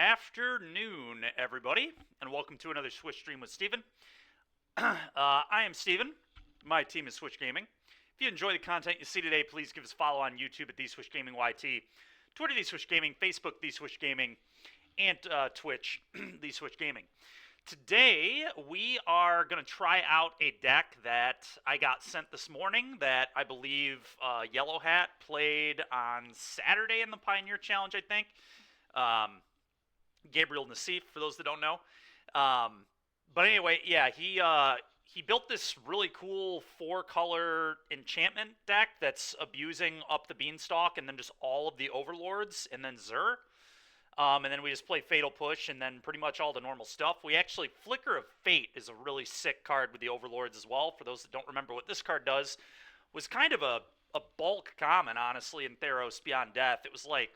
afternoon, everybody, and welcome to another Switch stream with Steven. I am Steven. My team is Switch Gaming. If you enjoy the content you see today, please give us a follow on YouTube at TheSwitchGamingYT, Twitter, TheSwitchGaming, Facebook, TheSwitchGaming, and Twitch, TheSwitchGaming. Today, we are going to try out a deck that I got sent this morning that I believe Yellow Hat played on Saturday in the Pioneer Challenge, I think. Gabriel Nassif, for those that don't know. But anyway, yeah, he built this really cool 4-color enchantment deck that's abusing up the Beanstalk and then just all of the Overlords and then Zur. And then we just play Fatal Push and then pretty much all the normal stuff. We actually, Flicker of Fate is a really sick card with the Overlords as well. For those that don't remember what this card does, was kind of a bulk common, honestly, in Theros Beyond Death. It was like,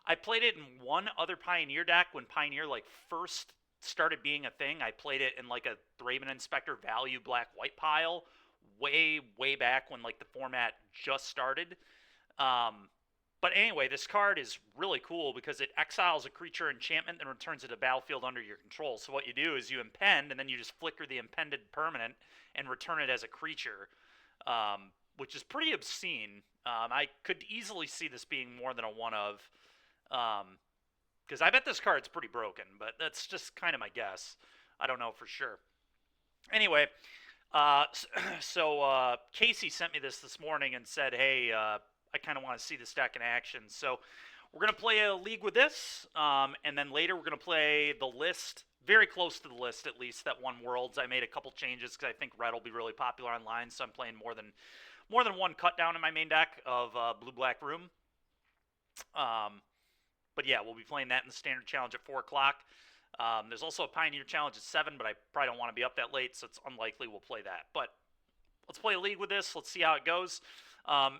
I played it in one other Pioneer deck when Pioneer like first started being a thing. I played it in like a Thraben Inspector value black-white pile way back when like the format just started. But anyway, this card is really cool because it exiles a creature enchantment and returns it to the battlefield under your control. So what you do is you impend, and then you just flicker the impended permanent and return it as a creature, which is pretty obscene. I could easily see this being more than a one-of, because I bet this card's pretty broken, but that's just kind of my guess. I don't know for sure. Anyway, so Casey sent me this morning and said, hey, I kind of want to see this deck in action. So we're going to play a league with this, and then later we're going to play the list, very close to the list at least, that won Worlds. I made a couple changes because I think Red will be really popular online, so I'm playing more than one cut down in my main deck of Blue-Black Room. But yeah, we'll be playing that in the Standard Challenge at 4 o'clock. There's also a Pioneer Challenge at 7, but I probably don't want to be up that late, so it's unlikely we'll play that. But let's play a league with this. Let's see how it goes.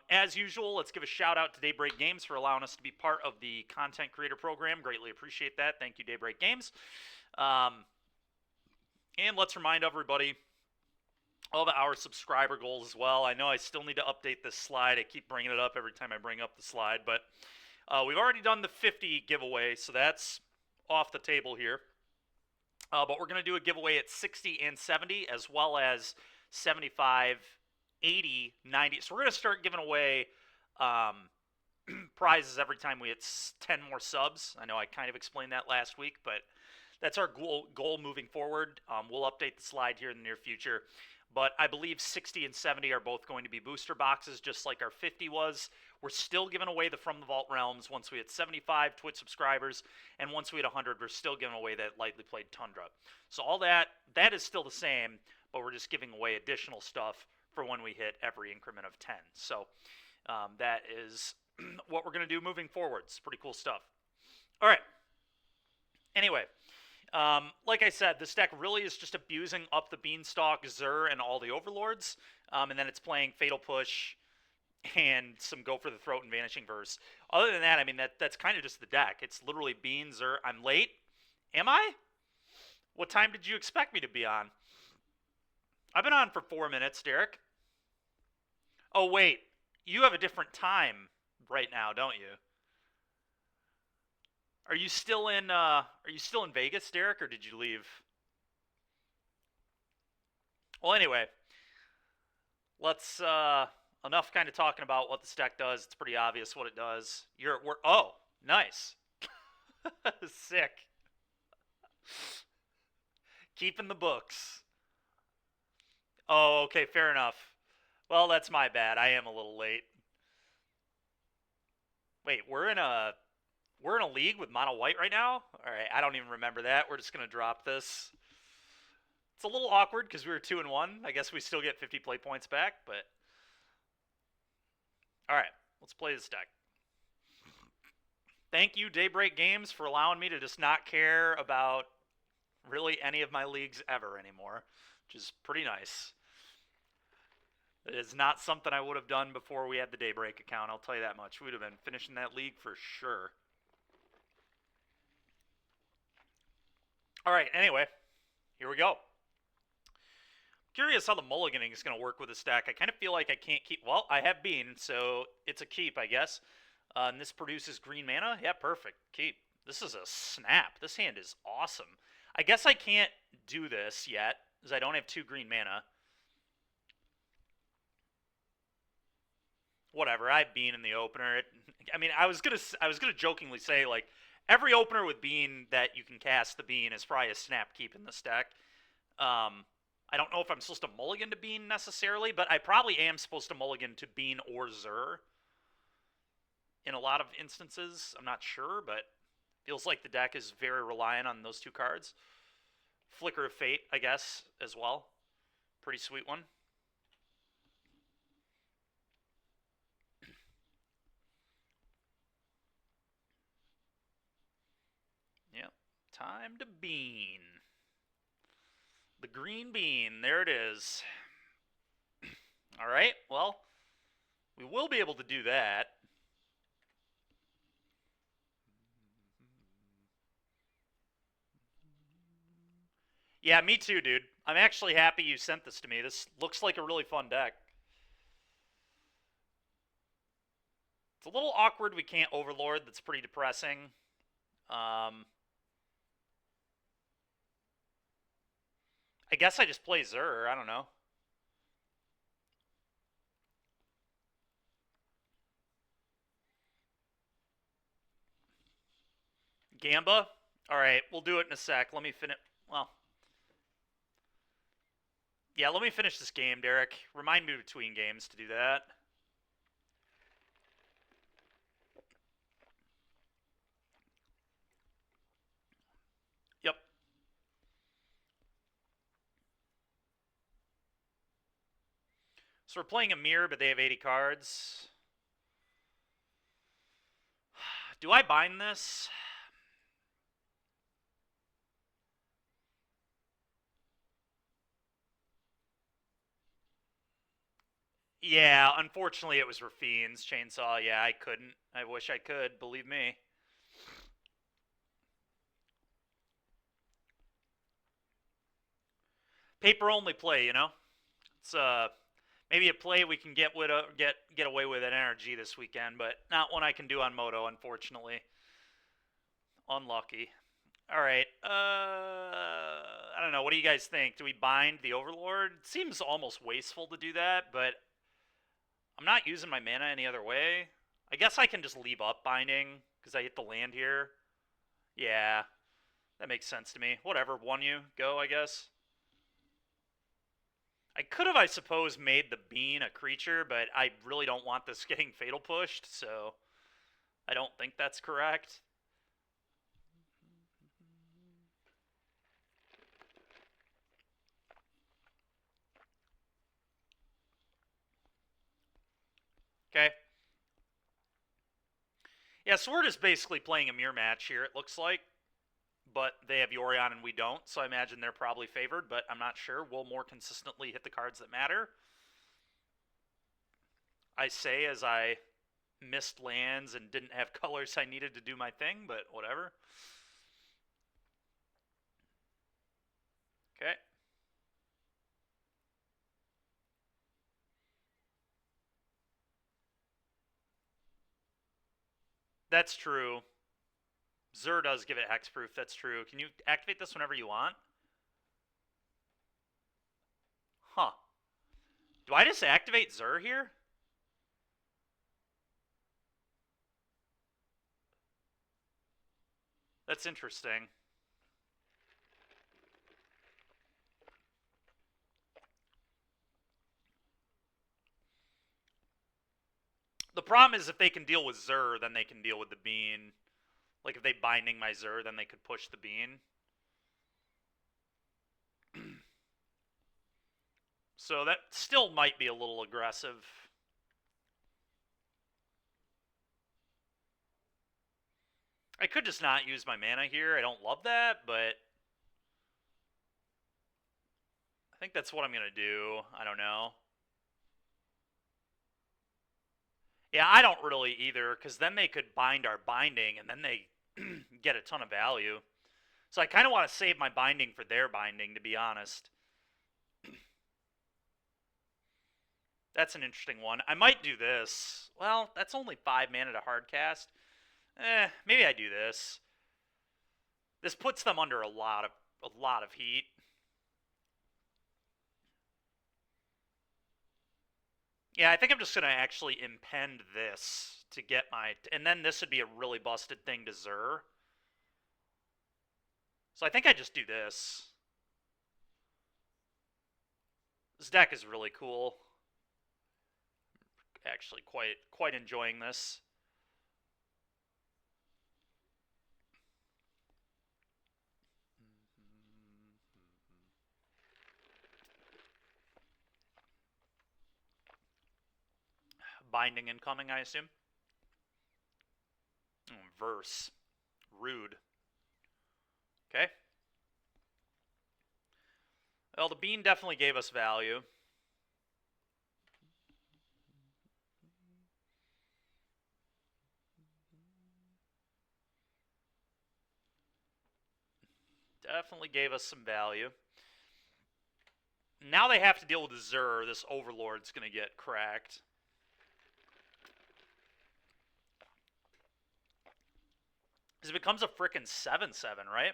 As usual, let's give a shout out to Daybreak Games for allowing us to be part of the Content Creator Program. Greatly appreciate that. Thank you, Daybreak Games. And let's remind everybody of our subscriber goals as well. I know I still need to update this slide. I keep bringing it up every time I bring up the slide, but we've already done the 50 giveaway, so that's off the table here. But we're going to do a giveaway at 60 and 70, as well as 75, 80, 90. So we're going to start giving away prizes every time we hit 10 more subs. I know I kind of explained that last week, but that's our goal moving forward. We'll update the slide here in the near future. But I believe 60 and 70 are both going to be booster boxes, just like our 50 was. We're still giving away the From the Vault Realms once we hit 75 Twitch subscribers, and once we hit 100, we're still giving away that lightly played Tundra. So all that is still the same, but we're just giving away additional stuff for when we hit every increment of 10. So that is what we're going to do moving forward. It's pretty cool stuff. All right. Anyway, like I said, this deck really is just abusing up the Beanstalk, Zur, and all the Overlords. And then it's playing Fatal Push and some Go for the Throat and Vanishing Verse. Other than that, I mean, that's kind of just the deck. It's literally Beans, Zur. I'm late. Am I? What time did you expect me to be on? I've been on for 4 minutes, Derek. Oh, wait. You have a different time right now, don't you? Are you still in Vegas, Derek, or did you leave? Well, anyway, let's enough kind of talking about what this deck does. It's pretty obvious what it does. You're at work. Oh, nice. Sick. Keeping the books. Oh, okay, fair enough. Well, that's my bad. I am a little late. Wait, we're in a league with mono white right now? All right, I don't even remember that. We're just going to drop this. It's a little awkward because we were 2-1. I guess we still get 50 play points back, but all right, let's play this deck. Thank you, Daybreak Games, for allowing me to just not care about really any of my leagues ever anymore, which is pretty nice. It is not something I would have done before we had the Daybreak account, I'll tell you that much. We would have been finishing that league for sure. All right, anyway, here we go. Curious how the mulliganing is going to work with this deck. I kind of feel like I can't keep... Well, I have Bean, so it's a keep, I guess. And this produces green mana? Yeah, perfect. Keep. This is a snap. This hand is awesome. I guess I can't do this yet, because I don't have 2 green mana. Whatever, I have Bean in the opener. I mean, I was gonna jokingly say, like, every opener with Bean that you can cast the Bean is probably a snap keep in this deck. I don't know if I'm supposed to mulligan to Bean necessarily, but I probably am supposed to mulligan to Bean or Zur in a lot of instances. I'm not sure, but feels like the deck is very reliant on those 2 cards. Flicker of Fate, I guess, as well. Pretty sweet one. Yep. Time to Bean. The green bean. There it is. All right. Well, we will be able to do that. Yeah, me too, dude. I'm actually happy you sent this to me. This looks like a really fun deck. It's a little awkward we can't Overlord. That's pretty depressing. I guess I just play Zur. I don't know. Gamba? Alright, we'll do it in a sec. Let me finish. Well. Yeah, let me finish this game, Derek. Remind me between games to do that. Yep. So we're playing a mirror, but they have 80 cards. Do I bind this? Yeah, unfortunately it was Rafine's Chainsaw. Yeah, I couldn't. I wish I could, believe me. Paper only play, you know? It's maybe a play we can get away with at NRG this weekend, but not one I can do on Moto, unfortunately. Unlucky. Alright, I don't know, what do you guys think? Do we bind the Overlord? It seems almost wasteful to do that, but I'm not using my mana any other way. I guess I can just leave up binding, because I hit the land here. Yeah, that makes sense to me. Whatever, won you, go, I guess. I could have, I suppose, made the Bean a creature, but I really don't want this getting Fatal Pushed, so I don't think that's correct. Okay. Yeah, Sword is basically playing a mirror match here, it looks like. But they have Yorion and we don't, so I imagine they're probably favored, but I'm not sure. We'll more consistently hit the cards that matter. I say as I missed lands and didn't have colors I needed to do my thing, but whatever. Okay. That's true. Zur does give it hexproof, that's true. Can you activate this whenever you want? Huh. Do I just activate Zur here? That's interesting. The problem is if they can deal with Zur, then they can deal with the Bean. Like, if they binding my Zur, then they could push the Bean. So that still might be a little aggressive. I could just not use my mana here. I don't love that, but I think that's what I'm going to do. I don't know. Yeah, I don't really either, because then they could bind our binding, and then they get a ton of value. So I kind of want to save my binding for their binding, to be honest. That's an interesting one. I might do this. Well, that's only 5 mana to hardcast. Maybe I do this. This puts them under a lot of heat. Yeah, I think I'm just gonna actually impend this to get my, and then this would be a really busted thing to Zur. So I think I just do this. This deck is really cool. Actually, quite enjoying this. Binding incoming, I assume. Verse. Rude. Okay. Well, the bean definitely gave us value. Definitely gave us some value. Now they have to deal with the Zur. This Overlord's going to get cracked. Because it becomes a frickin' 7-7, right?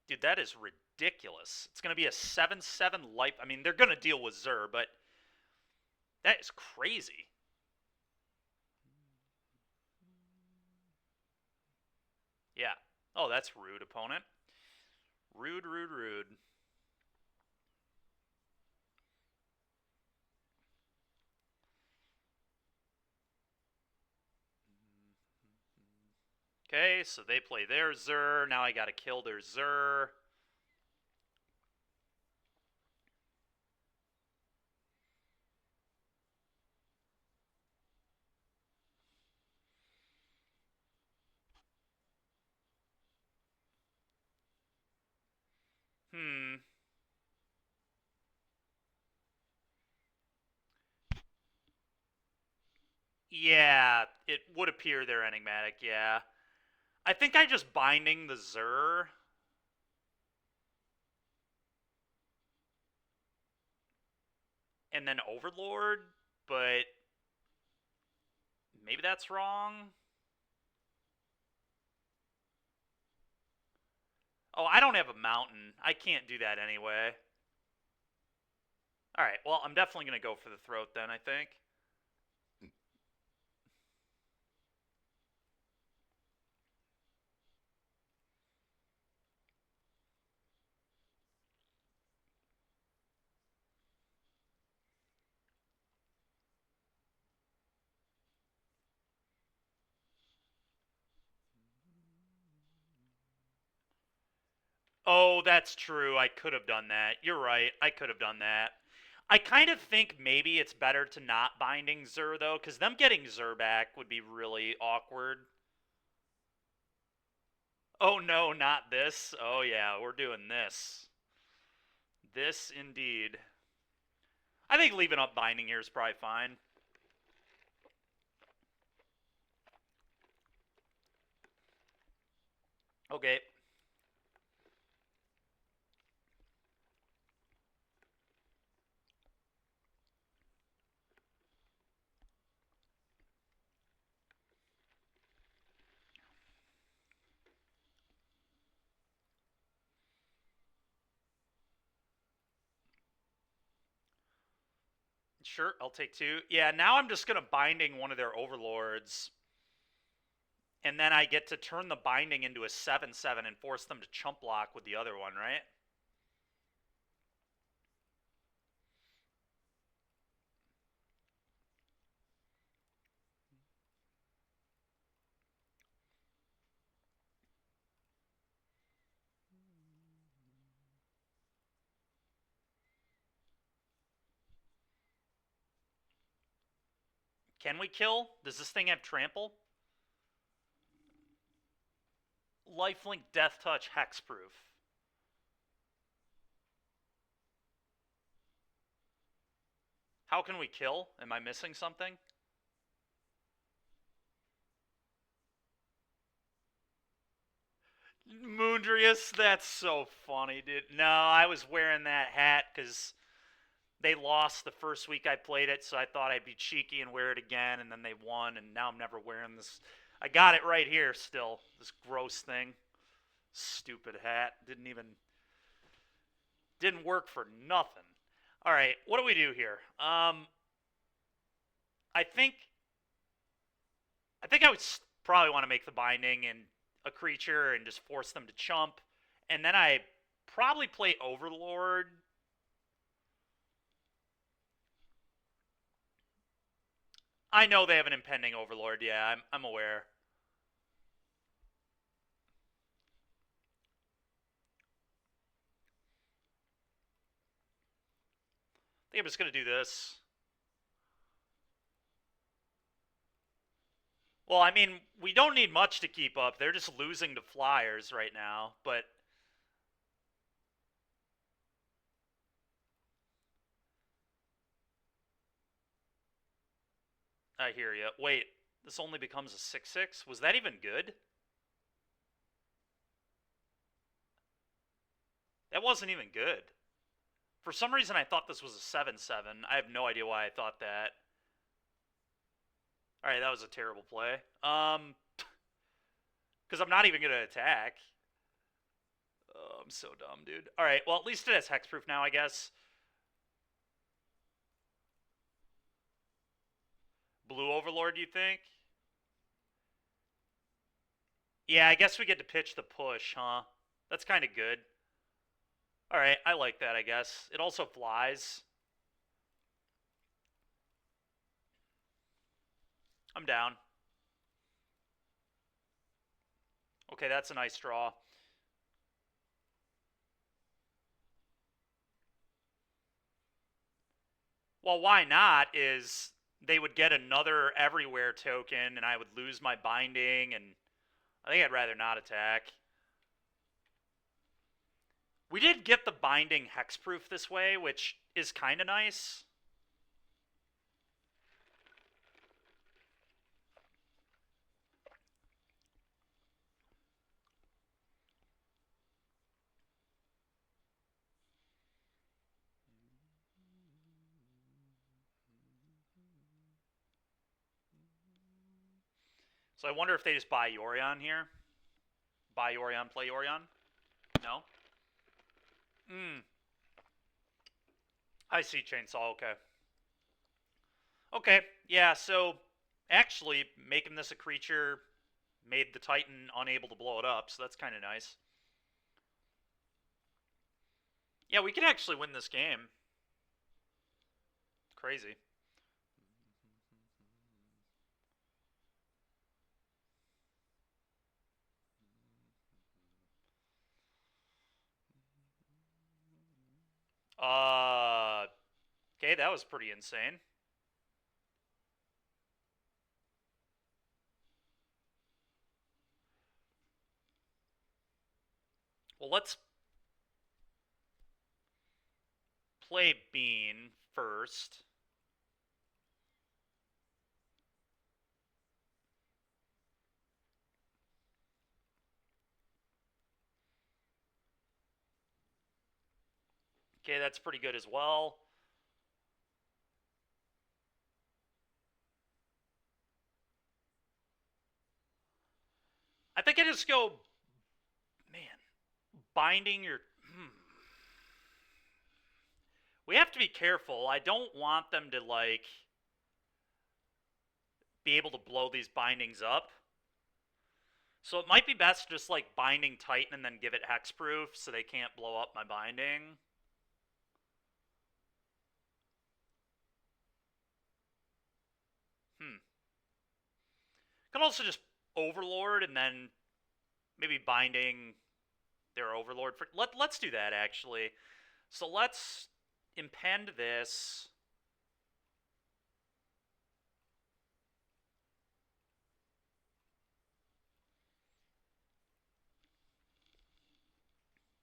Dude, that is ridiculous. It's going to be a 7-7 life. I mean, they're going to deal with Zur, but that is crazy. Yeah. Oh, that's rude, opponent. Rude, rude, rude. Okay, so they play their Zur. Now I gotta kill their Zur. Yeah, it would appear they're enigmatic, yeah. I think I just binding the Zur. And then Overlord, but maybe that's wrong. Oh, I don't have a mountain. I can't do that anyway. Alright, well, I'm definitely going to go for the throat then, I think. Oh, that's true. I could have done that. You're right. I could have done that. I kind of think maybe it's better to not binding Zur, though, because them getting Zur back would be really awkward. Oh, no, not this. Oh, yeah, we're doing this. This, indeed. I think leaving up binding here is probably fine. Okay. Sure, I'll take 2. Yeah, now I'm just going to binding one of their overlords. And then I get to turn the binding into a 7-7 and force them to chump block with the other one, right? Can we kill? Does this thing have trample? Lifelink, Death Touch, Hexproof. How can we kill? Am I missing something? Moondrius, that's so funny, dude. No, I was wearing that hat because they lost the first week I played it, so I thought I'd be cheeky and wear it again, and then they won, and now I'm never wearing this. I got it right here still, this gross thing. Stupid hat. Didn't work for nothing. All right, what do we do here? I think I would probably want to make the binding and a creature and just force them to chump, and then I probably play Overlord. I know they have an impending Overlord. Yeah, I'm aware. I think I'm just gonna do this. Well, I mean, we don't need much to keep up. They're just losing to Flyers right now, but I hear you. Wait, this only becomes a 6/6? Was that even good? That wasn't even good. For some reason, I thought this was a 7/7. I have no idea why I thought that. All right, that was a terrible play. Because I'm not even gonna attack. Oh, I'm so dumb, dude. All right, well, at least it has hexproof now, I guess. Blue Overlord, you think? Yeah, I guess we get to pitch the push, huh? That's kind of good. All right, I like that, I guess. It also flies. I'm down. Okay, that's a nice draw. Well, why not is they would get another everywhere token and I would lose my binding, and I think I'd rather not attack. We did get the binding hexproof this way, which is kind of nice. So I wonder if they just buy Yorion here. Buy Yorion, play Yorion? No? I see Chainsaw, okay. Okay, yeah, so actually making this a creature made the Titan unable to blow it up, so that's kind of nice. Yeah, we can actually win this game. Crazy. Okay, that was pretty insane. Well, let's play Bean first. Okay, that's pretty good as well. I think I just go, man, binding your... We have to be careful. I don't want them to, like, be able to blow these bindings up. So it might be best just, like, binding Titan and then give it hexproof so they can't blow up my binding. Could also just Overlord and then maybe binding their Overlord. Let's do that, actually. So let's impend this.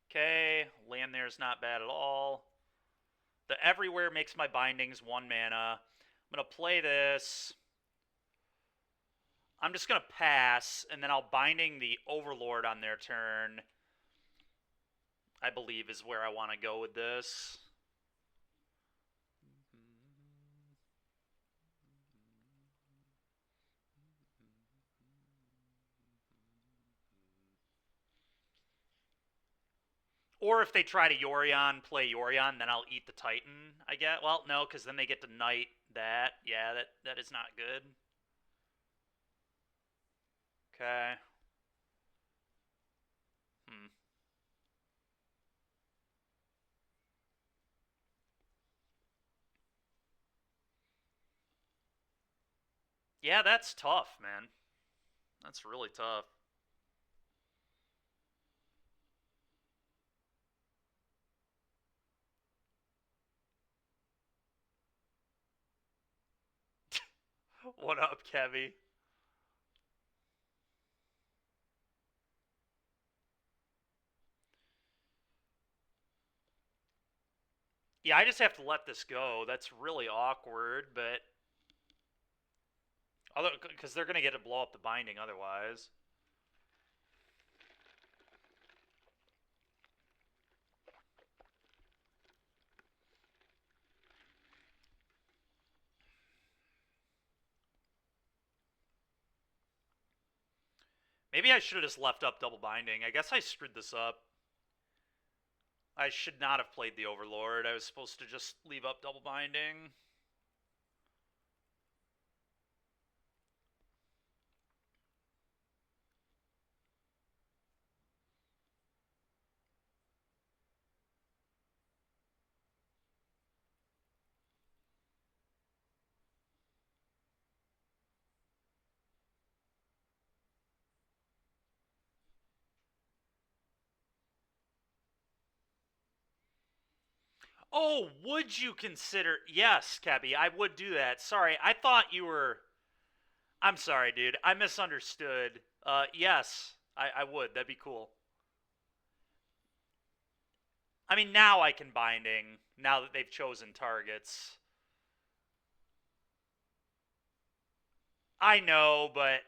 Okay, land there is not bad at all. The Everywhere makes my bindings 1 mana. I'm going to play this. I'm just going to pass, and then I'll binding the Overlord on their turn, I believe, is where I want to go with this. Or if they try to Yorion, play Yorion, then I'll eat the Titan, I get. Well, no, because then they get to knight that. Yeah, that is not good. Okay. Hmm. Yeah, that's tough, man. That's really tough. What up, Kevy? Yeah, I just have to let this go. That's really awkward, but other because they're gonna get to blow up the binding otherwise. Maybe I should have just left up double binding. I guess I screwed this up. I should not have played the Overlord. I was supposed to just leave up double binding. Oh, would you consider? Yes, Kebby, I would do that. Sorry, I thought you were. I'm sorry, dude. I misunderstood. Yes, I would. That'd be cool. I mean, now I can binding. Now that they've chosen targets. I know, but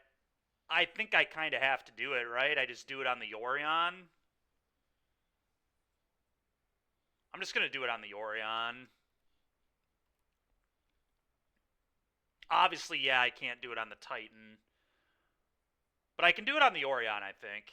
I think I kind of have to do it, right? I just do it on the Yorion. I'm just going to do it on the Yorion. Obviously, yeah, I can't do it on the Titan. But I can do it on the Yorion, I think.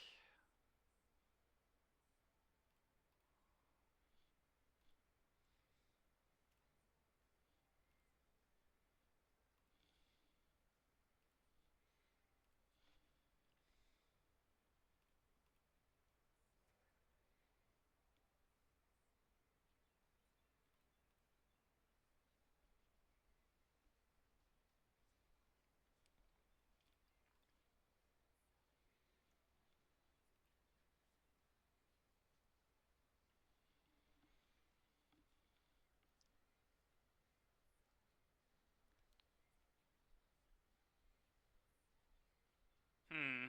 Hmm.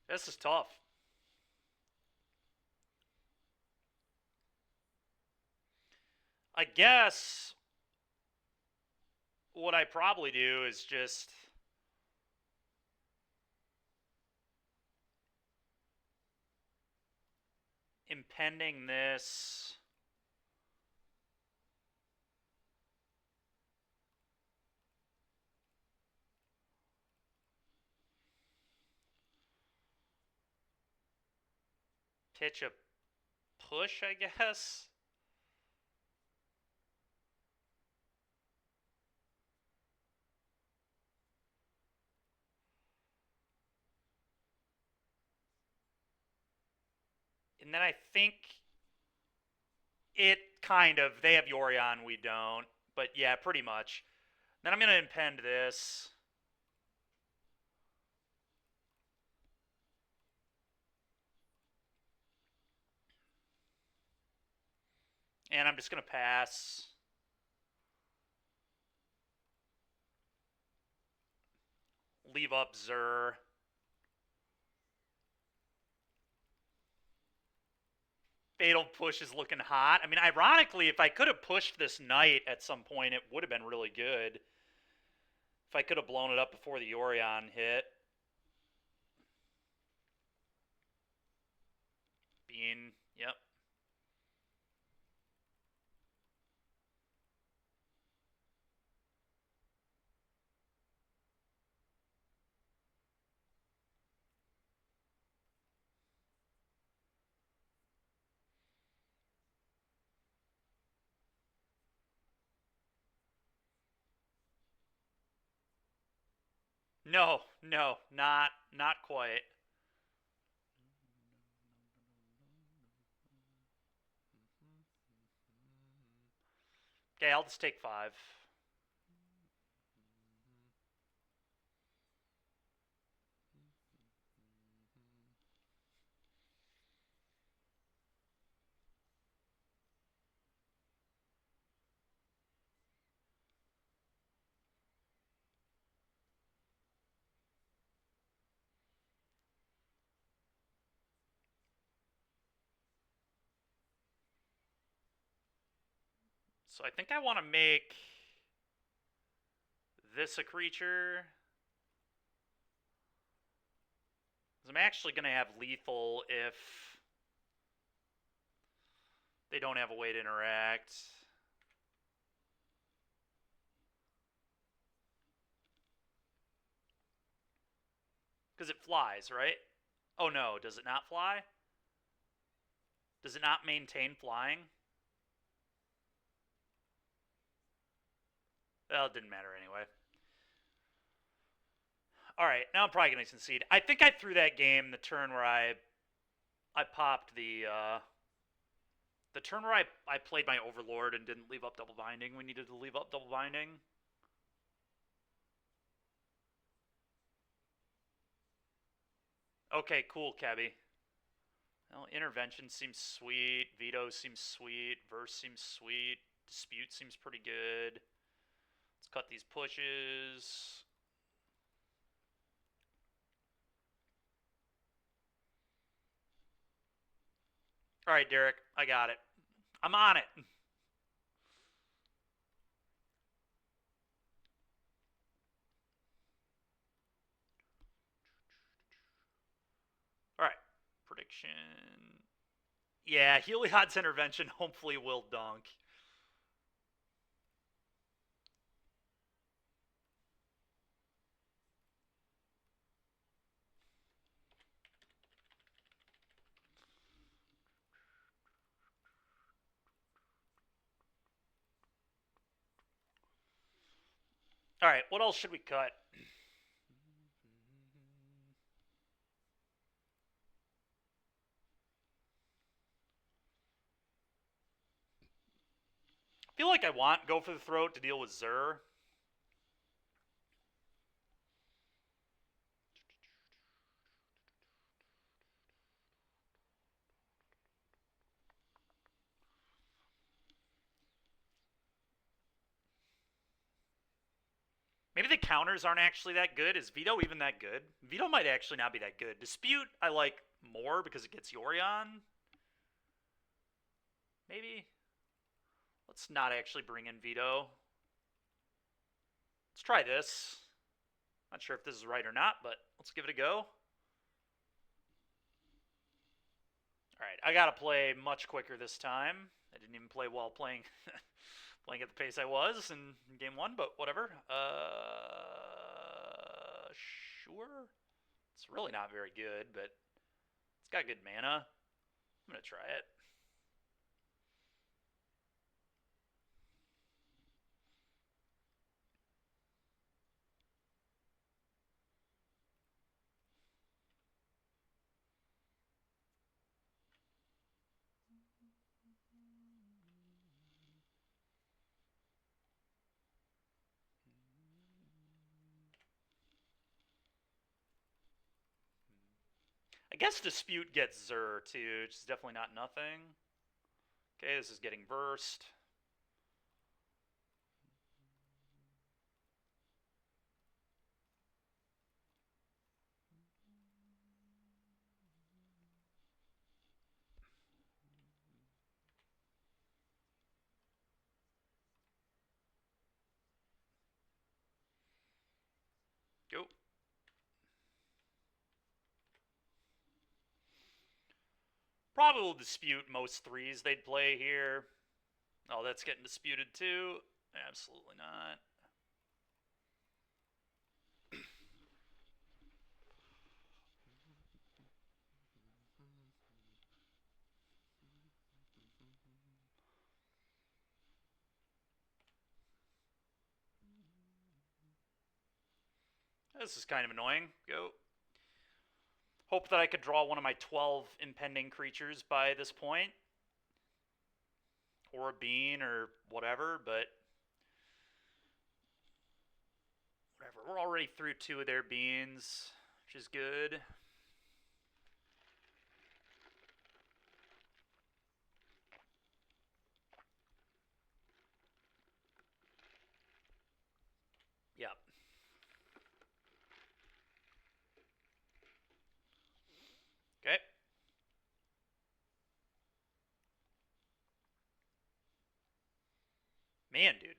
This is tough. I guess what I probably do is just impending this. Pitch a push, I guess. And then I think it kind of, they have Yorion, we don't. But yeah, pretty much. Then I'm going to impend this. And I'm just going to pass. Leave up Zur. Fatal Push is looking hot. I mean, ironically, if I could have pushed this knight at some point, it would have been really good. If I could have blown it up before the Yorion hit. Bean, yep. No, no, not quite. Okay, I'll just take 5. So I think I want to make this a creature. Because I'm actually going to have lethal if they don't have a way to interact. Because it flies, right? Oh no, does it not fly? Does it not maintain flying? Well, it didn't matter anyway. Alright, now I'm probably going to concede. I think I threw that game the turn where I popped the turn where I played my Overlord and didn't leave up double binding. We needed to leave up double binding. Okay, cool, Kebby. Well, Intervention seems sweet. Veto seems sweet. Verse seems sweet. Dispute seems pretty good. Let's cut these pushes. All right, Derek, I got it. I'm on it. All right, prediction. Yeah, Heliod's Intervention hopefully will dunk. All right, what else should we cut? I feel like I want Go for the Throat to deal with Zur. Maybe the counters aren't actually that good. Is Veto even that good? Veto might actually not be that good. Dispute I like more because it gets Yorion. Maybe. Let's not actually bring in Veto. Let's try this. Not sure if this is right or not, but let's give it a go. Alright, I gotta play much quicker this time. I didn't even play while playing playing at the pace I was in game 1, but whatever. Sure. It's really not very good, but it's got good mana. I'm gonna try it. I guess Dispute gets Zur too, which is definitely not nothing. Okay, this is getting versed. Go. Probably will dispute most threes they'd play here. Oh, that's getting disputed too. Absolutely not. This is kind of annoying. Go. Hope that I could draw one of my 12 impending creatures by this point. Or a bean or whatever, but whatever. We're already through 2 of their beans, which is good. Yep. Okay. Man, dude.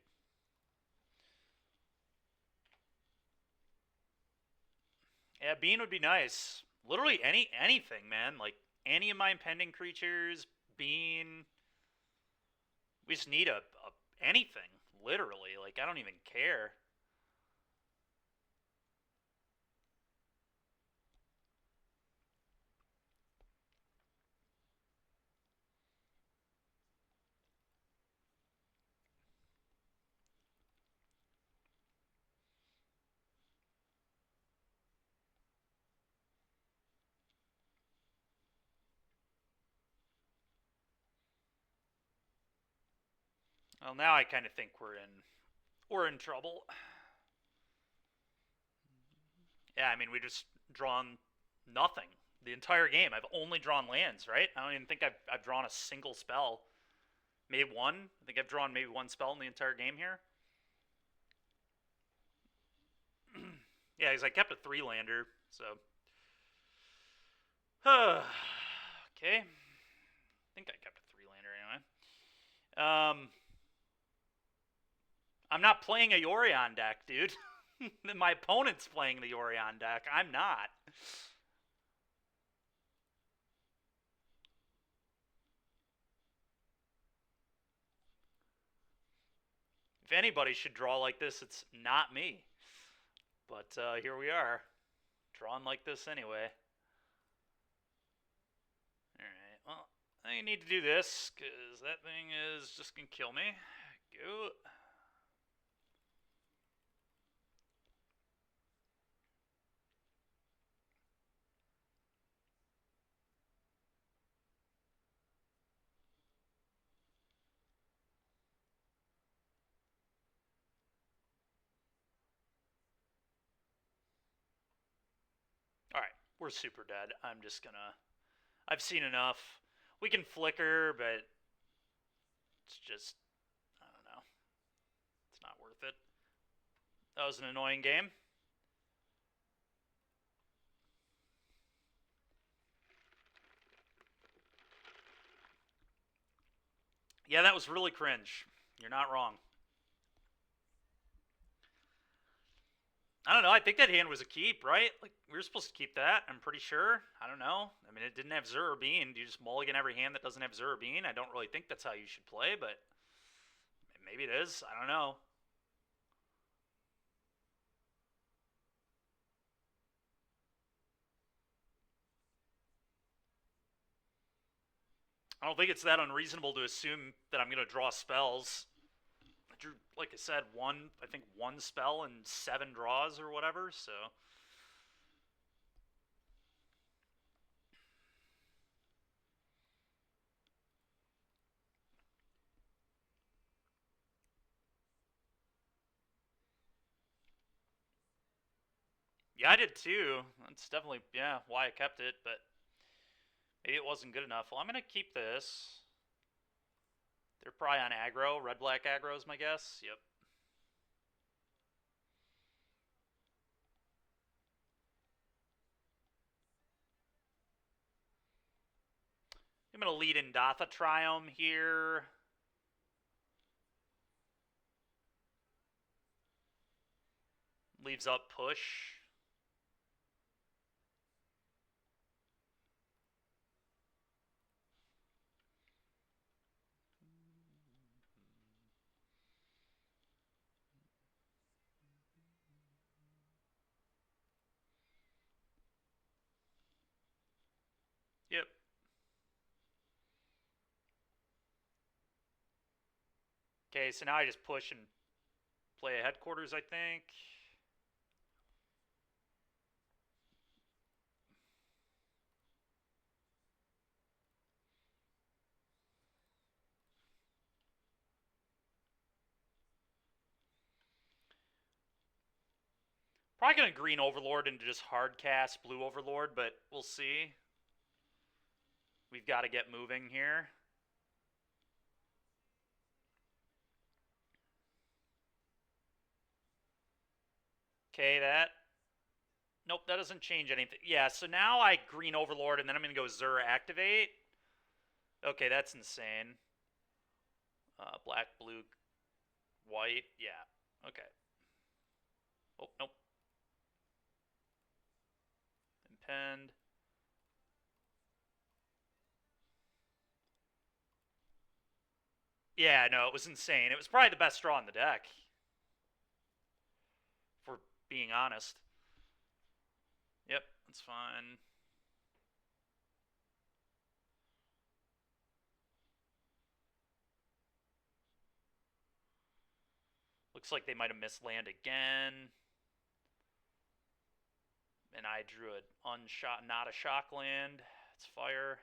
Yeah, bean would be nice. Literally anything, man. Like any of my impending creatures, bean. We just need a anything. Literally, like I don't even care. Well, now I kind of think we're in trouble. Yeah, I mean we just drawn nothing the entire game. I've only drawn lands, right? I don't even think I've drawn a single spell. Maybe one. I think I've drawn maybe one spell in the entire game here. Yeah, because I kept a 3-lander, so. Okay. I think I kept a 3-lander anyway. I'm not playing a Yorion deck, dude. My opponent's playing the Yorion deck. I'm not. If anybody should draw like this, it's not me. But here we are, drawing like this anyway. Alright, well, I need to do this, because that thing is just going to kill me. Go. Alright, we're super dead. I'm just gonna... I've seen enough. We can flicker, but it's just... I don't know. It's not worth it. That was an annoying game. Yeah, that was really cringe. You're not wrong. I don't know. I think that hand was a keep, right? Like, we were supposed to keep that, I'm pretty sure. I don't know. I mean, it didn't have Zur or Bean. Do you just mulligan every hand that doesn't have Zur or Bean? I don't really think that's how you should play, but maybe it is. I don't know. I don't think it's that unreasonable to assume that I'm going to draw spells. I drew, like I said, I think one spell and 7 draws or whatever, so... Yeah, I did too. That's definitely, yeah, why I kept it, but maybe it wasn't good enough. Well, I'm going to keep this. They're probably on aggro. Red-black aggro is my guess. Yep. I'm going to lead in Datha Triumph here. Leaves up push. Okay, so now I just push and play a headquarters, I think. Probably going to green Overlord into just hard cast blue Overlord, but we'll see. We've got to get moving here. Okay, that. Nope, that doesn't change anything. Yeah, so now I green Overlord, and then I'm going to go Zur activate. Okay, that's insane. Black, blue, white. Yeah, okay. Oh, nope. Impend. Yeah, no, it was insane. It was probably the best draw in the deck. For being honest. Yep, that's fine. Looks like they might have missed land again. And I drew not a shock land. It's fire.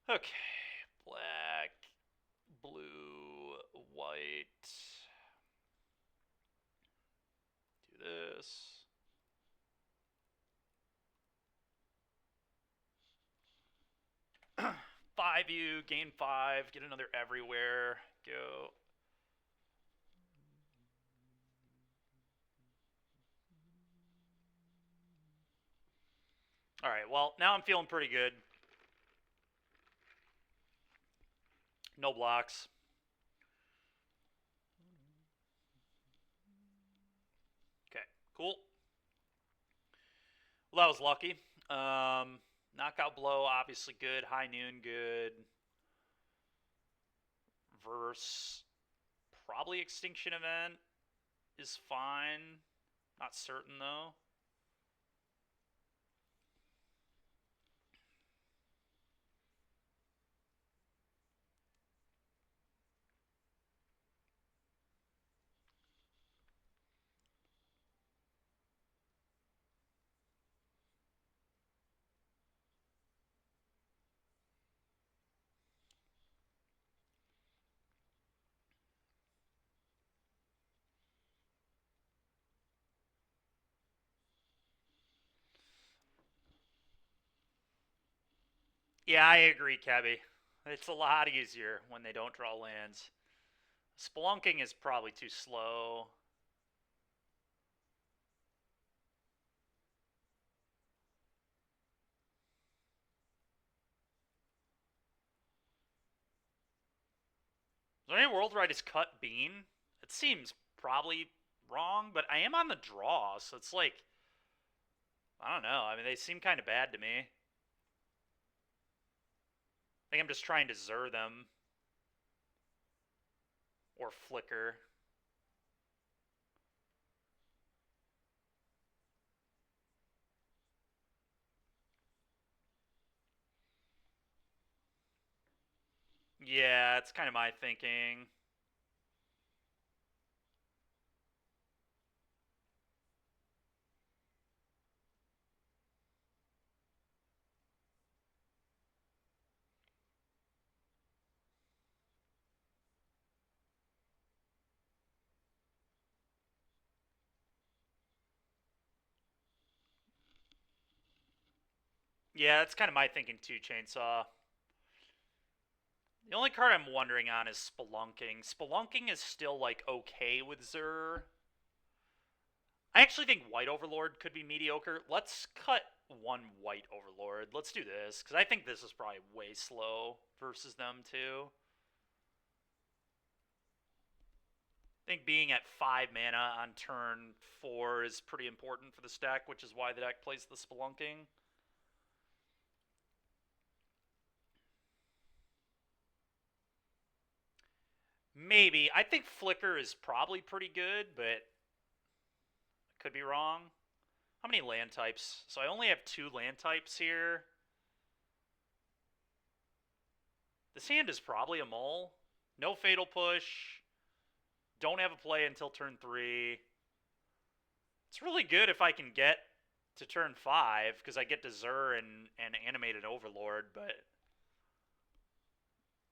Okay. Black, blue, white. Do this. Five you, gain 5, get another everywhere. Go. Alright, well, now I'm feeling pretty good. No blocks. Okay, cool. Well, that was lucky. Knockout blow, obviously good. High noon, good. Verse, probably extinction event is fine. Not certain though. Yeah, I agree, Kebby. It's a lot easier when they don't draw lands. Spelunking is probably too slow. Is there any world where I just cut Bean? It seems probably wrong, but I am on the draw, so it's like, I don't know. I mean, they seem kind of bad to me. I think I'm just trying to Zur them. Or Flicker. Yeah, it's kind of my thinking. Yeah, that's kind of my thinking too, Chainsaw. The only card I'm wondering on is Spelunking. Spelunking is still, like, okay with Zur. I actually think White Overlord could be mediocre. Let's cut one White Overlord. Let's do this, because I think this is probably way slow versus them, too. I think being at 5 mana on turn 4 is pretty important for this deck, which is why the deck plays the Spelunking. Maybe. I think Flicker is probably pretty good, but I could be wrong. How many land types? So I only have 2 land types here. This hand is probably a mole. No Fatal Push. Don't have a play until turn 3. It's really good if I can get to turn 5, because I get to Zur and Animated Overlord, but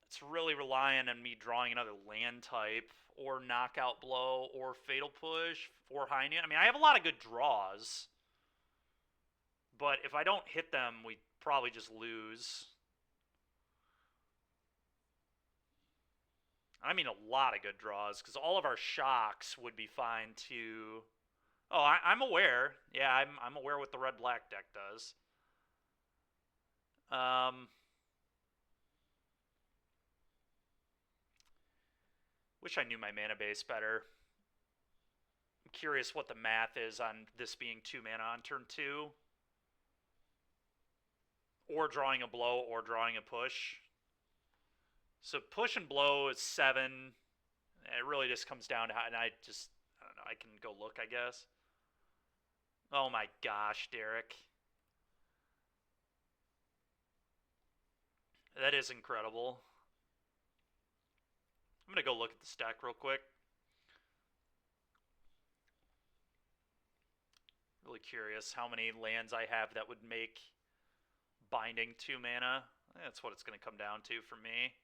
it's really relying on me drawing another land type, or Knockout Blow, or Fatal Push, or High Noon. I mean, I have a lot of good draws, but if I don't hit them, we probably just lose. I mean, a lot of good draws, because all of our shocks would be fine to... Oh, I'm aware. Yeah, I'm aware what the red-black deck does. Wish I knew my mana base better. I'm curious what the math is on this being 2 mana on turn 2. Or drawing a blow, or drawing a push. So push and blow is 7. It really just comes down to how, and I don't know, I can go look, I guess. Oh my gosh, Derek. That is incredible. I'm going to go look at the stack real quick. Really curious how many lands I have that would make binding 2 mana. That's what it's going to come down to for me.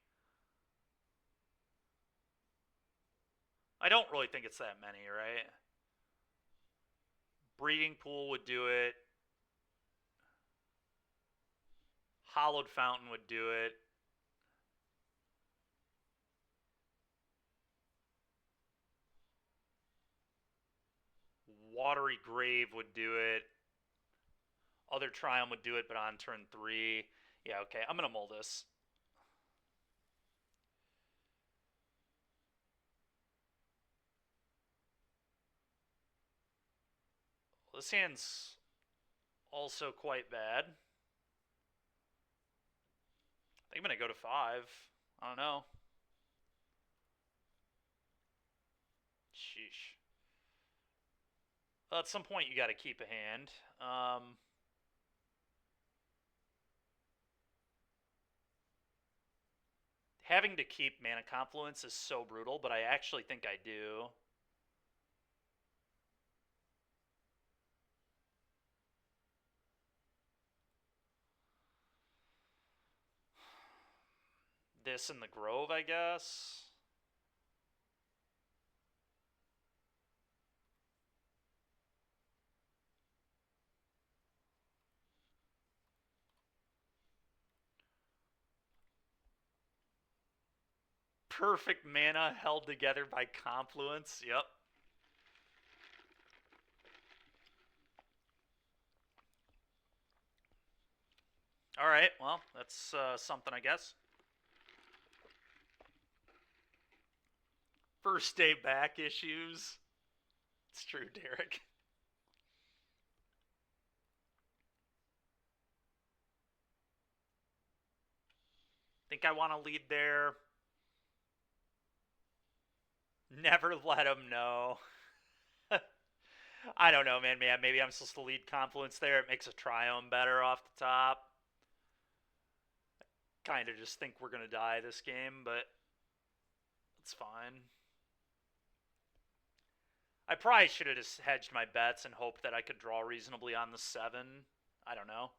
I don't really think it's that many, right? Breeding Pool would do it. Hollowed Fountain would do it. Watery Grave would do it. Other Triumph would do it, but on turn 3. Yeah, okay, I'm going to mull this. Well, this hand's also quite bad. I think I'm going to go to 5. I don't know. Sheesh. Well, at some point, you got to keep a hand. Having to keep Mana Confluence is so brutal, but I actually think I do. This in the Grove, I guess. Perfect mana held together by Confluence. Yep. Alright, well, that's something, I guess. First day back issues. It's true, Derek. Think I want to lead there. Never let him know. I don't know, man. Maybe I'm supposed to lead Confluence there. It makes a Triumph better off the top. Kind of just think we're going to die this game, but it's fine. I probably should have just hedged my bets and hoped that I could draw reasonably on the 7. I don't know.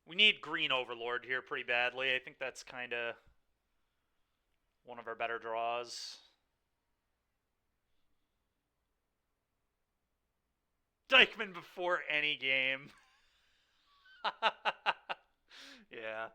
We need Green Overlord here pretty badly. I think that's kind of one of our better draws. Dykeman before any game. Yeah.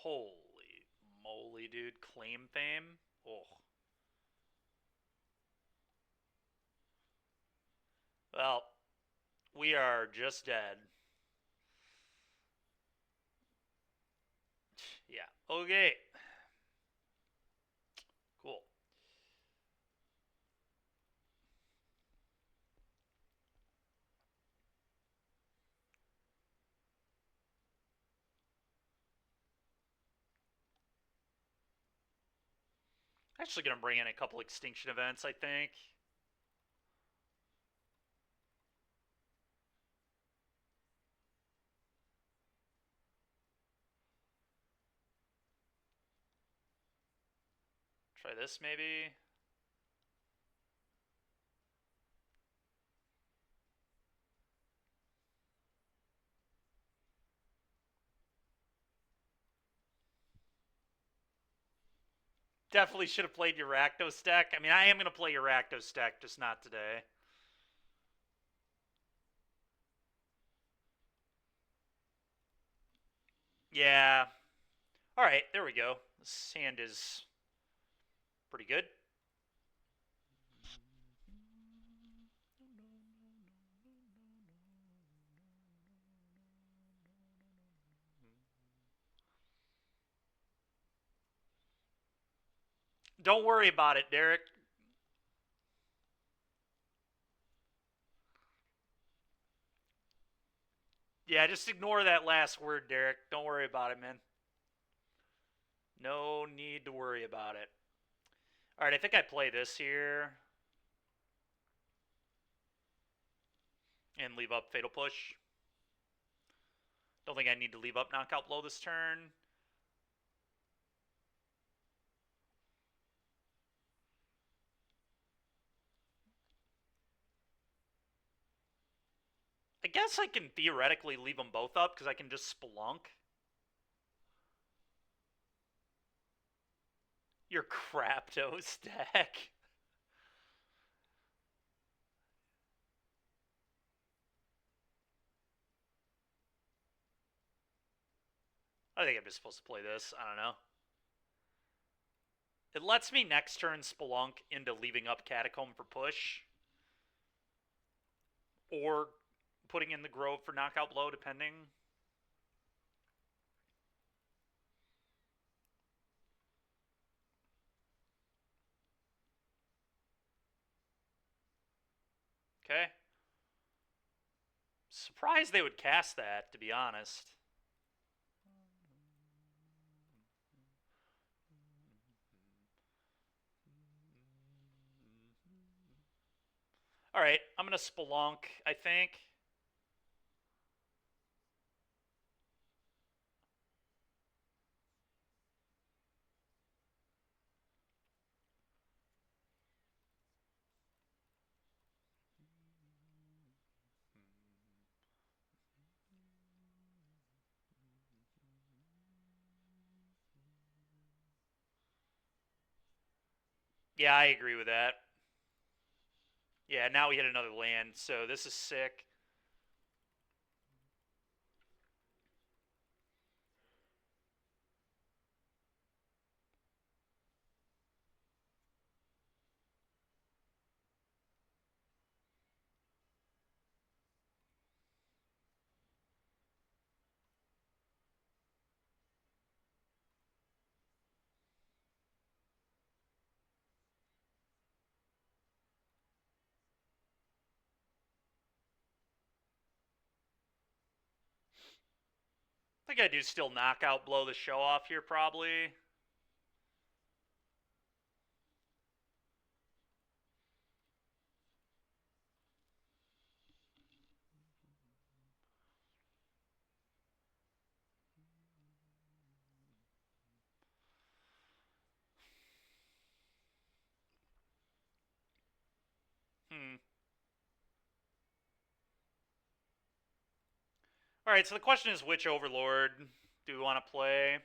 Holy moly, dude. Claim Fame? Oh. Well, we are just dead. Yeah. Okay. Cool. Actually gonna bring in a couple extinction events, I think. Try this maybe. Definitely should have played your Rakdos deck. I mean, I am going to play your Rakdos deck, just not today. Yeah. Alright, there we go. This hand is pretty good. Don't worry about it, Derek. Yeah, just ignore that last word, Derek. Don't worry about it, man. No need to worry about it. Alright, I think I play this here. And leave up Fatal Push. Don't think I need to leave up Knockout Blow this turn. I guess I can theoretically leave them both up because I can just Spelunk. Your Craptos deck. I think I'm just supposed to play this. I don't know. It lets me next turn Spelunk into leaving up Catacomb for push. Or putting in the Grove for Knockout Blow, depending. Okay. Surprised they would cast that, to be honest. Alright, I'm going to Spelunk, I think. Yeah, I agree with that. Yeah, now we hit another land, so this is sick. I think I do still Knockout Blow the show off here, probably. Alright, so the question is which Overlord do we want to play?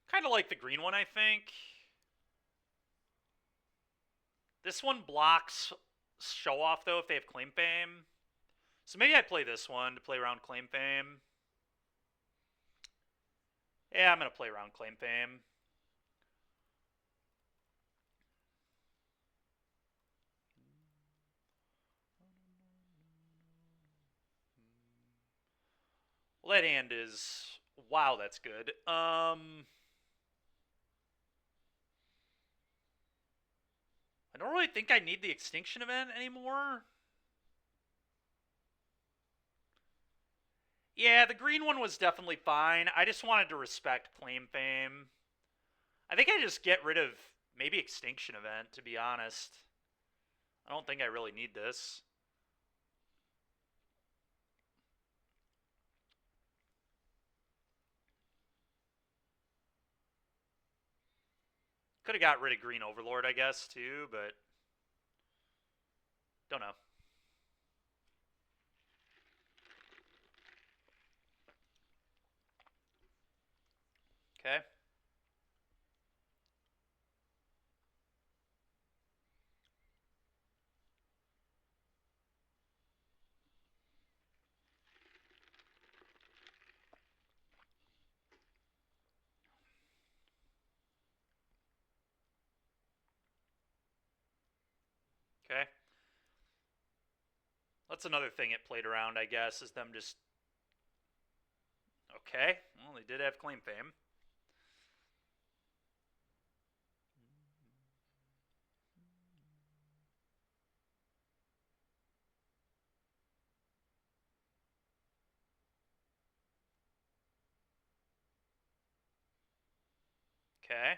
Kind of like the green one, I think. This one blocks show off, though, if they have Claim Fame. So maybe I play this one to play around Claim Fame. Yeah, I'm going to play around Claim Fame. Well, that hand is... Wow, that's good. I don't really think I need the Extinction Event anymore. Yeah, the green one was definitely fine. I just wanted to respect Claim Fame. I think I just get rid of maybe Extinction Event, to be honest. I don't think I really need this. Could have got rid of Green Overlord, I guess, too, but don't know. Okay. Okay. That's another thing it played around, I guess, is them just... Okay. Well, they did have Claim Fame. Okay.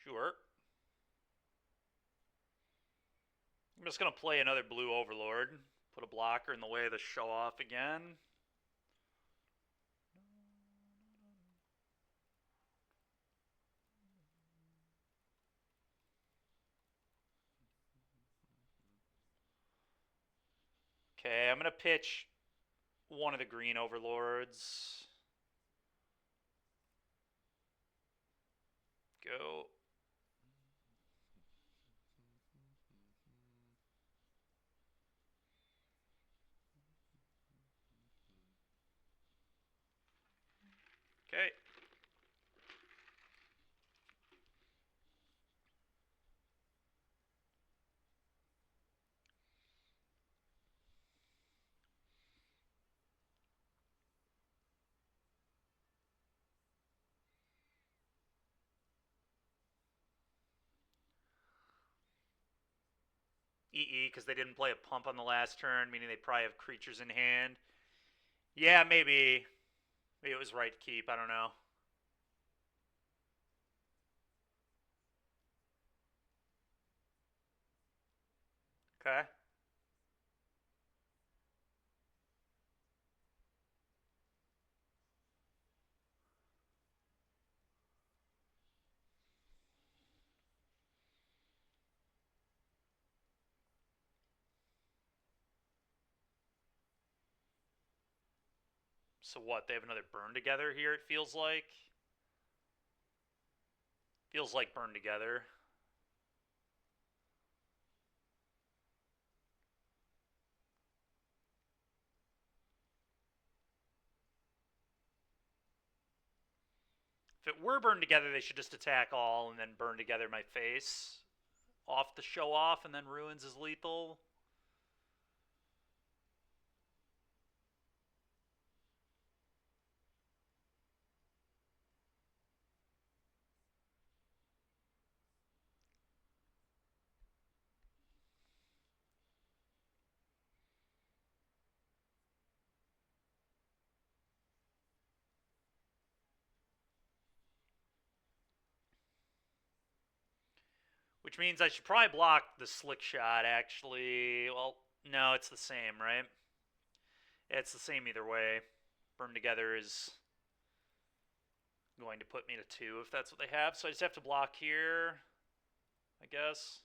Sure. I'm just going to play another Blue Overlord. Put a blocker in the way of the show-off again. Okay, I'm going to pitch one of the Green Overlords. Go. Okay. EE, because they didn't play a pump on the last turn, meaning they probably have creatures in hand. Yeah, maybe. Maybe it was right to keep. I don't know. Okay. So what? They have another Burn Together here, it feels like. Feels like Burn Together. If it were Burn Together, they should just attack all and then Burn Together my face off the show-off, and then Ruins is lethal. Which means I should probably block the Slick Shot, actually. Well, no, it's the same, right? It's the same either way. Burn Together is going to put me to 2 if that's what they have. So I just have to block here, I guess.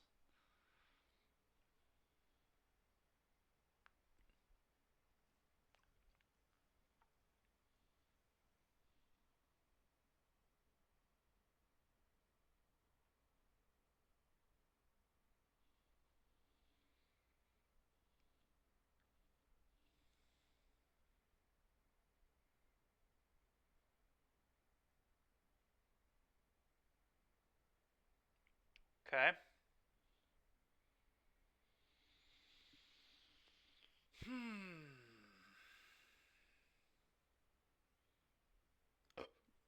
Okay.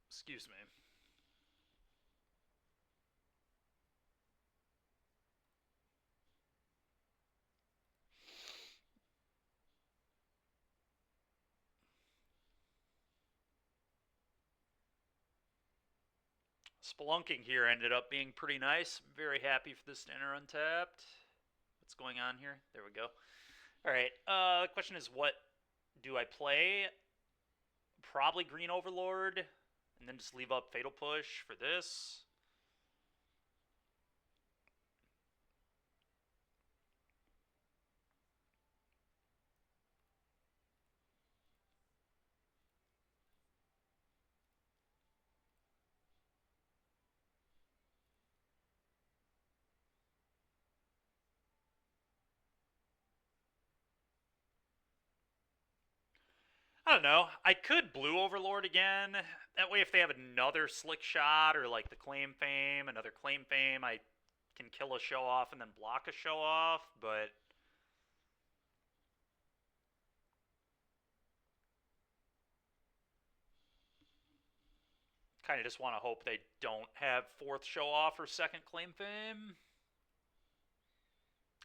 Excuse me. Spelunking here ended up being pretty nice. I'm very happy for this to enter untapped. What's going on here? There we go. All right. The question is, what do I play? Probably Green Overlord, and then just leave up Fatal Push for this. I don't know. I could Blue Overlord again. That way, if they have another Slick Shot or like the Claim Fame, another Claim Fame, I can kill a Show Off and then block a Show Off, but kind of just want to hope they don't have fourth Show Off or second Claim Fame.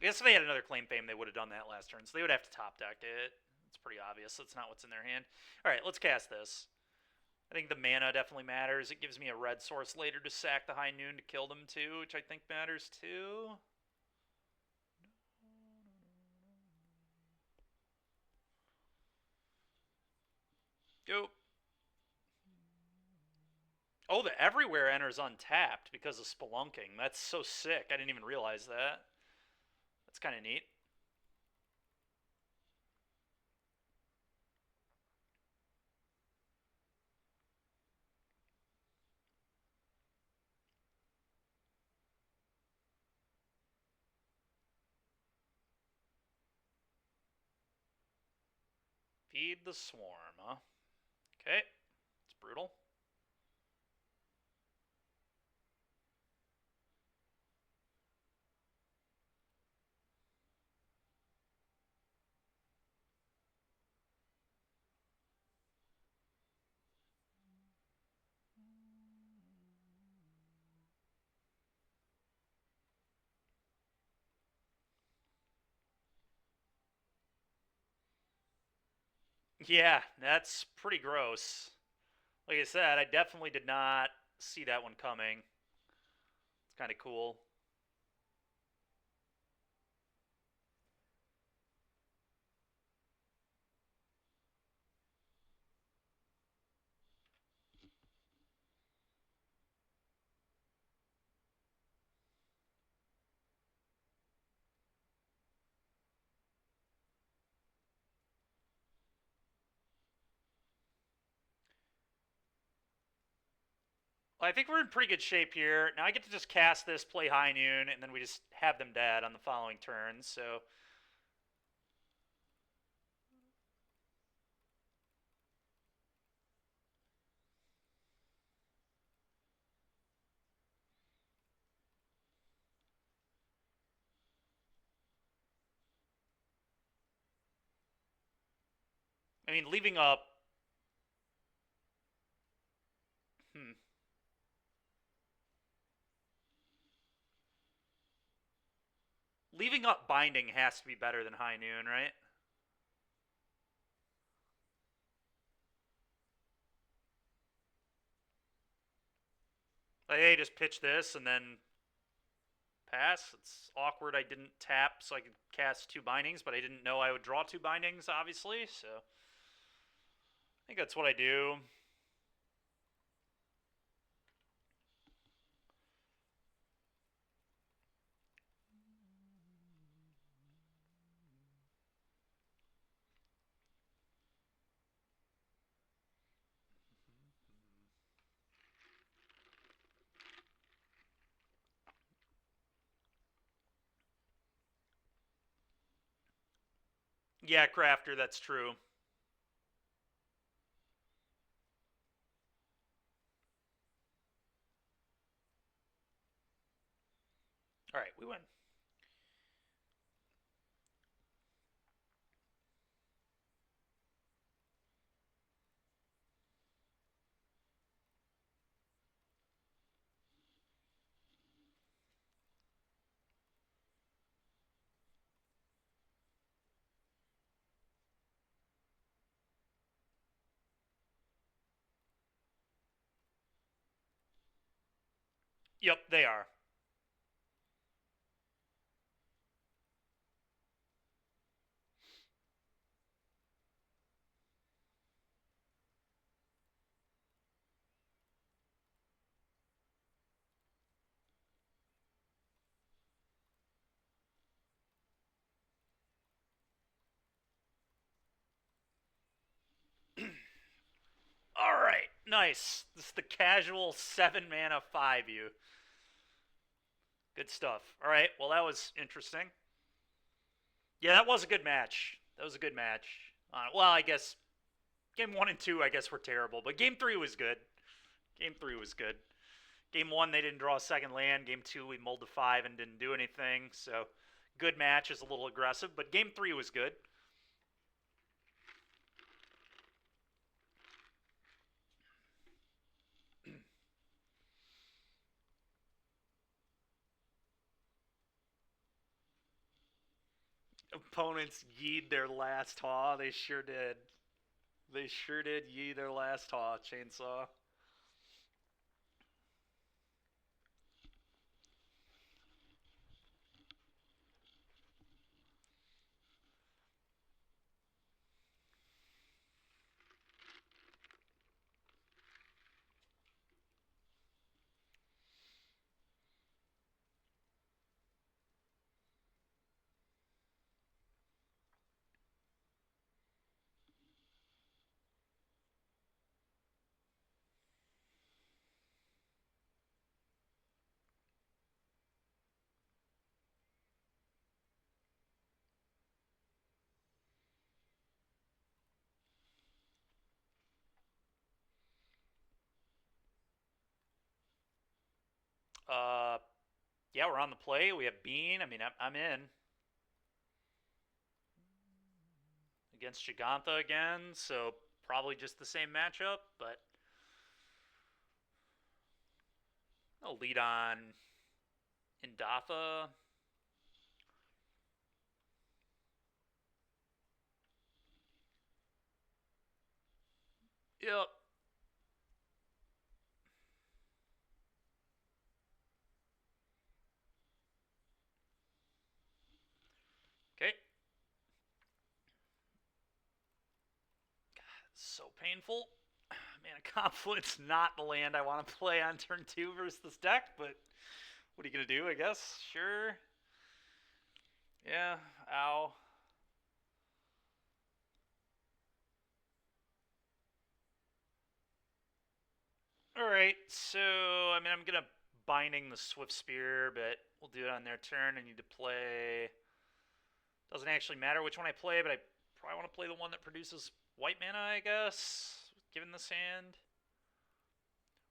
I guess if they had another Claim Fame, they would have done that last turn, so they would have to top deck it. It's pretty obvious. That's not what's in their hand. All right, let's cast this. I think the mana definitely matters. It gives me a red source later to sack the High Noon to kill them too, which I think matters too. Go. Oh, the Everywhere enters untapped because of Spelunking. That's so sick. I didn't even realize that. That's kind of neat. Feed the Swarm, huh? Okay. It's brutal. Yeah, that's pretty gross. Like I said, I definitely did not see that one coming. It's kind of cool. Well, I think we're in pretty good shape here. Now I get to just cast this, play High Noon, and then we just have them dead on the following turn. So I mean, leaving up. Hmm. Leaving up Binding has to be better than High Noon, right? Like, hey, just pitch this and then pass. It's awkward. I didn't tap so I could cast two Bindings, but I didn't know I would draw two Bindings, obviously. So I think that's what I do. Yeah, Crafter, that's true. All right, we win. Yep, they are. All right, nice. This is the casual 7 mana 5 you. Good stuff. All right, well, that was interesting. Yeah, that was a good match. That was a good match. Well, I guess game 1 and 2, I guess, were terrible, but game 3 was good. Game 3 was good. Game 1, they didn't draw a second land. Game 2, we mulled to 5 and didn't do anything. So, good match is a little aggressive, but game 3 was good. Opponents yeed their last haw. They sure did. They sure did yee their last haw, Chainsaw. Uh, yeah, we're on the play. We have Bean. I mean, I'm in. Against Giganta again, so probably just the same matchup, but I'll lead on Indatha. Yep. Okay. So painful. Man, a Confluence not the land I want to play on turn 2 versus this deck, but what are you going to do, I guess? Sure. Yeah, ow. Alright, so, I mean, I'm going to Binding the Swift Spear, but we'll do it on their turn. I need to play... Doesn't actually matter which one I play, but I probably want to play the one that produces white mana, I guess, given this hand.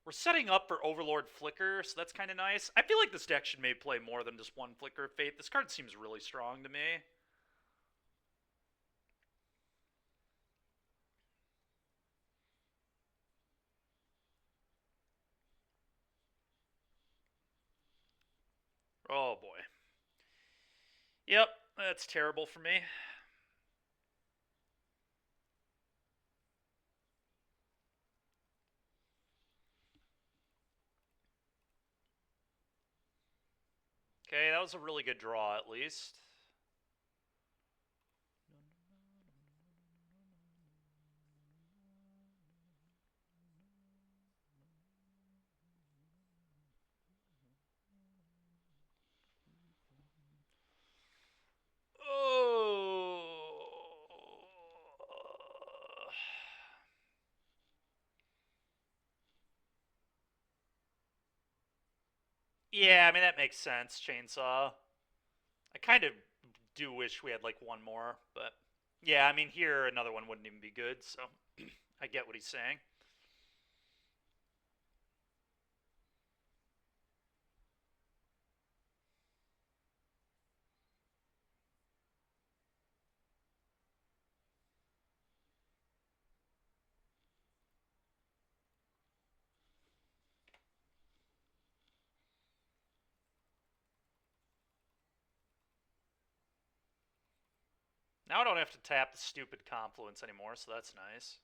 We're setting up for Overlord Flicker, so that's kind of nice. I feel like this deck should maybe play more than just one Flicker of Fate. This card seems really strong to me. Oh boy. Yep, that's terrible for me. Okay, that was a really good draw at least. Oh. Yeah, I mean, that makes sense, Chainsaw. I kind of do wish we had like one more, but yeah, I mean, here another one wouldn't even be good, so I get what he's saying. Now I don't have to tap the stupid Confluence anymore, so that's nice.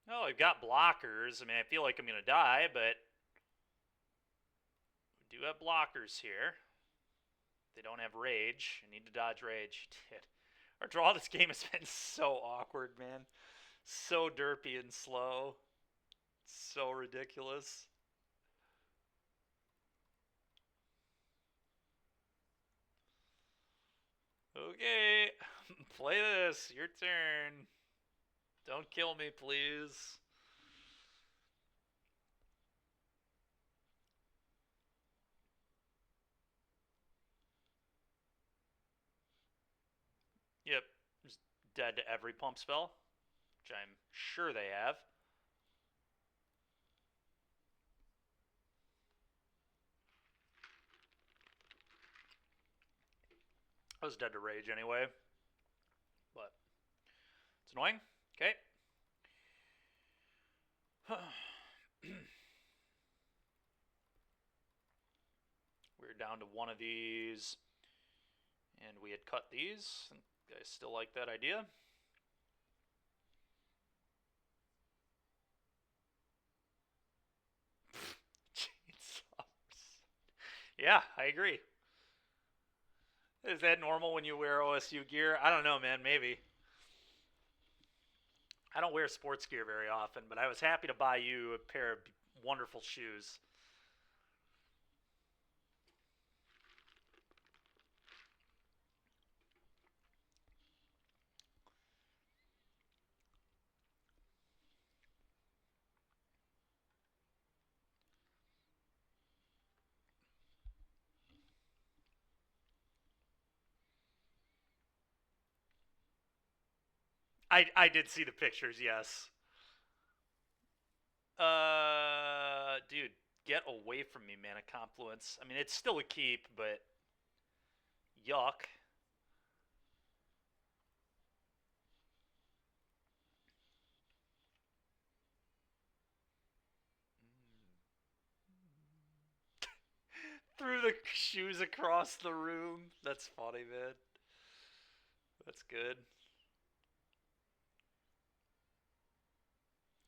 Oh, I've got blockers. I mean, I feel like I'm going to die, but we do have blockers here. They don't have rage. I need to dodge rage. Dude, our draw this game has been so awkward, man. So derpy and slow. So ridiculous. Okay, play this. Your turn. Don't kill me, please. Yep, just dead to every pump spell, which I'm sure they have. I was dead to rage anyway, but it's annoying. Okay. We're down to one of these, and we had cut these. I still like that idea. Yeah, I agree. Is that normal when you wear OSU gear? I don't know, man. Maybe. I don't wear sports gear very often, but I was happy to buy you a pair of wonderful shoes. I did see the pictures, yes. Dude, get away from me, Mana Confluence. I mean, it's still a keep, but yuck. Threw the shoes across the room. That's funny, man. That's good.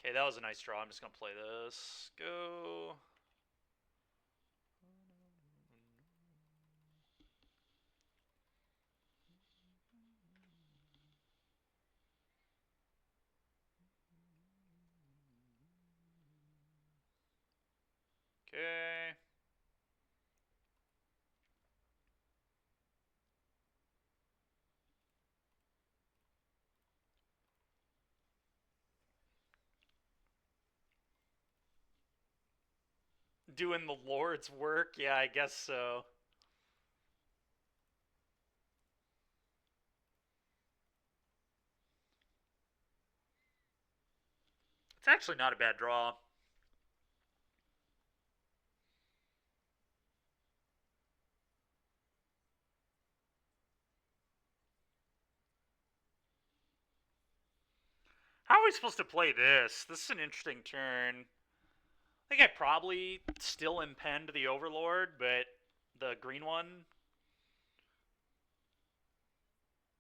Okay, that was a nice draw. I'm just gonna play this. Go. Okay. Doing the Lord's work? Yeah, I guess so. It's actually not a bad draw. How are we supposed to play this? This is an interesting turn. I think I probably still impend the Overlord, but the green one,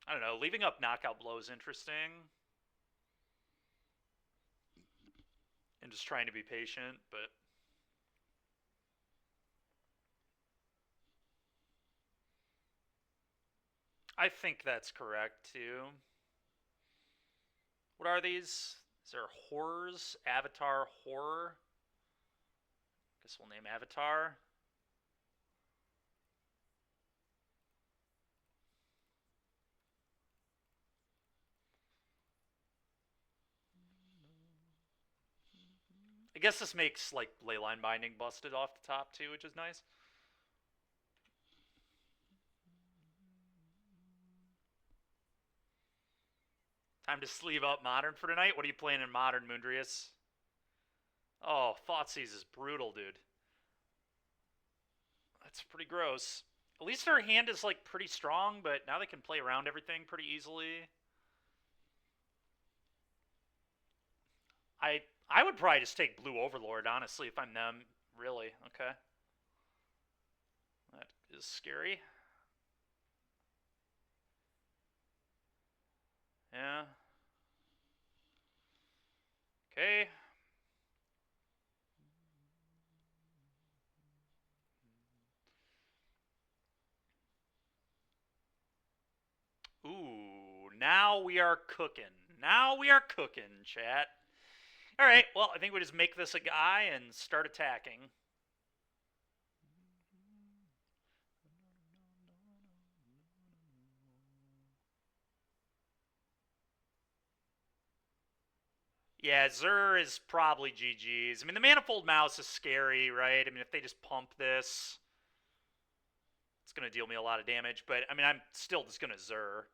I don't know. Leaving up knockout blow is interesting. And just trying to be patient, but I think that's correct too. What are these? Is there horrors? Avatar horror? Guess we'll name Avatar. guess this makes, like, Leyline Binding busted off the top, too, which is nice. Time to sleeve up Modern for tonight. What are you playing in Modern, Moondrius? Oh, Thoughtseize is brutal, dude. That's pretty gross. At least her hand is, like, pretty strong, but now they can play around everything pretty easily. I would probably just take Blue Overlord, honestly, if I'm them. Really. Okay. That is scary. Yeah. Okay. Ooh, now we are cooking. Now we are cooking, chat. Alright, well, I think we just make this a guy and start attacking. Yeah, Zur is probably GG's. I mean, the Manifold Mouse is scary, right? I mean, if they just pump this, it's going to deal me a lot of damage. But, I mean, I'm still just going to Zur.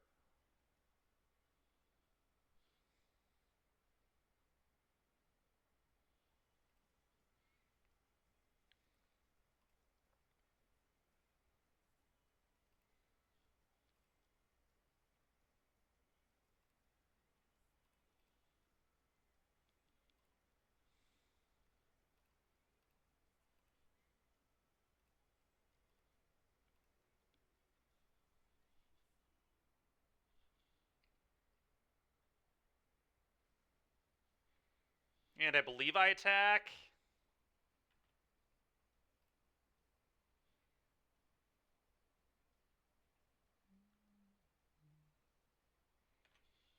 And I believe I attack.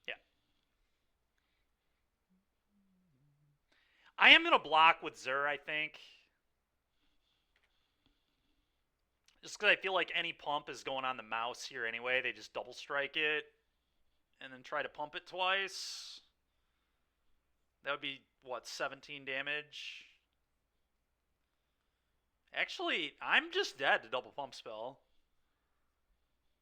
Yeah. I am going to block with Zur, I think. Just because I feel like any pump is going on the mouse here anyway. They just double strike it and then try to pump it twice. That would be, what, 17 damage? Actually, I'm just dead to double pump spell.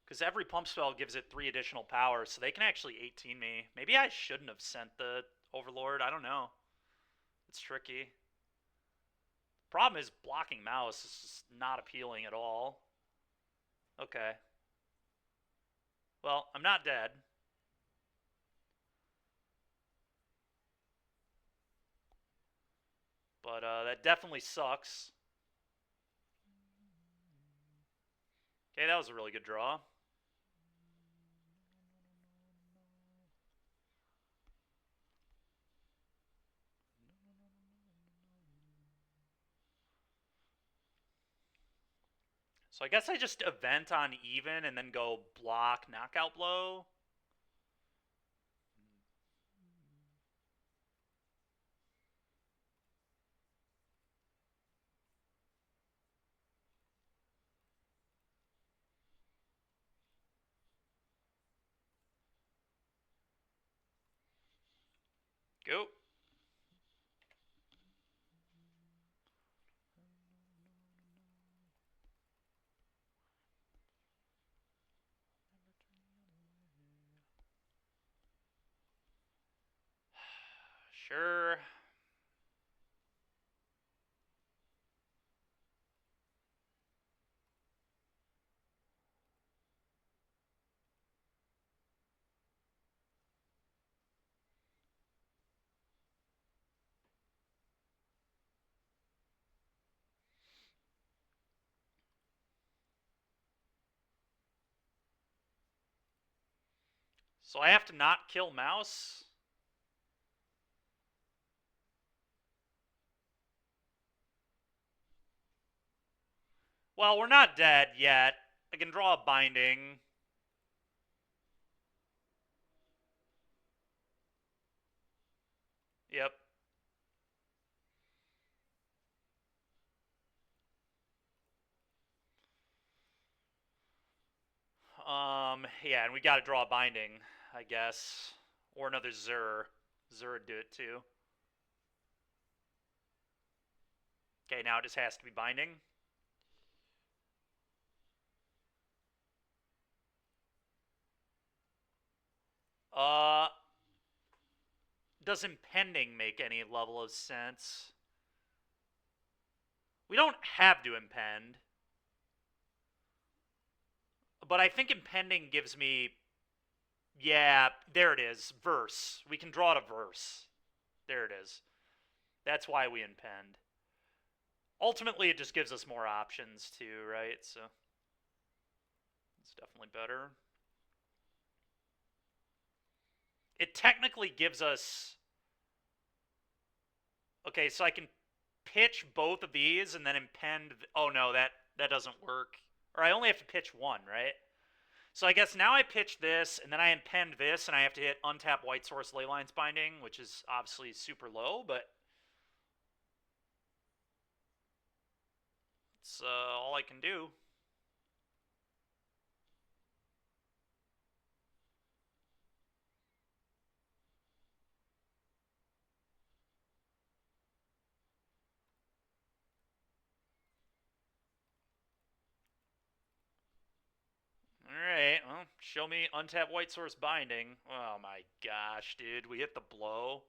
Because every pump spell gives it 3 additional power, so they can actually 18 me. Maybe I shouldn't have sent the Overlord. I don't know. It's tricky. Problem is, blocking mouse is just not appealing at all. Okay. Well, I'm not dead. But that definitely sucks. Okay, that was a really good draw. So I guess I just event on even and then go block knockout blow. Go. Sure. So I have to not kill mouse? Well, we're not dead yet. I can draw a binding. Yep. Yeah, and we gotta draw a binding, I guess. Or another Zur. Zur would do it too. Okay, now it just has to be binding. Does impending make any level of sense? We don't have to impend. But I think impending gives me... Yeah, there it is. Verse. We can draw to verse. There it is. That's why we impend. Ultimately, it just gives us more options too, right? So it's definitely better. It technically gives us... Okay, so I can pitch both of these and then impend... Oh no, that doesn't work. Or I only have to pitch one, right? So I guess now I pitch this, and then I impend this, and I have to hit untap White Source Leylines Binding, which is obviously super low, but it's all I can do. Alright, well, show me untap White Source Binding. Oh my gosh, dude, we hit the blow.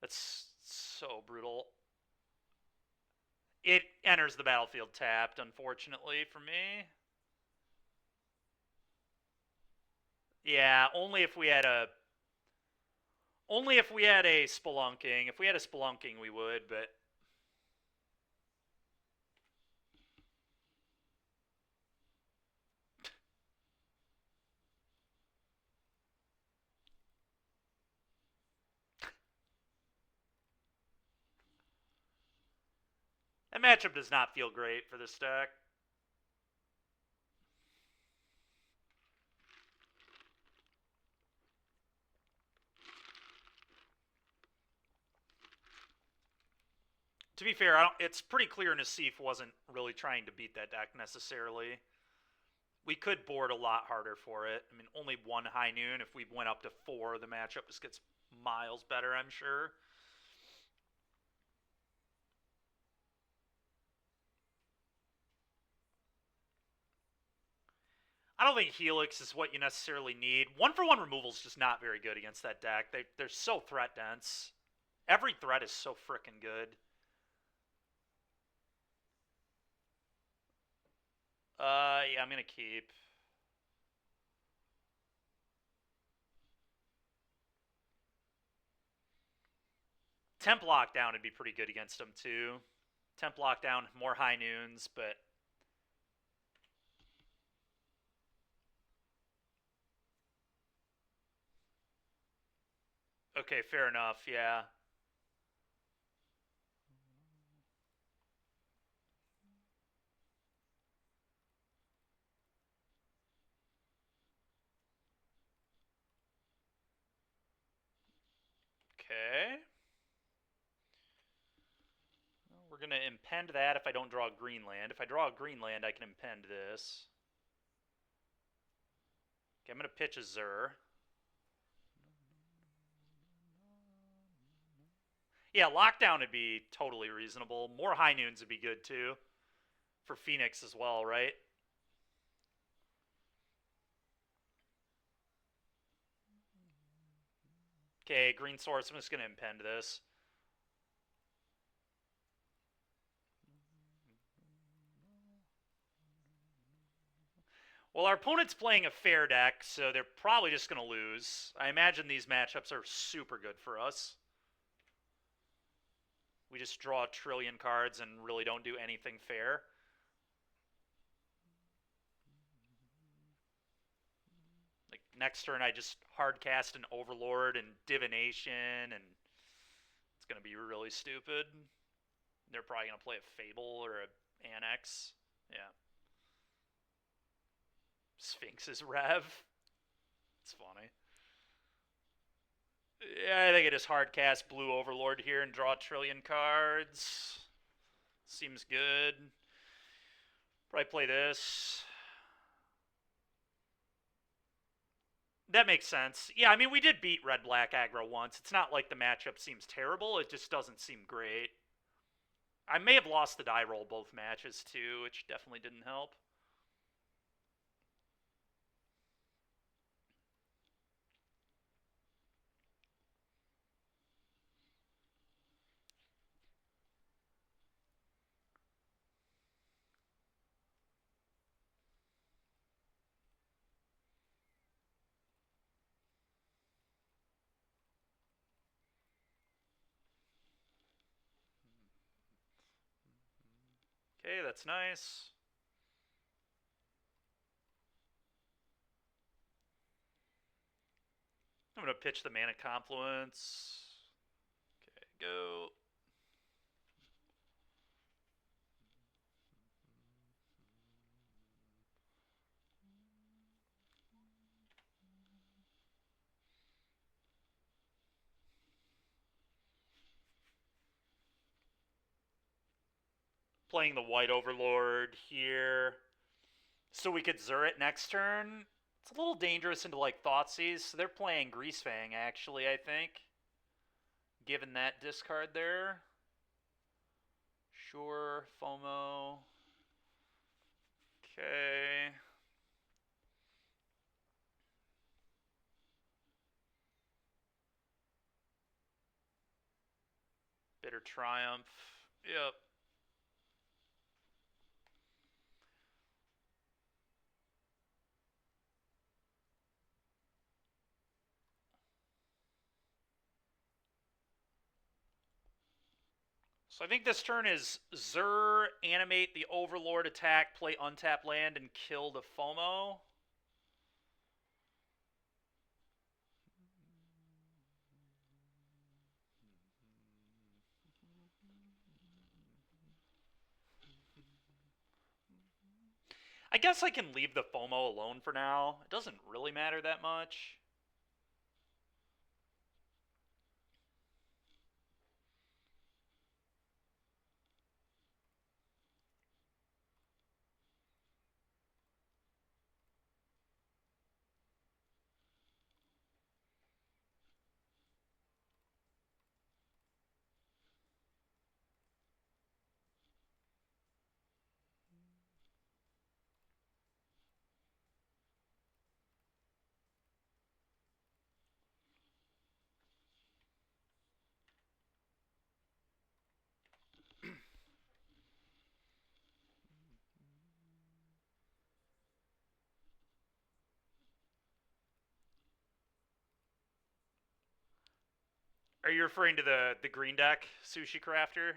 That's so brutal. It enters the battlefield tapped, unfortunately for me. Yeah, only if we had a spelunking. If we had a spelunking, we would, but that matchup does not feel great for this deck. To be fair, it's pretty clear Nassif wasn't really trying to beat that deck necessarily. We could board a lot harder for it. I mean, only one High Noon. If we went up to 4, the matchup just gets miles better, I'm sure. I don't think Helix is what you necessarily need. 1-for-1 removal is just not very good against that deck. They're so threat dense. Every threat is so freaking good. Yeah, I'm gonna keep. Temp Lockdown would be pretty good against him, too. Temp Lockdown, more High Noons, but... Okay, fair enough, yeah. Okay. Well, we're going to impend that if I don't draw a green land. If I draw a green land, I can impend this. Okay, I'm going to pitch a Zur. Yeah, Lockdown would be totally reasonable. More High Noons would be good, too. For Phoenix as well, right? Okay, green source. I'm just going to impend this. Well, our opponent's playing a fair deck, so they're probably just going to lose. I imagine these matchups are super good for us. We just draw a trillion cards and really don't do anything fair. Like, next turn I just hardcast an Overlord and Divination, and it's going to be really stupid. They're probably going to play a Fable or an Annex. Yeah. Sphinx's Rev. It's funny. Yeah, I think I just hardcast Blue Overlord here and draw a trillion cards. Seems good. Probably play this. That makes sense. Yeah, I mean, we did beat Red-Black aggro once. It's not like the matchup seems terrible. It just doesn't seem great. I may have lost the die roll both matches too, which definitely didn't help. Okay, that's nice. I'm going to pitch the Mana Confluence. Okay, go. Playing the White Overlord here. So we could Zur it next turn. It's a little dangerous into like Thoughtseize, so they're playing Greasefang actually, I think. Given that discard there. Sure, FOMO. Okay. Bitter Triumph. Yep. So I think this turn is Zur, animate the Overlord, attack, play untap land, and kill the FOMO. I guess I can leave the FOMO alone for now. It doesn't really matter that much. Are you referring to the green deck, Sushi Crafter?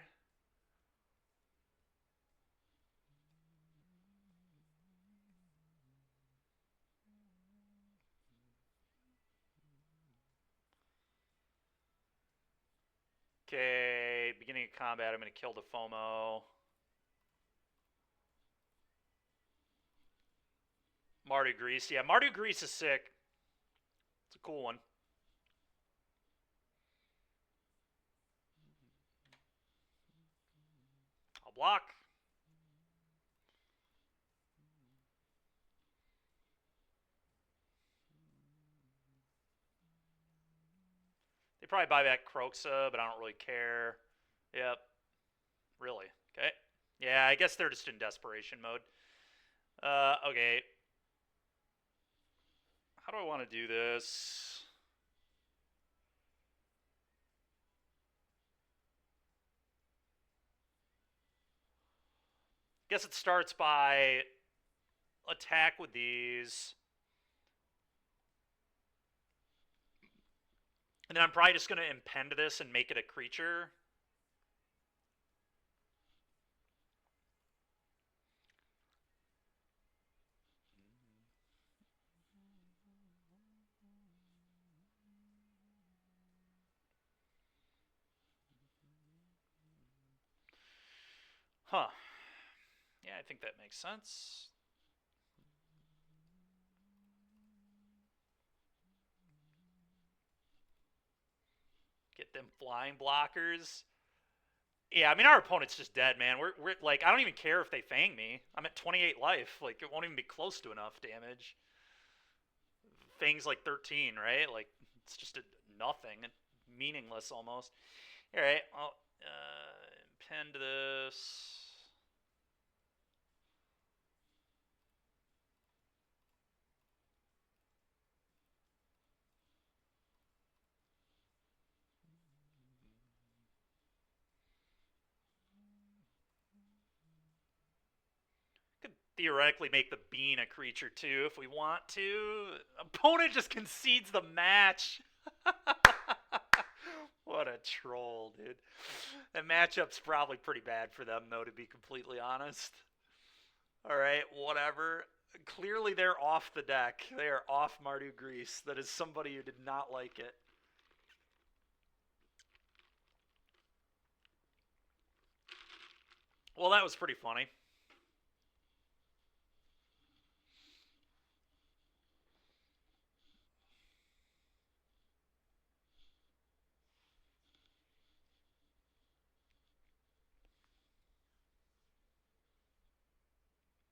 Okay, beginning of combat, I'm going to kill the FOMO. Mardu Grease. Yeah, Mardu Grease is sick. It's a cool one. I'll block. They probably buy back Kroxa, but I don't really care. Yep. Really? Okay. Yeah, I guess they're just in desperation mode. Okay. How do I want to do this? Guess it starts by attack with these. And then I'm probably just going to impend this and make it a creature. Huh. Yeah, I think that makes sense. Get them flying blockers. Yeah, I mean our opponent's just dead, man. We're like I don't even care if they fang me. I'm at 28 life. Like it won't even be close to enough damage. Fang's like 13, right? Like it's just nothing, meaningless almost. All right, I'll Tend this. Could theoretically make the bean a creature too if we want to. Opponent just concedes the match. What a troll, dude. That matchup's probably pretty bad for them, though, to be completely honest. Alright, whatever. Clearly they're off the deck. They are off Mardu Grease. That is somebody who did not like it. Well, that was pretty funny.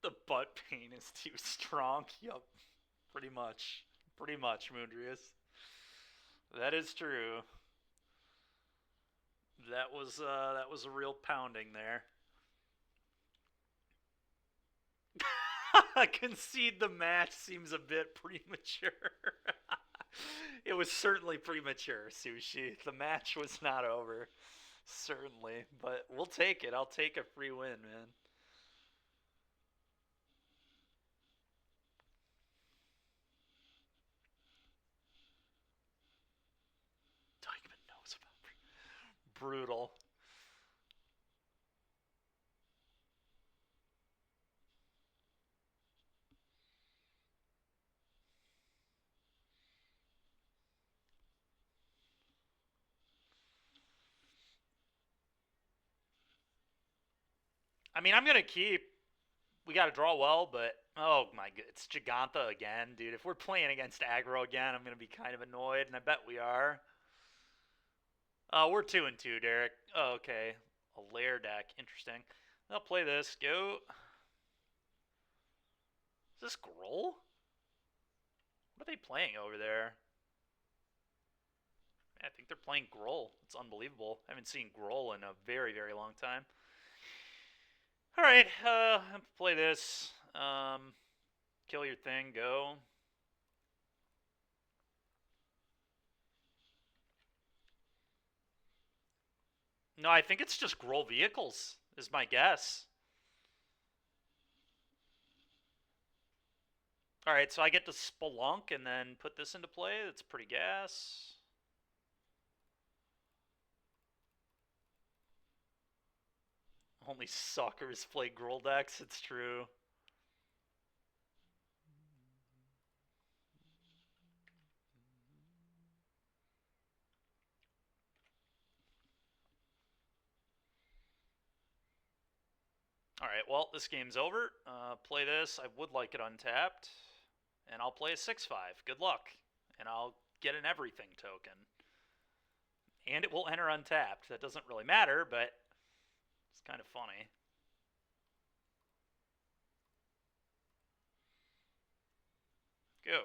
The butt pain is too strong. Yup. Pretty much. Pretty much, Moondrius. That is true. That was a real pounding there. Concede the match seems a bit premature. It was certainly premature, Sushi. The match was not over. Certainly. But we'll take it. I'll take a free win, man. Dykeman knows about brutal. I mean, I'm going to keep. We got to draw well, but oh my god, it's Giganta again, dude. If we're playing against aggro again, I'm going to be kind of annoyed, and I bet we are. We're 2-2, Derek. Oh, okay. A lair deck. Interesting. I'll play this. Go. Is this Gruul? What are they playing over there? I think they're playing Gruul. It's unbelievable. I haven't seen Gruul in a very, very long time. Alright, play this. Kill your thing, go. No, I think it's just Gruul vehicles, is my guess. Alright, so I get to Spelunk and then put this into play. That's pretty gas. Only suckers play Gruul decks, it's true. Alright, well, this game's over. Play this. I would like it untapped. And I'll play a 6-5. Good luck. And I'll get an everything token. And it will enter untapped. That doesn't really matter, but it's kind of funny. Go.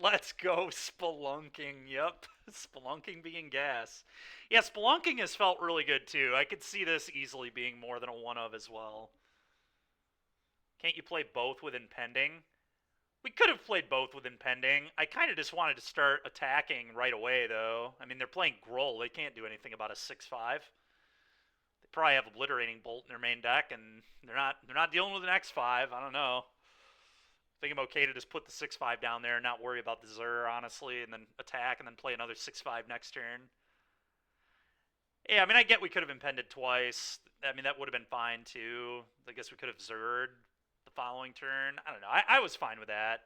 Let's go spelunking. Yep. Spelunking being gas. Yeah, spelunking has felt really good too. I could see this easily being more than a one of as well. Can't you play both with impending? We could have played both with impending. I kind of just wanted to start attacking right away though. I mean, they're playing Gruul. They can't do anything about a 6-5. They probably have Obliterating Bolt in their main deck, and they're not dealing with an X5. I don't know. I think I'm okay to just put the 6-5 down there and not worry about the Zur, honestly, and then attack and then play another 6-5 next turn. Yeah, I mean, I get we could have impended twice. I mean, that would have been fine, too. I guess we could have Zur'd the following turn. I don't know. I was fine with that.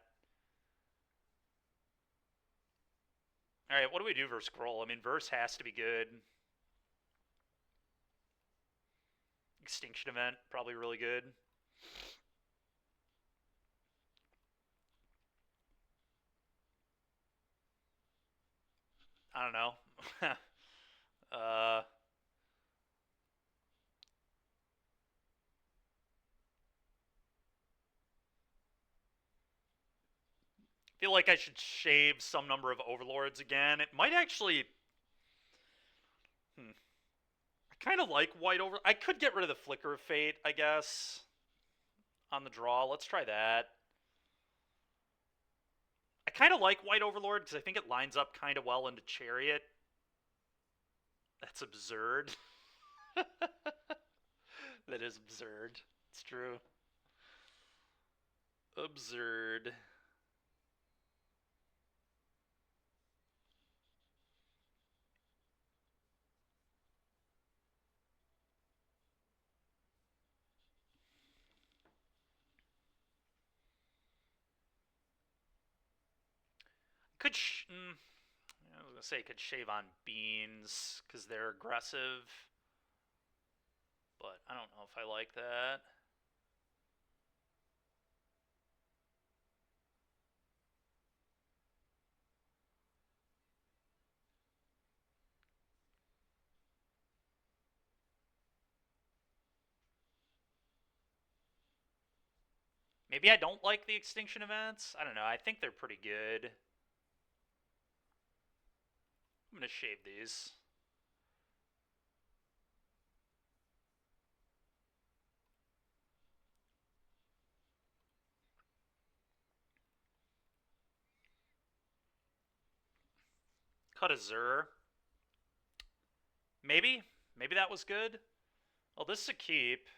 Alright, what do we do versus Gruul? I mean, Verse has to be good. Extinction Event, probably really good. I don't know. Feel like I should shave some number of Overlords again. It might actually I kind of like white over... I could get rid of the Flicker of Fate, I guess, on the draw. Let's try that. I kind of like White Overlord because I think it lines up kind of well into Chariot. That's absurd. That is absurd. It's true. Absurd. Could I was gonna say could shave on Beans because they're aggressive, but I don't know if I like that. Maybe I don't like the extinction events. I don't know. I think they're pretty good. I'm gonna shave these. Cut a Zur. Maybe. Maybe that was good. Oh, this is a keep.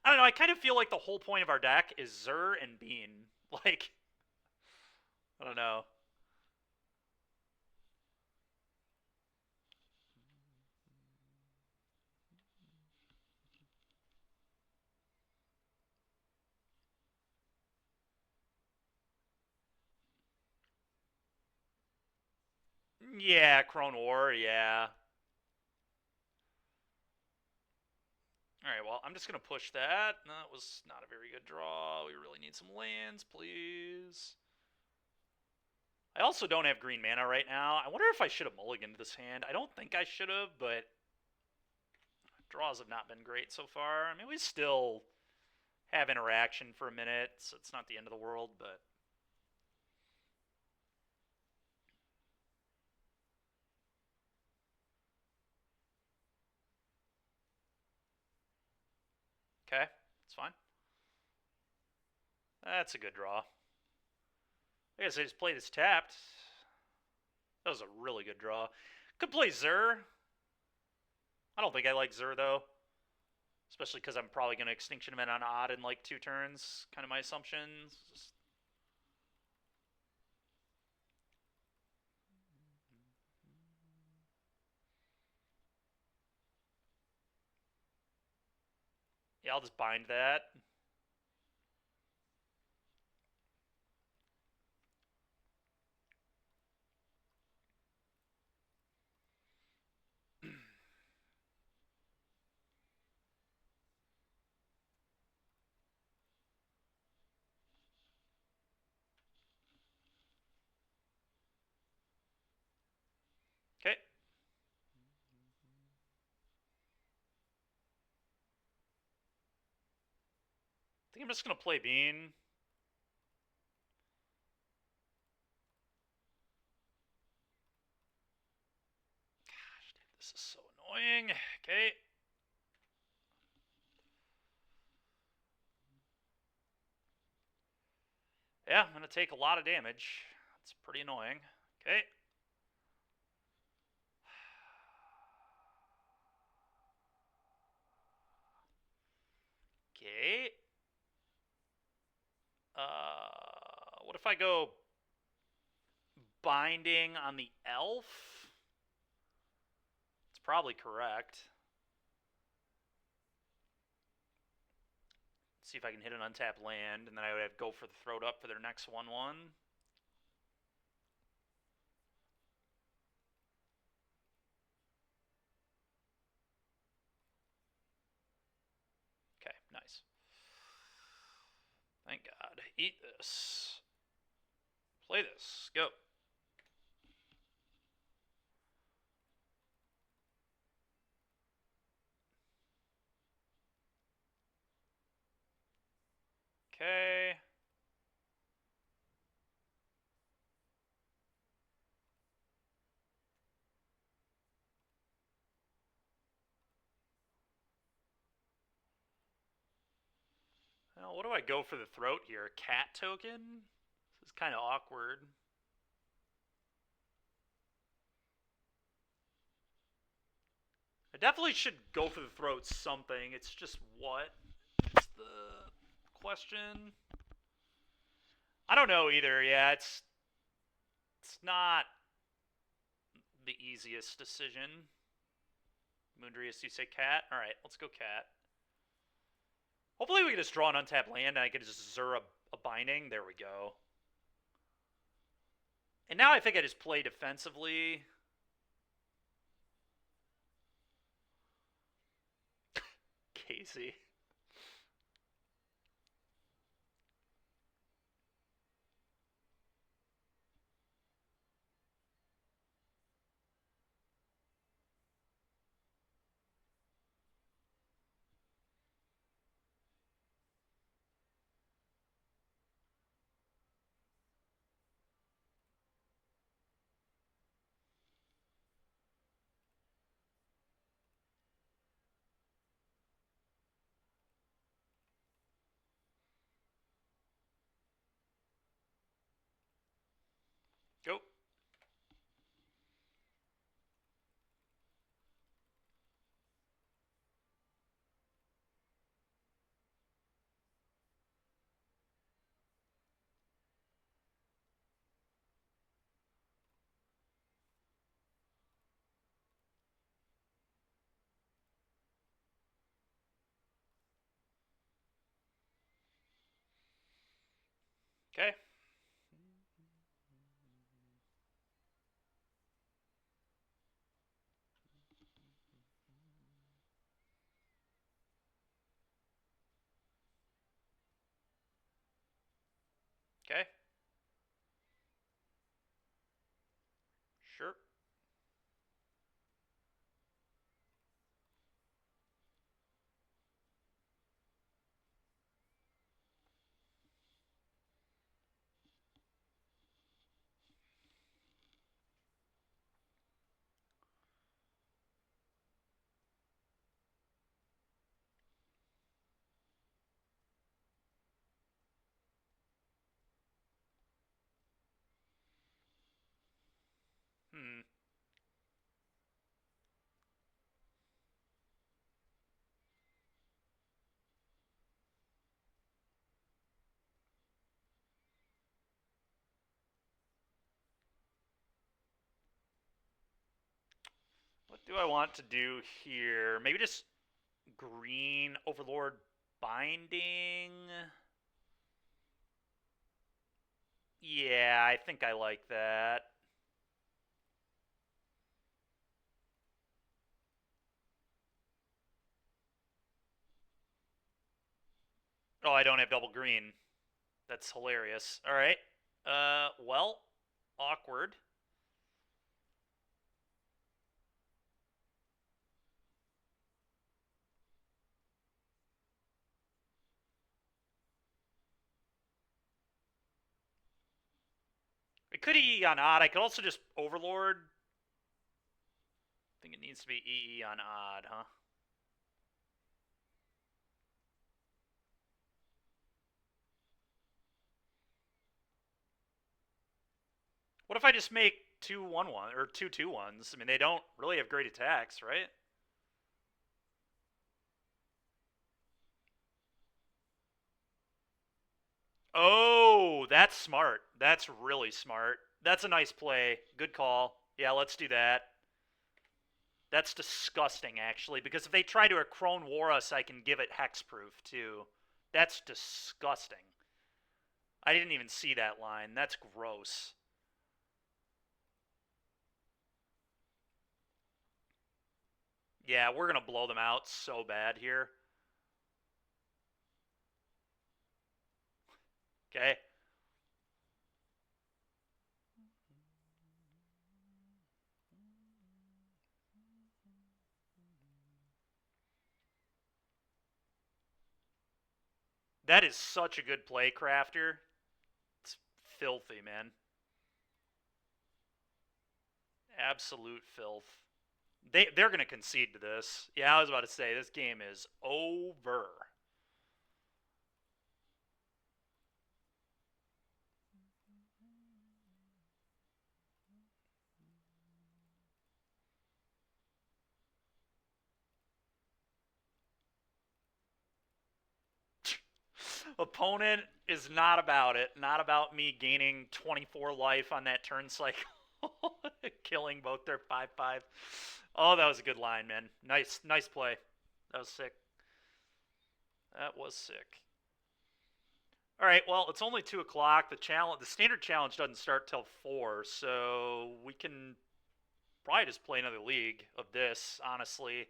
I don't know. I kind of feel like the whole point of our deck is Zur and Bean. Like, I don't know. Yeah, Crone War, yeah. Alright, well, I'm just going to push that. That was not a very good draw. We really need some lands, please. I also don't have green mana right now. I wonder if I should have mulliganed this hand. I don't think I should have, but draws have not been great so far. I mean, we still have interaction for a minute, so it's not the end of the world, but... Okay, it's fine. That's a good draw. I guess I just play this tapped. That was a really good draw. Could play Zur. I don't think I like Zur, though. Especially because I'm probably going to Extinction Event on Odd in like 2 turns. Kind of my assumptions. Yeah, I'll just bind that. Okay. I think I'm just going to play Bean. Gosh, dude, this is so annoying. Okay. Yeah, I'm going to take a lot of damage. It's pretty annoying. Okay. Okay. What if I go binding on the elf? It's probably correct. See if I can hit an untapped land, and then I would have to go for the Throat Up for their next 1-1. Okay, nice. Thank God. Eat this. Play this. Go. Okay. do I go for the throat here? Cat token? This is kind of awkward. I definitely should go for the throat something. It's just what is the question? I don't know either. Yeah, it's not the easiest decision. Moondrius, you say cat? Alright, let's go cat. Hopefully we can just draw an untapped land and I can just Zur a binding. There we go. And now I think I just play defensively. Casey. Go. Okay. Okay. Sure. Hmm. What do I want to do here? Maybe just green Overlord binding. Yeah, I think I like that. Oh, I don't have double green. That's hilarious. All right. Well, awkward. It could EE on odd. I could also just Overlord. I think it needs to be EE on odd, huh? What if I just make 2/1/1 or 2/2/1s? I mean, they don't really have great attacks, right? Oh, that's smart. That's really smart. That's a nice play. Good call. Yeah, let's do that. That's disgusting, actually, because if they try to Crone War us, I can give it hexproof, too. That's disgusting. I didn't even see that line. That's gross. Yeah, we're going to blow them out so bad here. Okay. That is such a good play, Crafter. It's filthy, man. Absolute filth. They're going to concede to this. Yeah, I was about to say, this game is over. Opponent is not about it. Not about me gaining 24 life on that turn cycle. Killing both their 5/5. Oh, that was a good line, man. Nice play. That was sick. That was sick. All right, well, it's only 2 o'clock. The standard challenge doesn't start till 4, so we can probably just play another league of this, honestly.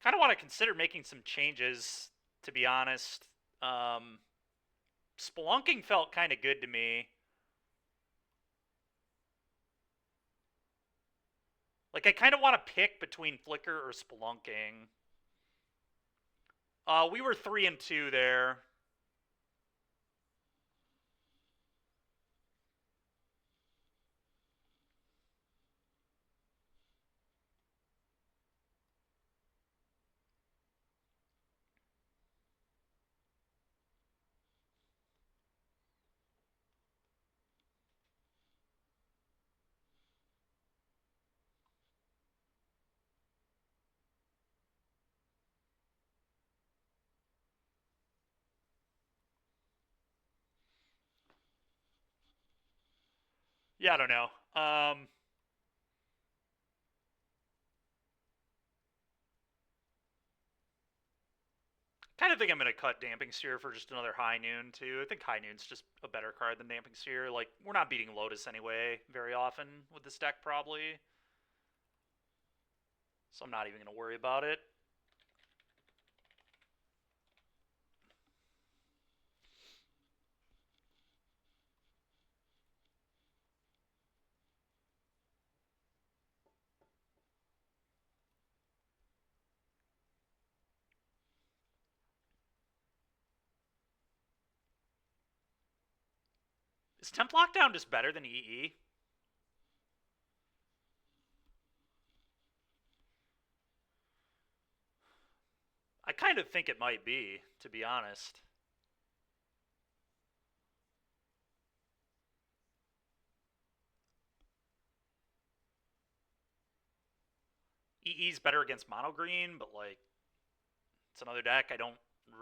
Kind of want to consider making some changes, to be honest. Spelunking felt kind of good to me. Like, I kind of want to pick between Flicker or Spelunking. We were 3-2 there. Yeah, I don't know. Kind of think I'm going to cut Damping Sphere for just another High Noon, too. I think High Noon's just a better card than Damping Sphere. Like, we're not beating Lotus anyway very often with this deck, probably. So I'm not even going to worry about it. Is Temp Lockdown just better than EE? I kind of think it might be, to be honest. EE's better against Mono Green, but, like, it's another deck I don't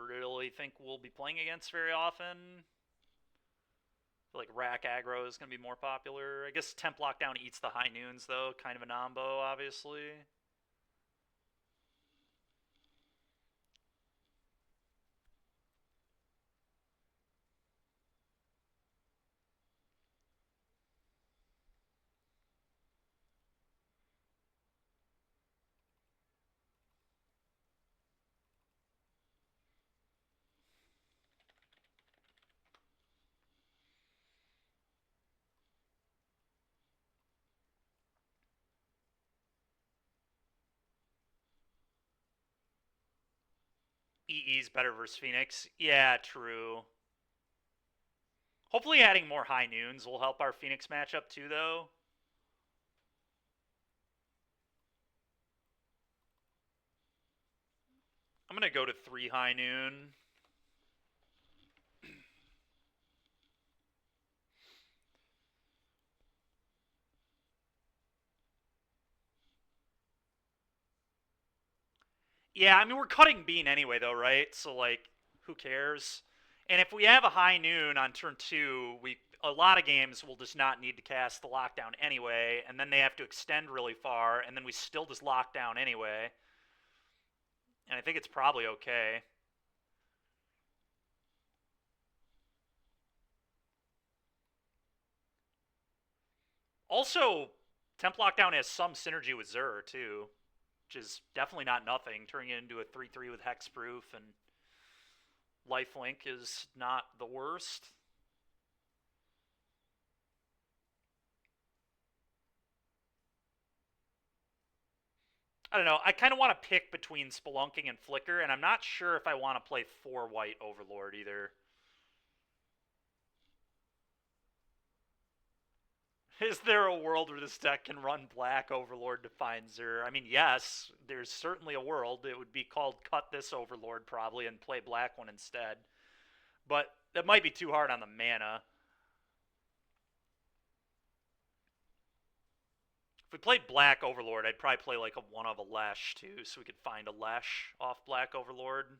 really think we'll be playing against very often. I feel like Rack Aggro is going to be more popular. I guess Temp Lockdown eats the High Noons, though. Kind of a nombo, obviously. EE's better versus Phoenix. Yeah, true. Hopefully adding more High Noons will help our Phoenix matchup too, though. I'm going to go to 3 High Noon. Yeah, I mean, we're cutting Bean anyway, though, right? So, like, who cares? And if we have a High Noon on turn 2, a lot of games will just not need to cast the lockdown anyway, and then they have to extend really far, and then we still just lock down anyway. And I think it's probably okay. Also, Temp Lockdown has some synergy with Zur, too, which is definitely not nothing. Turning it into a 3/3 with Hexproof and Lifelink is not the worst. I don't know. I kind of want to pick between Spelunking and Flicker, and I'm not sure if I want to play 4 White Overlord either. Is there a world where this deck can run Black Overlord to find Zur? I mean, yes, there's certainly a world. It would be called Cut This Overlord, probably, and play Black one instead. But that might be too hard on the mana. If we played Black Overlord, I'd probably play like a one of a Lesh, too, so we could find a Lesh off Black Overlord.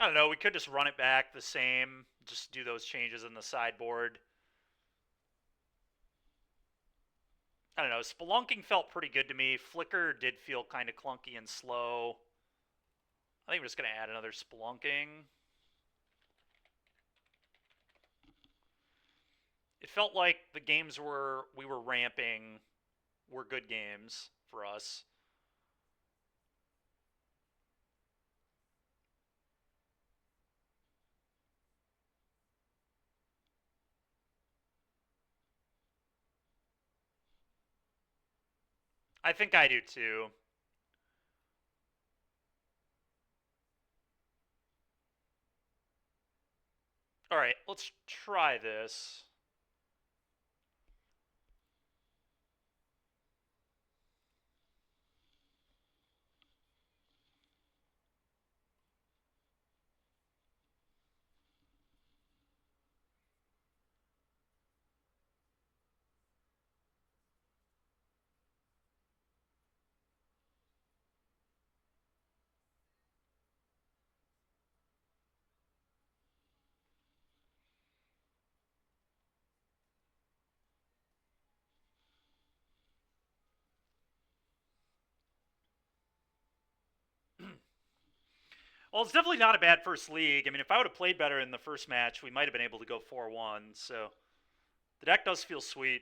I don't know, we could just run it back the same, just do those changes in the sideboard. I don't know, Spelunking felt pretty good to me. Flicker did feel kind of clunky and slow. I think we're just going to add another Spelunking. It felt like the games we were ramping were good games for us. I think I do too. Alright, let's try this. Well, it's definitely not a bad first league. I mean, if I would have played better in the first match, we might have been able to go 4-1. So the deck does feel sweet.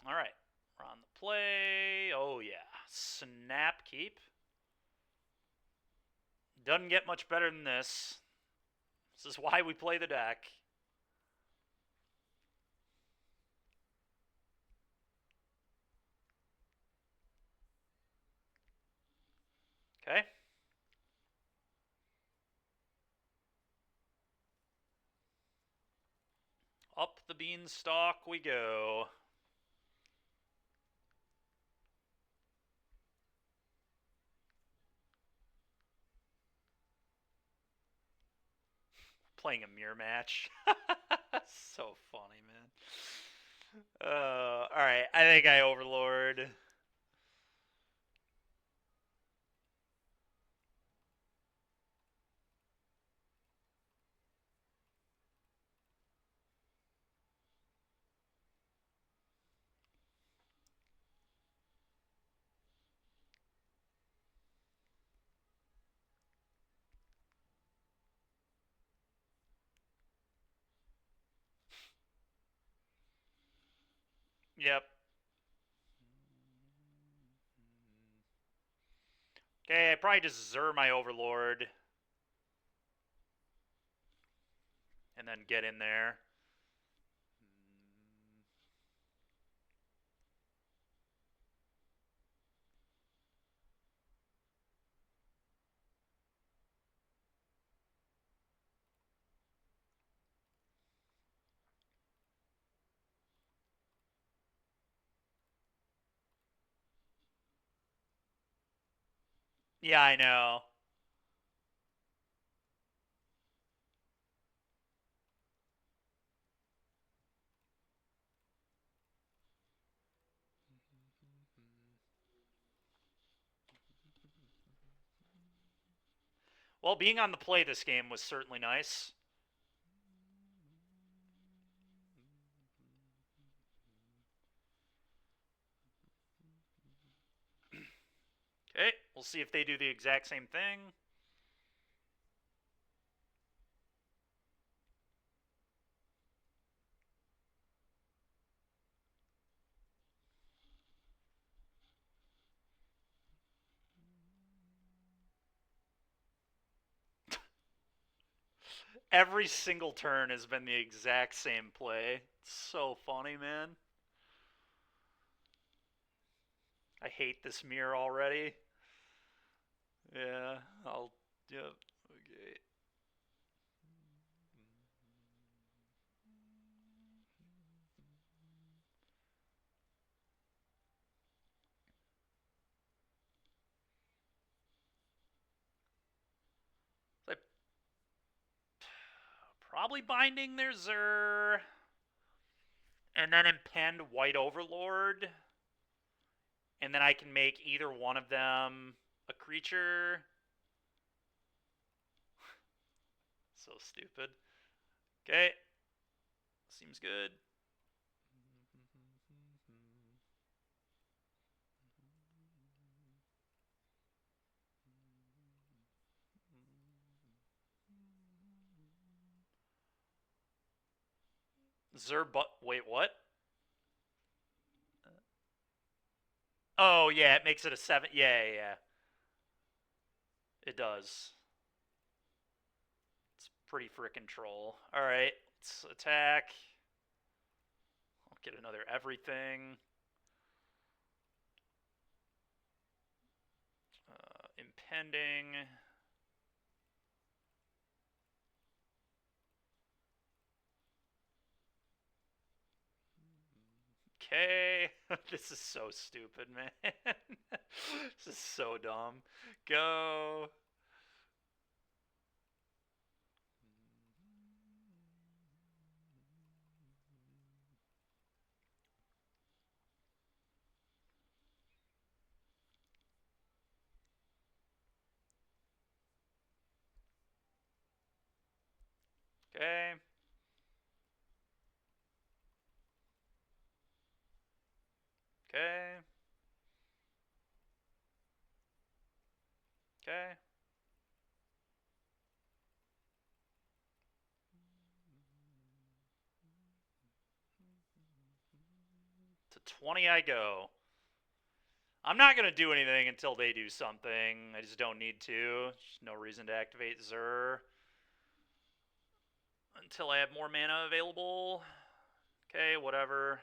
All right, we're on the play. Oh yeah, snap keep. Doesn't get much better than this. This is why we play the deck. Okay. Up the beanstalk we go. Playing a mirror match. So funny, man. Alright, I think I overlord. Yep. Okay, I probably just Zer my overlord. And then get in there. Yeah, I know. Well, being on the play this game was certainly nice. Okay, we'll see if they do the exact same thing. every single turn has been the exact same play. It's so funny, man. I hate this mirror already. Yeah, yep, okay. I probably binding their Zur, and then impend White Overlord, and then I can make either one of them a creature. So stupid. Okay, seems good. Wait, what? Oh, yeah, it makes it a 7. Yeah. It does. It's pretty frickin' troll. Alright, let's attack. I'll get another everything. Impending. Okay. This is so stupid, man. This is so dumb. Go. Okay. Okay. Okay. To 20 I go. I'm not going to do anything until they do something. I just don't need to. There's no reason to activate Zur until I have more mana available. Okay, whatever.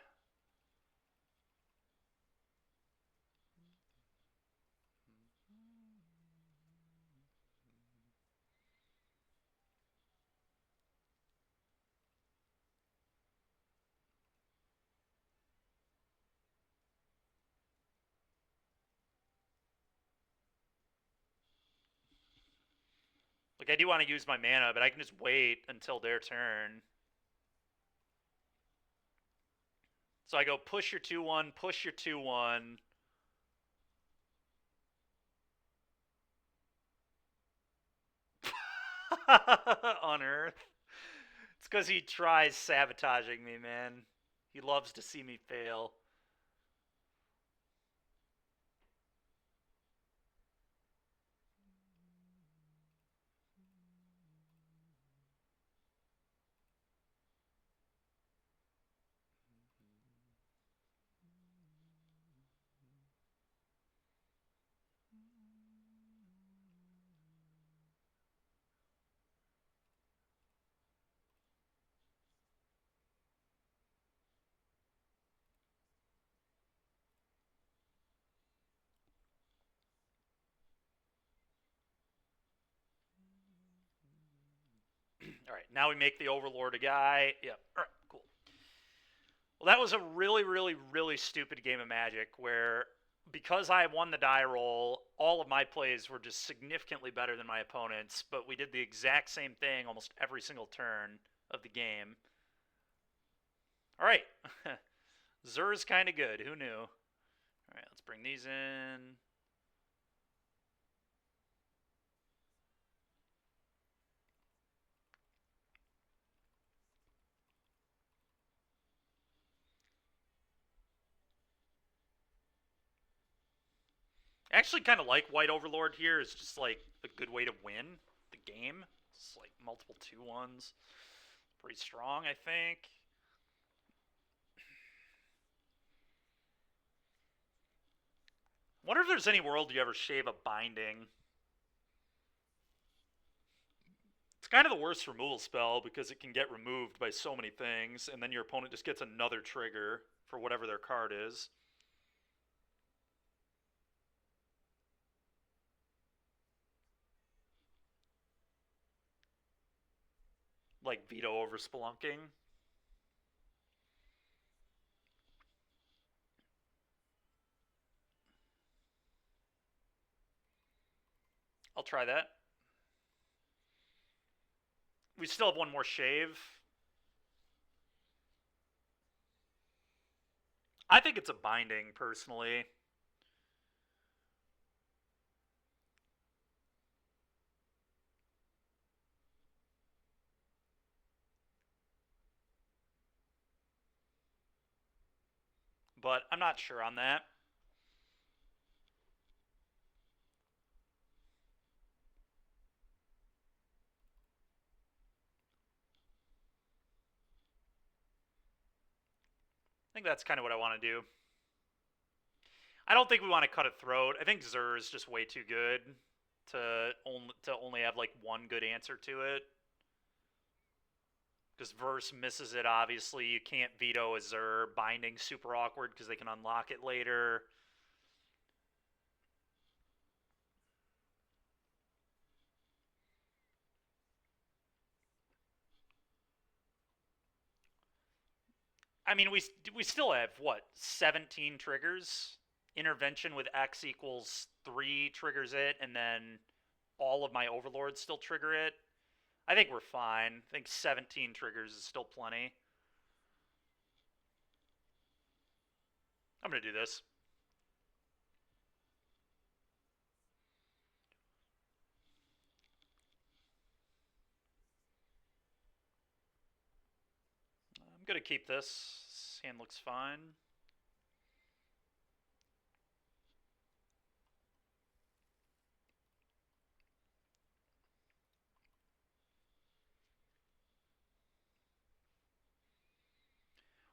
Like, I do want to use my mana, but I can just wait until their turn. So I go push your 2-1, push your 2-1. Unearth. It's because he tries sabotaging me, man. He loves to see me fail. All right, now we make the Overlord a guy. Yep. All right, cool. Well, that was a really, really, really stupid game of Magic where, because I won the die roll, all of my plays were just significantly better than my opponents, but we did the exact same thing almost every single turn of the game. All right. Zur's kind of good. Who knew? All right, let's bring these in. I actually kind of like White Overlord here. It's just like a good way to win the game. It's like multiple 2-1s. Pretty strong, I think. Wonder if there's any world you ever shave a binding. It's kind of the worst removal spell because it can get removed by so many things, and then your opponent just gets another trigger for whatever their card is. Like veto over Spelunking. I'll try that. We still have one more shave. I think it's a binding, personally. But I'm not sure on that. I think that's kind of what I want to do. I don't think we want to cut a throat. I think Zur is just way too good to only have like one good answer to it. Because Verse misses it, obviously. You can't veto a Zur. Binding's super awkward because they can unlock it later. I mean, we still have, what, 17 triggers? Intervention with X equals 3 triggers it, and then all of my Overlords still trigger it. I think we're fine. I think 17 triggers is still plenty. I'm going to do this. I'm going to keep this. This hand looks fine.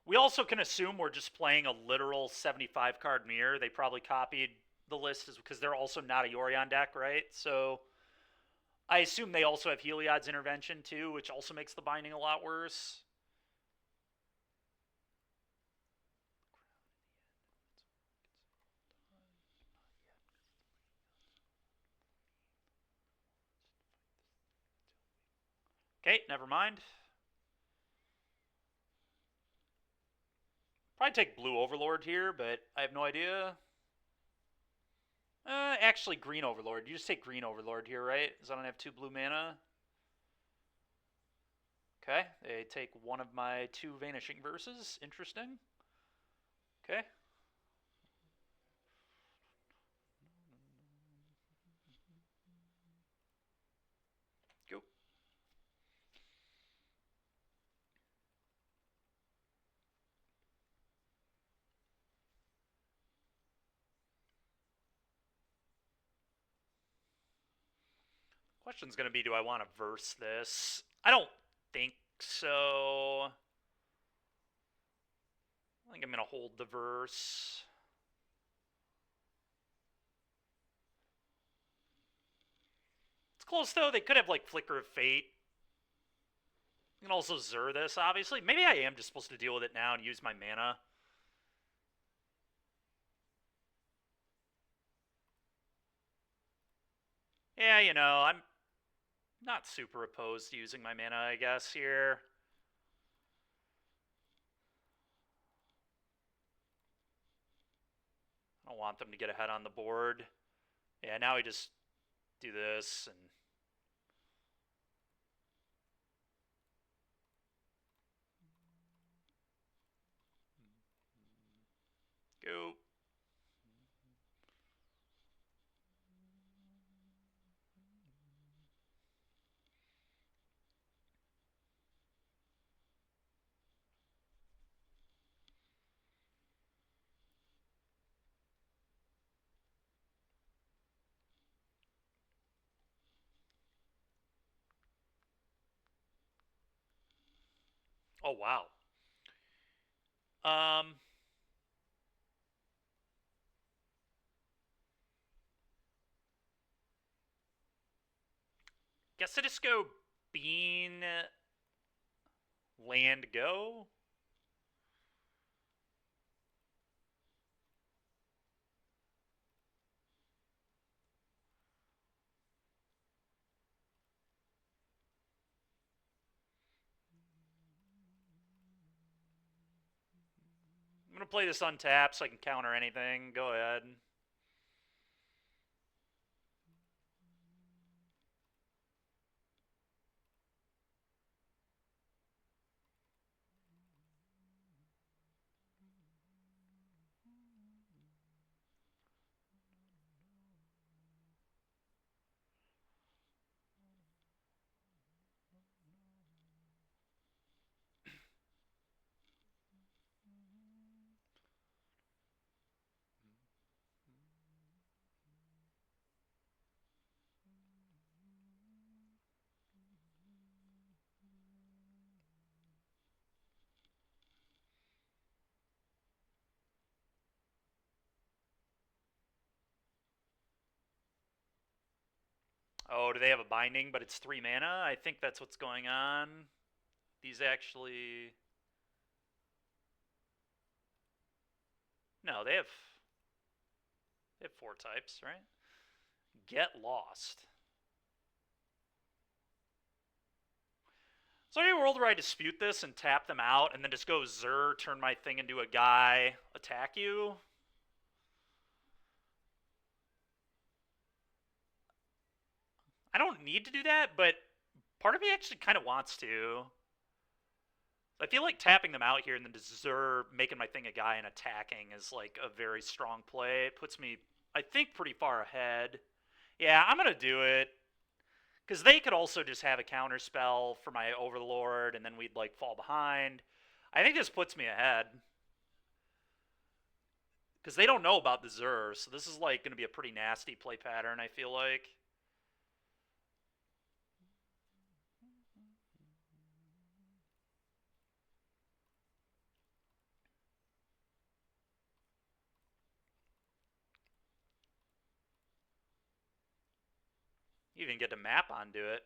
We also can assume we're just playing a literal 75 card mirror. They probably copied the list because they're also not a Yorion deck, right? So I assume they also have Heliod's Intervention too, which also makes the binding a lot worse. Okay, never mind. Probably take blue Overlord here, but I have no idea. Actually, green Overlord. You just take green Overlord here, right? Because I don't have 2 blue mana. Okay, they take one of my 2 Vanishing Verses. Interesting. Okay. Go. Question's going to be, do I want to verse this? I don't think so. I think I'm going to hold the verse. It's close, though. They could have, like, Flicker of Fate. You can also Zur this, obviously. Maybe I am just supposed to deal with it now and use my mana. Yeah, you know, I'm not super opposed to using my mana, I guess, here. I don't want them to get ahead on the board. Yeah, now we just do this and go. Oh, wow. Um, guess I just go bean land go. I'm going to play this untap so I can counter anything. Go ahead. Oh, do they have a binding, but it's 3 mana? I think that's what's going on. These actually... No, they have 4 types, right? Get lost. Is there any world where I dispute this and tap them out and then just go Zur, turn my thing into a guy, attack you? I don't need to do that, but part of me actually kind of wants to. I feel like tapping them out here and then just Zur, making my thing a guy and attacking is like a very strong play. It puts me, I think, pretty far ahead. Yeah, I'm going to do it. Because they could also just have a counter spell for my Overlord, and then we'd like fall behind. I think this puts me ahead. Because they don't know about the Zur, so this is like going to be a pretty nasty play pattern, I feel like. You even get to map onto it.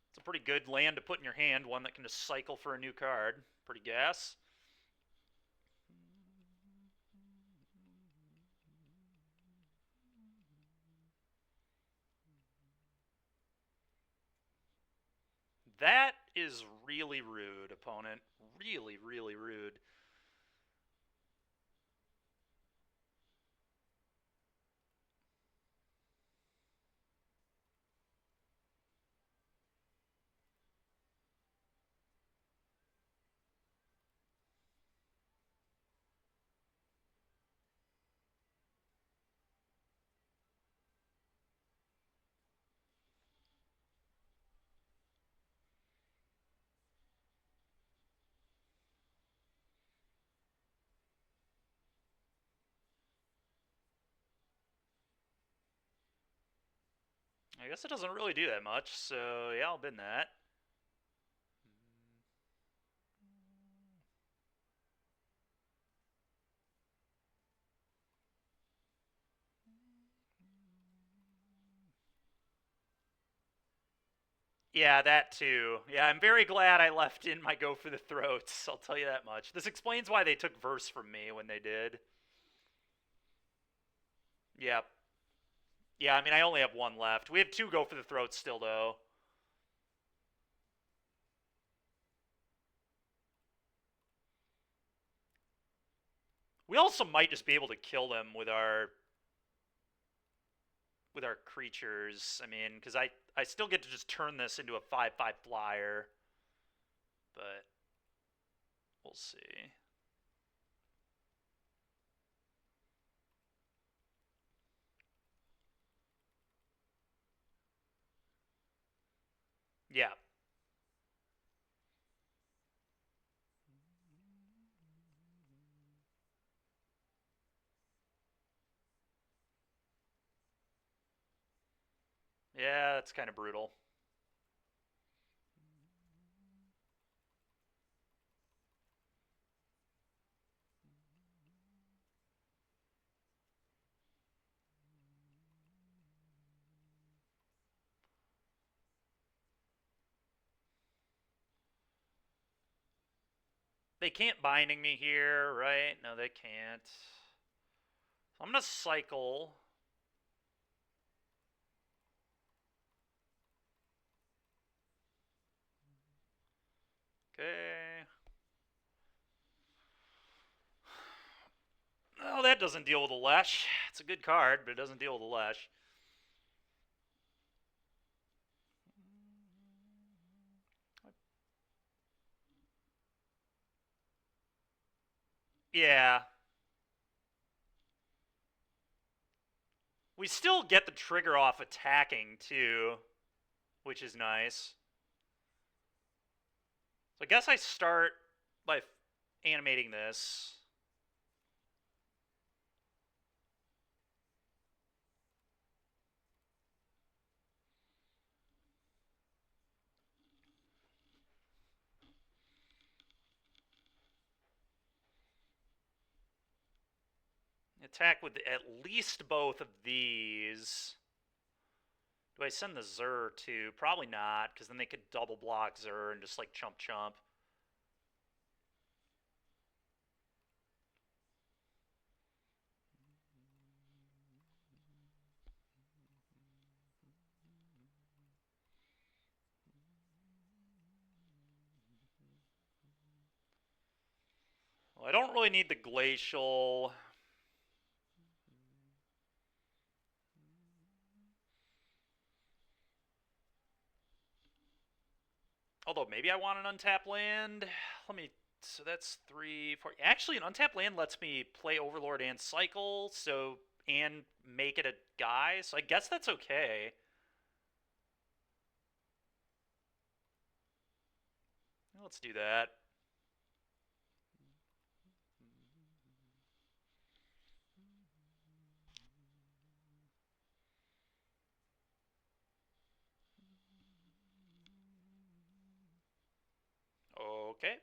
It's a pretty good land to put in your hand, one that can just cycle for a new card. Pretty gas. That is really rude, opponent. Really, really rude. I guess it doesn't really do that much, so yeah, I'll bin that. Yeah, that too. Yeah, I'm very glad I left in my go for the throats, I'll tell you that much. This explains why they took verse from me when they did. Yep. Yeah, I mean, I only have one left. We have 2 go for the throats still, though. We also might just be able to kill them with our creatures. I mean, because I still get to just turn this into a 5/5 flyer, but we'll see. Yeah. Yeah, that's kind of brutal. They can't binding me here, right? No, they can't. So I'm going to cycle. Okay. Oh, that doesn't deal with the Lesh. It's a good card, but it doesn't deal with the Lesh. Yeah. We still get the trigger off attacking, too, which is nice. So I guess I start by animating this. Attack with at least both of these. Do I send the Zur too? Probably not, because then they could double block Zur and just like chump chump. Well, I don't really need the Glacial. Although maybe I want an untapped land. Let me. So that's 3, 4. Actually, an untapped land lets me play Overlord and cycle, so and make it a guy. So I guess that's okay. Let's do that. Okay.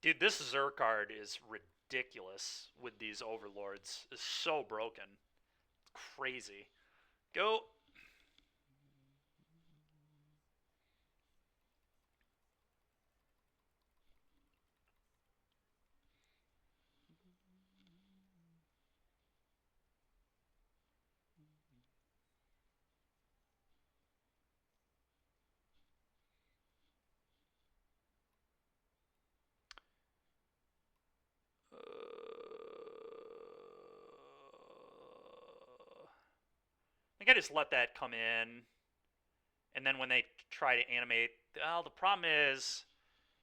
Dude, this Zur card is ridiculous with these Overlords. It's so broken. It's crazy. Go. I think I just let that come in, and then when they try to animate, well, the problem is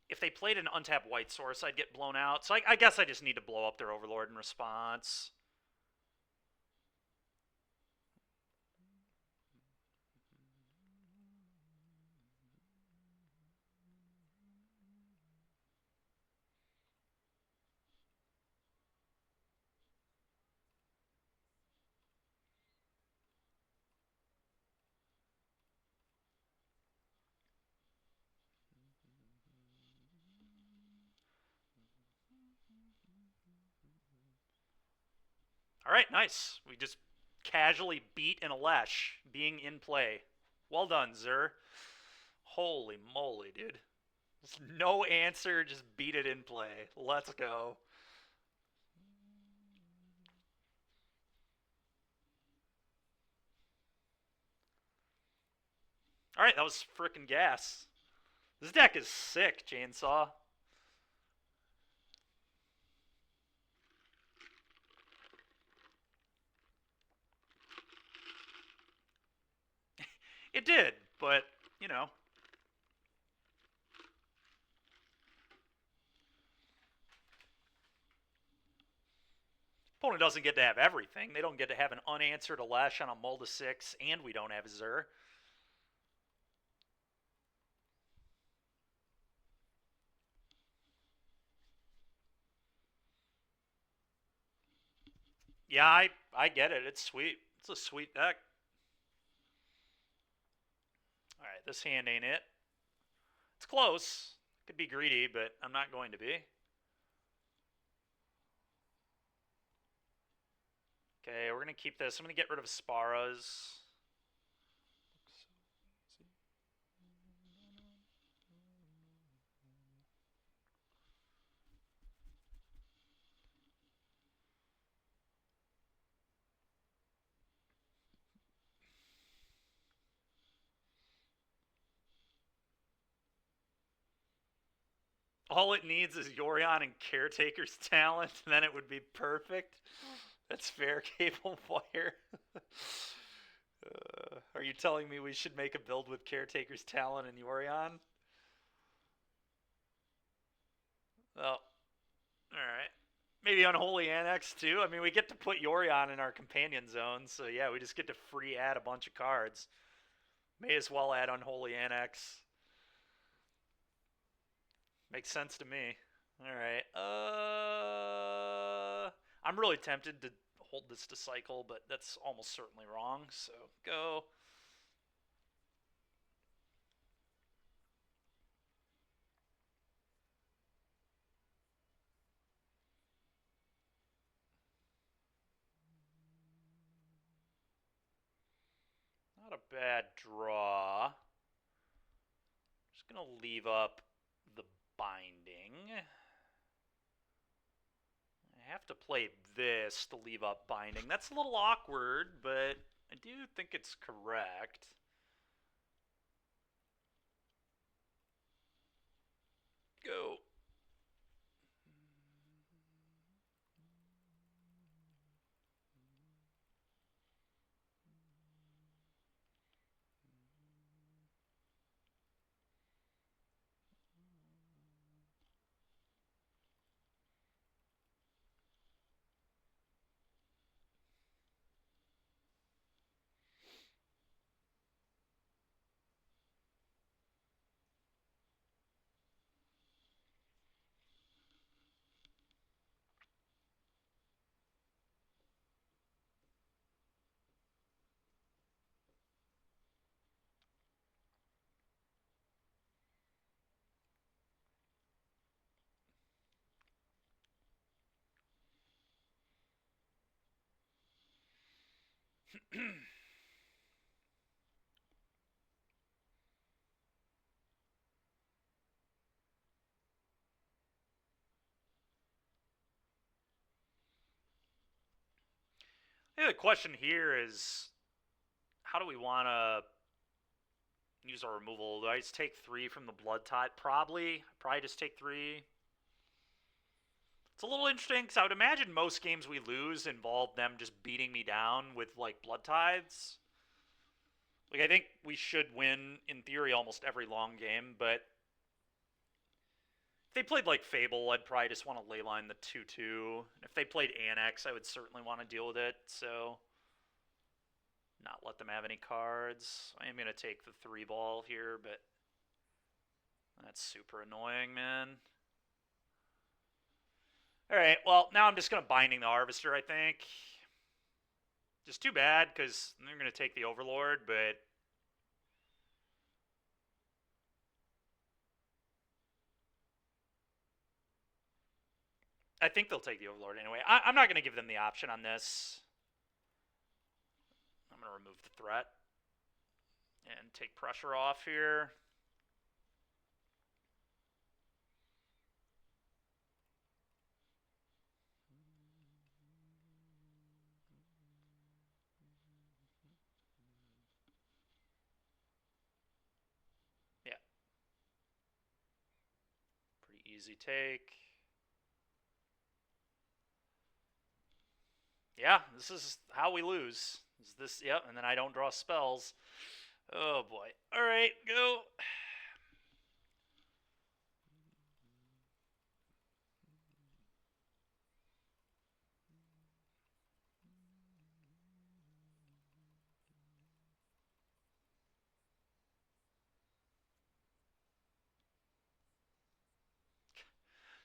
if they played an untapped white source, I'd get blown out. So I guess I just need to blow up their Overlord in response. All right, nice. We just casually beat an Alesh being in play. Well done, Zur. Holy moly, dude. No answer, just beat it in play. Let's go. All right, that was frickin' gas. This deck is sick, Chainsaw. It did, but, you know. Opponent doesn't get to have everything. They don't get to have an unanswered Alesh on a Mulda 6, and we don't have Zur. Yeah, I get it. It's sweet. It's a sweet deck. All right, this hand ain't it. It's close. Could be greedy, but I'm not going to be. Okay, we're going to keep this. I'm going to get rid of Sparas. All it needs is Yorion and Caretaker's talent, and then it would be perfect. That's fair, Cable Wire. Are you telling me we should make a build with Caretaker's talent and Yorion? Oh, alright. Maybe Unholy Annex too? I mean, we get to put Yorion in our companion zone, so yeah, we just get to free add a bunch of cards. May as well add Unholy Annex. Makes sense to me. Alright, I'm really tempted to hold this to cycle, but that's almost certainly wrong, so go. Not a bad draw. Just gonna leave up the binding. I have to play this to leave up binding. That's a little awkward, but I do think it's correct. Go. The question here is, how do we want to use our removal? Do I just take 3 from the Blood Tide? Probably just take 3. It's a little interesting because I would imagine most games we lose involve them just beating me down with like Blood Tides. Like, I think we should win in theory almost every long game, but if they played like Fable, I'd probably just want to leyline the 2/2. If they played Annex, I would certainly want to deal with it. So, not let them have any cards. I am gonna take the 3-ball here, but that's super annoying, man. Alright, well, now I'm just going to Binding the Harvester, I think. Just too bad, because they're going to take the Overlord, but... I think they'll take the Overlord anyway. I'm not going to give them the option on this. I'm going to remove the threat. And take pressure off here. Yeah. Pretty easy take. Yeah, this is how we lose. Is this? Yep, and then I don't draw spells. Oh boy. All right, go.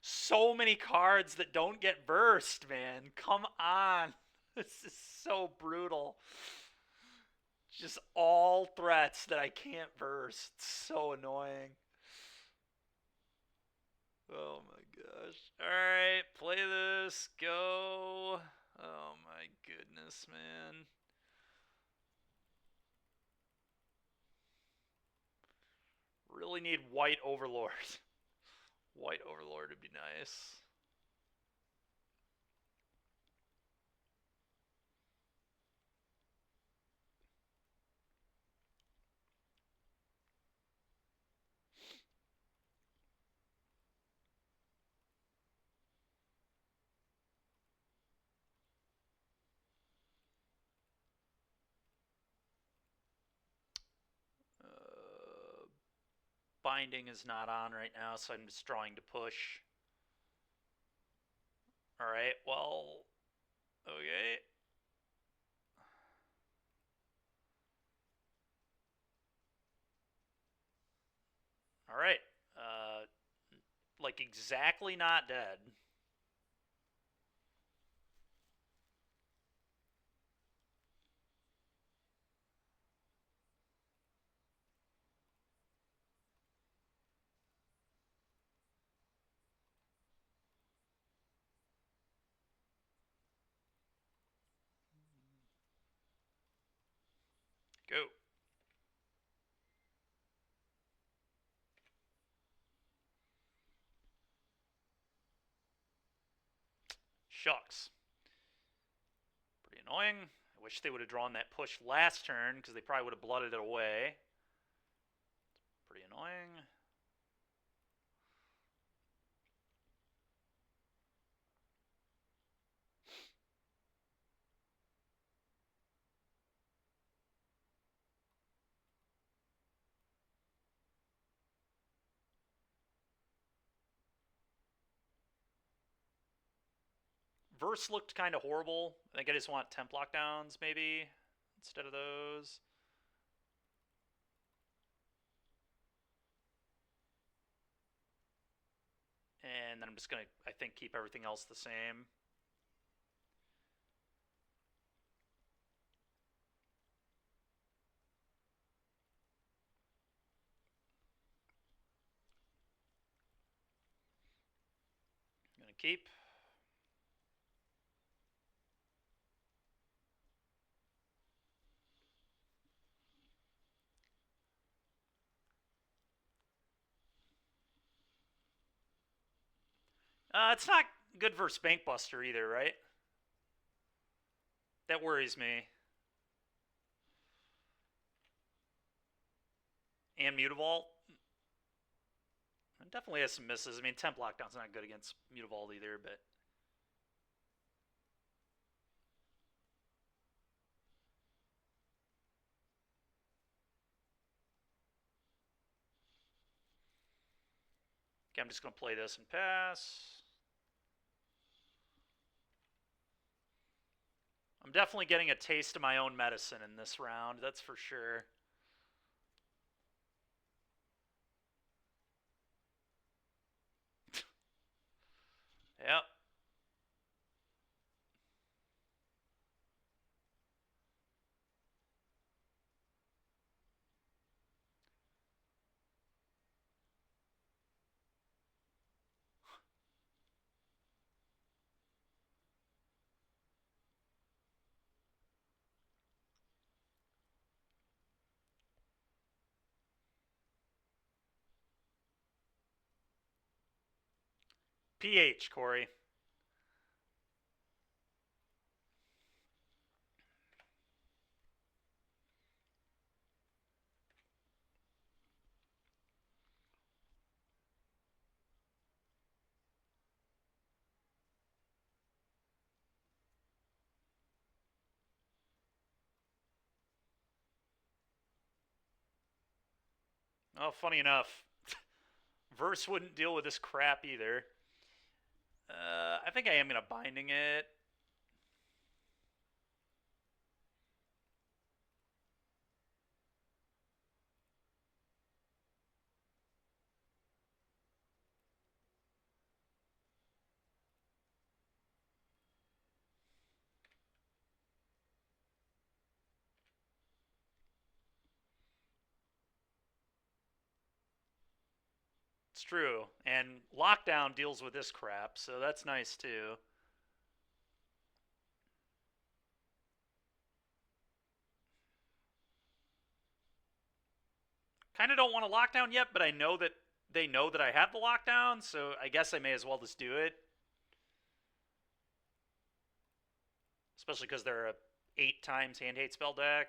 So many cards that don't get burst, man. Come on. This is so brutal. Just all threats that I can't burst. So annoying. Just go. Oh my goodness, man. Really need White Overlord. White Overlord would be nice. Binding is not on right now, so I'm just drawing to push. Alright, well, okay. Alright, like exactly not dead. Go. Shucks. Pretty annoying. I wish they would have drawn that push last turn, because they probably would have blooded it away. Pretty annoying. Verse looked kind of horrible. I think I just want temp lockdowns, maybe, instead of those. And then I'm just going to, I think, keep everything else the same. I'm going to keep. It's not good versus Bankbuster either, right? That worries me. And Mutavault. It definitely has some misses. I mean, temp lockdown's not good against Mutavault either, but... Okay, I'm just going to play this and pass. I'm definitely getting a taste of my own medicine in this round, that's for sure. Yep. PH, Corey. Oh, funny enough, Verse wouldn't deal with this crap either. I think I am going to Binding it. It's true. And Lockdown deals with this crap, so that's nice too. Kind of don't want a lockdown yet, but I know that they know that I have the lockdown, so I guess I may as well just do it. Especially because they're a 8 times hand hate spell deck.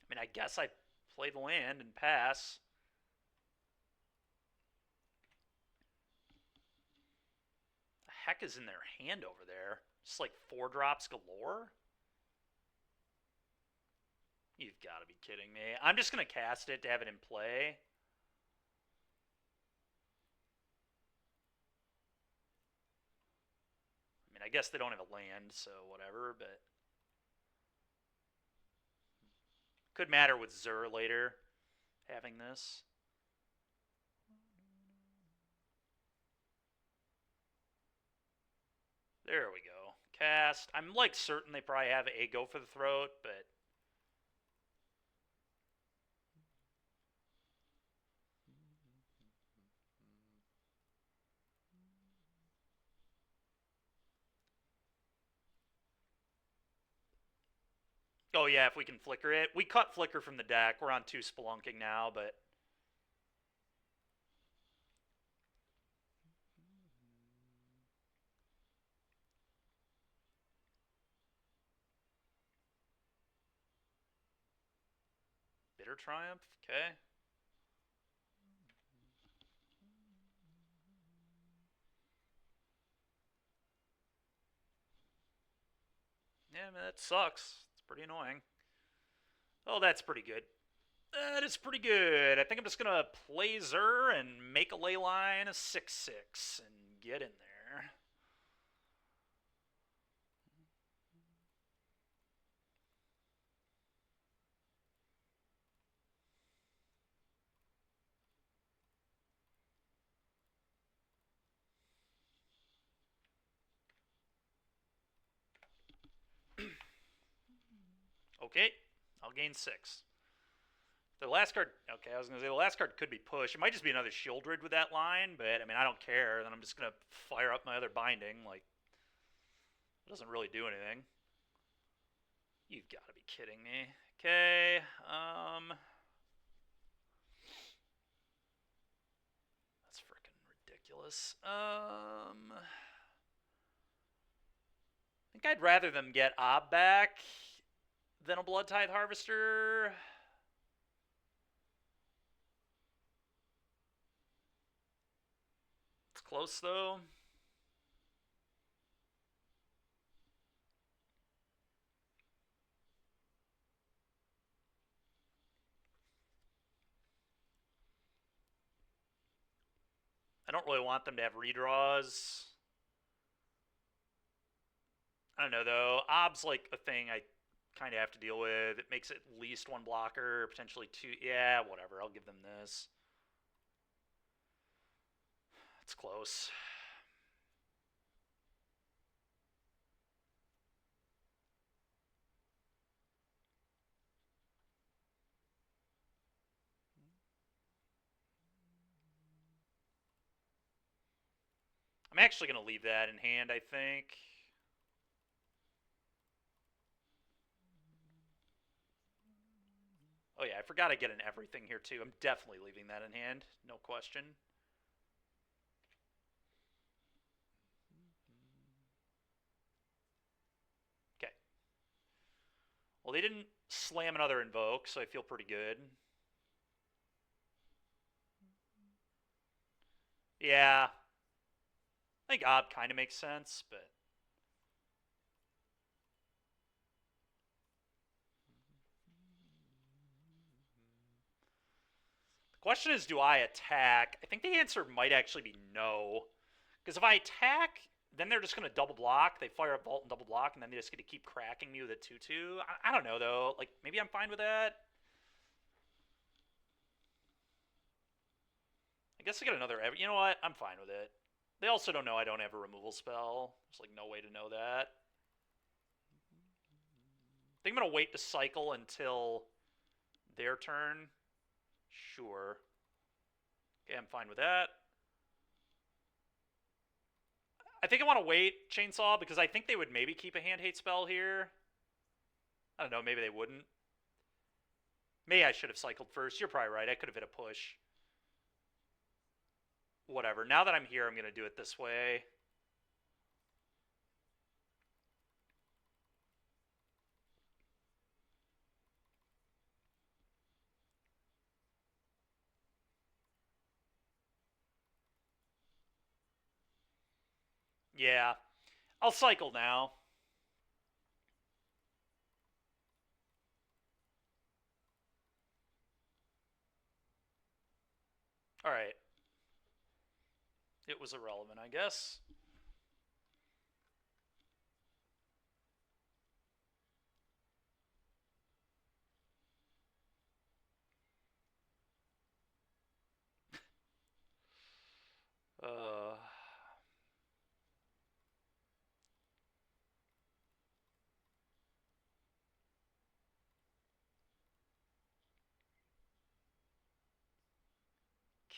I mean, I guess I play the land and pass. The heck is in their hand over there? Just like 4-drops galore? You've got to be kidding me. I'm just going to cast it to have it in play. I mean, I guess they don't have a land, so whatever, but... Could matter with Zur later, having this. There we go. Cast. I'm like certain they probably have a go for the throat, but... Oh yeah, if we can flicker it. We cut flicker from the deck. We're on 2 spelunking now, but... Bitter Triumph? Okay. Yeah, man, that sucks. It's pretty annoying. Oh, that's pretty good. That is pretty good. I think I'm just going to play Zur and make a ley line a 6/6 and get in there. Okay, I'll gain 6. The last card, okay, I was going to say the last card could be push. It might just be another Shieldred with that line, but I mean, I don't care. Then I'm just going to fire up my other binding. Like, it doesn't really do anything. You've got to be kidding me. Okay, that's freaking ridiculous. I think I'd rather them get Ob back than a Blood Tithe Harvester. It's close, though. I don't really want them to have redraws. I don't know, though. Ob's like a thing I kind of have to deal with. It makes at least 1 blocker, potentially 2. Yeah, whatever. I'll give them this. It's close. I'm actually going to leave that in hand, I think. Oh yeah, I forgot I get an everything here too. I'm definitely leaving that in hand, no question. Okay. Well, they didn't slam another invoke, so I feel pretty good. Yeah. I think Ob kind of makes sense, but... The question is, do I attack? I think the answer might actually be no. Because if I attack, then they're just going to double block. They fire up Vault and double block, and then they just get to keep cracking me with a 2/2. I don't know, though. Like, maybe I'm fine with that. I guess I get another... You know what? I'm fine with it. They also don't know I don't have a removal spell. There's, like, no way to know that. I think I'm going to wait to cycle until their turn. Sure. Okay, I'm fine with that. I think I want to wait, Chainsaw, because I think they would maybe keep a hand hate spell here. I don't know, maybe they wouldn't. Maybe I should have cycled first. You're probably right. I could have hit a push. Whatever. Now that I'm here, I'm going to do it this way. Yeah. I'll cycle now. Alright. It was irrelevant, I guess. Uh...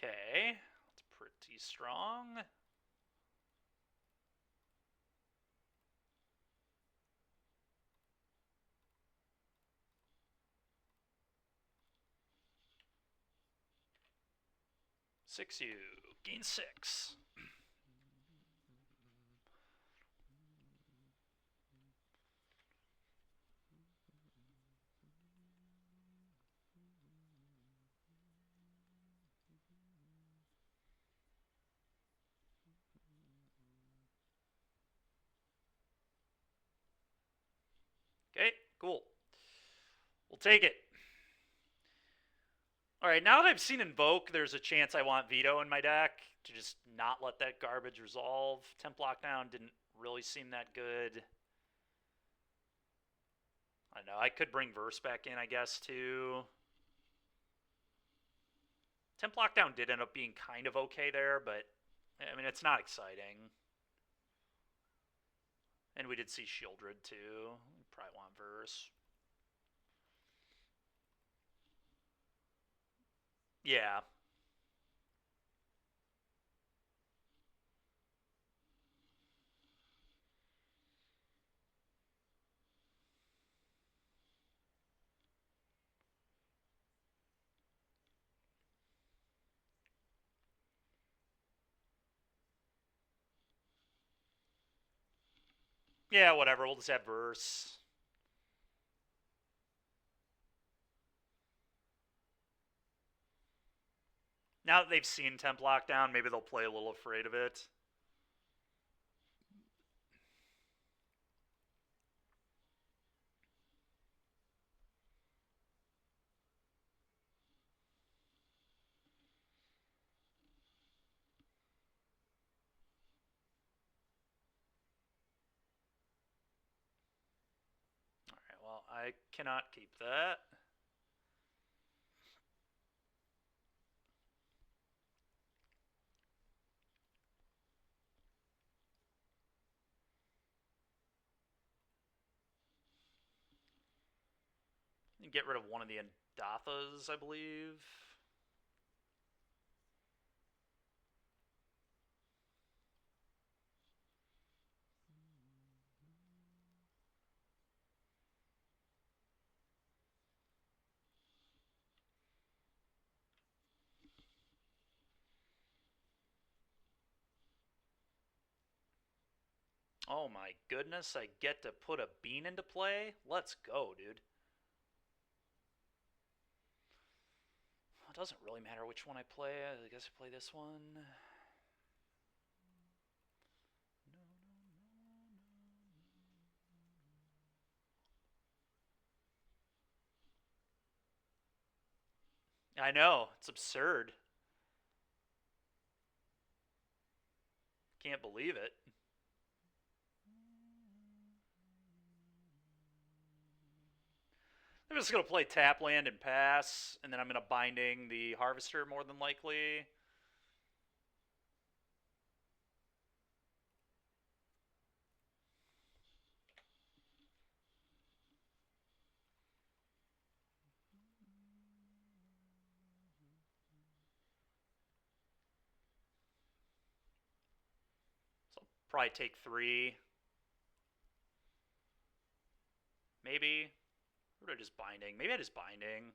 Okay. That's pretty strong. Six you. Gain 6. Okay, cool. We'll take it. Alright, now that I've seen Invoke, there's a chance I want Veto in my deck to just not let that garbage resolve. Temp Lockdown didn't really seem that good. I don't know, I could bring Verse back in, I guess, too. Temp Lockdown did end up being kind of okay there, but, I mean, it's not exciting. And we did see Shieldred, too. Probably want Verse. Yeah. Yeah, whatever, we'll just have Verse. Now that they've seen Temp Lockdown, maybe they'll play a little afraid of it. Alright, well, I cannot keep that. Get rid of one of the Andathas, I believe. Oh my goodness, I get to put a bean into play? Let's go, dude. It doesn't really matter which one I play. I guess I play this one. I know, it's absurd. Can't believe it. I'm just going to play tap land and pass, and then I'm going to Binding the Harvester more than likely. So I'll probably take 3. Maybe. Or do I just Binding? Maybe I just Binding.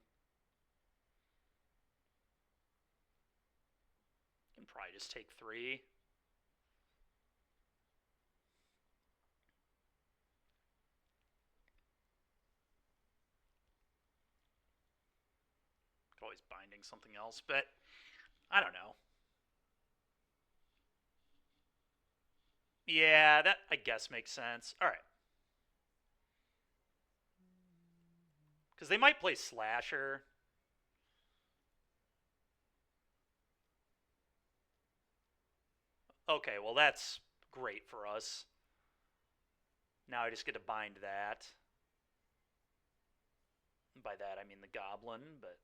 I can probably just take 3. Could always Binding something else, but I don't know. Yeah, that I guess makes sense. All right. Because they might play Slasher. Okay, well that's great for us. Now I just get to bind that. And by that I mean the Goblin, but...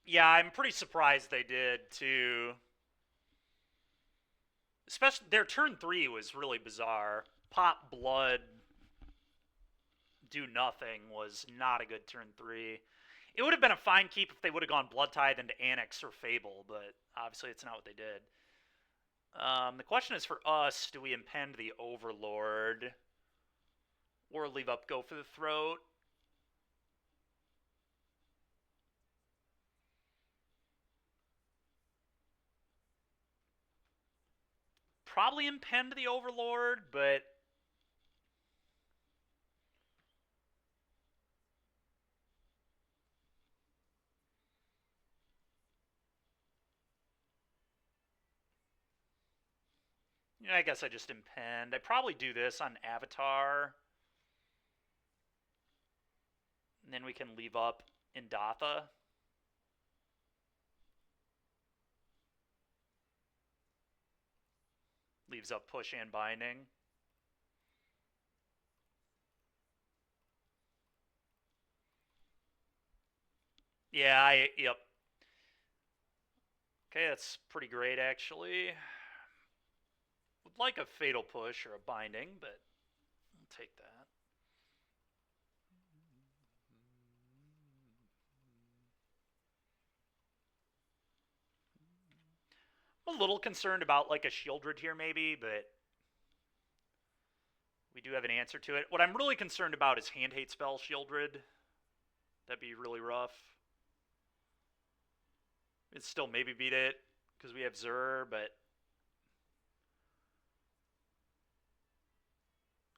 Yeah, I'm pretty surprised they did, too. Especially, their turn 3 was really bizarre. Pop Blood, do nothing was not a good turn 3. It would have been a fine keep if they would have gone Blood Tithe into Annex or Fable, but obviously it's not what they did. The question is for us, do we impend the Overlord or leave up Go for the Throat? Probably impend the Overlord, but... Yeah, I guess I just impend. I probably do this on Avatar. And then we can leave up Indatha. Leaves up Push and Binding. Yeah, yep. Okay, that's pretty great, actually. Would like a Fatal Push or a Binding, but I'll take that. I'm a little concerned about like a Shieldred here, maybe, but we do have an answer to it. What I'm really concerned about is Hand Hate Spell Shieldred. That'd be really rough. It'd still maybe beat it because we have Zur, but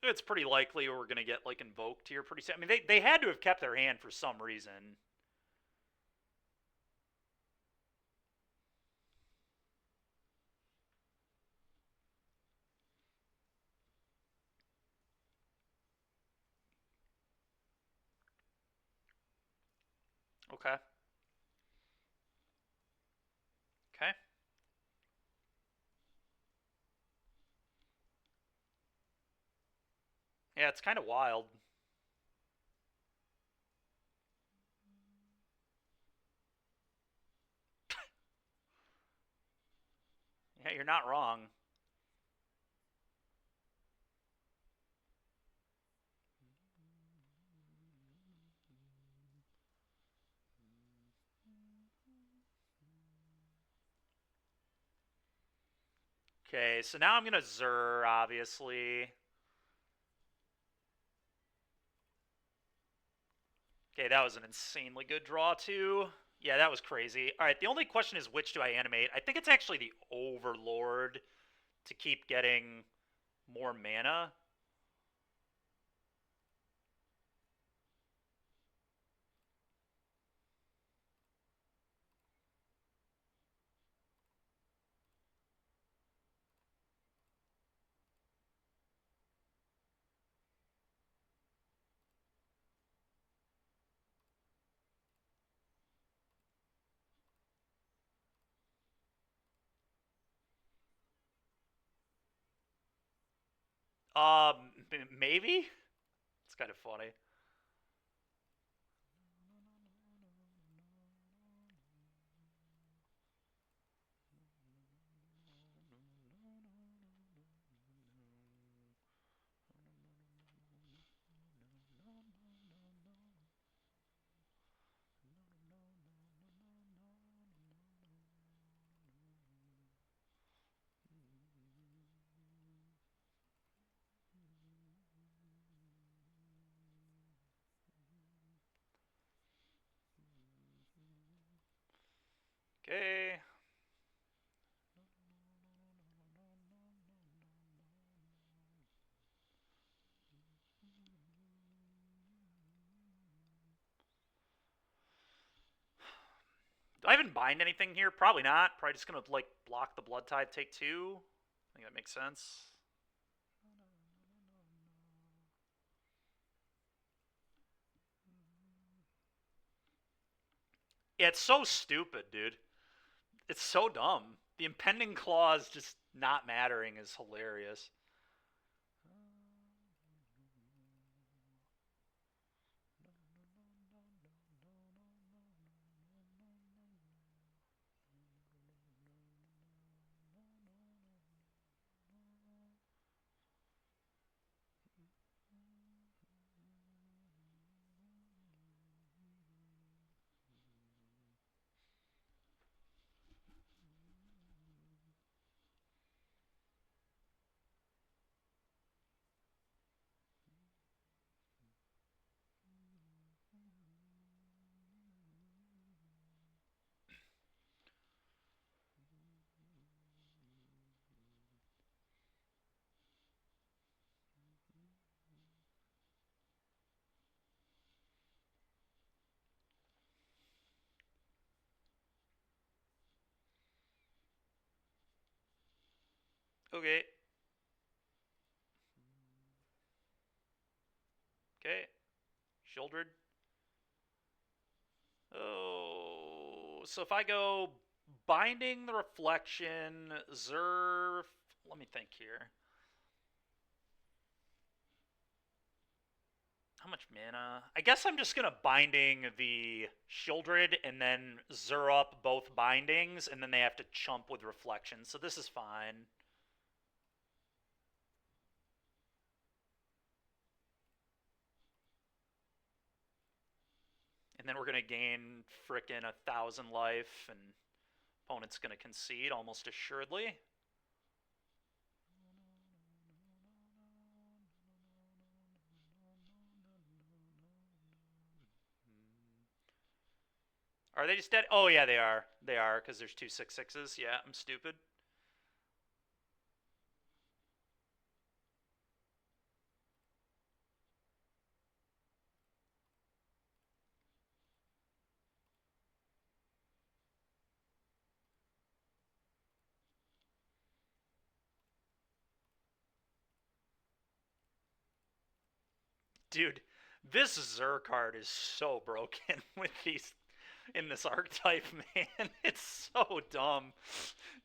it's pretty likely we're going to get like Invoked here pretty soon. I mean, they had to have kept their hand for some reason. Okay. Okay. Yeah, it's kind of wild. Yeah, you're not wrong. Okay, so now I'm going to Zur, obviously. Okay, that was an insanely good draw, too. Yeah, that was crazy. All right, the only question is which do I animate? I think it's actually the Overlord to keep getting more mana. Maybe. It's kind of funny. Okay. Do I even bind anything here? Probably not. Probably just gonna like block the Blood Tithe, take 2. I think that makes sense. Yeah, it's so stupid, dude. It's so dumb. The impending clause just not mattering is hilarious. Okay. Okay. Shieldred. Oh, so if I go binding the reflection, Zerf. Let me think here. How much mana? I guess I'm just gonna binding the Shieldred and then Zur up both bindings, and then they have to chump with reflection. So this is fine. And then we're gonna gain frickin' 1,000 life, and opponent's gonna concede almost assuredly. Are they just dead? Oh yeah, they are. They are, because there's 2 6/6s. Yeah, I'm stupid. Dude, this Zur card is so broken with these in this archetype, man. It's so dumb.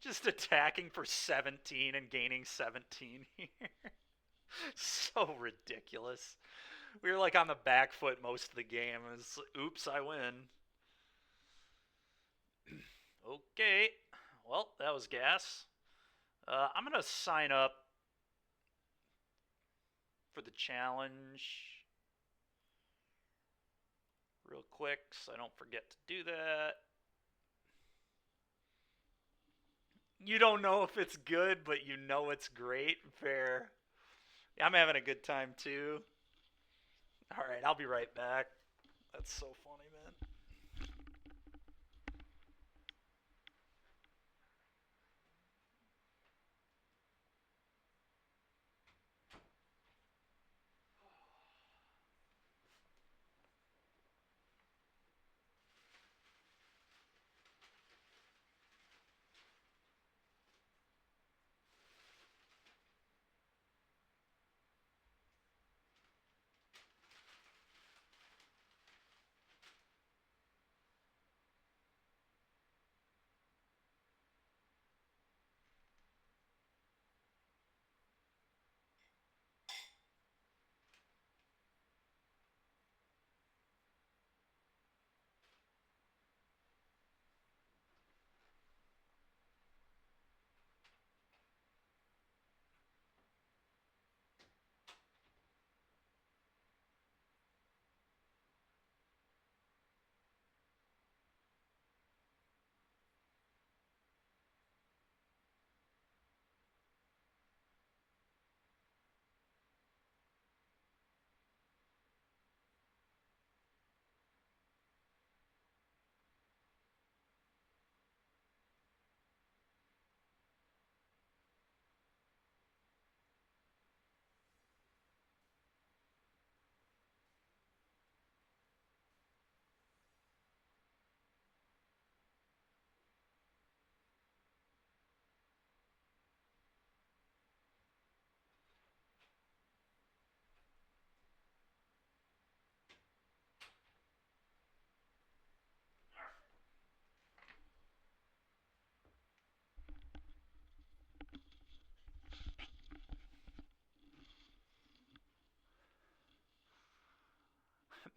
Just attacking for 17 and gaining 17 here. So ridiculous. We were like on the back foot most of the game. It was, oops, I win. Okay. Well, that was gas. I'm going to sign up for the challenge real quick so I don't forget to do that. You don't know if it's good, but you know it's great. Fair. I'm having a good time too. All right, I'll be right back. That's so funny, man.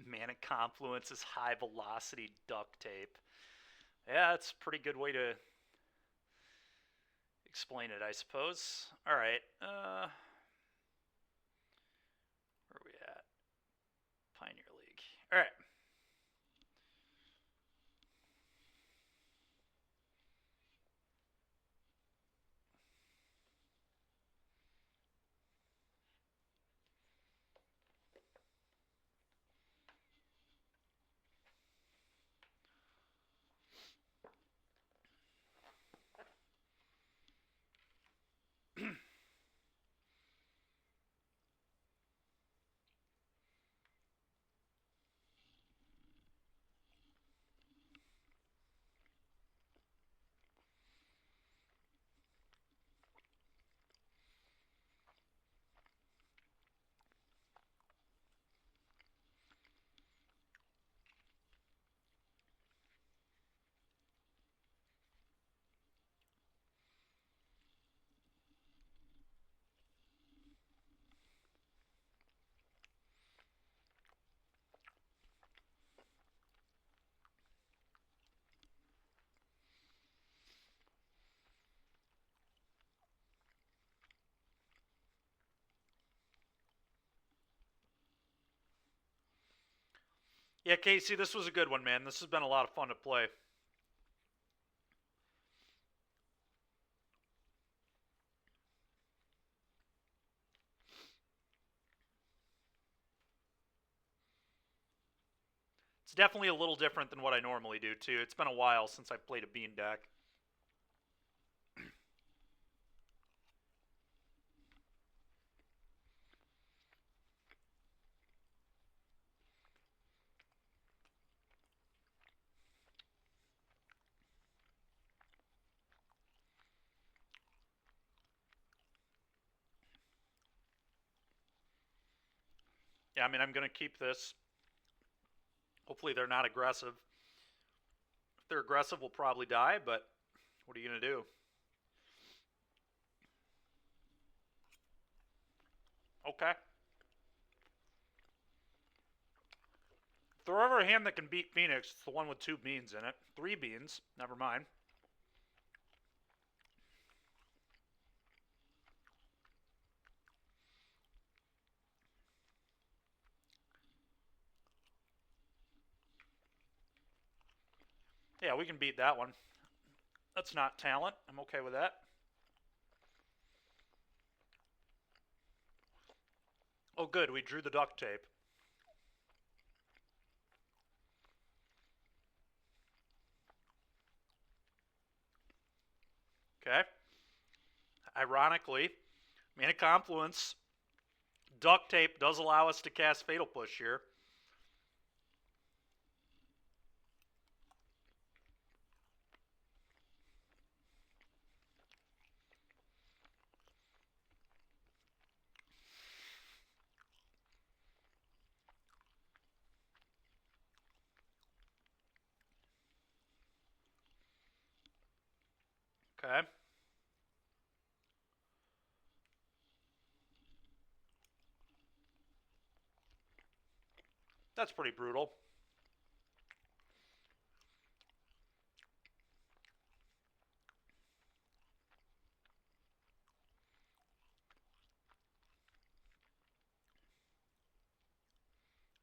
Mana Confluence is high velocity duct tape. Yeah, that's a pretty good way to explain it, I suppose. Alright, where are we at? Pioneer League. Alright. Yeah, Casey, this was a good one, man. This has been a lot of fun to play. It's definitely a little different than what I normally do, too. It's been a while since I've played a bean deck. Yeah, I mean, I'm going to keep this. Hopefully they're not aggressive. If they're aggressive, we'll probably die, but what are you going to do? Okay. If there's ever a hand that can beat Phoenix, it's the one with 2 beans in it. 3 beans, never mind. Yeah, we can beat that one. That's not talent. I'm okay with that. Oh, good. We drew the duct tape. Okay. Ironically, Mana Confluence, duct tape does allow us to cast Fatal Push here. Okay. That's pretty brutal.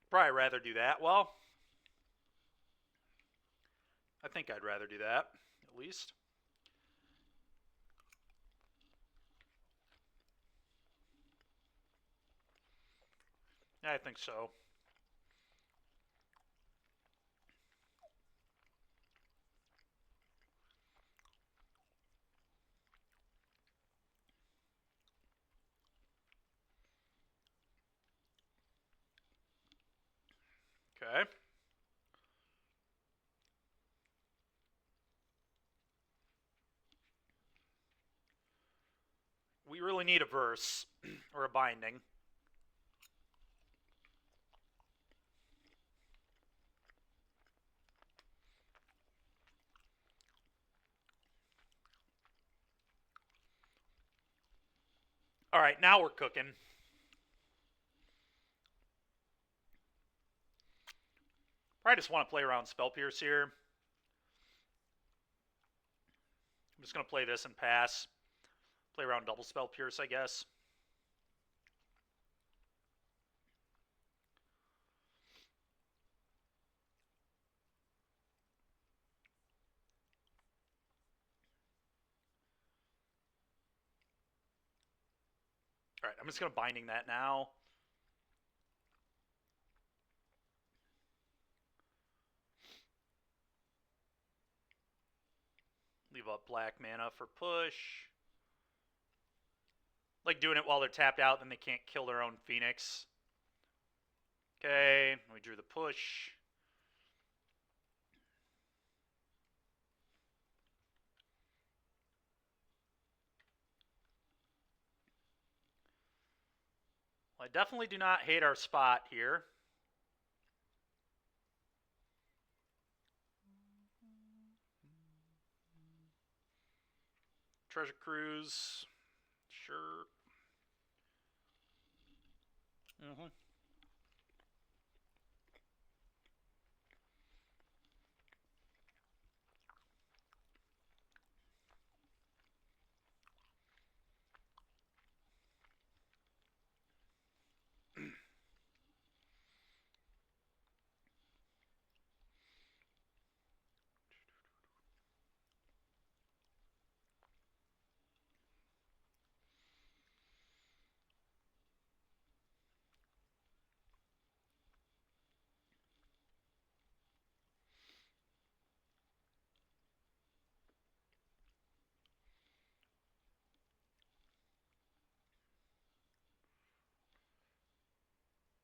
Probably rather do that. Well, I think I'd rather do that, at least. Yeah, I think so. Okay. We really need a verse or a binding. All right, now we're cooking. Probably just want to play around Spell Pierce here. I'm just going to play this and pass. Play around double Spell Pierce, I guess. Alright, I'm just going to Binding that now. Leave up black mana for push. Like doing it while they're tapped out, then they can't kill their own Phoenix. Okay, we drew the push. Well, I definitely do not hate our spot here. Treasure Cruise. Sure. Mm-hmm.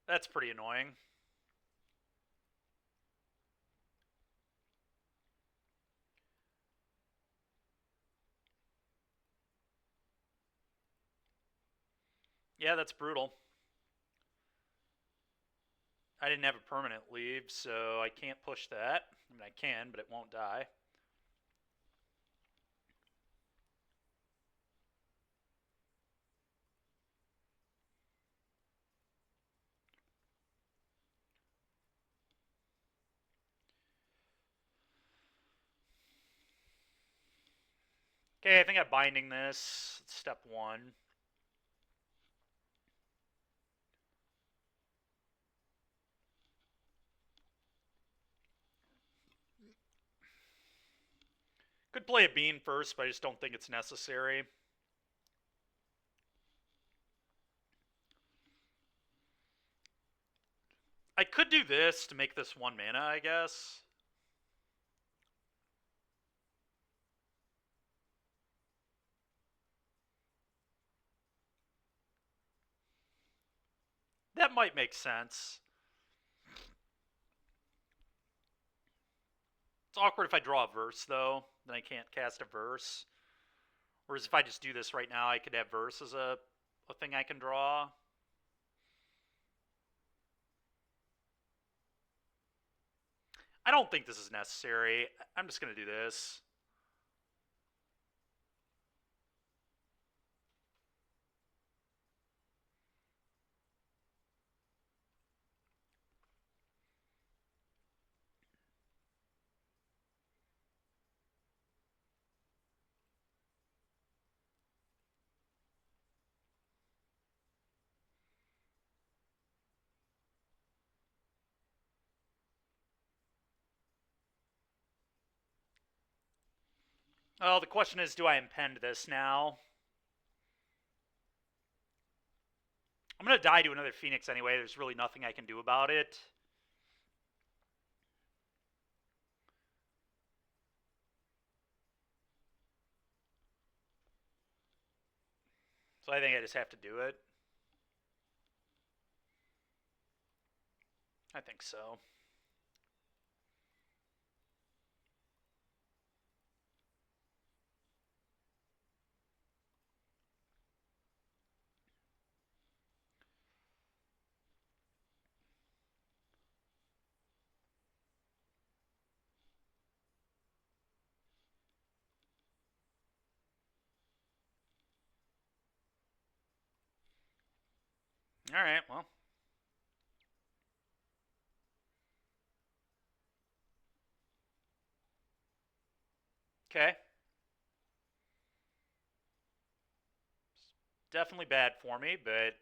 That's pretty annoying. Yeah, that's brutal. I didn't have a permanent leave, so I can't push that. I mean, I can, but it won't die. Okay, I think I'm binding this. Step one. Could play a bean first, but I just don't think it's necessary. I could do this to make this 1 mana, I guess. That might make sense. It's awkward if I draw a verse, though. Then I can't cast a verse. Whereas if I just do this right now, I could have verse as a thing I can draw. I don't think this is necessary. I'm just going to do this. Well, the question is, do I impend this now? I'm going to die to another Phoenix anyway. There's really nothing I can do about it. So I think I just have to do it. I think so. All right, well. Okay. Definitely bad for me, but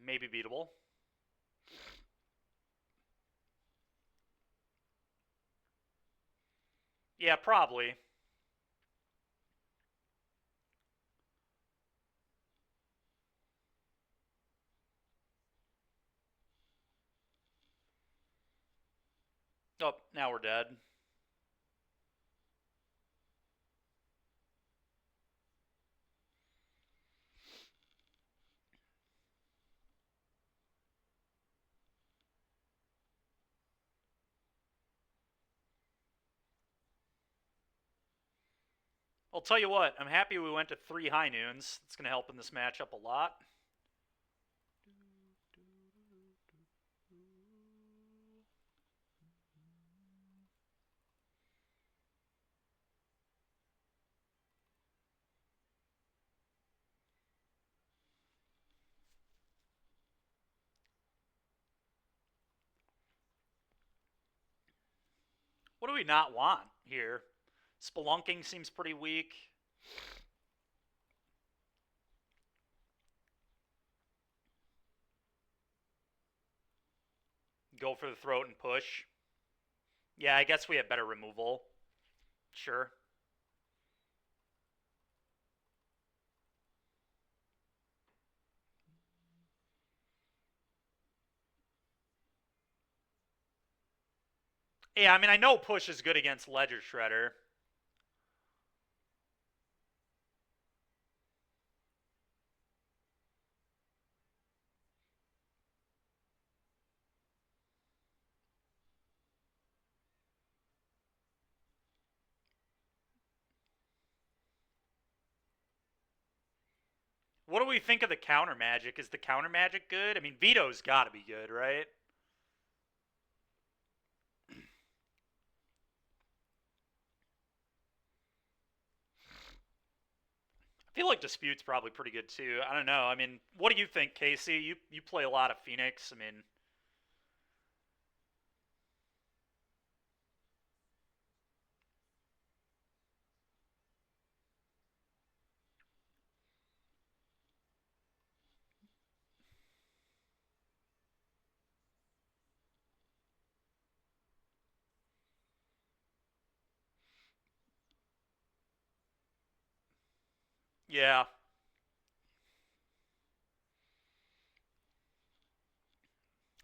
maybe beatable. Yeah, probably. Oh, now we're dead. I'll tell you what, I'm happy we went to 3 high noons. It's going to help in this matchup a lot. What do we not want here? Spelunking seems pretty weak. Go for the throat and push. Yeah, I guess we have better removal. Sure. Yeah, I mean, I know push is good against Ledger Shredder. What do we think of the counter magic? Is the counter magic good? I mean, Veto's got to be good, right? I feel like Dispute's probably pretty good too. I don't know. I mean, what do you think, Casey? You play a lot of Phoenix. I mean, yeah.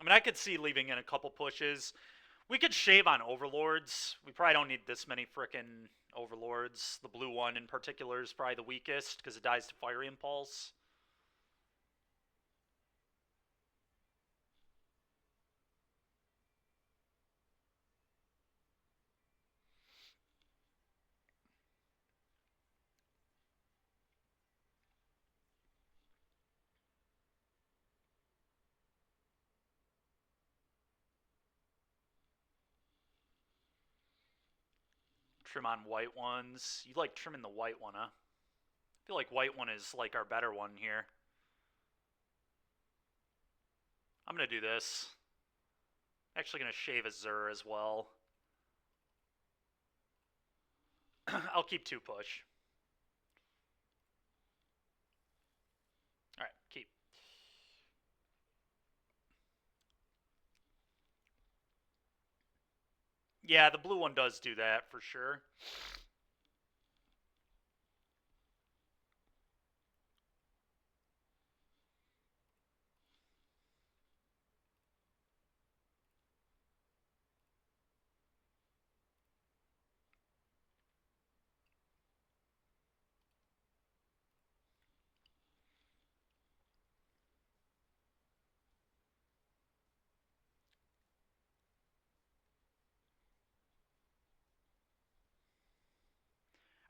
I mean, I could see leaving in a couple pushes. We could shave on Overlords. We probably don't need this many frickin' Overlords. The blue one in particular is probably the weakest because it dies to Fiery Impulse. Trim on white ones. You like trimming the white one, huh? I feel like white one is like our better one here. I'm gonna do this. Actually gonna shave a Zur as well. I'll keep 2 push. Alright, keep. Yeah, the blue one does do that for sure.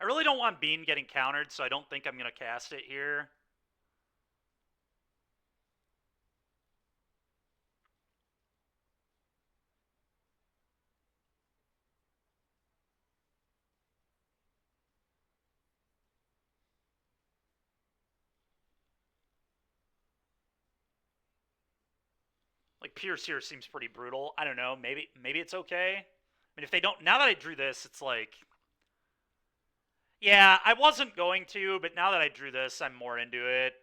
I really don't want Bean getting countered, so I don't think I'm gonna cast it here. Like Pierce here seems pretty brutal. I don't know. Maybe it's okay. I mean, if they don't... Now that I drew this, it's like... Yeah, I wasn't going to, but now that I drew this, I'm more into it.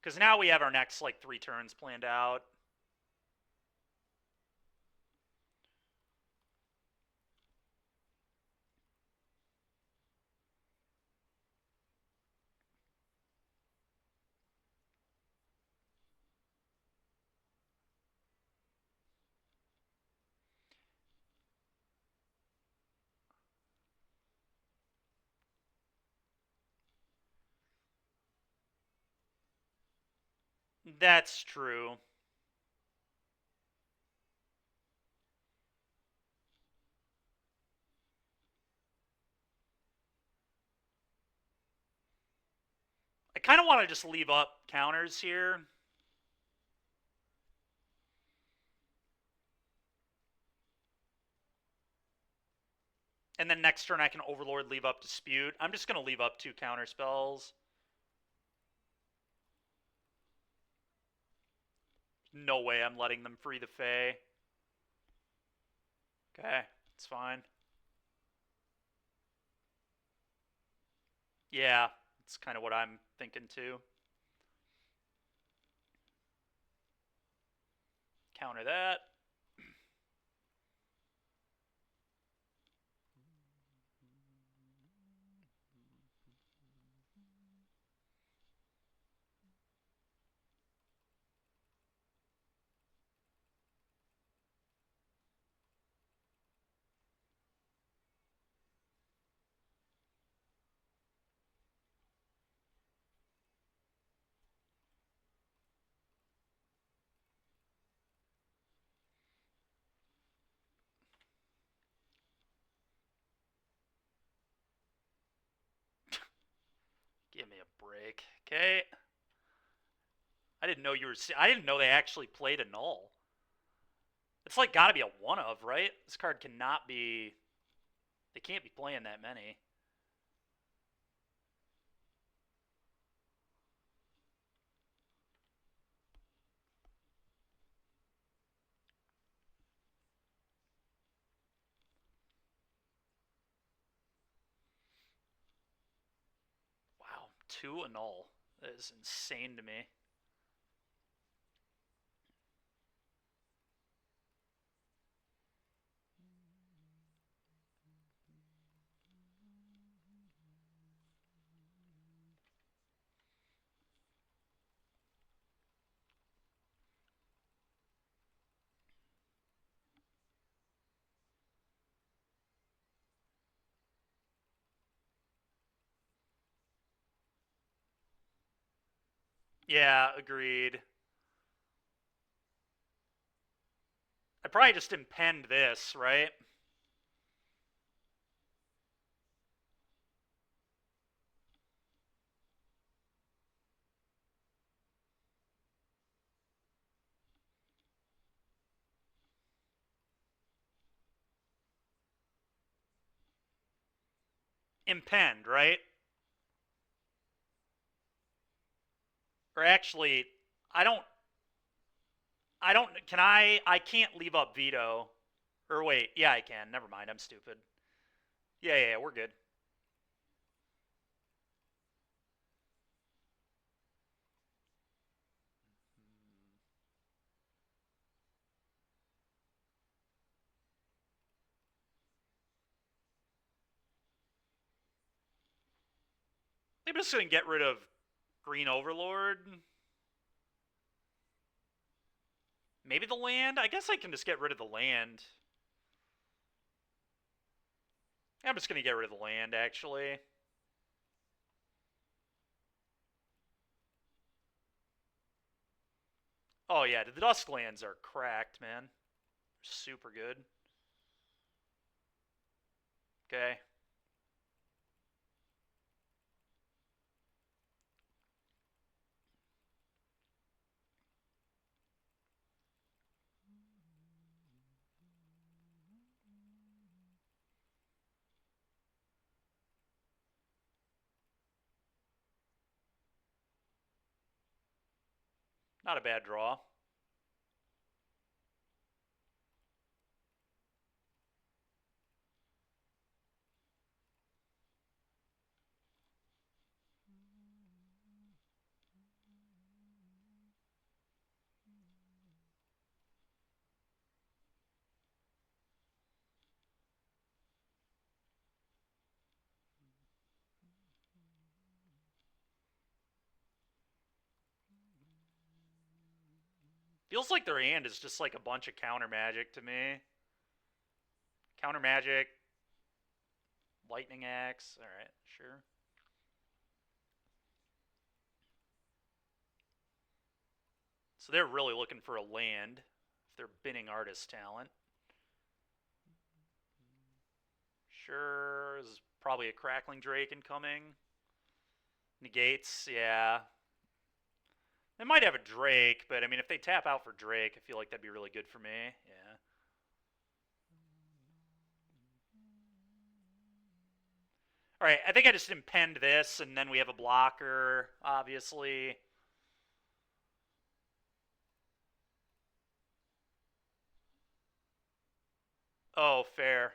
Because now we have our next, like, 3 turns planned out. That's true. I kind of want to just leave up counters here. And then next turn I can Overlord, leave up Dispute. I'm just going to leave up 2 counter spells. No way I'm letting them free the Fae. Okay, it's fine. Yeah, it's kind of what I'm thinking too. Counter that. Give me a break. Okay. I didn't know they actually played a null. It's like gotta be a one of, right? This card cannot be... They can't be playing that many. Wow, 2 a null. That is insane to me. Yeah, agreed. I probably just impend this, right? Impend, right? Or actually, I don't... Can I can't leave up Veto. Or wait, yeah, I can. Never mind, I'm stupid. Yeah, we're good. I'm just gonna get rid of Green Overlord. Maybe the land? I guess I can just get rid of the land. I'm just gonna get rid of the land, actually. Oh yeah, the Dusk lands are cracked, man. Super good. Okay. Not a bad draw. Feels like their hand is just like a bunch of counter magic to me. Counter magic, lightning axe. All right, sure. So they're really looking for a land if they're binning artist talent. Sure, there's probably a Crackling Drake incoming. Negates, yeah. They might have a Drake, but I mean, if they tap out for Drake, I feel like that'd be really good for me. Yeah. All right, I think I just impend this, and then we have a blocker, obviously. Oh, fair.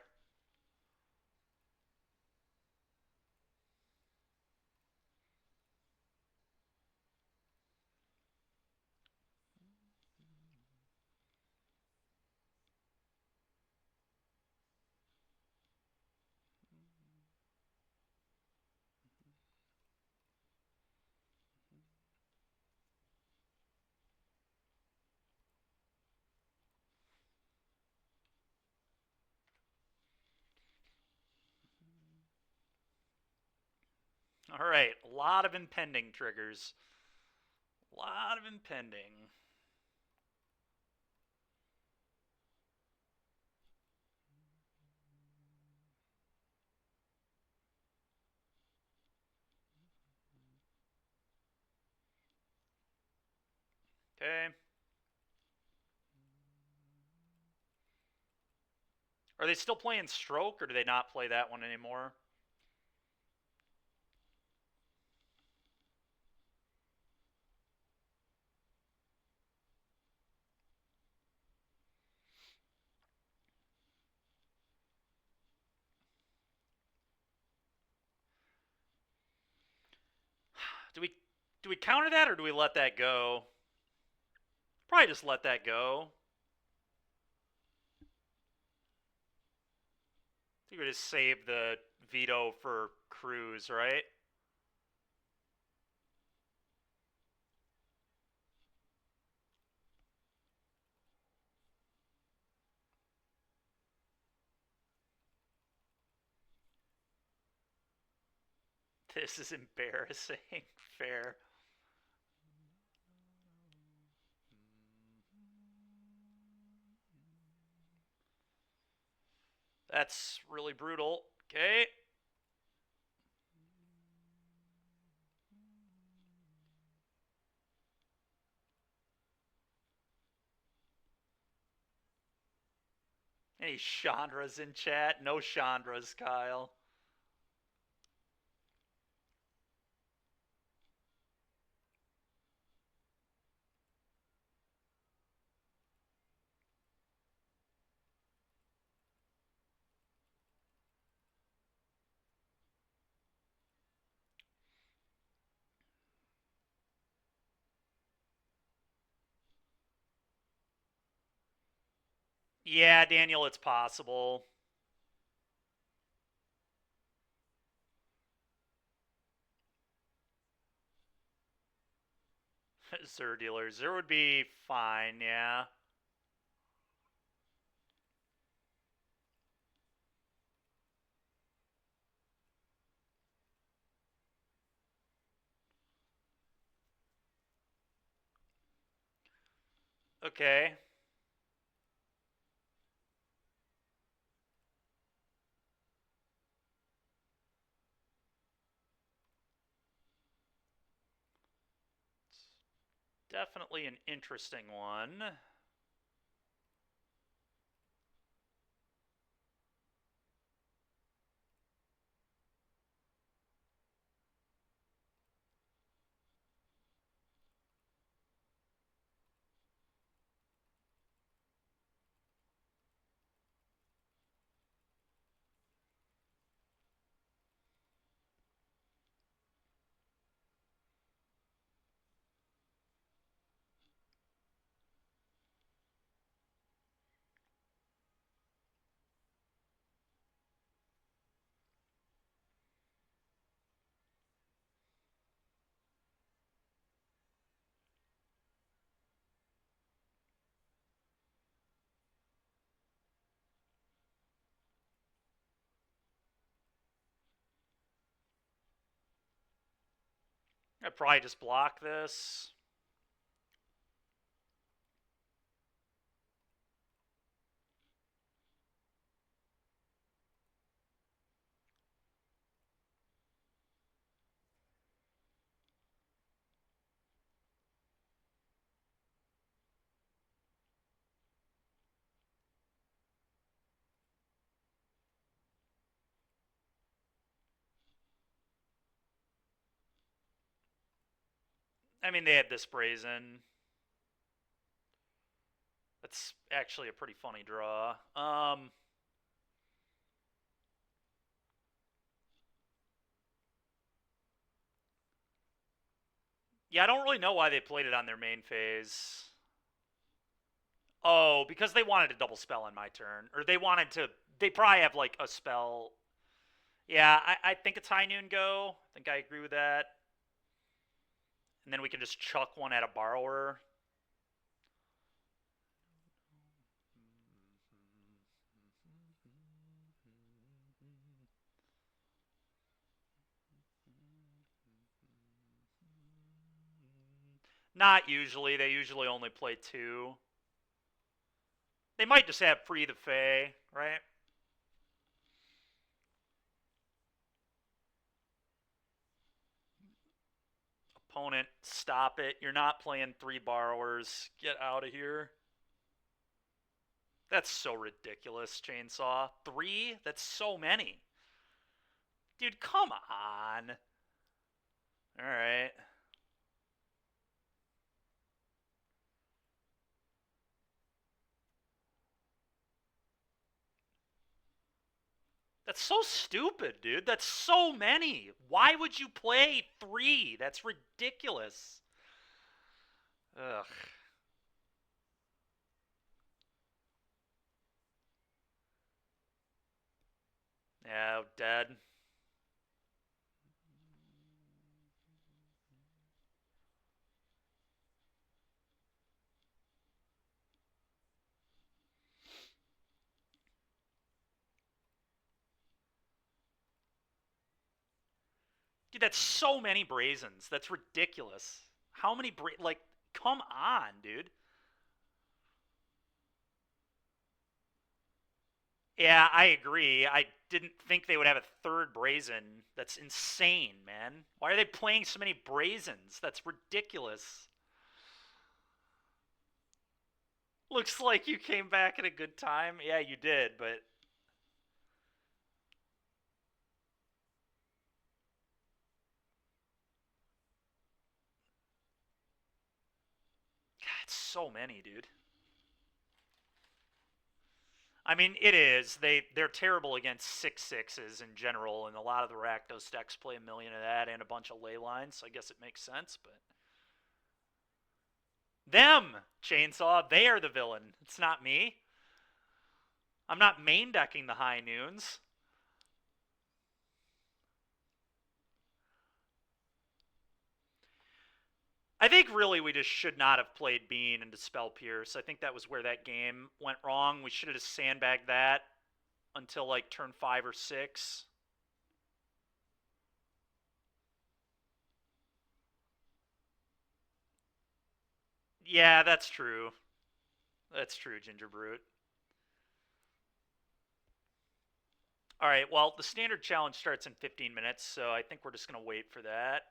All right, a lot of impending triggers. A lot of impending. Okay. Are they still playing Stroke, or do they not play that one anymore? Do we counter that, or do we let that go? Probably just let that go. I think we just save the veto for Cruz, right? This is embarrassing. Fair. That's really brutal. Okay. Any Chandras in chat? No Chandras, Kyle. Yeah, Daniel, it's possible. Zer dealer. Zer would be fine, yeah. Okay. Definitely an interesting one. I'd probably just block this. I mean, they had this Brazen. That's actually a pretty funny draw. Yeah, I don't really know why they played it on their main phase. Oh, because they wanted to double spell on my turn. Or they wanted to... They probably have, like, a spell... Yeah, I think it's High Noon Go. I think I agree with that. And then we can just chuck one at a Borrower. Not usually. They usually only play 2. They might just have Free the Fae, right? Opponent, stop it. You're not playing 3 Borrowers. Get out of here. That's so ridiculous, Chainsaw. 3? That's so many. Dude, come on. Alright. That's so stupid, dude. That's so many. Why would you play 3? That's ridiculous. Ugh. Yeah, dead. Dude, that's so many Brazens. That's ridiculous. How many like, come on, dude. Yeah, I agree. I didn't think they would have a third Brazen. That's insane, man. Why are they playing so many Brazens? That's ridiculous. Looks like you came back at a good time. Yeah, you did, but... God, it's so many, dude. I mean, it is. They're terrible against 6/6s in general, and a lot of the Rakdos decks play a million of that and a bunch of ley lines, so I guess it makes sense, but... Them, Chainsaw, they are the villain. It's not me. I'm not main decking the High Noons. I think really we just should not have played Bean into Spell Pierce. I think that was where that game went wrong. We should have just sandbagged that until like turn 5 or 6. Yeah, that's true. That's true, Ginger Brute. All right, well, the standard challenge starts in 15 minutes, so I think we're just going to wait for that.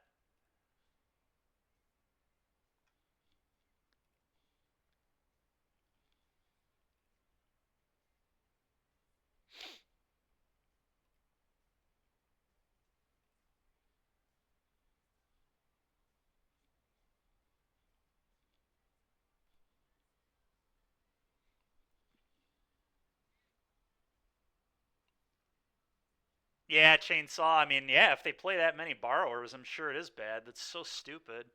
Yeah, Chainsaw. I mean, yeah, if they play that many Borrowers, I'm sure it is bad. That's so stupid.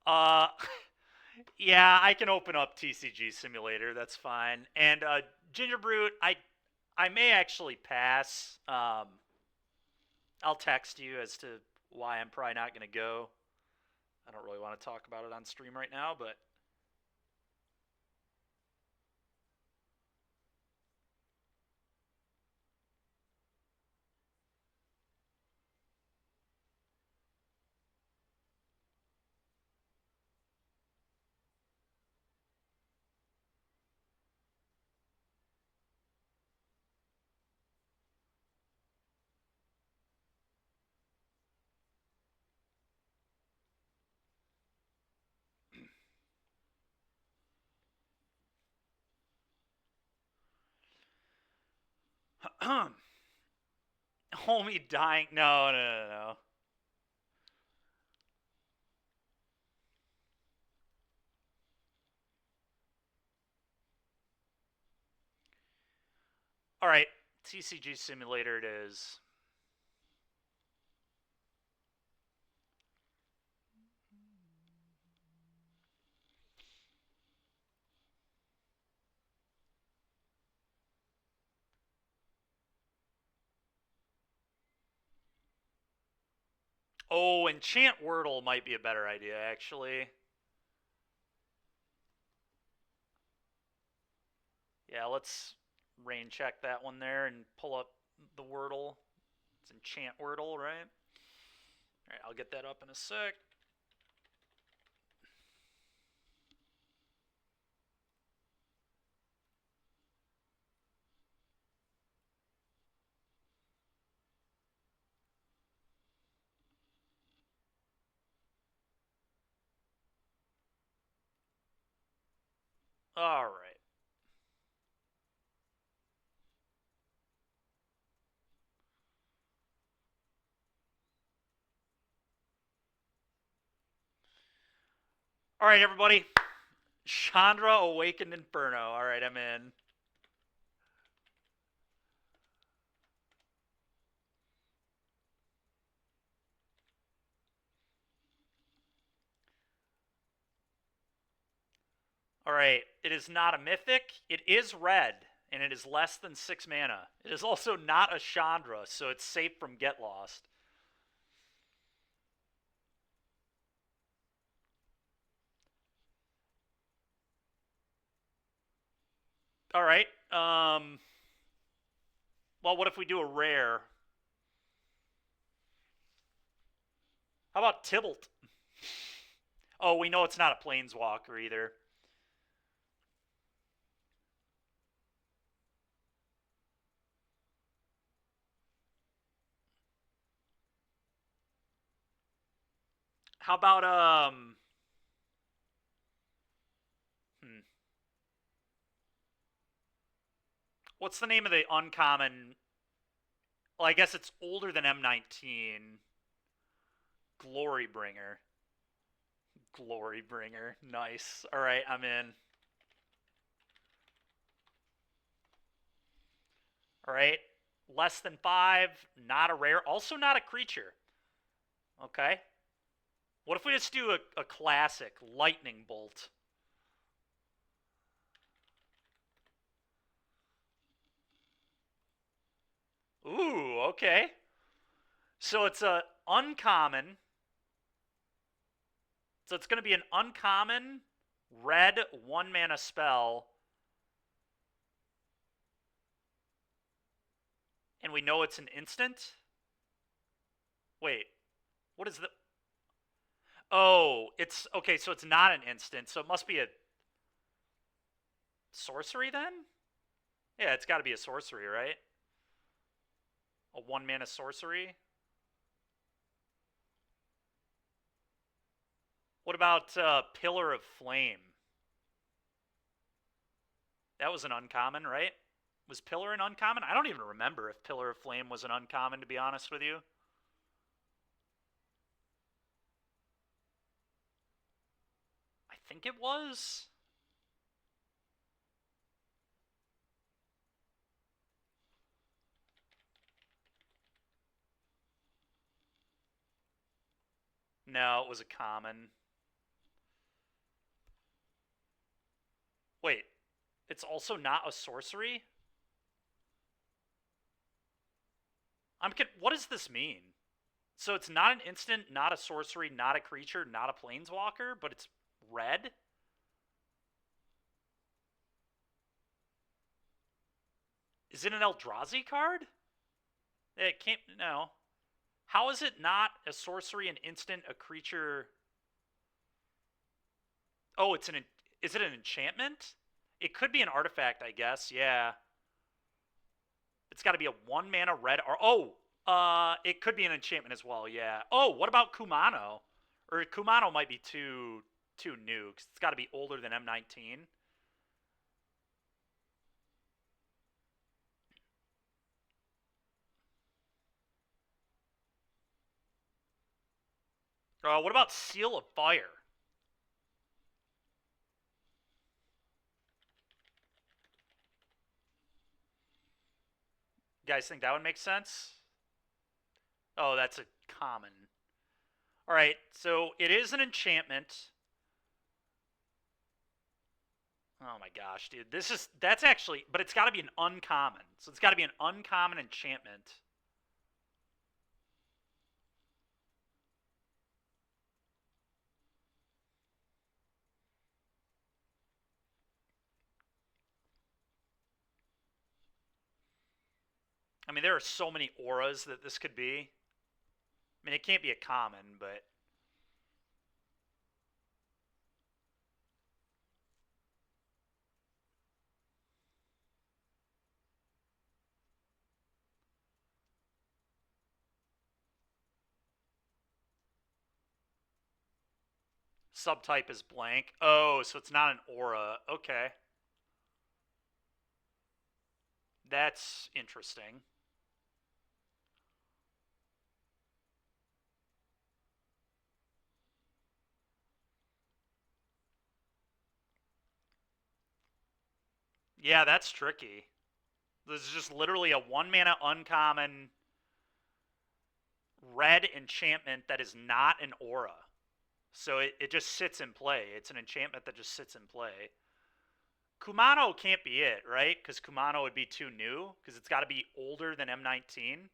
Uh, yeah, I can open up TCG Simulator. That's fine. And Ginger Brute, I may actually pass. I'll text you as to why I'm probably not going to go. I don't really want to talk about it on stream right now, but Homie dying. No, no, no, no. All right, TCG Simulator it is. Oh, Enchant Wordle might be a better idea, actually. Yeah, let's rain check that one there and pull up the Wordle. It's Enchant Wordle, right? All right, I'll get that up in a sec. All right. All right, everybody. Chandra Awakened Inferno. All right, I'm in. All right, it is not a mythic. It is red, and it is less than 6 mana. It is also not a Chandra, so it's safe from Get Lost. All right. Well, what if we do a rare? How about Tibalt? Oh, we know it's not a Planeswalker either. How about what's the name of the uncommon? Well, I guess it's older than M19. Glorybringer. Glorybringer. Nice. All right, I'm in. All right. Less than 5, not a rare, also not a creature. Okay. What if we just do a classic Lightning Bolt? Ooh, okay. So it's a uncommon. So it's going to be an uncommon red 1 mana spell. And we know it's an instant? Wait. What is the... Oh, it's... Okay, so it's not an instant. So it must be a sorcery then? Yeah, it's got to be a sorcery, right? A 1 mana sorcery? What about Pillar of Flame? That was an uncommon, right? Was Pillar an uncommon? I don't even remember if Pillar of Flame was an uncommon, to be honest with you. I think it was. No, it was a common. Wait, it's also not a sorcery? What does this mean? So it's not an instant, not a sorcery, not a creature, not a planeswalker, but it's red? Is it an Eldrazi card? It can't... No. How is it not a sorcery, an instant, a creature... Oh, it's an... Is it an enchantment? It could be an artifact, I guess. Yeah. It's got to be a 1 mana red... it could be an enchantment as well, yeah. Oh, what about Kumano? Or Kumano might be too new, because it's got to be older than M19. What about Seal of Fire? You guys think that would make sense? Oh, that's a common. All right, so it is an enchantment. Oh my gosh, dude. That's actually, but it's got to be an uncommon. So it's got to be an uncommon enchantment. I mean, there are so many auras that this could be. I mean, it can't be a common, but subtype is blank. Oh, so it's not an aura. Okay. That's interesting. Yeah, that's tricky. This is just literally a 1 mana uncommon red enchantment that is not an aura. So it just sits in play. It's an enchantment that just sits in play. Kumano can't be it, right? Because Kumano would be too new, because it's got to be older than M19.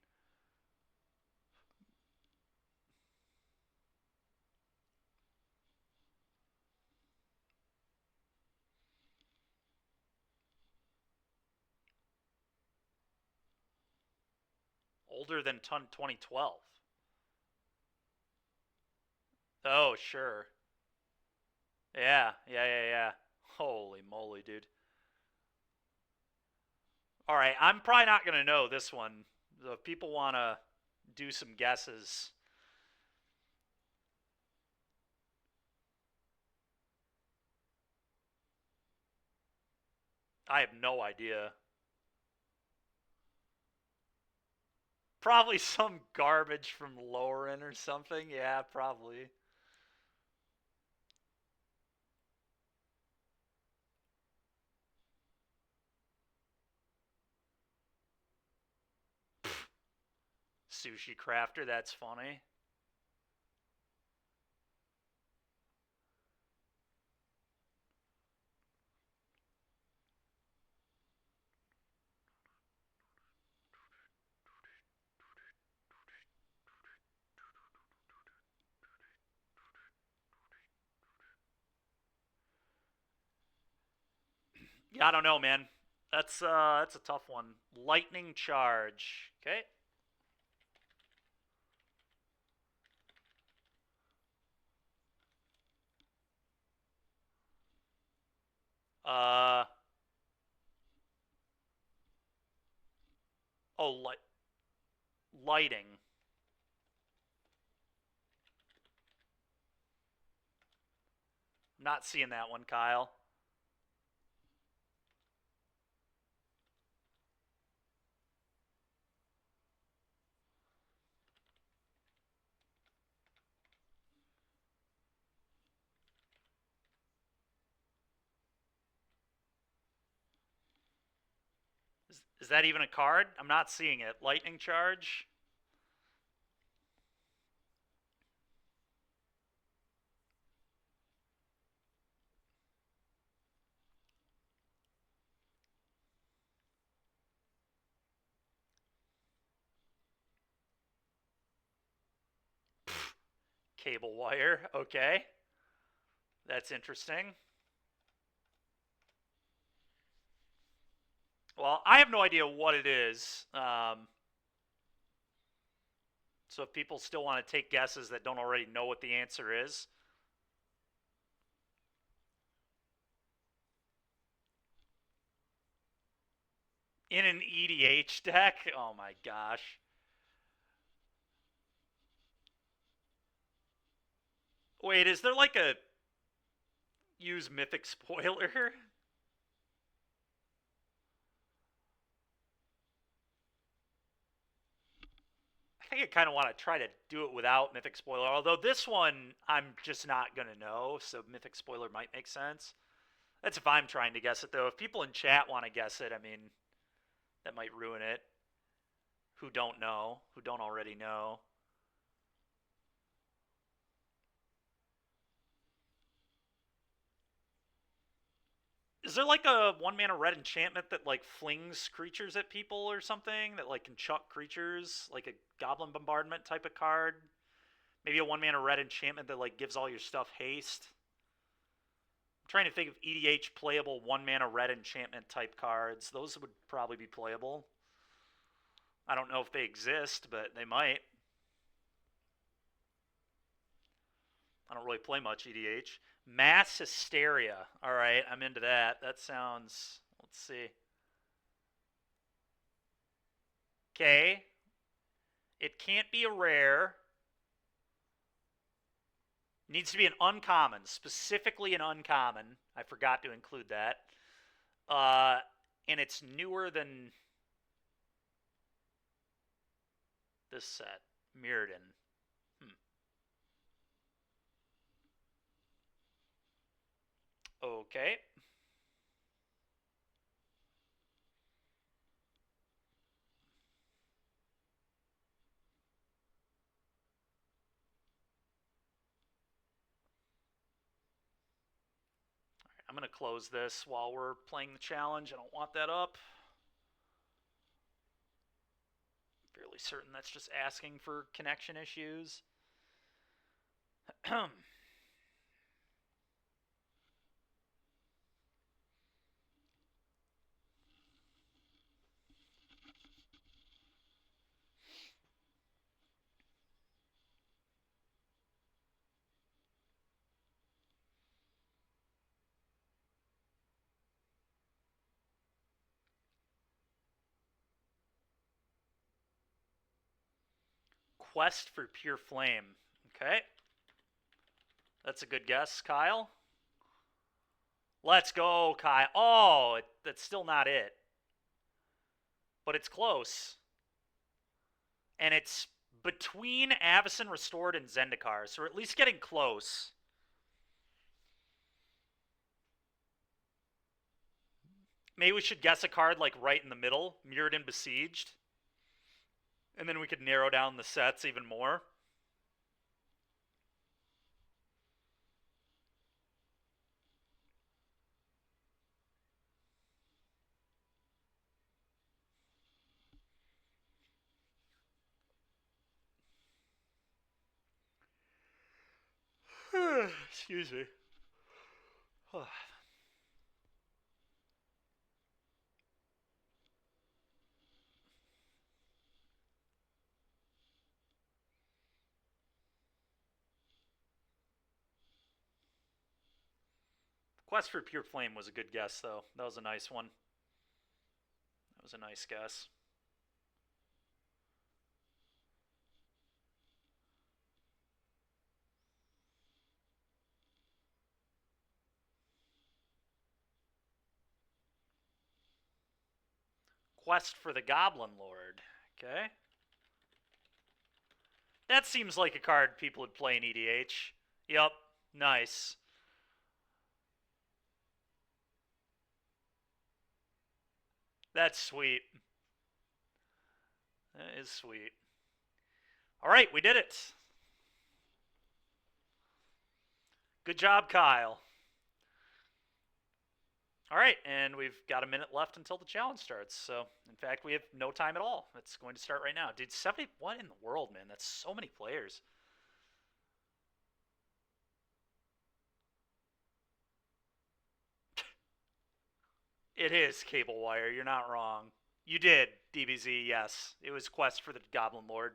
Older than 2012. Oh, sure. Yeah. Holy moly, dude. All right, I'm probably not going to know this one. So if people want to do some guesses. I have no idea. Probably some garbage from Lauren or something. Yeah, probably. Sushi Crafter, that's funny. Yeah, I don't know, man. That's a tough one. Lightning Charge. Okay. Uh oh, lighting. I'm not seeing that one, Kyle. Is that even a card? I'm not seeing it. Lightning Charge. Cable Wire. Okay. That's interesting. Well, I have no idea what it is. So if people still want to take guesses that don't already know what the answer is. In an EDH deck? Oh my gosh. Wait, is there like a use Mythic Spoiler? think I kind of want to try to do it without Mythic Spoiler, although this one I'm just not going to know, so Mythic Spoiler might make sense. That's if I'm trying to guess it, though. If people in chat want to guess it, I mean, that might ruin it. Who don't know, who don't already know. Is there like a 1-mana red enchantment that like flings creatures at people or something? That like can chuck creatures? Like a Goblin Bombardment type of card? Maybe a 1-mana red enchantment that like gives all your stuff haste? I'm trying to think of EDH playable 1-mana red enchantment type cards. Those would probably be playable. I don't know if they exist, but they might. I don't really play much EDH. Mass Hysteria. Alright, I'm into that. That sounds... Let's see. Okay. It can't be a rare. Needs to be an uncommon. Specifically an uncommon. I forgot to include that. And it's newer than this set. Mirrodin. Okay. I'm going to close this while we're playing the challenge. I don't want that up. Fairly certain that's just asking for connection issues. Quest for Pure Flame. Okay. That's a good guess, Kyle. Let's go, Kyle. Oh, that's still not it. But it's close. And it's between Avacyn Restored and Zendikar, so we're at least getting close. Maybe we should guess a card like right in the middle, Mirrodin Besieged. And then we could narrow down the sets even more. Excuse me. Quest for Pure Flame was a good guess, though. That was a nice one. That was a nice guess. Quest for the Goblin Lord. Okay. That seems like a card people would play in EDH. Yep. Nice. That's sweet. That is sweet. All right, we did it. Good job, Kyle. All right, and we've got a minute left until the challenge starts. So, in fact, we have no time at all. It's going to start right now. Dude, 70, what in the world, man? That's so many players. It is Cable Wire. You're not wrong. You did, DBZ, yes. It was Quest for the Goblin Lord.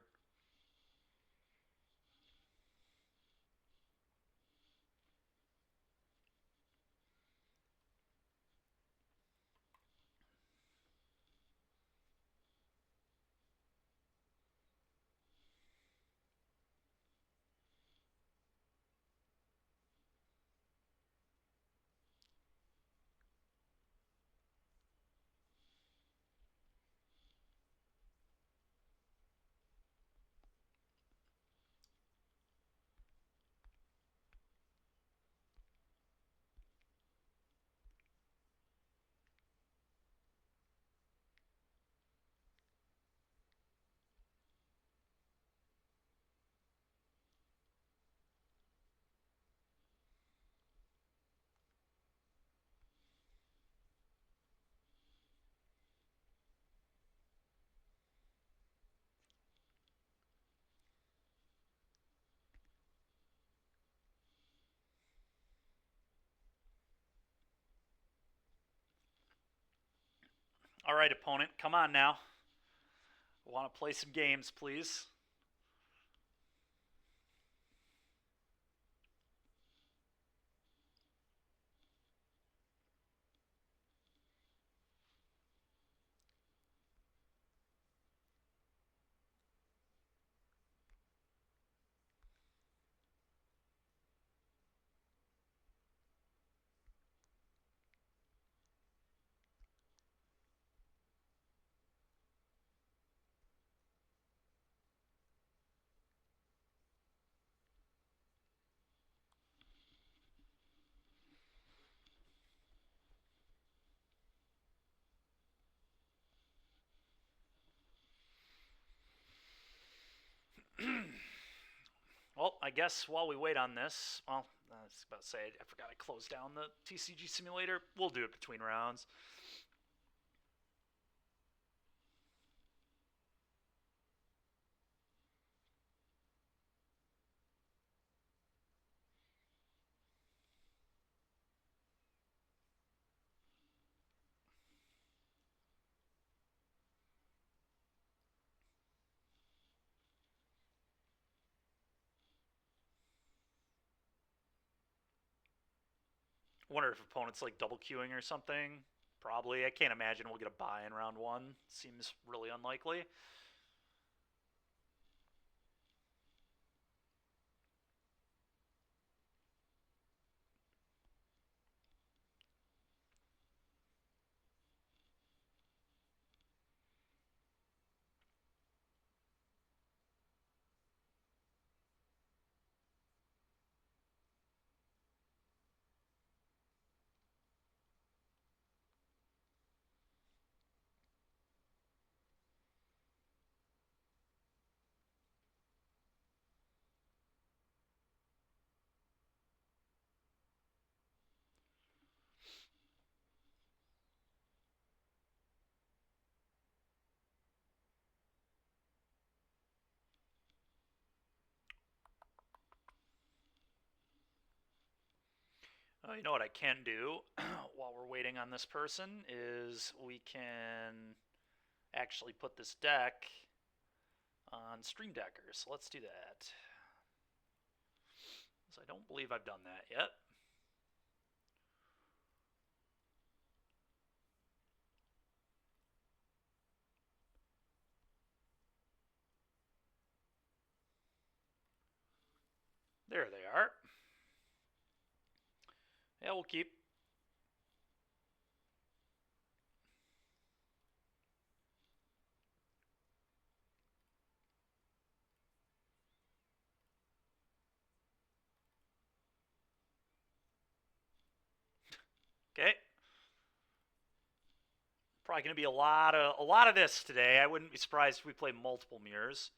All right, opponent, come on now. Want to play some games, please? Well, I guess while we wait on this, well, I was about to say, I forgot I closed down the TCG simulator. We'll do it between rounds. Wonder if opponents like double queuing or something. Probably. I can't imagine we'll get a buy in round one. Seems really unlikely. You know what I can do while we're waiting on this person is we can actually put this deck on Stream Decker. So let's do that. So I don't believe I've done that yet. There they are. Yeah, we'll keep. Okay. Probably going to be a lot of this today. I wouldn't be surprised if we play multiple mirrors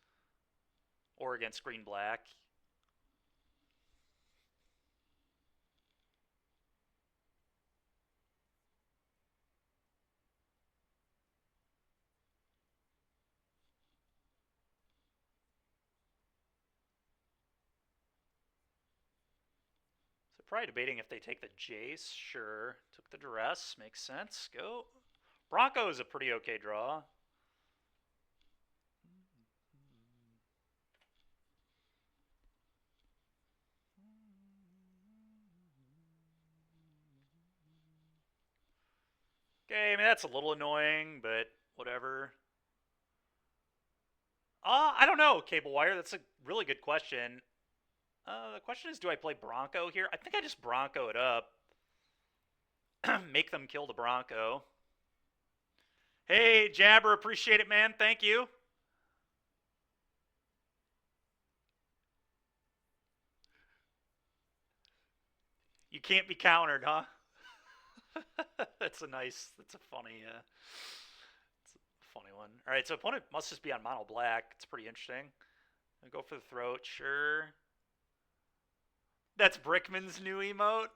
or against green black. So probably debating if they take the Jace. Sure. Took the duress. Makes sense. Go. Bronco is a pretty okay draw. Okay, I mean that's a little annoying, but whatever. I don't know, Cable Wire. That's a really good question. The question is, do I play Bronco here? I think I just Bronco it up. Make them kill the Bronco. Hey, Jabber, appreciate it, man. Thank you. You can't be countered, huh? That's a funny, it's a funny one. All right, so opponent must just be on mono black. It's pretty interesting. I go for the throat, sure. That's Brickman's new emote.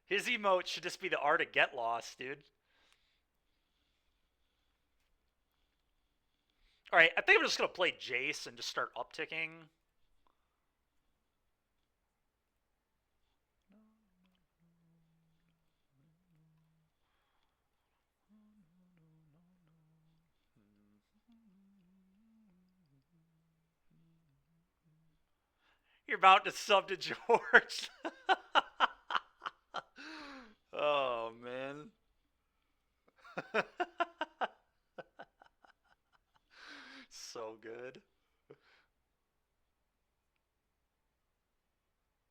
His emote should just be the art of get lost, dude. All right, I think I'm just gonna play Jace and just start upticking. You're about to sub to George. Oh, man. So good.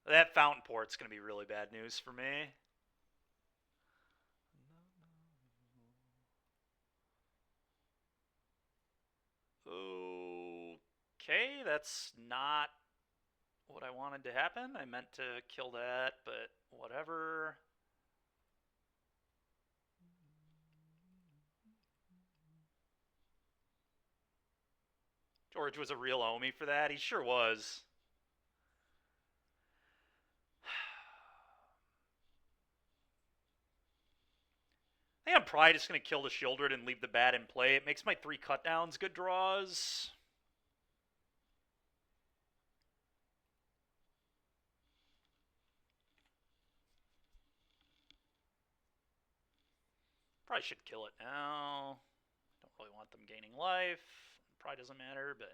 That fountain port's going to be really bad news for me. Okay, that's not what I wanted to happen. I meant to kill that, but whatever. George was a real homie for that. He sure was. I think I'm probably just going to kill the Shieldred and leave the bat in play. It makes my 3 cutdowns good draws. Probably should kill it now. Don't really want them gaining life. Probably doesn't matter, but...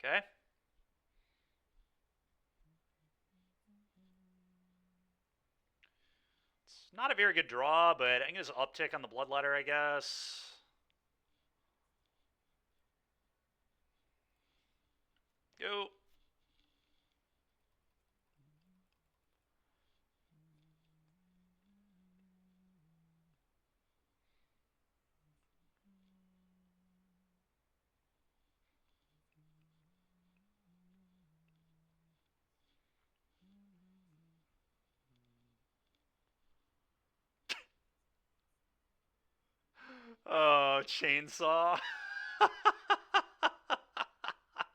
Okay. It's not a very good draw, but I can just uptick on the Bloodletter, I guess. Go. Oh, chainsaw.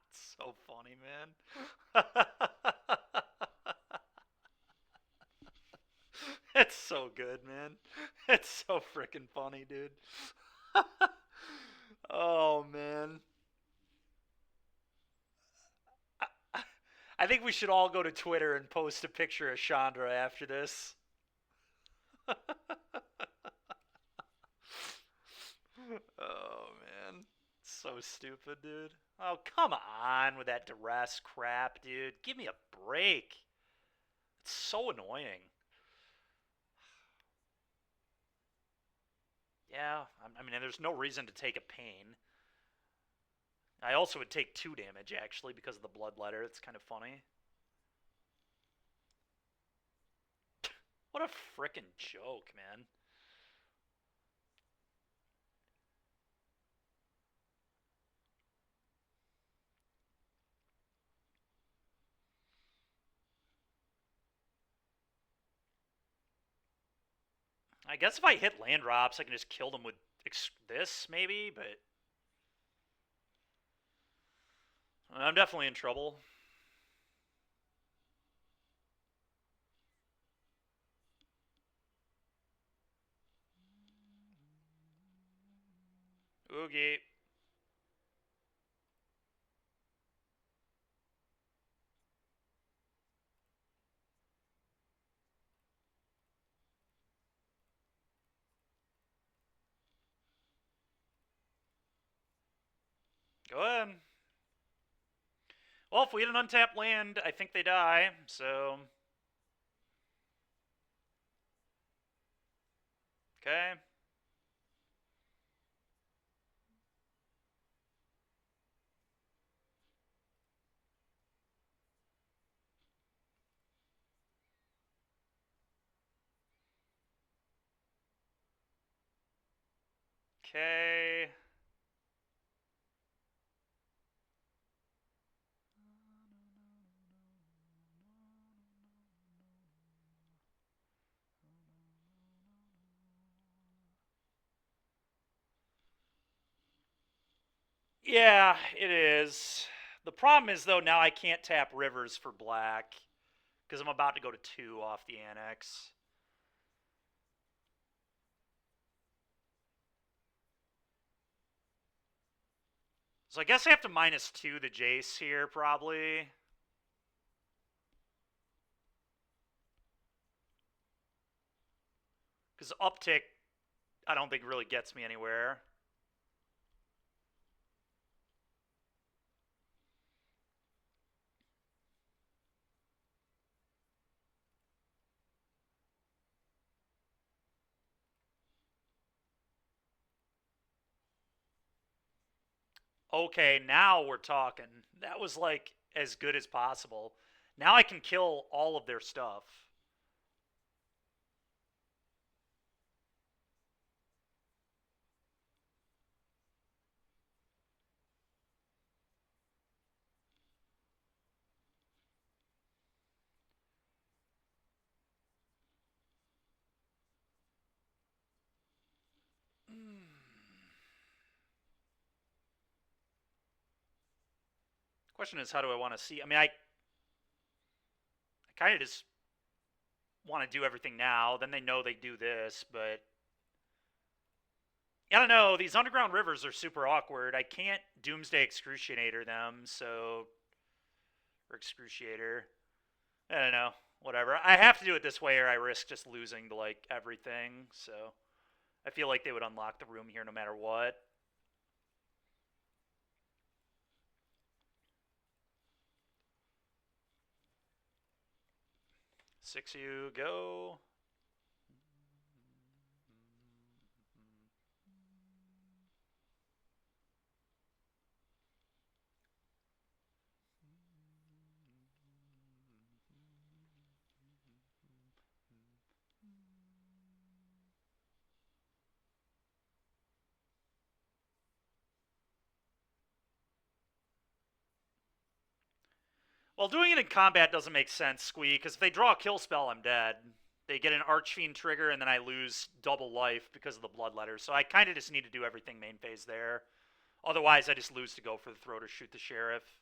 It's so funny, man. It's so good, man. It's so freaking funny, dude. Oh, man. I think we should all go to Twitter and post a picture of Chandra after this. Oh, man. So stupid, dude. Oh, come on with that duress crap, dude. Give me a break. It's so annoying. Yeah, I mean, there's no reason to take a pain. I also would take 2 damage, actually, because of the Bloodletter. It's kind of funny. What a frickin' joke, man. I guess if I hit land drops, I can just kill them with this, maybe, but... I'm definitely in trouble. Oogie. Go ahead. Well, if we hit an untapped land, I think they die, so... Okay. Okay. Yeah, it is. The problem is, though, now I can't tap rivers for black, because I'm about to go to 2 off the annex. So I guess I have to -2 the Jace here, probably. Because uptick, I don't think really gets me anywhere. Okay, now we're talking. That was like as good as possible. Now I can kill all of their stuff. Question is, how do I want to see? I mean, I kind of just want to do everything now. Then they know they do this, but I don't know. These underground rivers are super awkward. I can't Doomsday Excruciator them, so or Excruciator. I don't know. Whatever. I have to do it this way, or I risk just losing to like everything. So I feel like they would unlock the room here no matter what. 6 you go. Well, doing it in combat doesn't make sense, Squee, because if they draw a kill spell, I'm dead. They get an Archfiend trigger, and then I lose double life because of the Bloodletter. So I kind of just need to do everything main phase there. Otherwise, I just lose to go for the throat or shoot the Sheriff.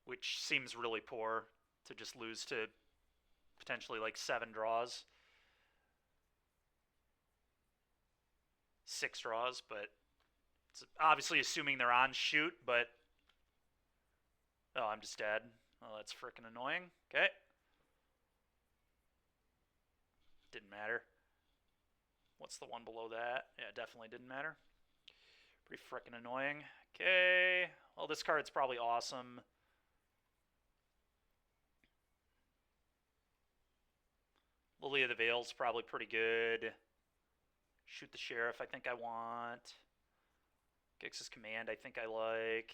Which seems really poor to just lose to potentially like 7 draws. 6 draws, but it's obviously assuming they're on shoot, but oh, I'm just dead. Oh, that's freaking annoying. Okay. Didn't matter. What's the one below that? Yeah, definitely didn't matter. Pretty freaking annoying. Okay. Well, this card's probably awesome. Lily of the Veil's probably pretty good. Shoot the Sheriff, I think I want. Gix's Command, I think I like.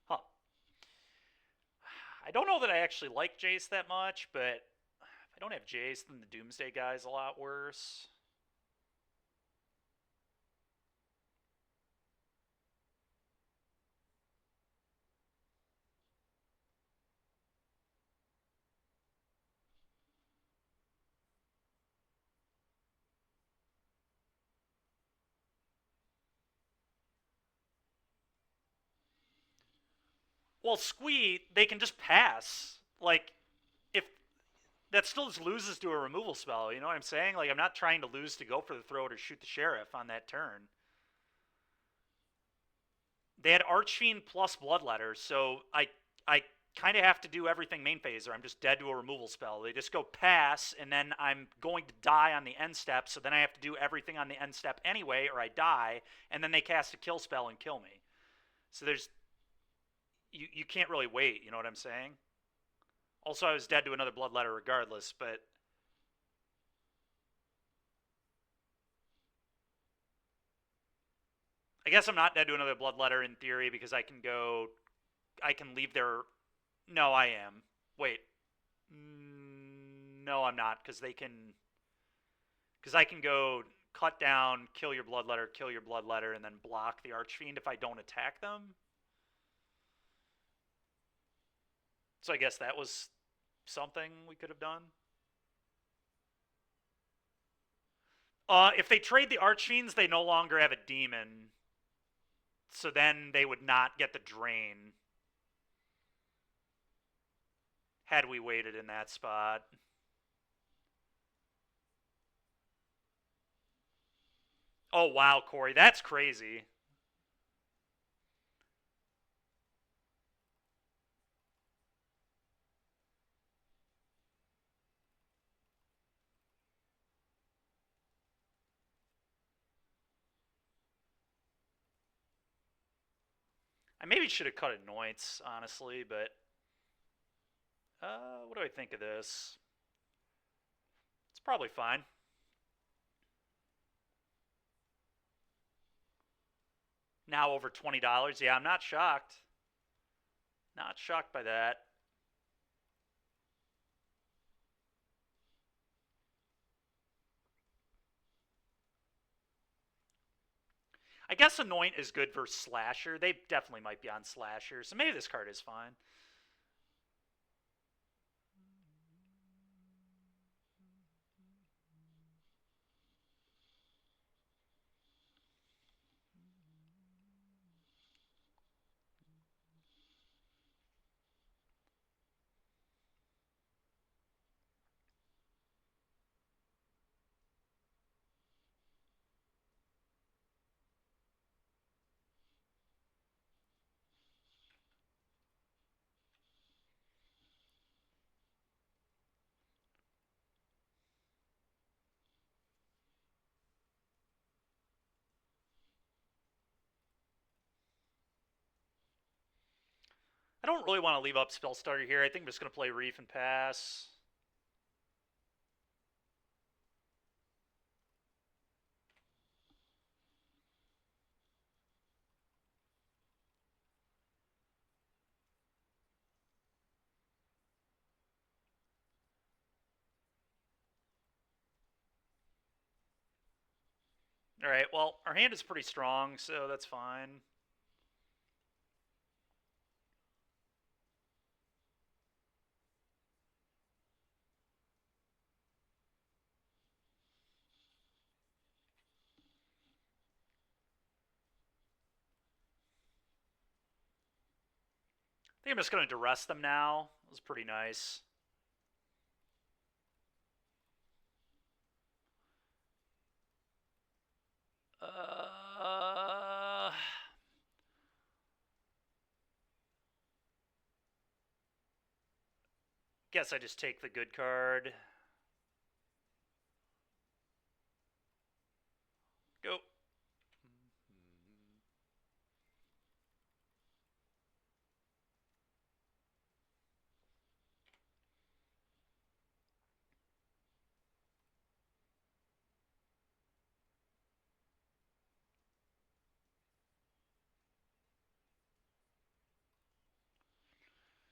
Huh. I don't know that I actually like Jace that much, but if I don't have Jace, then the Doomsday guy's a lot worse. Well, Squee, they can just pass. Like, if that still just loses to a removal spell, you know what I'm saying? Like, I'm not trying to lose to go for the throat or shoot the Sheriff on that turn. They had Archfiend plus Bloodletter, so I kind of have to do everything main phase, or I'm just dead to a removal spell. They just go pass, and then I'm going to die on the end step, so then I have to do everything on the end step anyway, or I die, and then they cast a kill spell and kill me. So there's you can't really wait, you know what I'm saying? Also, I was dead to another Bloodletter regardless, but I guess I'm not dead to another Bloodletter in theory because I can go, I can leave their. No, I am. Wait, no, I'm not because they can. Because I can go cut down, kill your Bloodletter, and then block the Archfiend if I don't attack them. So I guess that was something we could have done. If they trade the Archfiends, they no longer have a demon. So then they would not get the drain. Had we waited in that spot. Oh, wow, Corey. That's crazy. I maybe should have cut Anoints, honestly, but what do I think of this? It's probably fine. Now over $20. Yeah, I'm not shocked. Not shocked by that. I guess Anoint is good for Slasher. They definitely might be on Slasher, so maybe this card is fine. I don't really want to leave up Spell Starter here. I think I'm just going to play Reef and pass. Alright, well, our hand is pretty strong, so that's fine. I think I'm just going to duress them now. It was pretty nice. Guess I just take the good card. Go.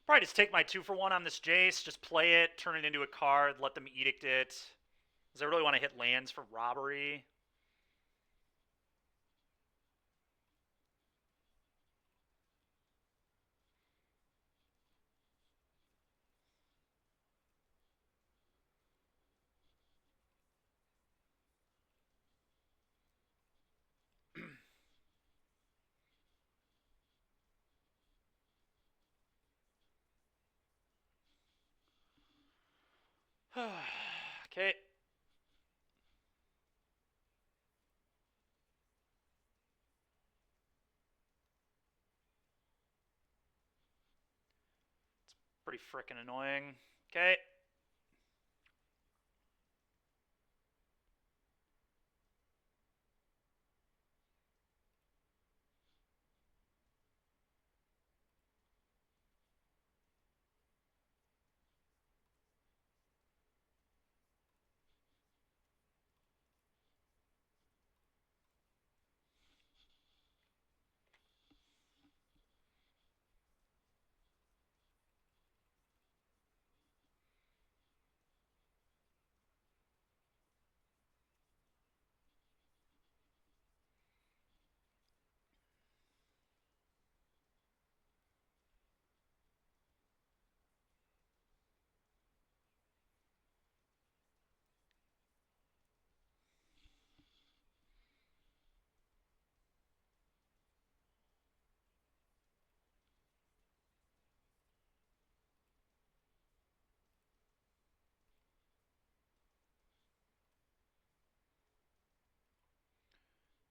Probably just take my 2-for-1 on this Jace, just play it, turn it into a card, let them edict it. Because I really want to hit lands for robbery. Okay. Pretty freaking annoying. Okay.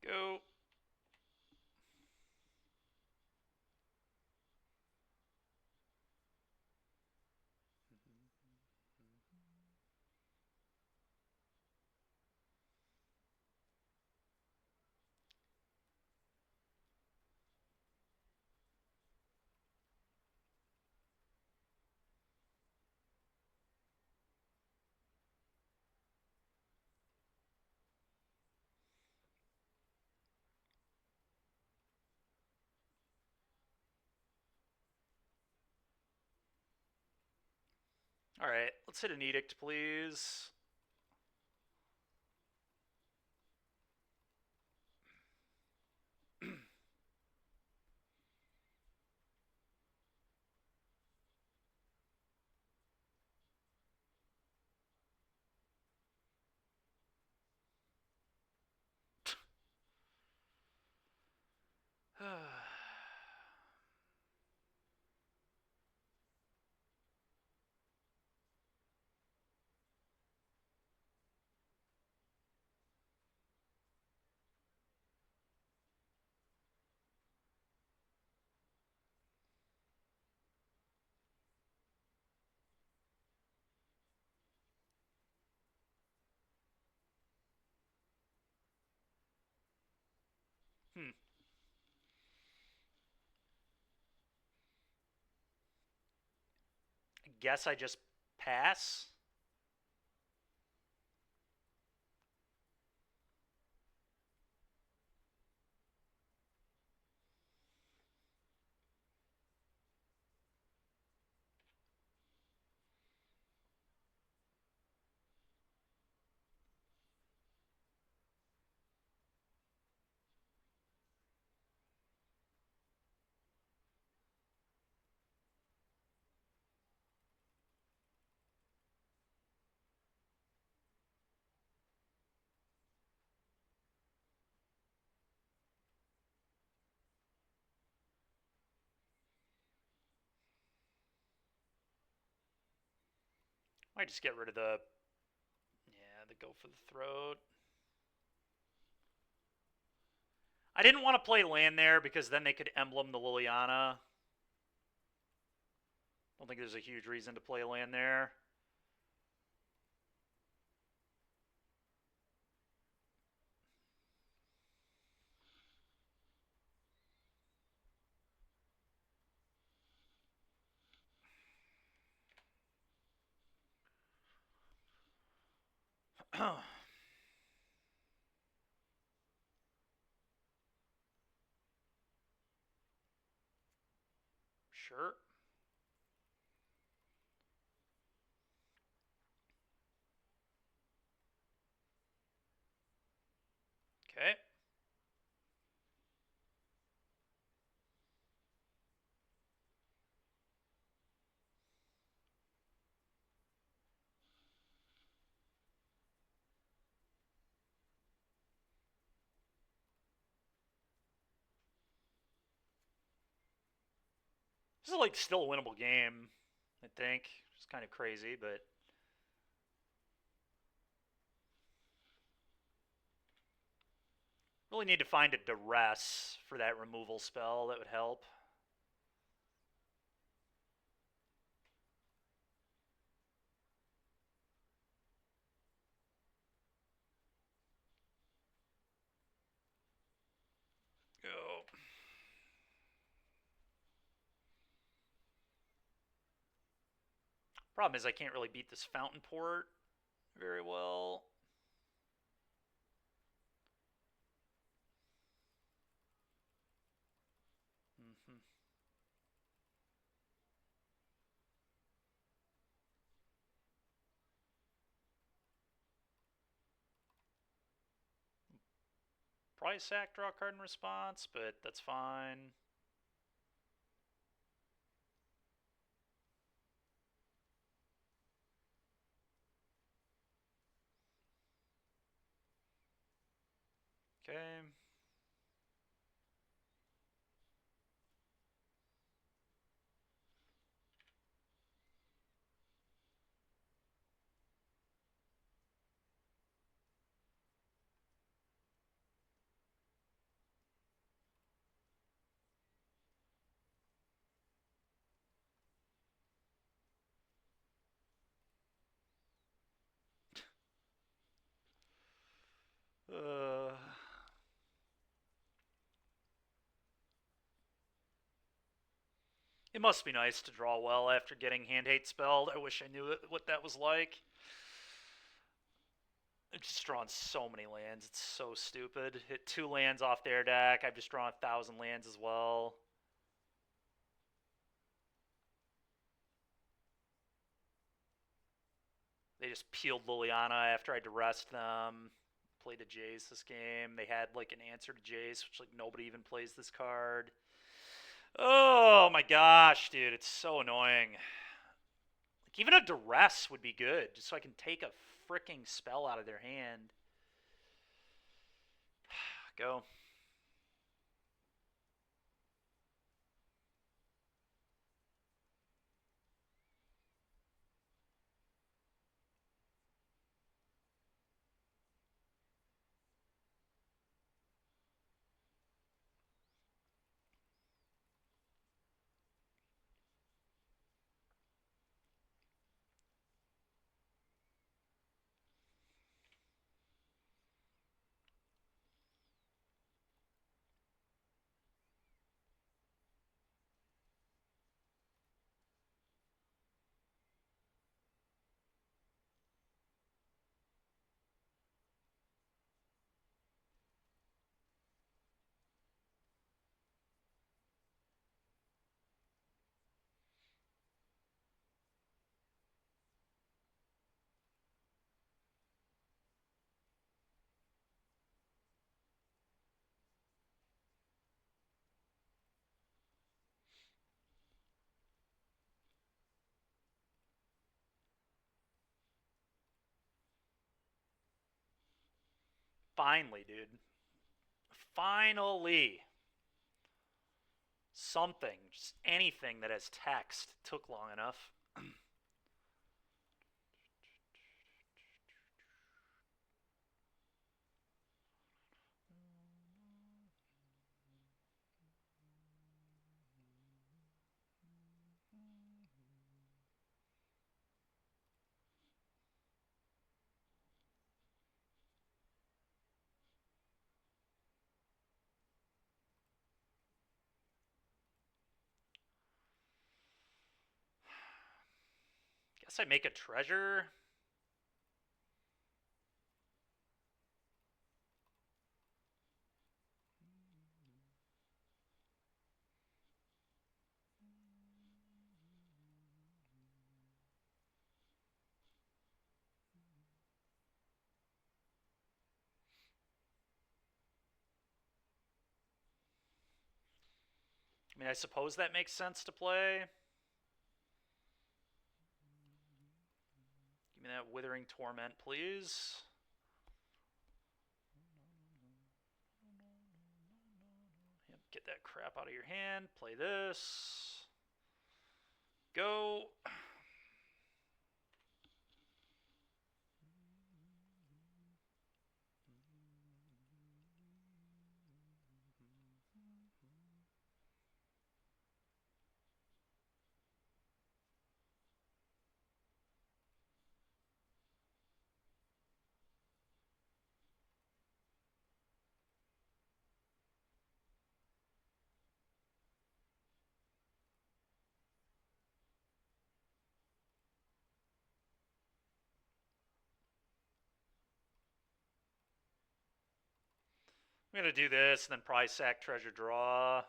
Go. All right, let's hit an edict, please. Hmm. I guess I just pass. Might just get rid of the, yeah, the go for the throat. I didn't want to play land there because then they could emblem the Liliana. I don't think there's a huge reason to play land there. Sure. Okay. This is like still a winnable game, I think. It's kind of crazy, but really need to find a duress for that removal spell that would help. Go. Problem is I can't really beat this Fountain Port very well. Mm-hmm. Probably sack, draw a card in response, but that's fine. Okay. It must be nice to draw well after getting Hand Hate spelled. I wish I knew what that was like. I've just drawn so many lands. It's so stupid. Hit 2 lands off their deck. I've just drawn 1,000 lands as well. They just peeled Liliana after I duressed them. Played a Jace this game. They had like an answer to Jace, which like nobody even plays this card. Oh my gosh, dude, it's so annoying. Like even a duress would be good, just so I can take a freaking spell out of their hand. Go. Finally, dude. Finally. Something, just anything that has text. It took long enough. Guess I make a treasure. I mean, I suppose that makes sense to play. Give me that Withering Torment, please. Yep, get that crap out of your hand. Play this. Go. I'm going to do this and then probably sack treasure draw.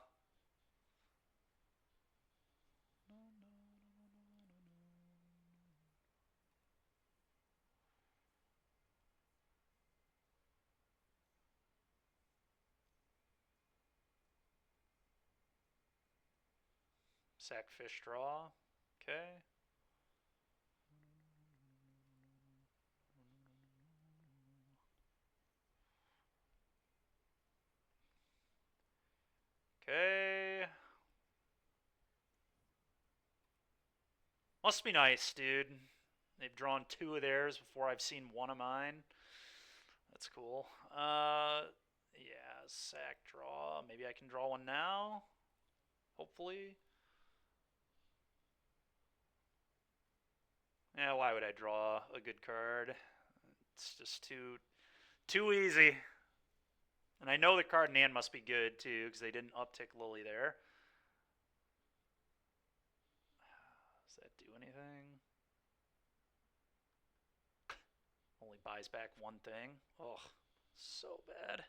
Sack fish draw. Okay. Okay. Must be nice, dude. They've drawn 2 of theirs before I've seen 1 of mine. That's cool. Yeah, sack draw. Maybe I can draw one now. Hopefully. Yeah, why would I draw a good card? It's just too easy. And I know the card in hand must be good too, because they didn't uptick Lily there. buys back one thing. Oh, so bad.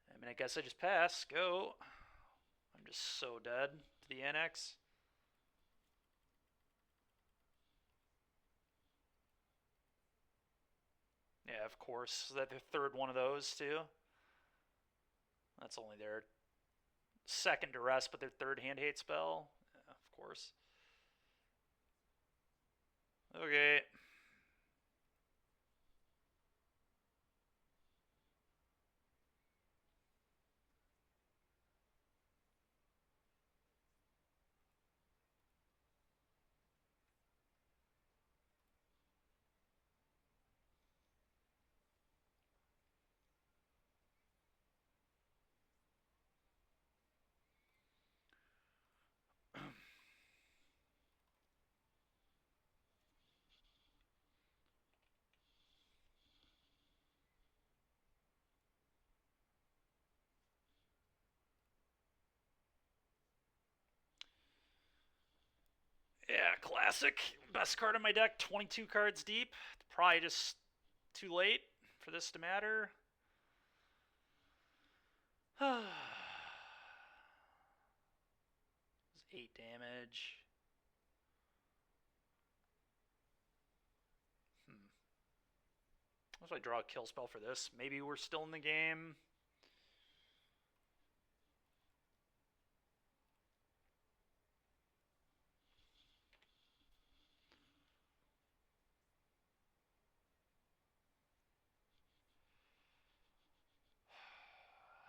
I mean, I guess I just pass. Go. I'm just so dead to the annex. Yeah, of course. Is that their third one of those, too? That's only their second duress, but their third hand hate spell. Yeah, of course. Okay. Yeah, classic. Best card in my deck, 22 cards deep. Probably just too late for this to matter. 8 damage. What if I draw a kill spell for this? Maybe we're still in the game.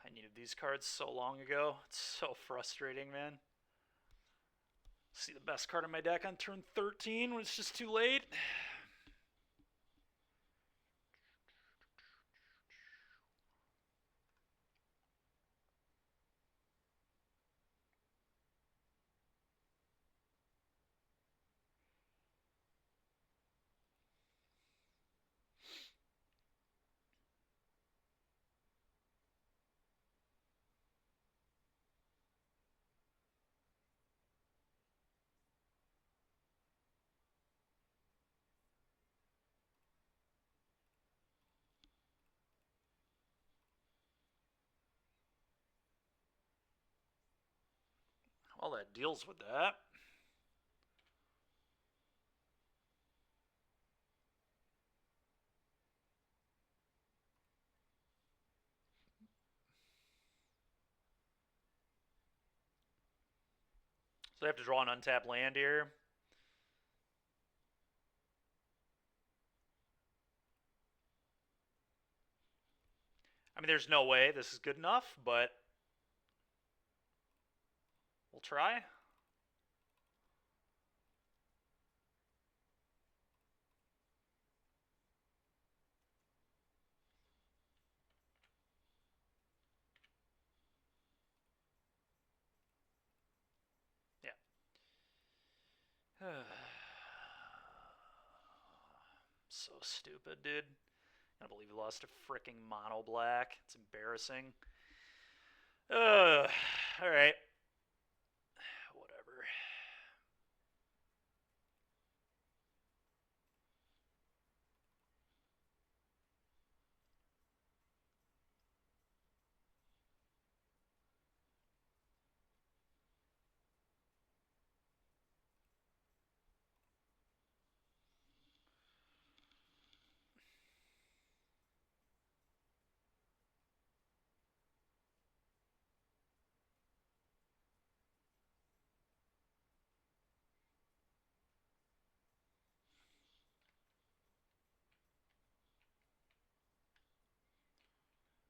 I needed these cards so long ago. It's so frustrating, man. See the best card in my deck on turn 13 when it's just too late. Well, that deals with that. So I have to draw an untapped land here. I mean, there's no way this is good enough, but we'll try. Yeah. So stupid, dude. I believe we lost a freaking mono black. It's embarrassing. Alright. Whatever.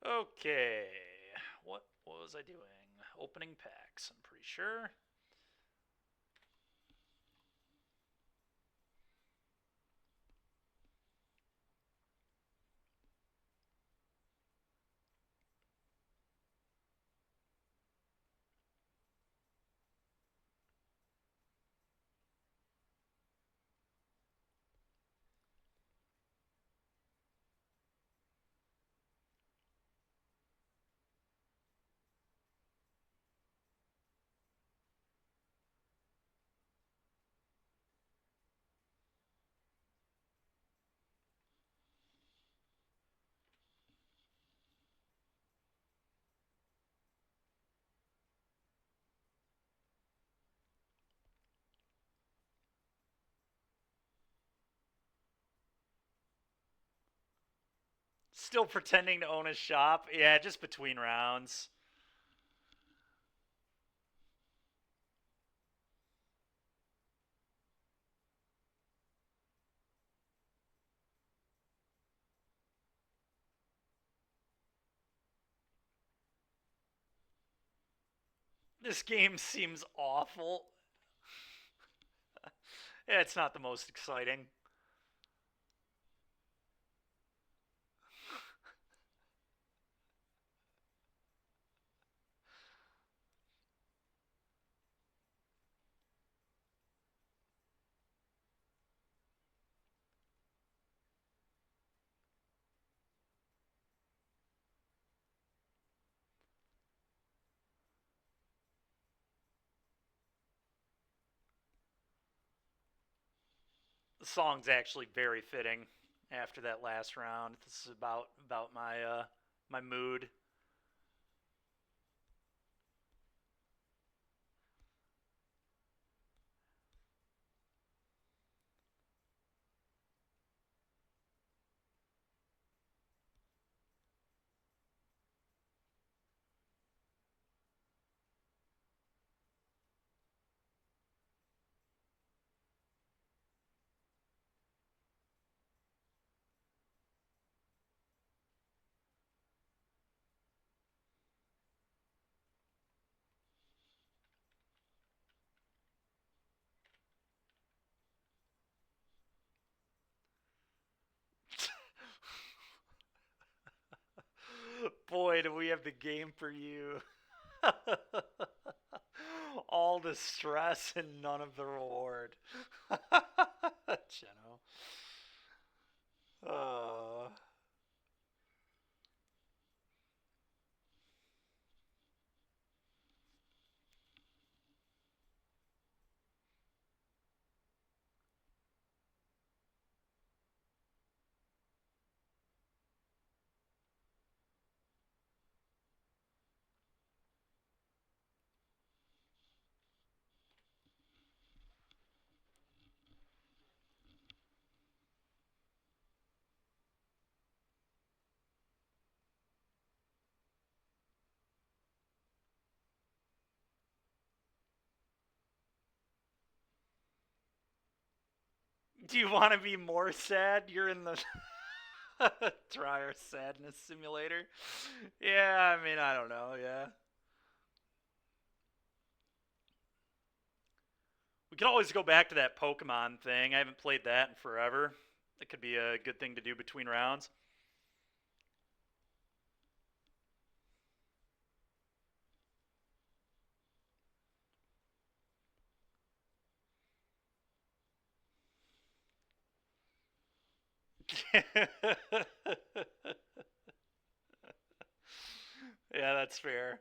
Okay. What was I doing? Opening packs, I'm pretty sure. Still pretending to own a shop. Yeah, just between rounds. This game seems awful. Yeah, it's not the most exciting. The song's actually very fitting after that last round. This is about my mood. Boy, do we have the game for you. All the stress and none of the reward. Geno. Uh, do you want to be more sad? You're in the Dryer Sadness Simulator. Yeah, I mean, I don't know. Yeah. We could always go back to that Pokemon thing. I haven't played that in forever. That could be a good thing to do between rounds. Yeah, that's fair.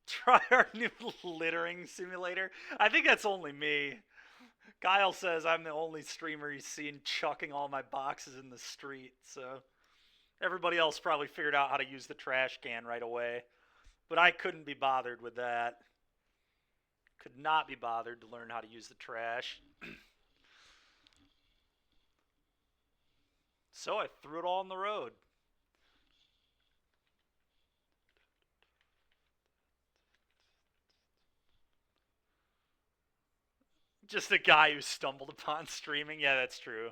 Try our new littering simulator. I think that's only me. Kyle says I'm the only streamer he's seen chucking all my boxes in the street, so everybody else probably figured out how to use the trash can right away. But I couldn't be bothered with that. Could not be bothered to learn how to use the trash. So I threw it all on the road. Just a guy who stumbled upon streaming. Yeah, that's true.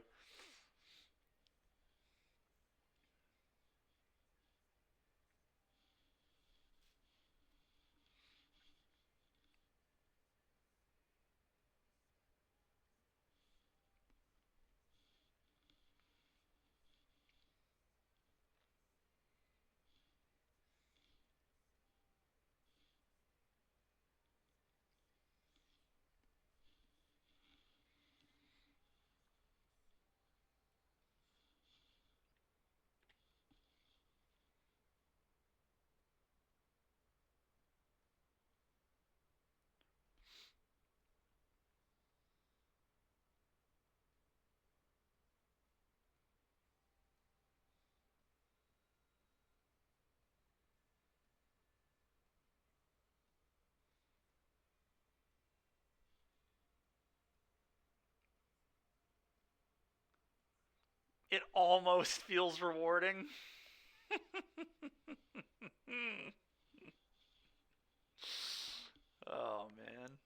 It almost feels rewarding. Oh man.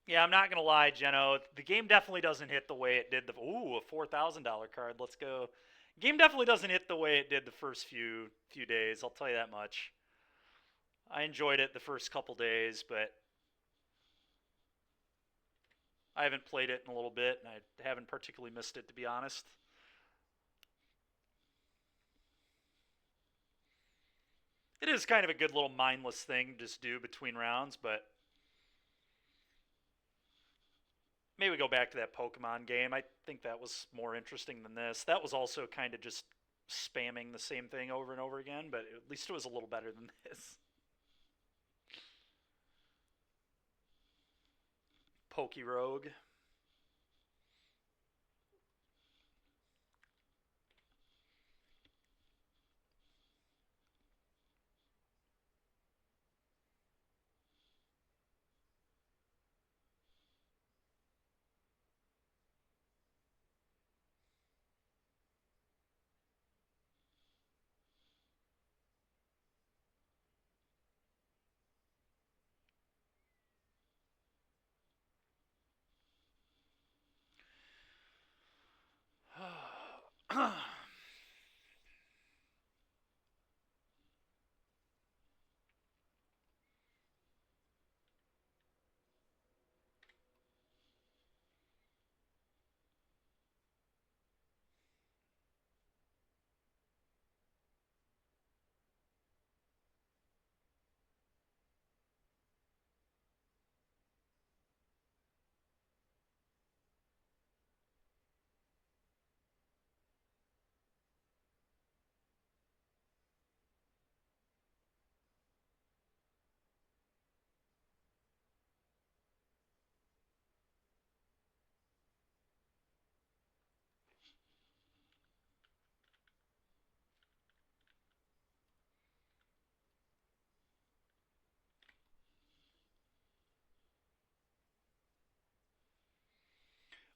Yeah, I'm not gonna lie, Jeno. The game definitely doesn't hit the way it did the. Ooh, a $4,000 card. Let's go. Game definitely doesn't hit the way it did the first few days. I'll tell you that much. I enjoyed it the first couple days, but I haven't played it in a little bit, and I haven't particularly missed it, to be honest. It is kind of a good little mindless thing to just do between rounds, but maybe go back to that Pokemon game. I think that was more interesting than this. That was also kind of just spamming the same thing over and over again, but at least it was a little better than this. Pokerogue.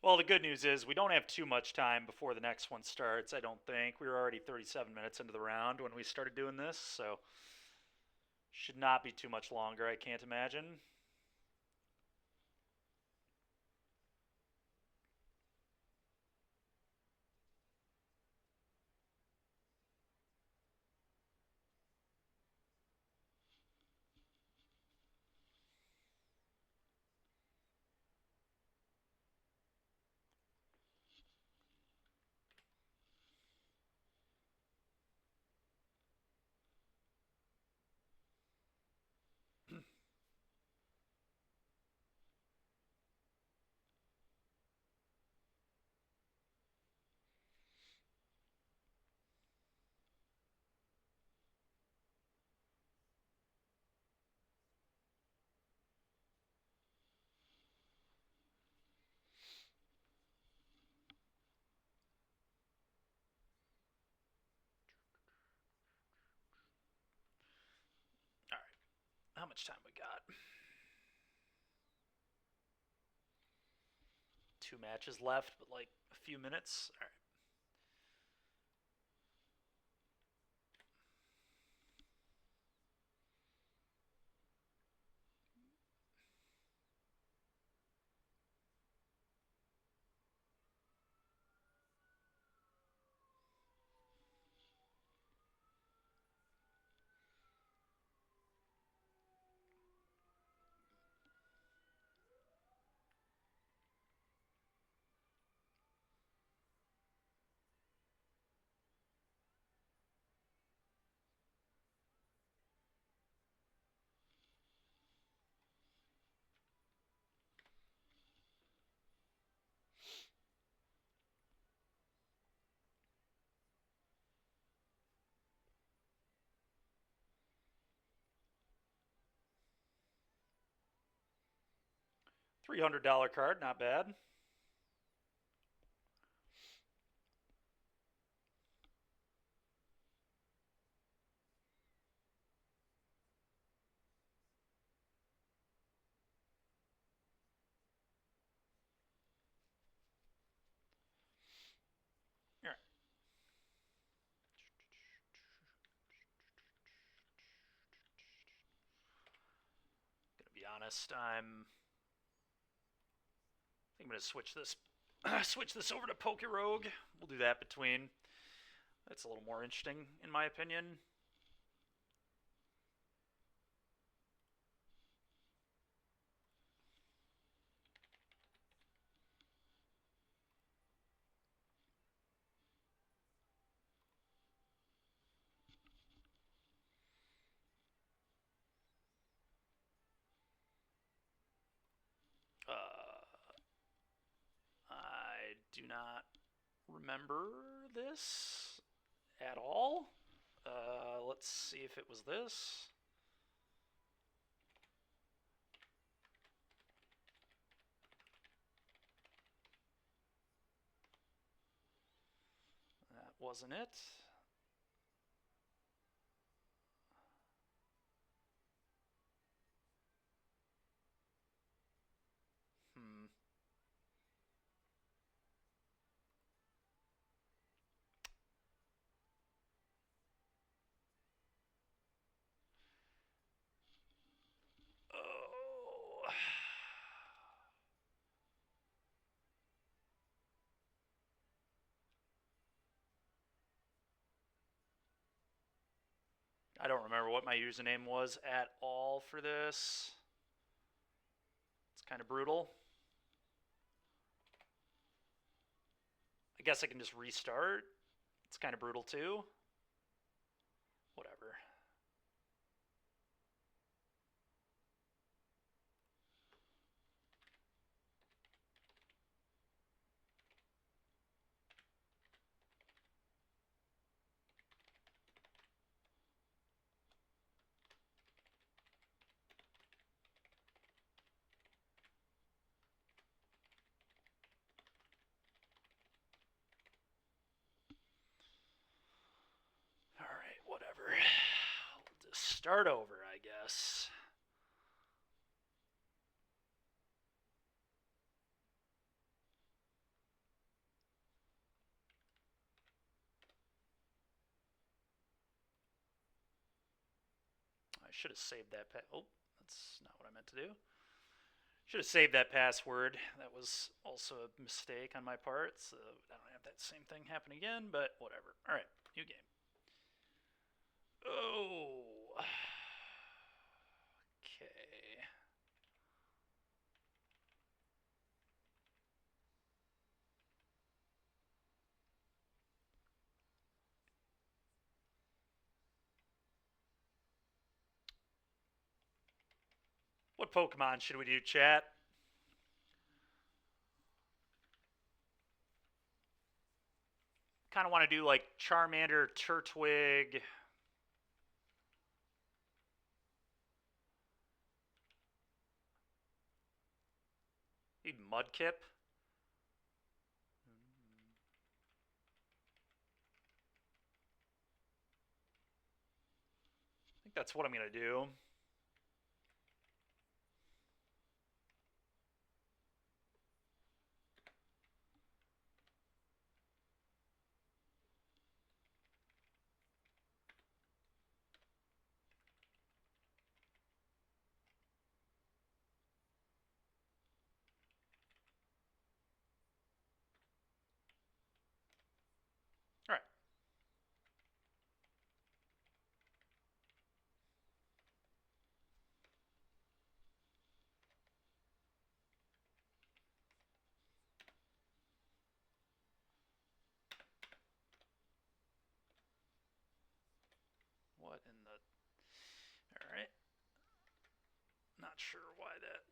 Well, the good news is we don't have too much time before the next one starts, I don't think. We were already 37 minutes into the round when we started doing this, so should not be too much longer, I can't imagine. much time we got? 2 matches left, but like a few minutes. All right. $300 card, not bad. All right. Gonna be honest, I think I'm gonna switch this switch this over to Pokerogue. We'll do that between. That's a little more interesting, in my opinion. I do not remember this at all. Let's see if it was this. That wasn't it. Hmm. Oh. I don't remember what my username was at all for this. It's kind of brutal. I guess I can just restart. It's kind of brutal too. Whatever. Alright, whatever. We'll just start over, I guess. I should have saved that. Oh, that's not what I meant to do. Should have saved that password. That was also a mistake on my part, so I don't have that same thing happen again, but whatever. Alright, new game. Oh. Okay. What Pokemon should we do, chat? Kind of want to do like Charmander, Turtwig. Maybe Mudkip. I think that's what I'm going to do.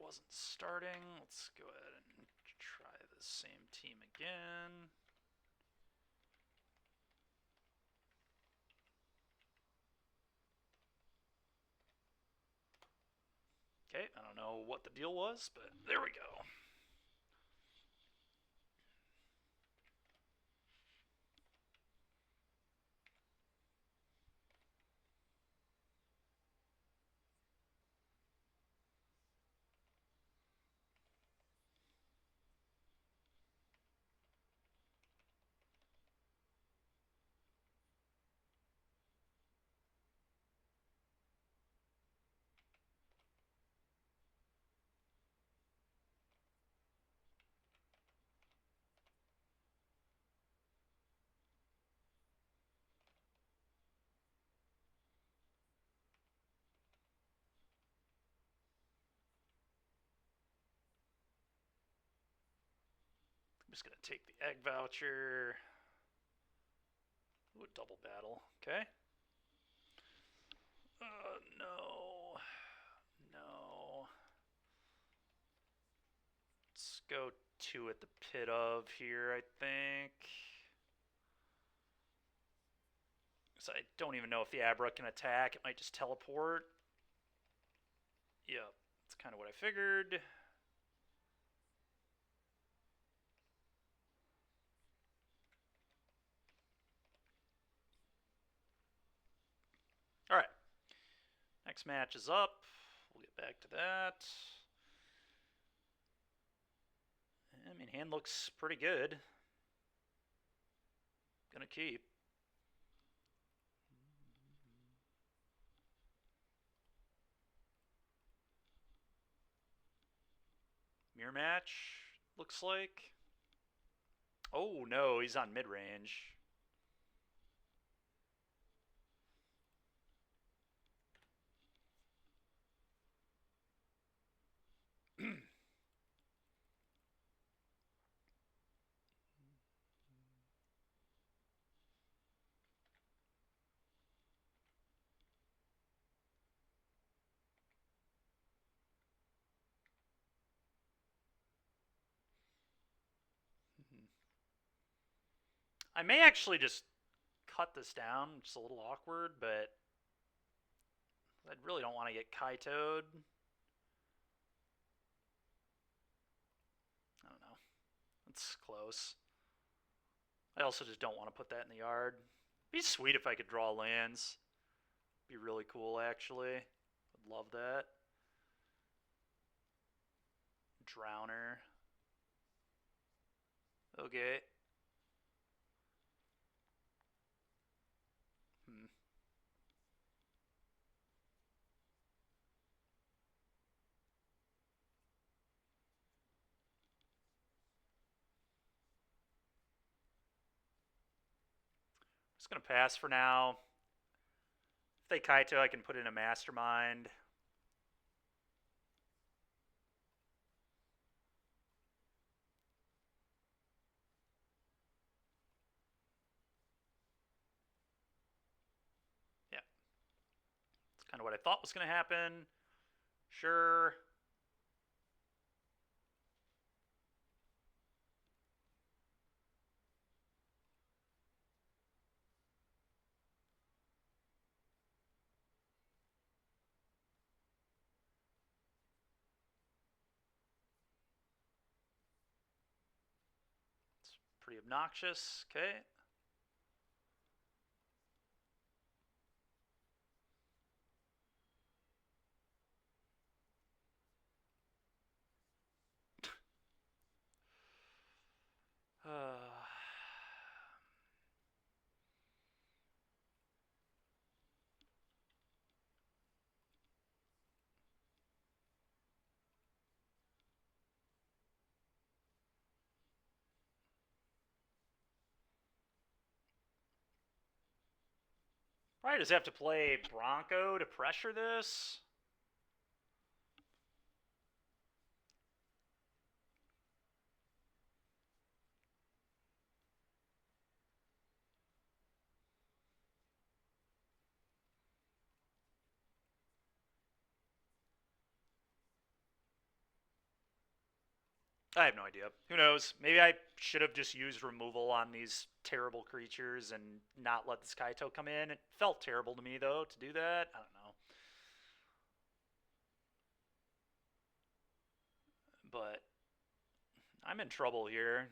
wasn't starting. Let's go ahead and try the same team again. Okay, I don't know what the deal was, but there we go. I'm just going to take the egg voucher. Ooh, a double battle. Okay. No. No. Let's go 2 at the pit of here, I think. So I don't even know if the Abra can attack. It might just teleport. Yep, that's kind of what I figured. All right. Next match is up. We'll get back to that. I mean, hand looks pretty good. Gonna keep. Mirror match, looks like. Oh no, he's on mid-range. I may actually just cut this down. It's a little awkward, but I really don't want to get Kaito'd. I don't know. It's close. I also just don't want to put that in the yard. It'd be sweet if I could draw lands. Be really cool, actually. I'd love that. Drowner. Okay. Just gonna pass for now. If they Kaito, I can put in a Mastermind. Yeah. It's kind of what I thought was gonna happen. Sure. It's pretty obnoxious. Okay. Probably just have to play Bronco to pressure this. I have no idea. Who knows? Maybe I should have just used removal on these terrible creatures and not let this Kaito come in. It felt terrible to me, though, to do that. I don't know. But I'm in trouble here.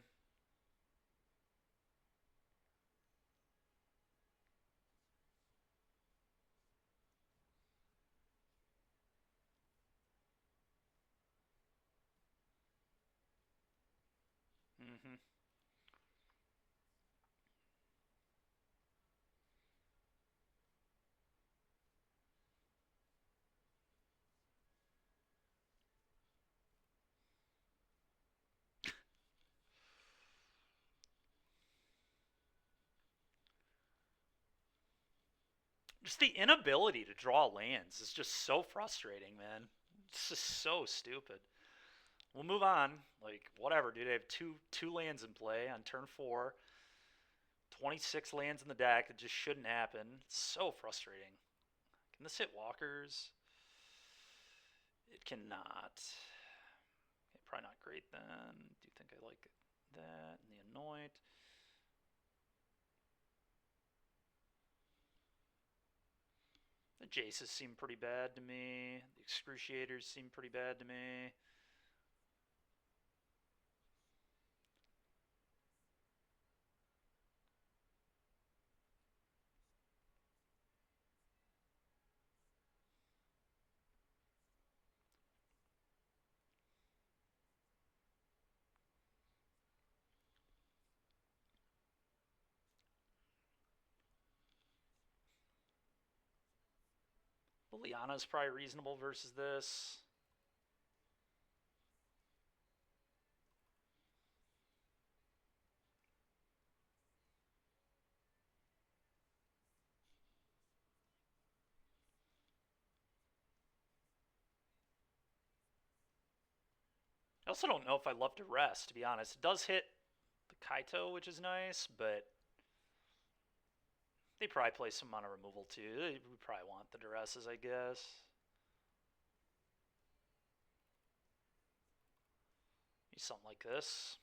Hmm. Just the inability to draw lands is just so frustrating, man. It's just so stupid. We'll move on. Like, whatever, dude. I have two lands in play on turn 4. 26 lands in the deck that just shouldn't happen. It's so frustrating. Can this hit walkers? It cannot. Okay, probably not great then. Do you think I like that? And the Anoint. The Jaces seem pretty bad to me. The Excruciators seem pretty bad to me. Liliana's probably reasonable versus this. I also don't know if I love to rest, to be honest. It does hit the Kaito, which is nice, but they probably play some mana removal too. They would probably want the Duresses, I guess. Use something like this.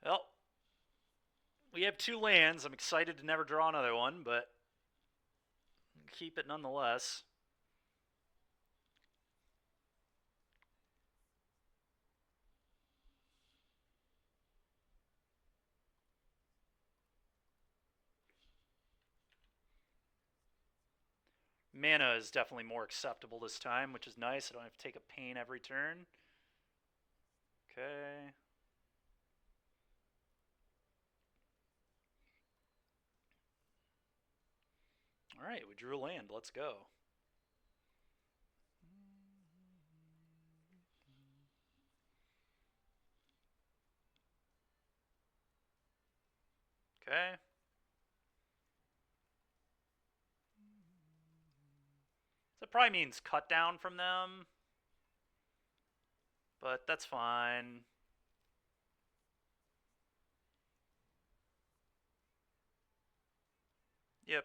Well, we have 2 lands. I'm excited to never draw another one, but keep it nonetheless. Mana is definitely more acceptable this time, which is nice. I don't have to take a pain every turn. Okay. Alright, we drew a land. Let's go. Okay. That probably means cut down from them, but that's fine. Yep.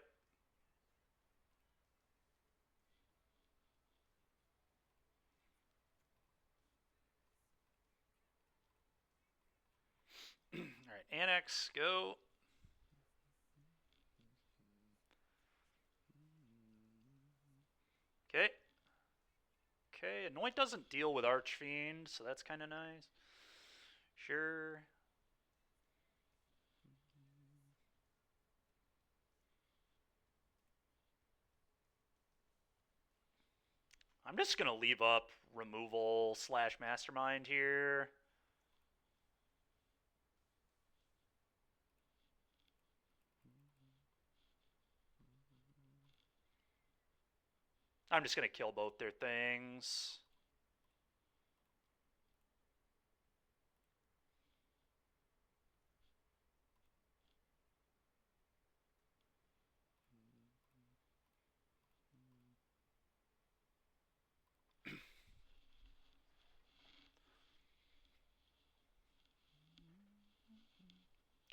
Alright, Annex, go. Okay. Okay, Anoint doesn't deal with Archfiend, so that's kind of nice. Sure. I'm just gonna leave up removal / mastermind here. I'm just gonna kill both their things.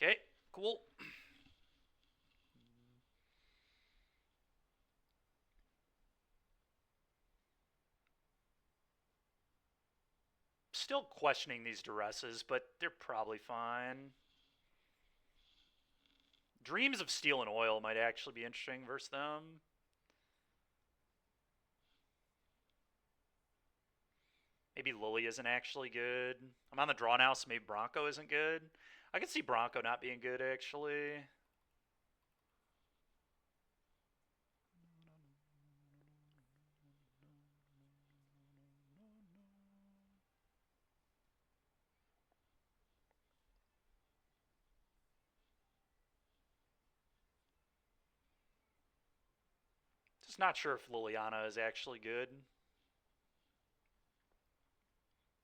Okay, cool. Still questioning these duresses, but they're probably fine. Dreams of Steel and Oil might actually be interesting versus them. Maybe Lily isn't actually good. I'm on the draw now, so maybe Bronco isn't good. I could see Bronco not being good, actually. Just not sure if Liliana is actually good.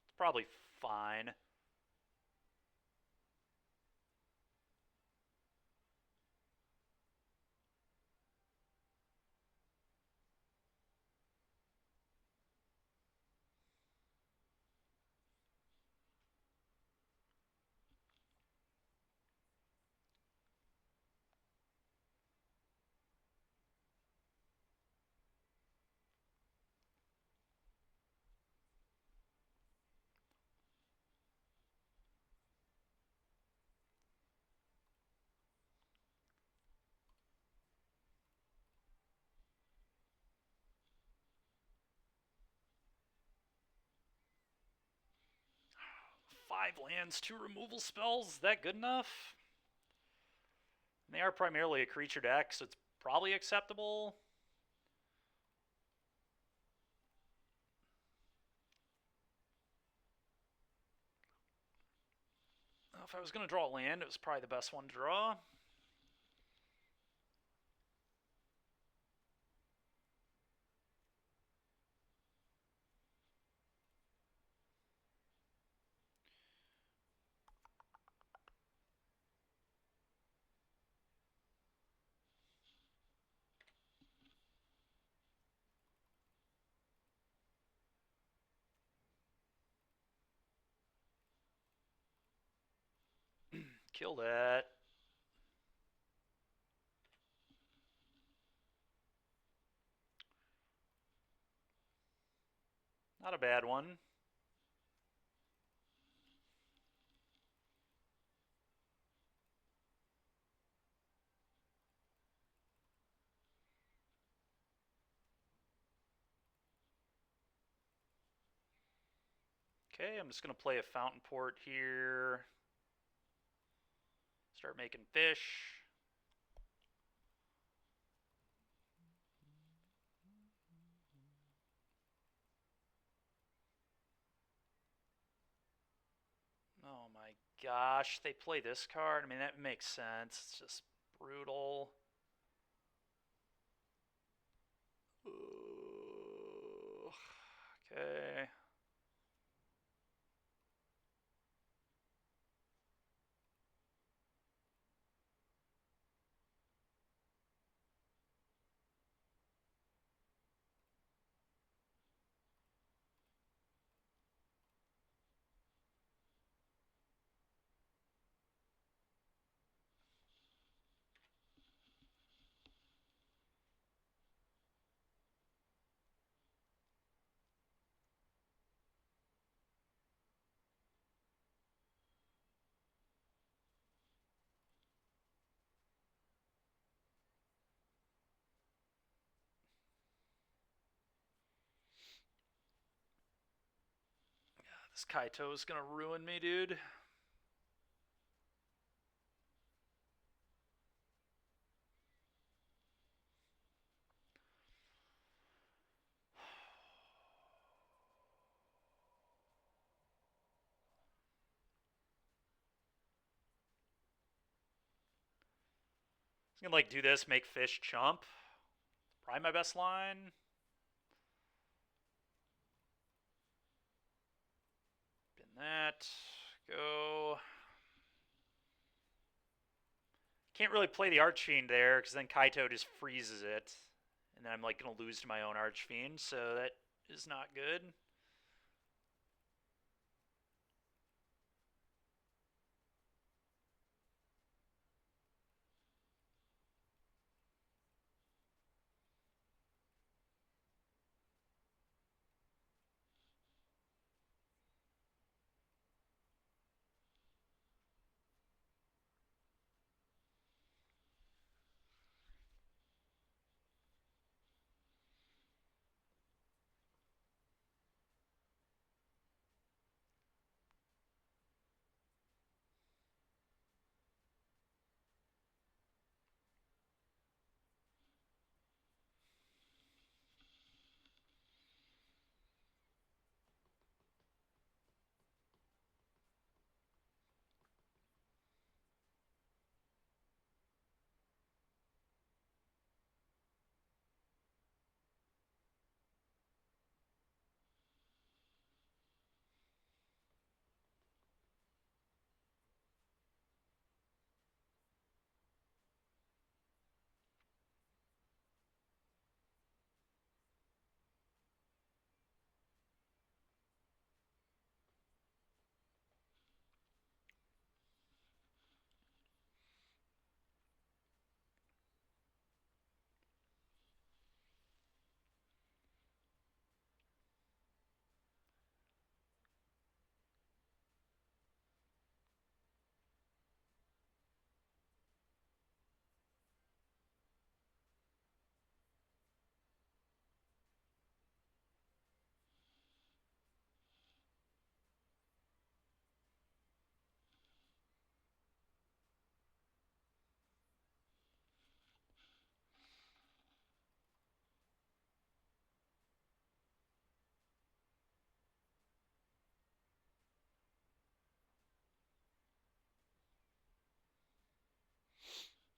It's probably fine. Five lands, 2 removal spells. Is that good enough? And they are primarily a creature deck, so it's probably acceptable. If I was going to draw a land, it was probably the best one to draw. Kill that. Not a bad one. Okay, I'm just going to play a Fountain Port here. Start making fish. Oh my gosh, they play this card? I mean, that makes sense. It's just brutal. Ugh. Okay. This Kaito is gonna ruin me, dude. gonna like do this, make fish chump. Probably my best line. Bin that. Go. Can't really play the Archfiend there because then Kaito just freezes it. And then I'm like gonna lose to my own Archfiend, so that is not good.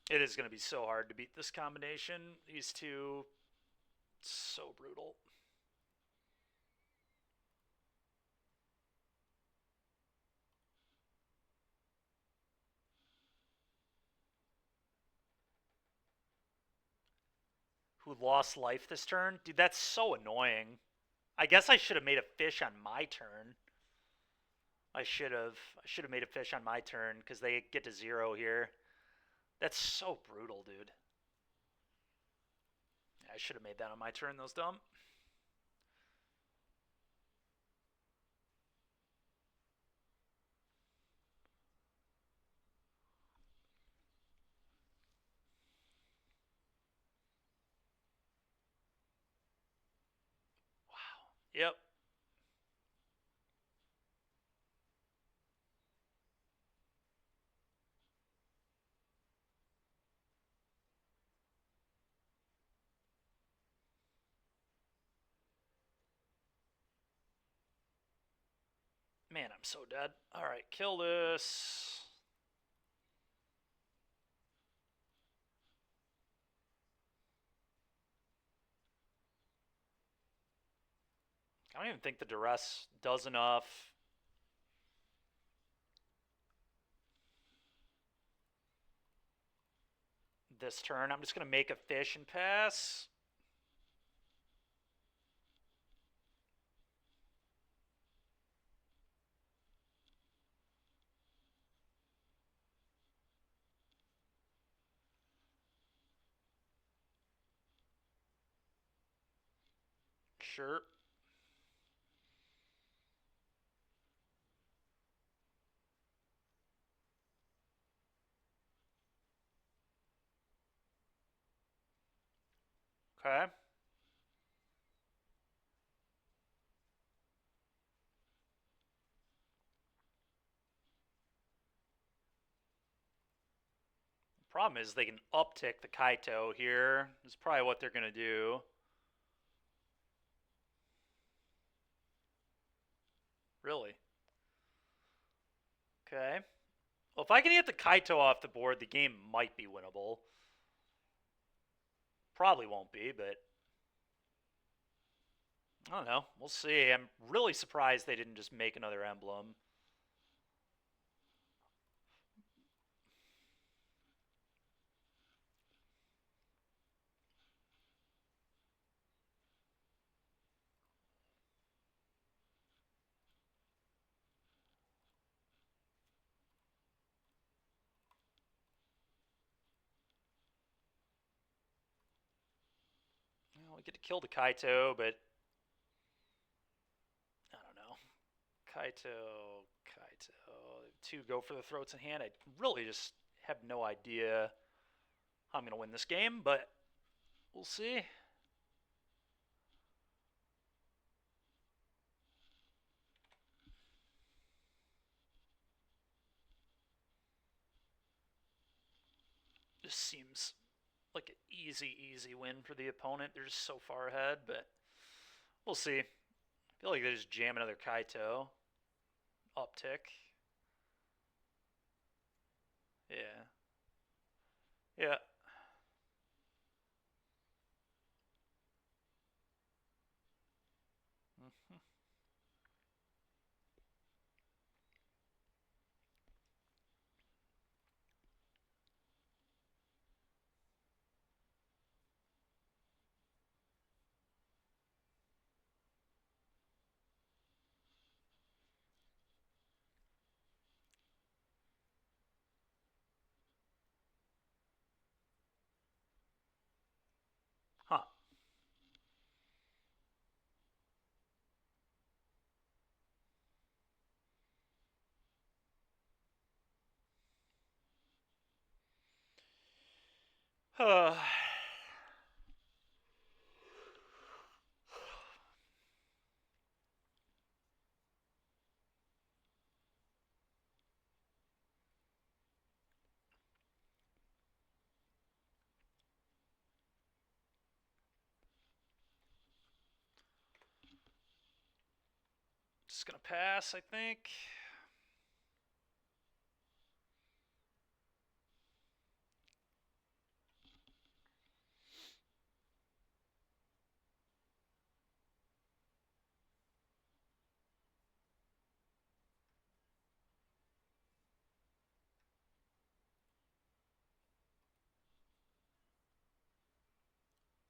It is gonna be so hard to beat this combination. These two, so brutal. Who lost life this turn? Dude, that's so annoying. I guess I should have made a fish on my turn. I should have. I should have made a fish on my turn because they get to 0 here. That's so brutal, dude. I should have made that on my turn. Those dumb. Wow. Yep. Man, I'm so dead. All right, kill this. I don't even think the duress does enough. This turn, I'm just gonna make a fish and pass. Sure. Okay. Problem is they can uptick the Kaito here. Is probably what they're gonna do. Really? Okay. Well, if I can get the Kaito off the board, the game might be winnable. Probably won't be, but I don't know. We'll see. I'm really surprised they didn't just make another emblem. Well, we get to kill the Kaito, but I don't know. Kaito. Two go for the throats in hand. I really just have no idea how I'm going to win this game, but we'll see. This seems like an easy win for the opponent. They're just so far ahead, but we'll see. I feel like they just jam another Kaito. Uptick. Yeah. Yeah. Mm-hmm. Huh. Just gonna pass, I think.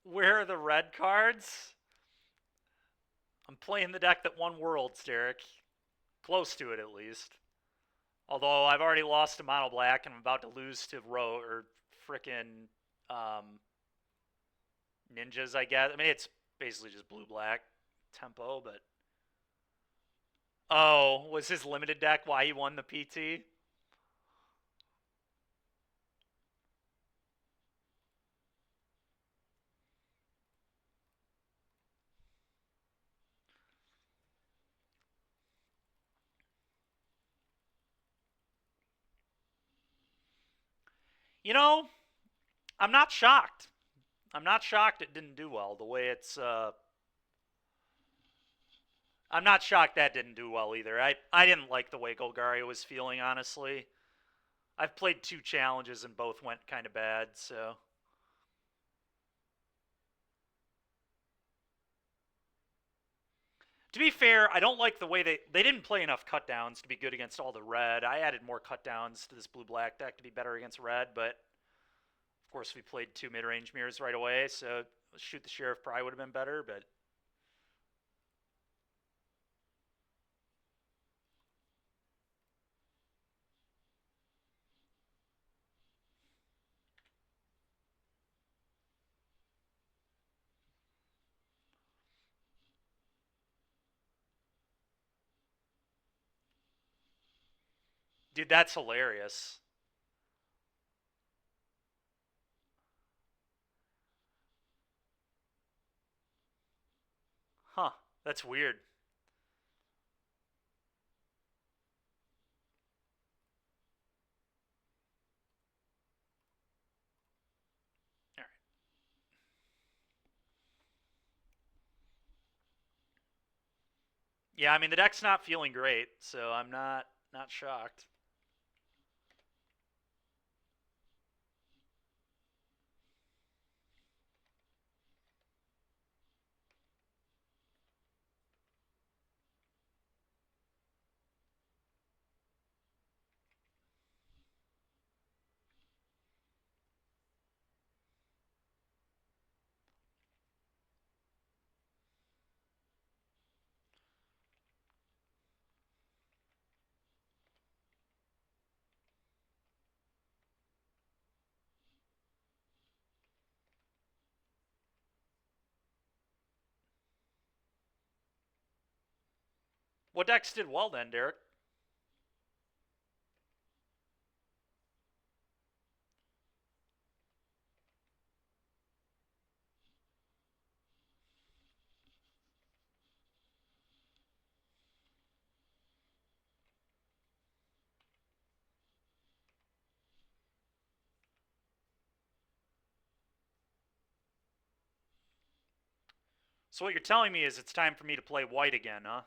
Where are the red cards? I'm playing the deck that won Worlds, Derek. Close to it, at least. Although I've already lost to Mono Black and I'm about to lose to frickin' ninjas, I guess. I mean, it's basically just blue-black tempo, but... Oh, was his limited deck why he won the PT? You know, I'm not shocked. I'm not shocked it didn't do well. The way I'm not shocked that didn't do well either. I didn't like the way Golgari was feeling, honestly. I've played 2 challenges and both went kind of bad, so... To be fair, I don't like the way they didn't play enough cutdowns to be good against all the red. I added more cutdowns to this blue-black deck to be better against red, but of course we played 2 mid-range mirrors right away, so Shoot the Sheriff probably would have been better, but... Dude, that's hilarious. Huh, that's weird. All right. Yeah, I mean, the deck's not feeling great, so I'm not shocked. What decks did well then, Derek? So what you're telling me is it's time for me to play white again, huh?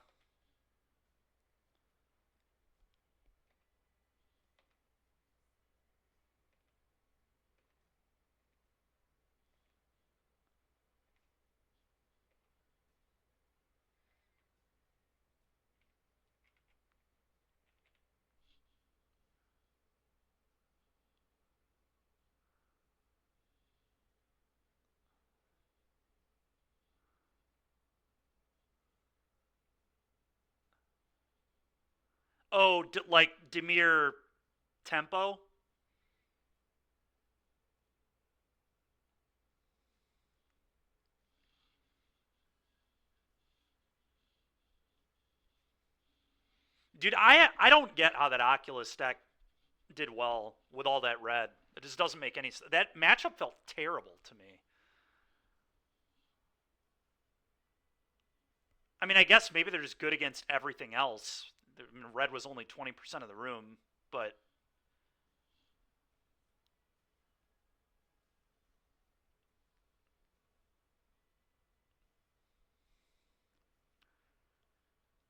Oh, like Dimir Tempo? Dude, I don't get how that Oculus deck did well with all that red. It just doesn't make any sense. That matchup felt terrible to me. I mean, I guess maybe they're just good against everything else. I mean, red was only 20% of the room, but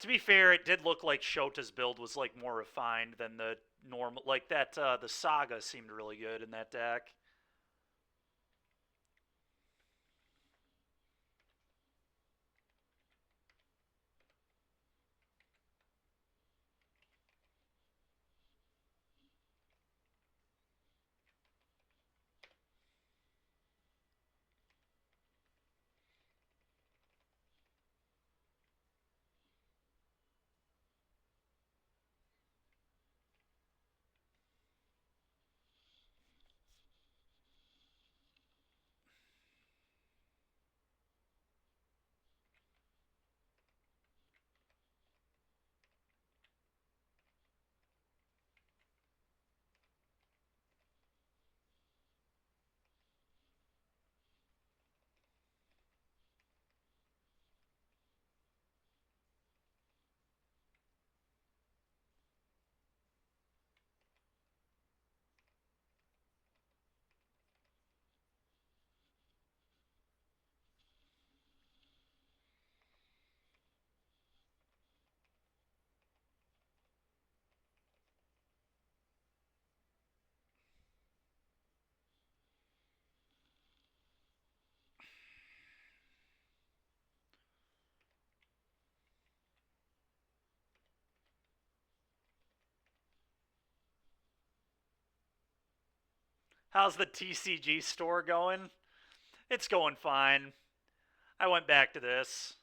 to be fair, it did look like Shota's build was like more refined than the normal. Like that, the Saga seemed really good in that deck. How's the TCG store going? It's going fine. I went back to this.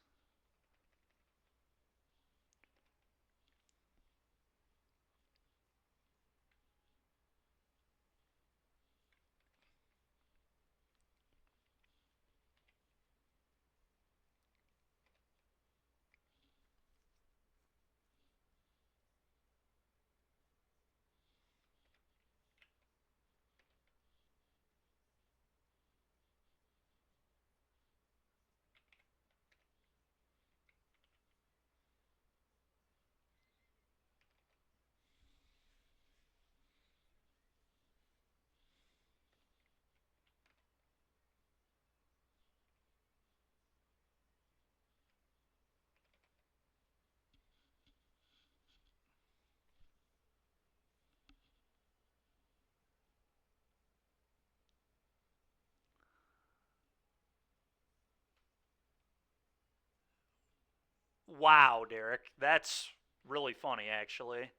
Wow, Derek, that's really funny, actually.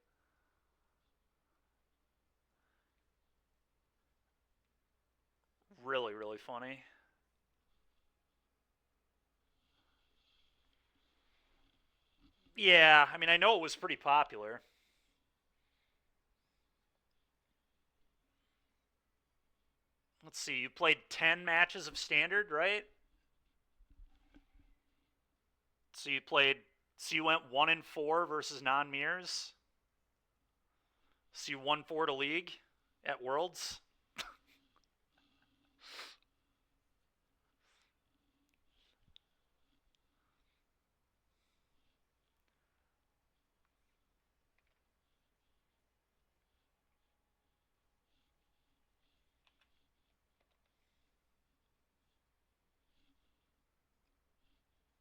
Really, really funny. Yeah, I mean, I know it was pretty popular. Let's see, you played 10 matches of standard, right? So you played So you went 1-4 versus non-mirrors. So you won 4 to league at Worlds.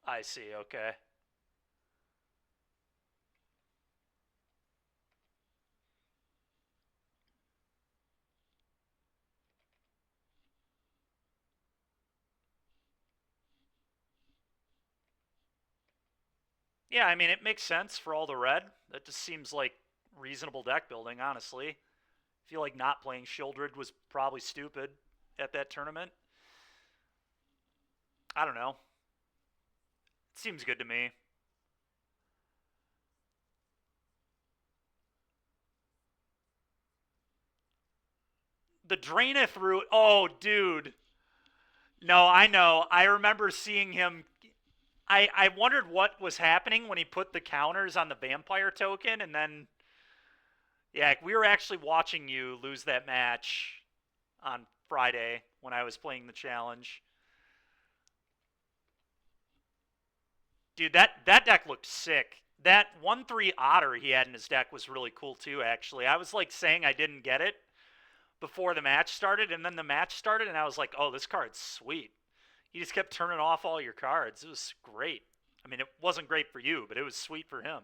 I see. Okay. Yeah, I mean it makes sense for all the red. That just seems like reasonable deck building, honestly. I feel like not playing Shieldred was probably stupid at that tournament. I don't know. It seems good to me. The Draenith route. Oh, dude. No, I know. I remember seeing him. I wondered what was happening when he put the counters on the vampire token, and then yeah, we were actually watching you lose that match on Friday when I was playing the challenge. Dude, that deck looked sick. That 1-3 Otter he had in his deck was really cool too, actually. I was like saying I didn't get it before the match started, and then the match started, and I was like, oh, this card's sweet. He just kept turning off all your cards. It was great. I mean, it wasn't great for you, but it was sweet for him.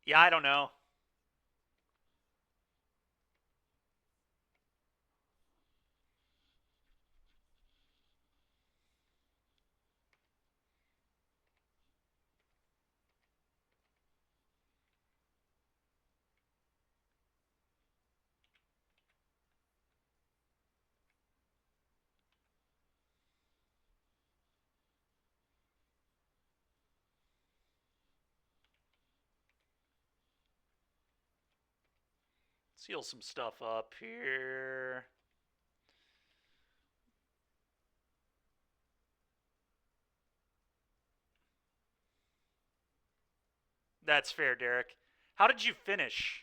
Yeah, I don't know. Seal some stuff up here. That's fair, Derek. How did you finish?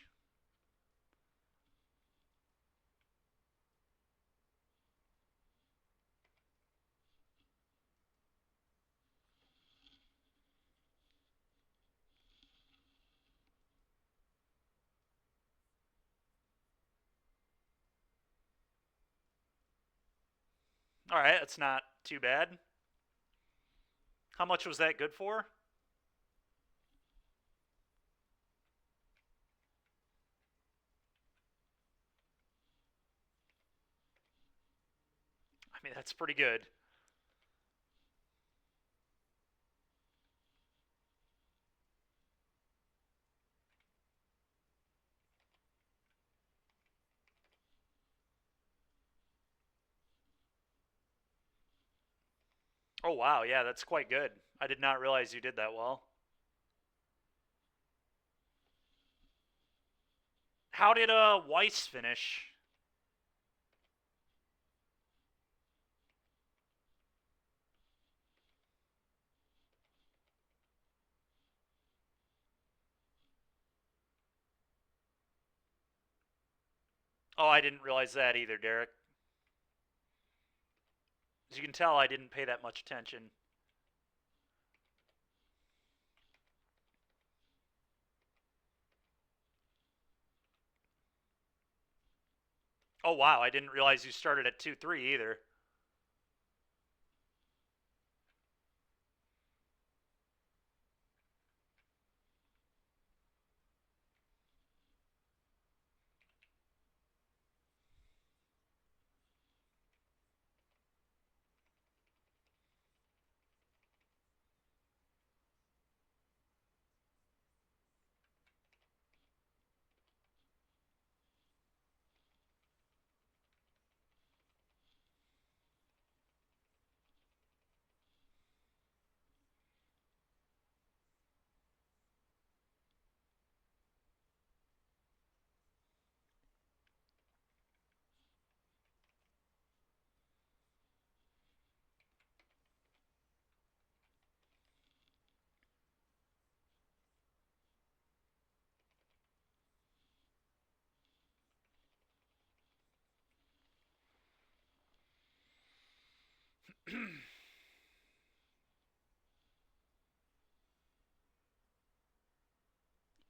All right, that's not too bad. How much was that good for? I mean, that's pretty good. Oh, wow. Yeah, that's quite good. I did not realize you did that well. How did Weiss finish? Oh, I didn't realize that either, Derek. As you can tell, I didn't pay that much attention. Oh, wow. I didn't realize you started at 2-3 either.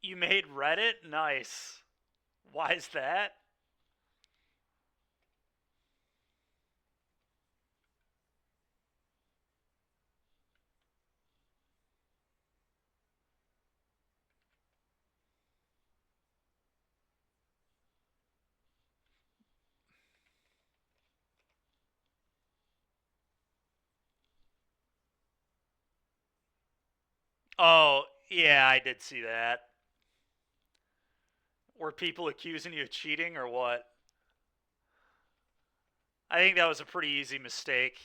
You made Reddit? Nice. Why is that? Oh, yeah, I did see that. Were people accusing you of cheating or what? I think that was a pretty easy mistake.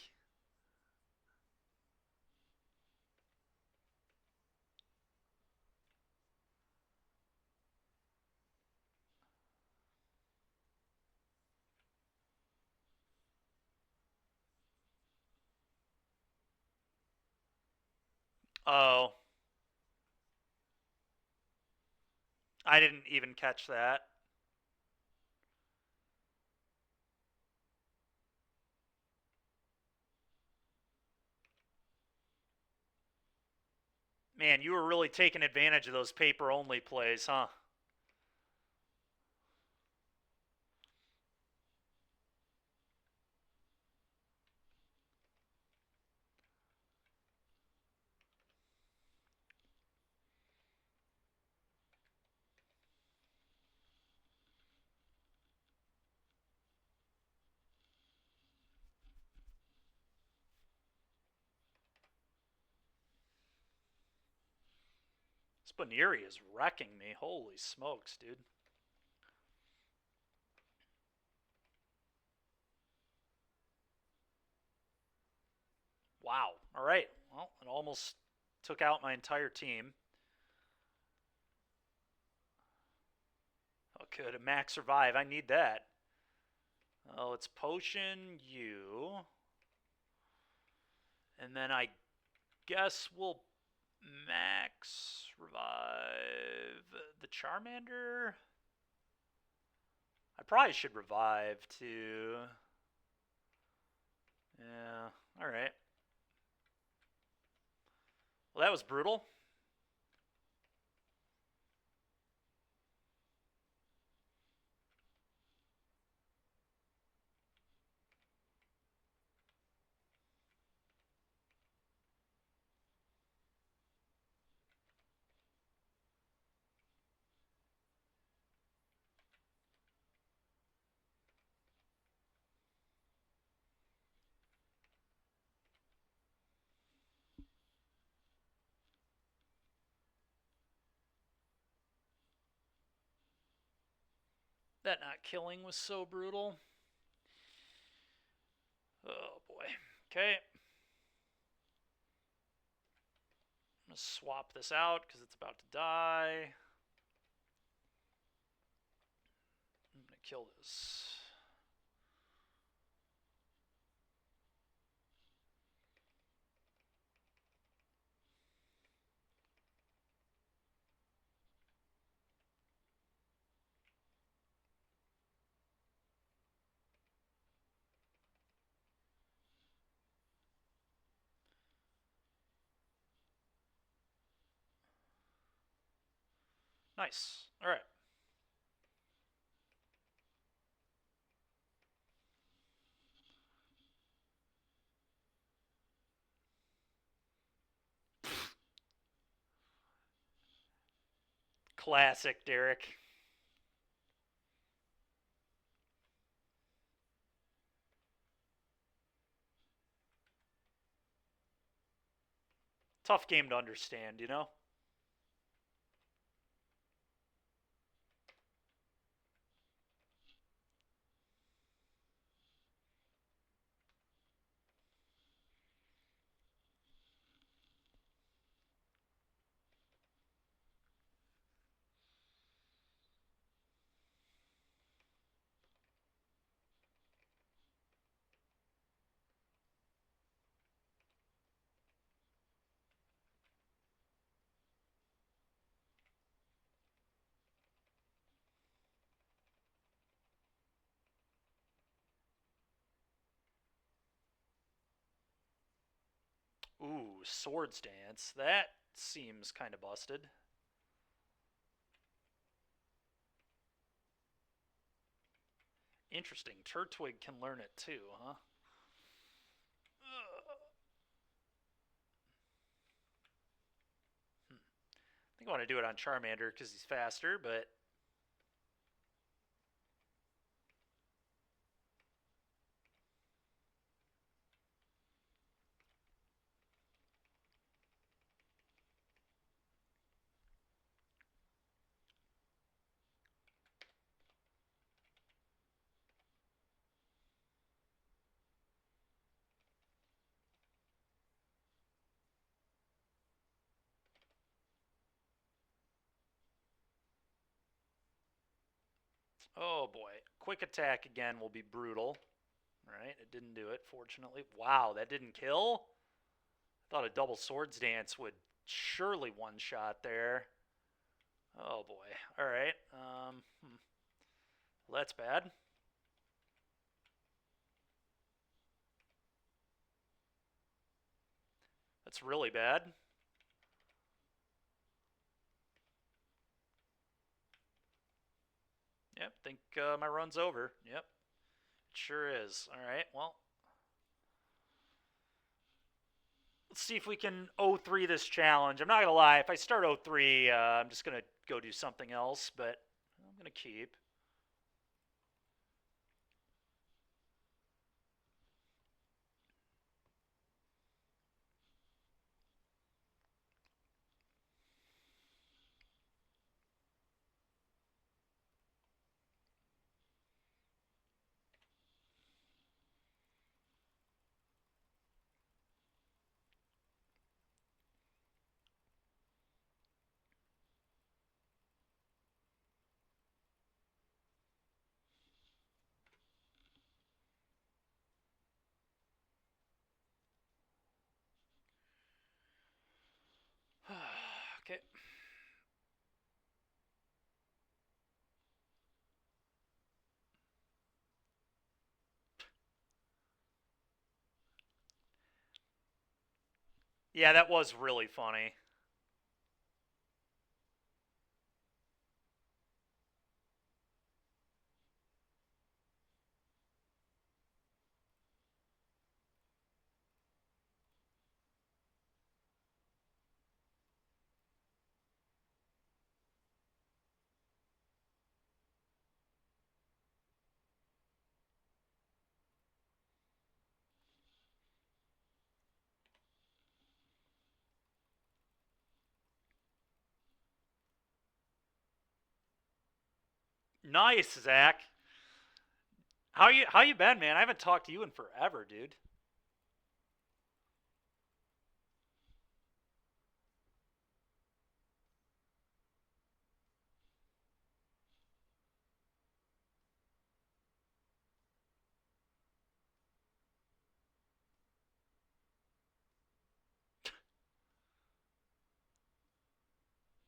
Oh, I didn't even catch that. Man, you were really taking advantage of those paper only plays, huh? Spanieri is wrecking me. Holy smokes, dude. Wow. All right. Well, it almost took out my entire team. Oh, good. A max revive. I need that. Oh, it's potion you. And then I guess we'll max revive the Charmander. I probably should revive too. Yeah. All right. Well, that was brutal. That not killing was so brutal. Oh boy. Okay. I'm gonna swap this out because it's about to die. I'm gonna kill this. Nice. All right. Classic, Derek. Tough game to understand, you know? Ooh, Swords Dance. That seems kind of busted. Interesting. Turtwig can learn it too, huh? I think I want to do it on Charmander because he's faster, but oh boy. Quick attack again will be brutal. Right? It didn't do it, fortunately. Wow, that didn't kill? I thought a double Swords Dance would surely one-shot there. Oh boy. Alright. Well, that's bad. That's really bad. Yep, think my run's over. Yep, it sure is. Alright, well, let's see if we can 0-3 this challenge. I'm not going to lie, if I start 0-3, I'm just going to go do something else, but I'm going to keep. Okay. Yeah, that was really funny. Nice, Zach. How you been, man? I haven't talked to you in forever, dude.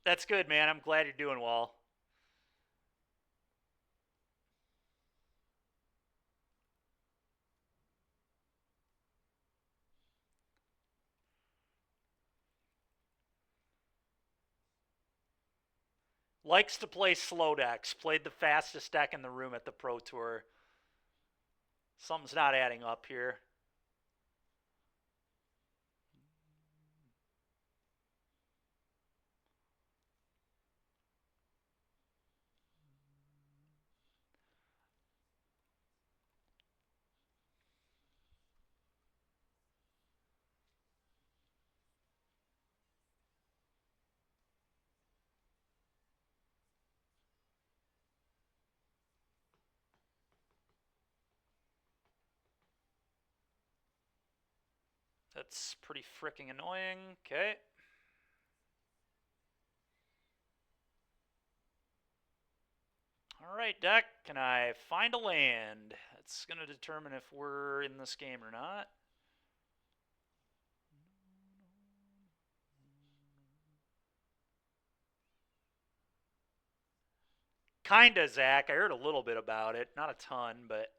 That's good, man. I'm glad you're doing well. Likes to play slow decks. Played the fastest deck in the room at the Pro Tour. Something's not adding up here. That's pretty freaking annoying. Okay. Alright, deck. Can I find a land? It's going to determine if we're in this game or not. Kinda, Zach. I heard a little bit about it. Not a ton, but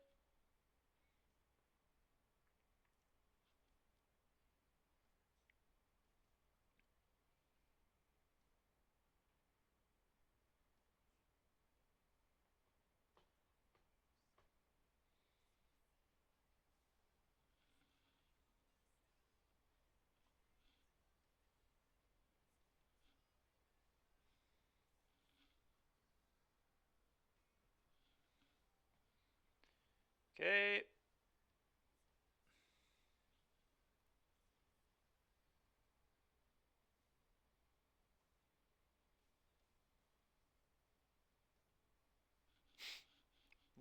Okay.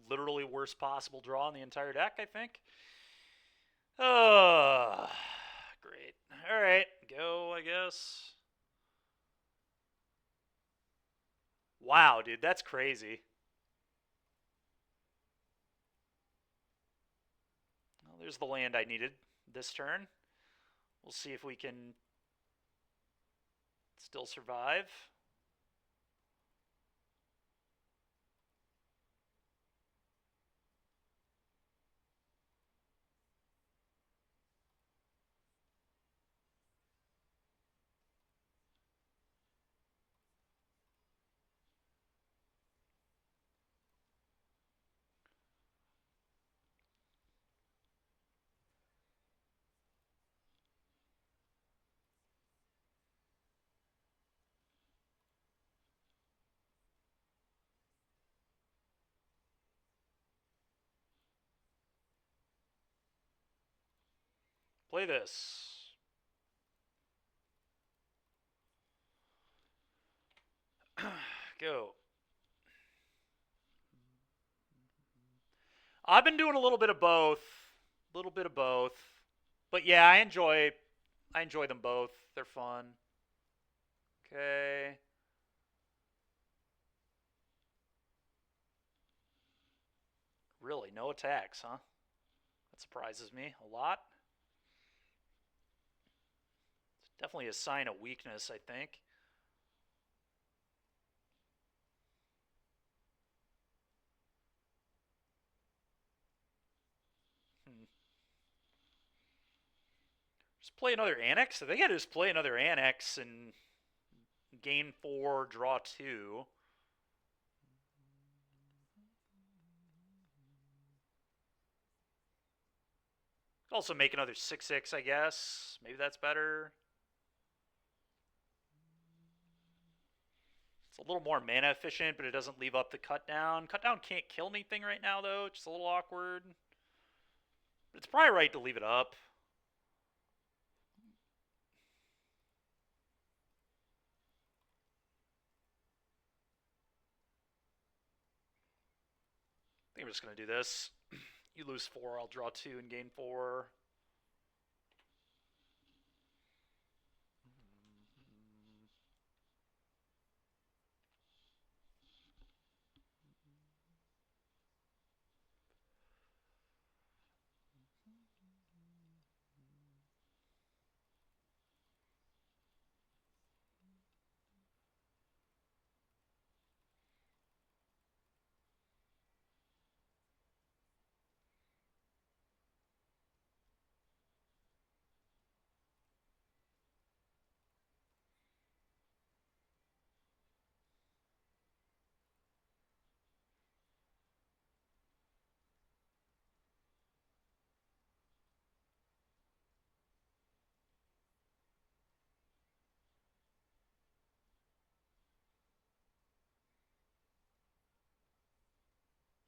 Literally worst possible draw in the entire deck, I think. Oh, great. All right, go, I guess. Wow, dude, that's crazy. Well, there's the land I needed this turn. We'll see if we can still survive. Play this. Go. I've been doing a little bit of both. A little bit of both. But yeah, I enjoy them both. They're fun. Okay. Really, no attacks, huh? That surprises me a lot. It's definitely a sign of weakness, I think. Hmm. Just play another Annex? I think I just play another Annex and gain 4, draw 2. Also make another 6/6, I guess. Maybe that's better. It's a little more mana efficient, but it doesn't leave up the cut down. Cut down can't kill anything right now, though. Just a little awkward. But it's probably right to leave it up. I think I'm just going to do this. You lose 4, I'll draw 2 and gain 4.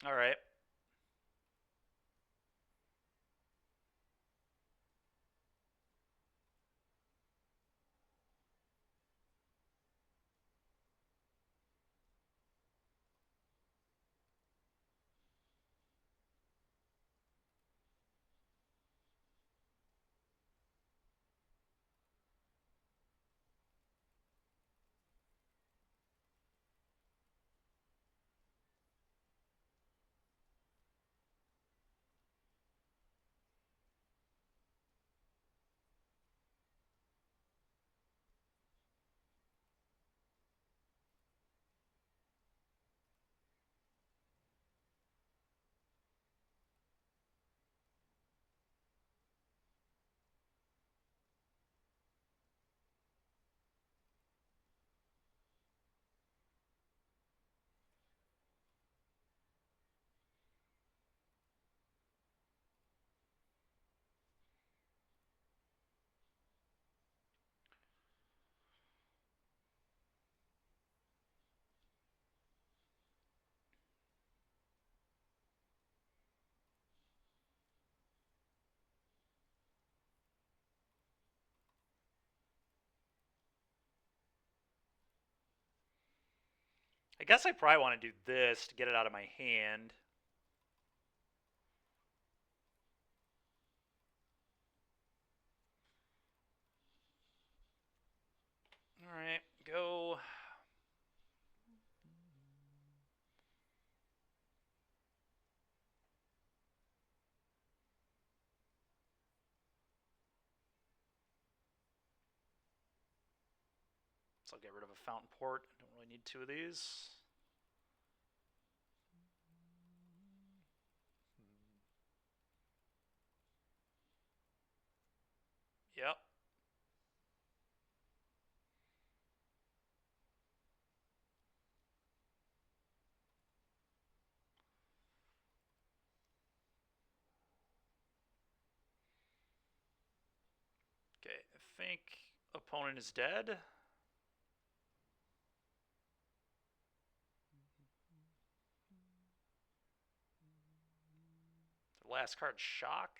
All right. I guess I probably want to do this to get it out of my hand. Alright, go. So I'll get rid of a Fountain Port. I don't really need two of these. Yep. Okay, I think opponent is dead. The last card, Shock.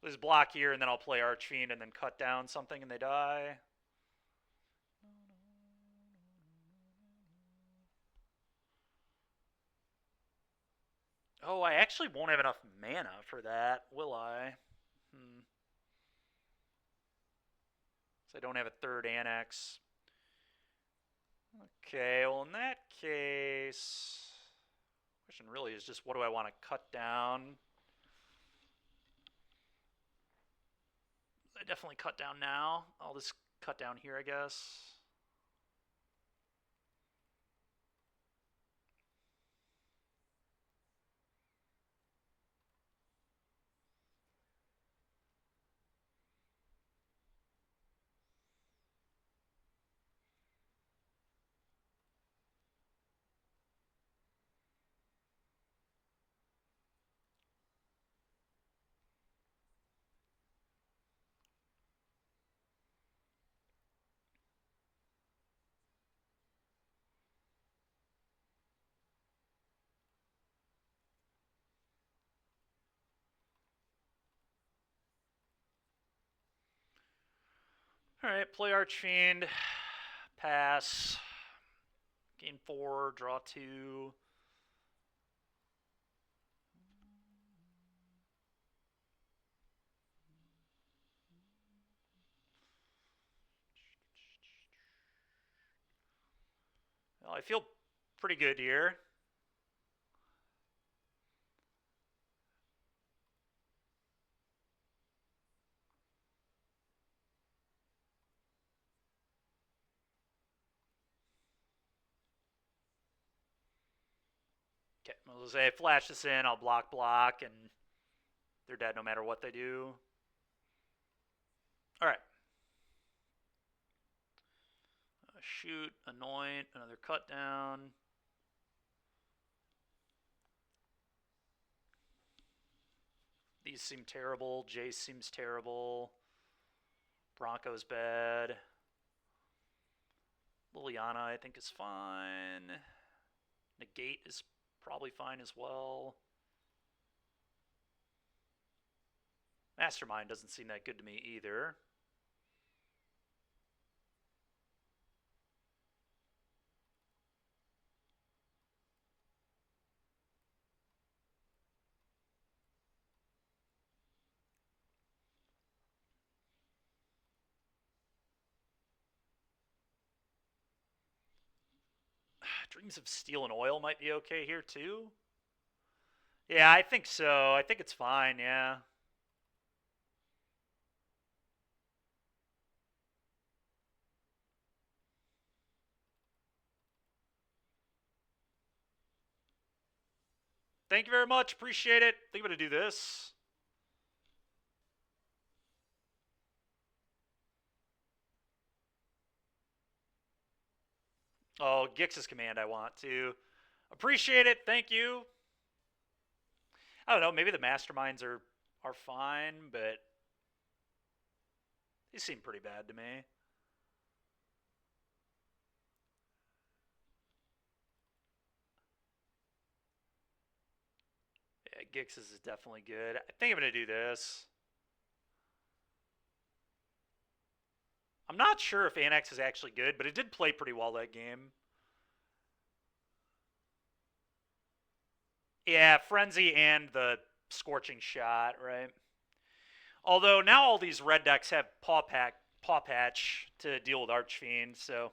There's block here, and then I'll play Archfiend and then cut down something and they die. Oh, I actually won't have enough mana for that, will I? So I don't have a third Annex. Okay, well in that case, question really is just what do I want to cut down? I definitely cut down now. I'll just cut down here, I guess. Alright, play Archfiend. Pass. Gain 4, draw 2. Well, I feel pretty good here. Okay, I'll say flash this in, I'll block, and they're dead no matter what they do. Alright. Shoot, anoint, another cut down. These seem terrible. Jace seems terrible. Bronco's bad. Liliana, I think, is fine. Negate is probably fine as well. Mastermind doesn't seem that good to me either. Dreams of Steel and Oil might be okay here too. Yeah, I think so. I think it's fine, yeah. Thank you very much. Appreciate it. I think I'm going to do this. Oh, Gix's command I want to. Appreciate it. Thank you. I don't know. Maybe the masterminds are fine, but they seem pretty bad to me. Yeah, Gix's is definitely good. I think I'm gonna do this. I'm not sure if Annex is actually good, but it did play pretty well that game. Yeah, Frenzy and the Scorching Shot, right? Although now all these red decks have Paw Patch to deal with Archfiend, so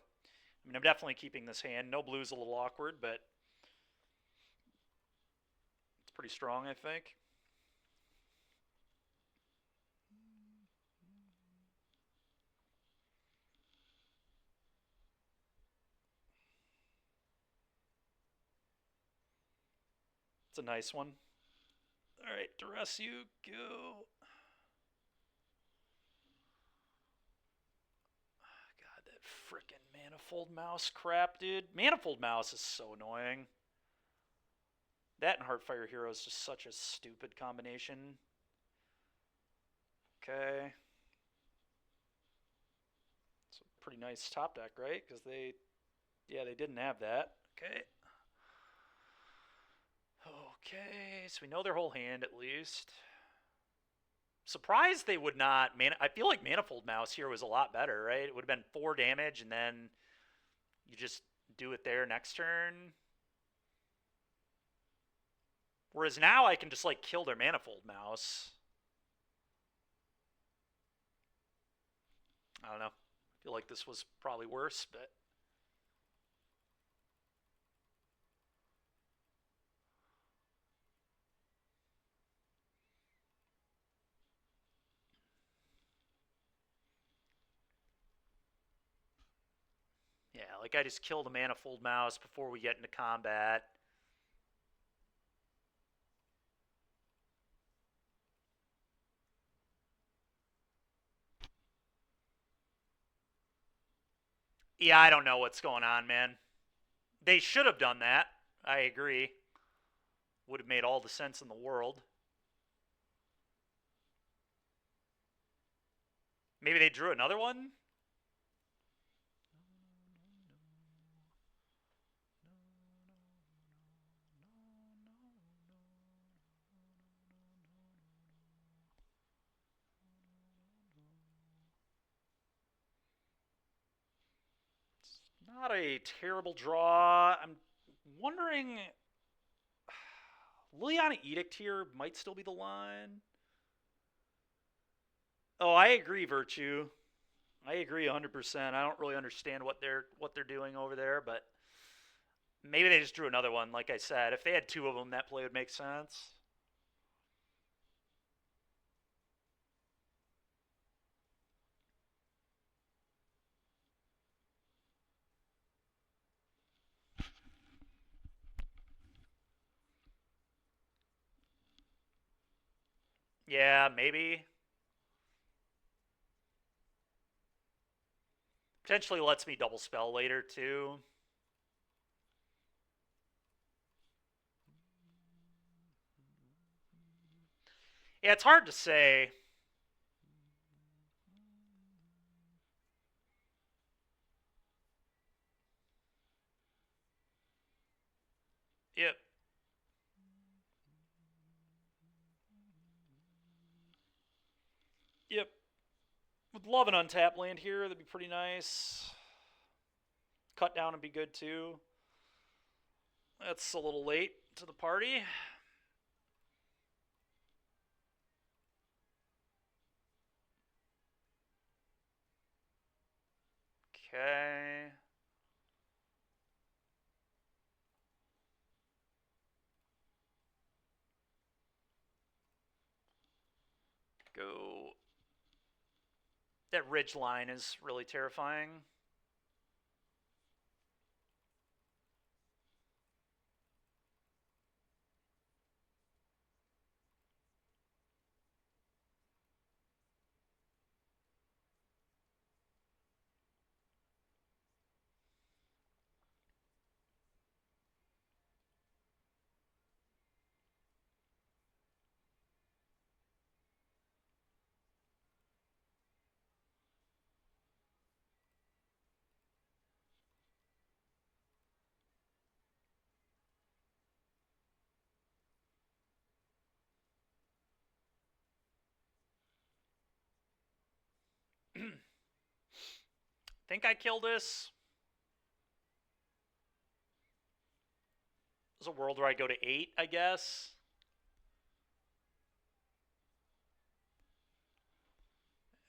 I mean I'm definitely keeping this hand. No blue's a little awkward, but it's pretty strong, I think. It's a nice one. All right, Duress, you go. God, that frickin' Manifold Mouse crap, dude. Manifold Mouse is so annoying. That and Heartfire Hero is just such a stupid combination. Okay. It's a pretty nice top deck, right? Because they didn't have that. Okay. Okay, so we know their whole hand at least. Surprised they would not. Man, I feel like Manifold Mouse here was a lot better, right? It would have been 4 damage, and then you just do it there next turn. Whereas now I can just like kill their Manifold Mouse. I don't know. I feel like this was probably worse, but yeah, like I just kill the Manifold Mouse before we get into combat. Yeah, I don't know what's going on, man. They should have done that. I agree. Would have made all the sense in the world. Maybe they drew another one? Not a terrible draw. I'm wondering. Liliana Edict here might still be the line. Oh, I agree, Virtue. I agree 100%. I don't really understand what they're doing over there, but maybe they just drew another one. Like I said, if they had 2 of them, that play would make sense. Yeah, maybe. Potentially lets me double spell later too. Yeah, it's hard to say. Yep. Yep. Would love an untap land here. That'd be pretty nice. Cut down would be good too. That's a little late to the party. Okay. Go. That ridge line is really terrifying. think I kill this. There's a world where I go to 8, I guess.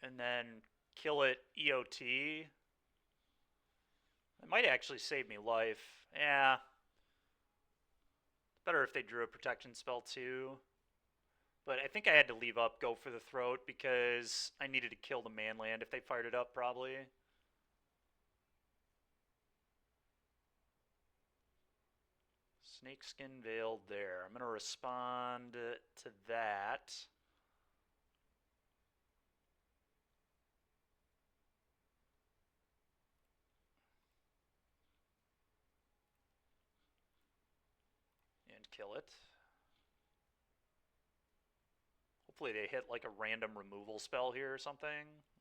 And then kill it EOT. It might actually save me life. Yeah. Better if they drew a protection spell too. But I think I had to leave up Go for the Throat because I needed to kill the manland if they fired it up, probably. Snakeskin Veiled there. I'm going to respond to that. And kill it. Hopefully they hit like a random removal spell here or something.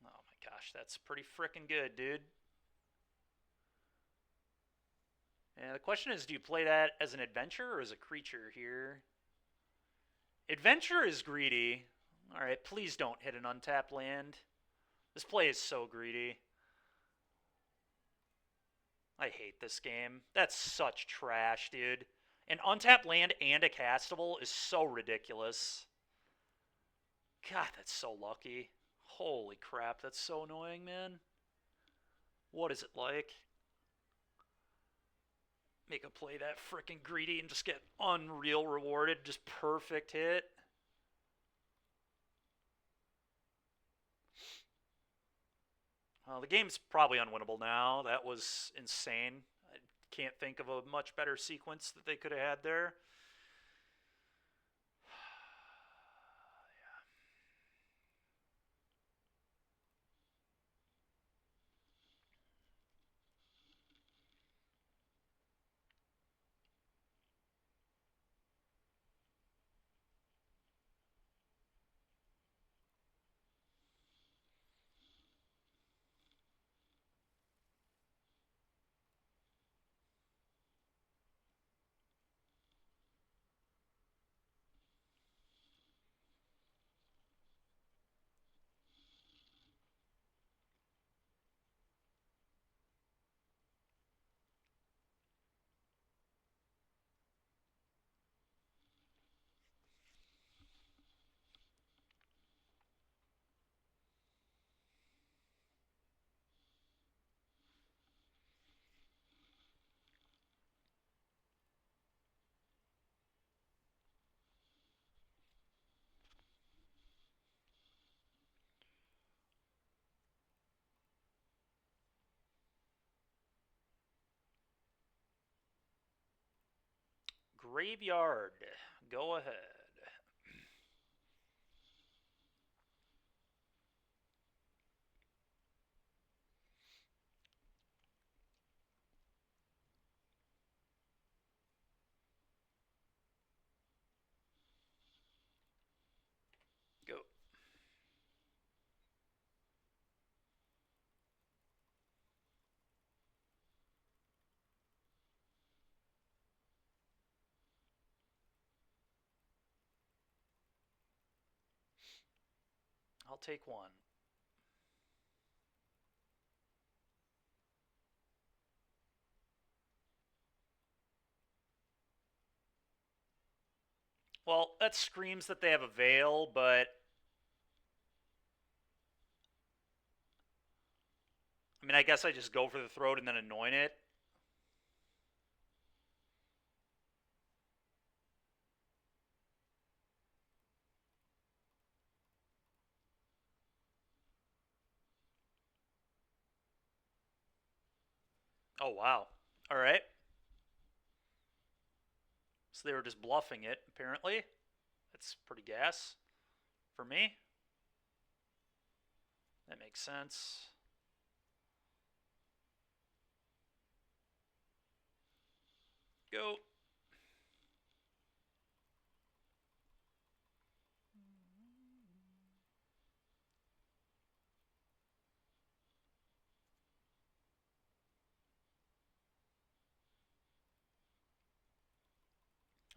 Oh my gosh, that's pretty freaking good, dude. And the question is, do you play that as an adventure or as a creature here? Adventure is greedy. Alright, please don't hit an untapped land. This play is so greedy. I hate this game. That's such trash, dude. An untapped land and a castable is so ridiculous. God, that's so lucky. Holy crap, that's so annoying, man. What is it like? Make a play that freaking greedy and just get unreal rewarded. Just perfect hit. Well, the game's probably unwinnable now. That was insane. I can't think of a much better sequence that they could have had there. Graveyard. Go ahead. Go. I'll take one. Well, that screams that they have a veil, but I mean, I guess I just go for the throat and then anoint it. Oh, wow. All right. So they were just bluffing it, apparently. That's pretty gas for me. That makes sense. Go.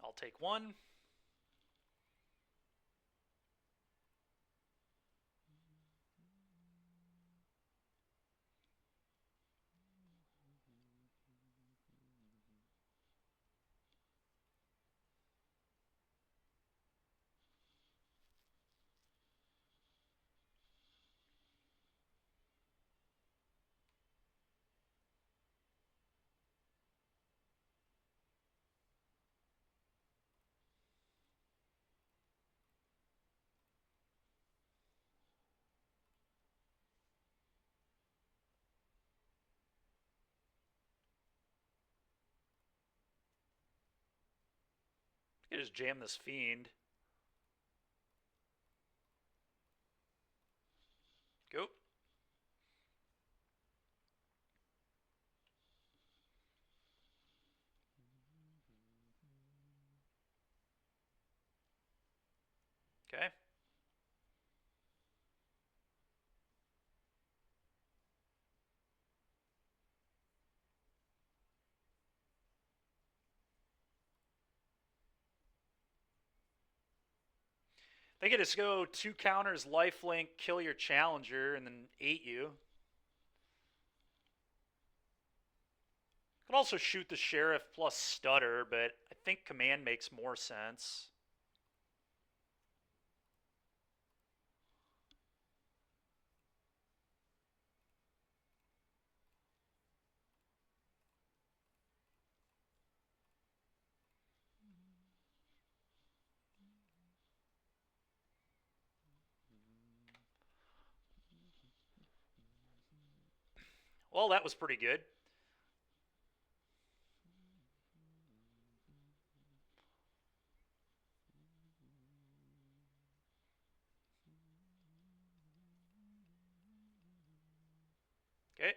I'll take one. could just jam this Fiend. Go. Okay. They could just go 2 counters, lifelink, kill your challenger, and then 8 you. Could also shoot the Sheriff plus Stutter, but I think Command makes more sense. Well, that was pretty good. Okay.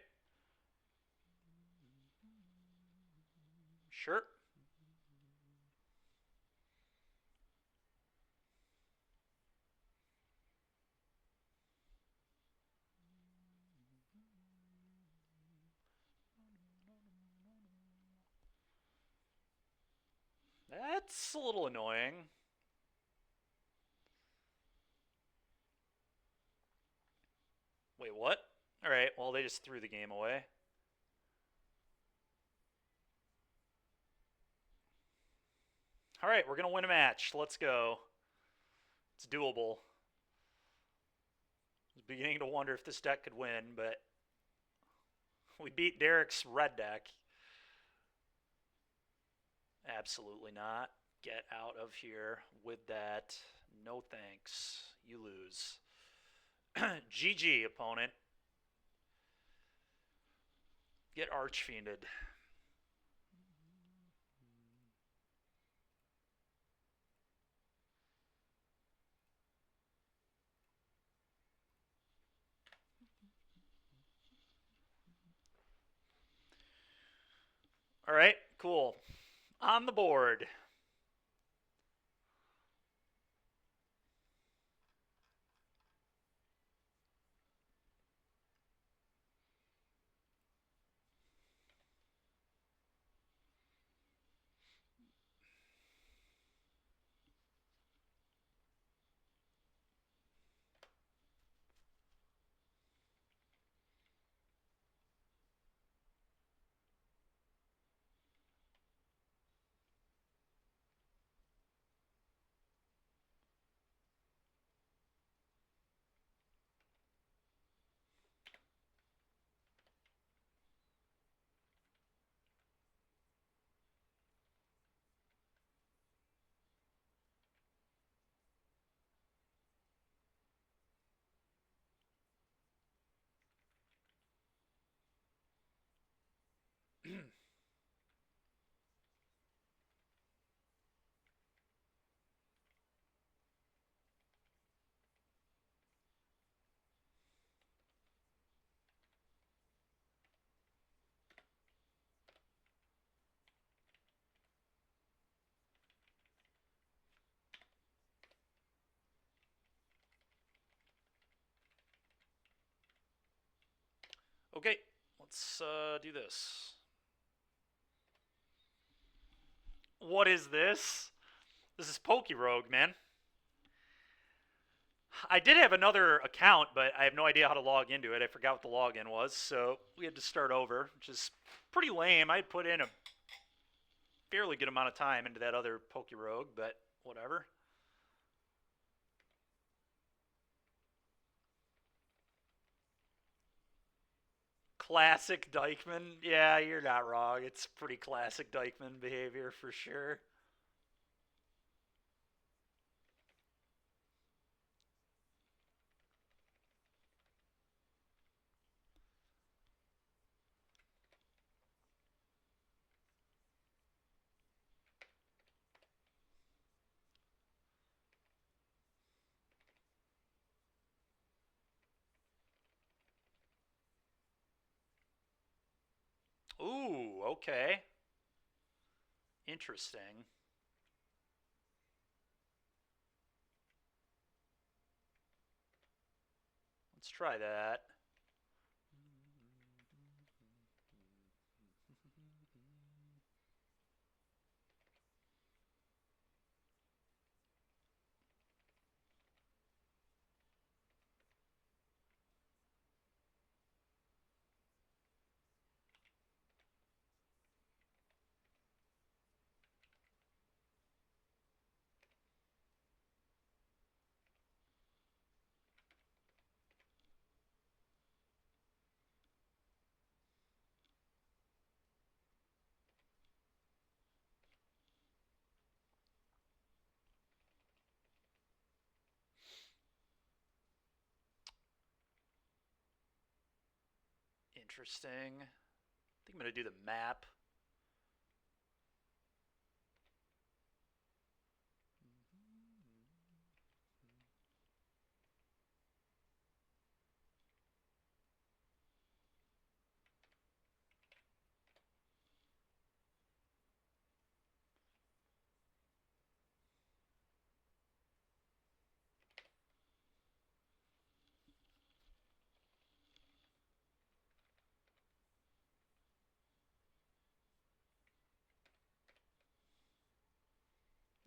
Sure. That's a little annoying. Wait, what? Alright, well, they just threw the game away. Alright, we're going to win a match. Let's go. It's doable. I was beginning to wonder if this deck could win, but we beat Derek's red deck. Absolutely not. Get out of here with that. No thanks. You lose. GG, opponent. Get Archfiended. Alright, cool. On the board. Okay, let's do this. What is this? This is Pokerogue, man. I did have another account, but I have no idea how to log into it. I forgot what the login was, so we had to start over, which is pretty lame. I put in a fairly good amount of time into that other Pokerogue, but whatever. Classic Dykeman. Yeah, you're not wrong. It's pretty classic Dykeman behavior for sure. Ooh, okay. Interesting. Let's try that. Interesting. I think I'm going to do the map.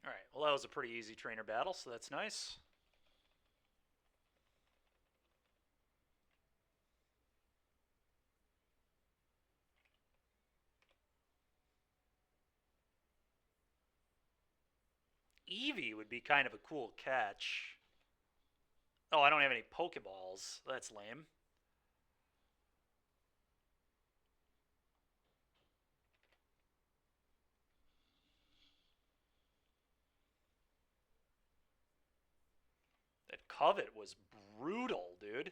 All right, well, that was a pretty easy trainer battle, so that's nice. Eevee would be kind of a cool catch. Oh, I don't have any Pokeballs. That's lame. That Covet was brutal, dude.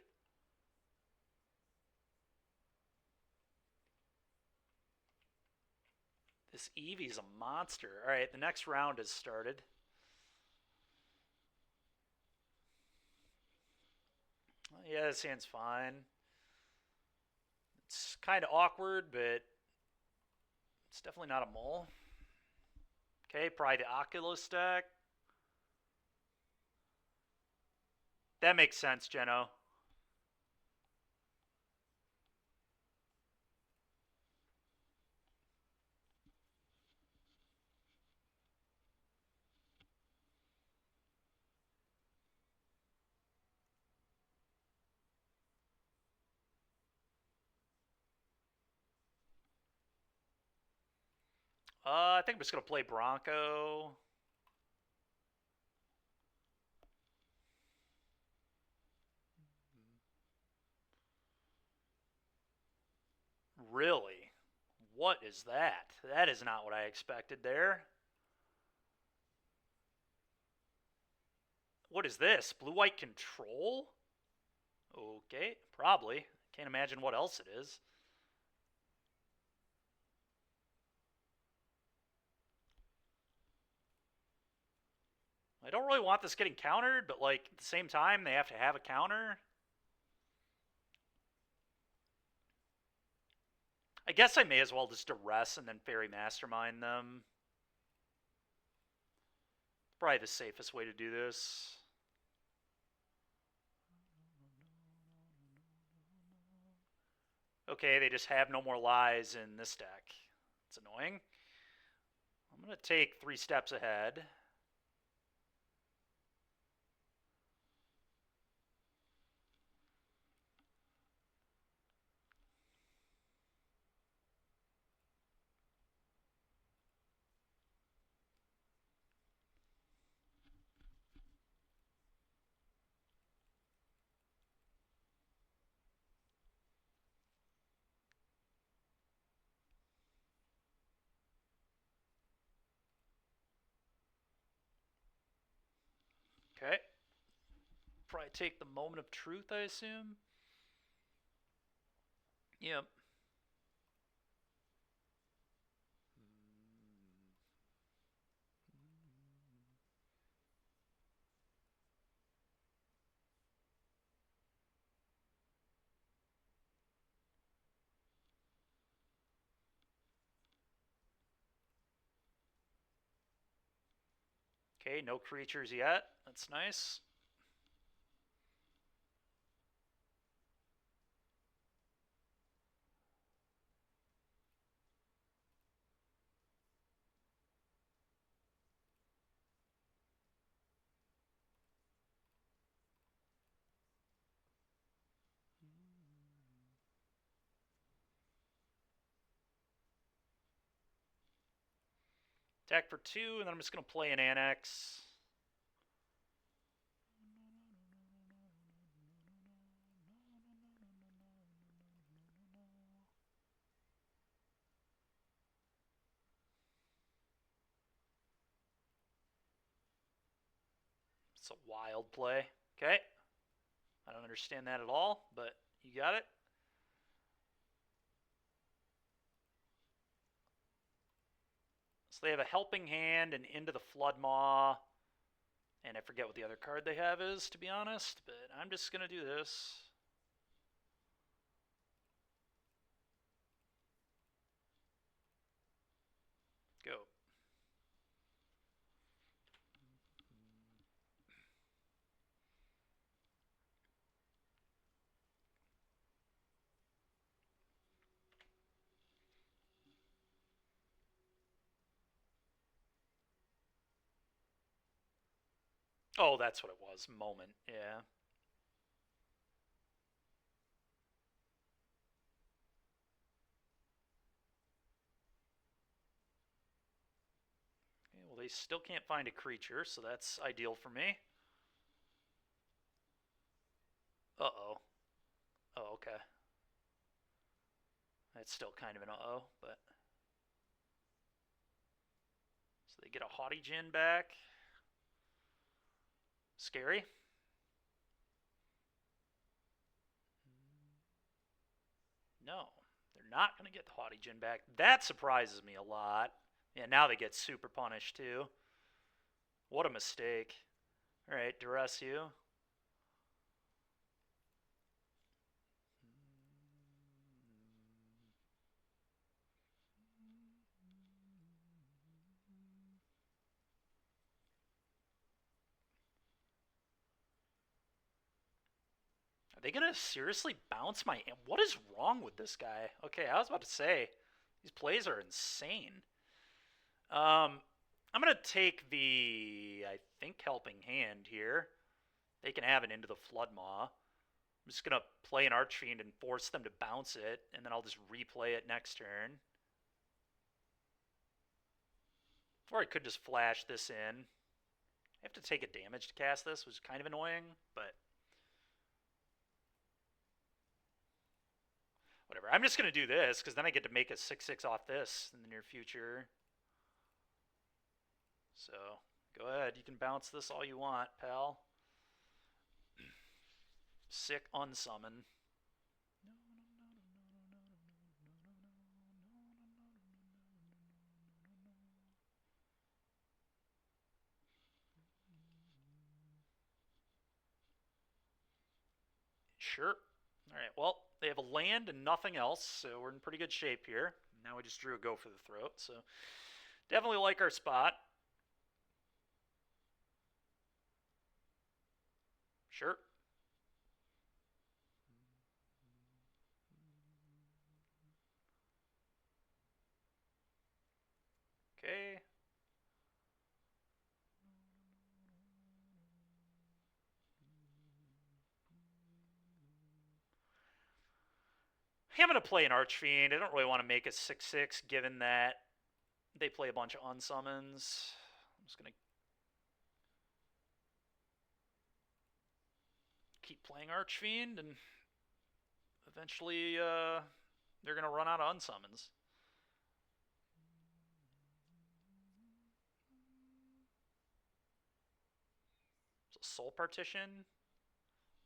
This Eevee's a monster. All right, the next round has started. Yeah, this hand's fine. It's kind of awkward, but it's definitely not a mole. Okay, probably the Oculus deck. That makes sense, Geno. I think I'm just going to play Bronco. Really? What is that? That is not what I expected there. What is this? Blue-white control? Okay, probably. Can't imagine what else it is. I don't really want this getting countered, but like at the same time, they have to have a counter. I guess I may as well just duress and then Fairy Mastermind them. Probably the safest way to do this. Okay, they just have no more lies in this deck. It's annoying. I'm going to take 3 steps ahead. Okay. Probably take the moment of truth, I assume. Yep. Okay, no creatures yet. That's nice. Attack for 2, and then I'm just going to play an Annex. It's a wild play. Okay. I don't understand that at all, but you got it. So they have a Helping Hand and Into the Floodmaw. And I forget what the other card they have is, to be honest, but I'm just going to do this. Go. Oh, that's what it was. Moment. Yeah. Okay, well, they still can't find a creature, so that's ideal for me. Uh-oh. Oh, okay. That's still kind of an uh-oh, but... So they get a Haughty Djinn back. Scary. No, they're not going to get the Haughty Djinn back. That surprises me a lot. Yeah, now they get super punished, too. What a mistake. Alright, Duress you. Are they gonna seriously bounce my... What is wrong with this guy? Okay, I was about to say, these plays are insane. I'm gonna take the, I think, Helping Hand here. They can have it Into the Floodmaw. I'm just gonna play an Archfiend and force them to bounce it, and then I'll just replay it next turn. Or I could just flash this in. I have to take a damage to cast this, which is kind of annoying, but... Whatever. I'm just going to do this, because then I get to make a 6/6 off this in the near future. So, go ahead. You can bounce this all you want, pal. Sick unsummon. Sure. Alright, well, they have a land and nothing else, so we're in pretty good shape here. Now we just drew a Go for the Throat, so definitely like our spot. Sure. Okay. I'm going to play an Archfiend. I don't really want to make a 6/6 given that they play a bunch of unsummons. I'm just going to keep playing Archfiend, and eventually they're going to run out of unsummons. So Soul Partition?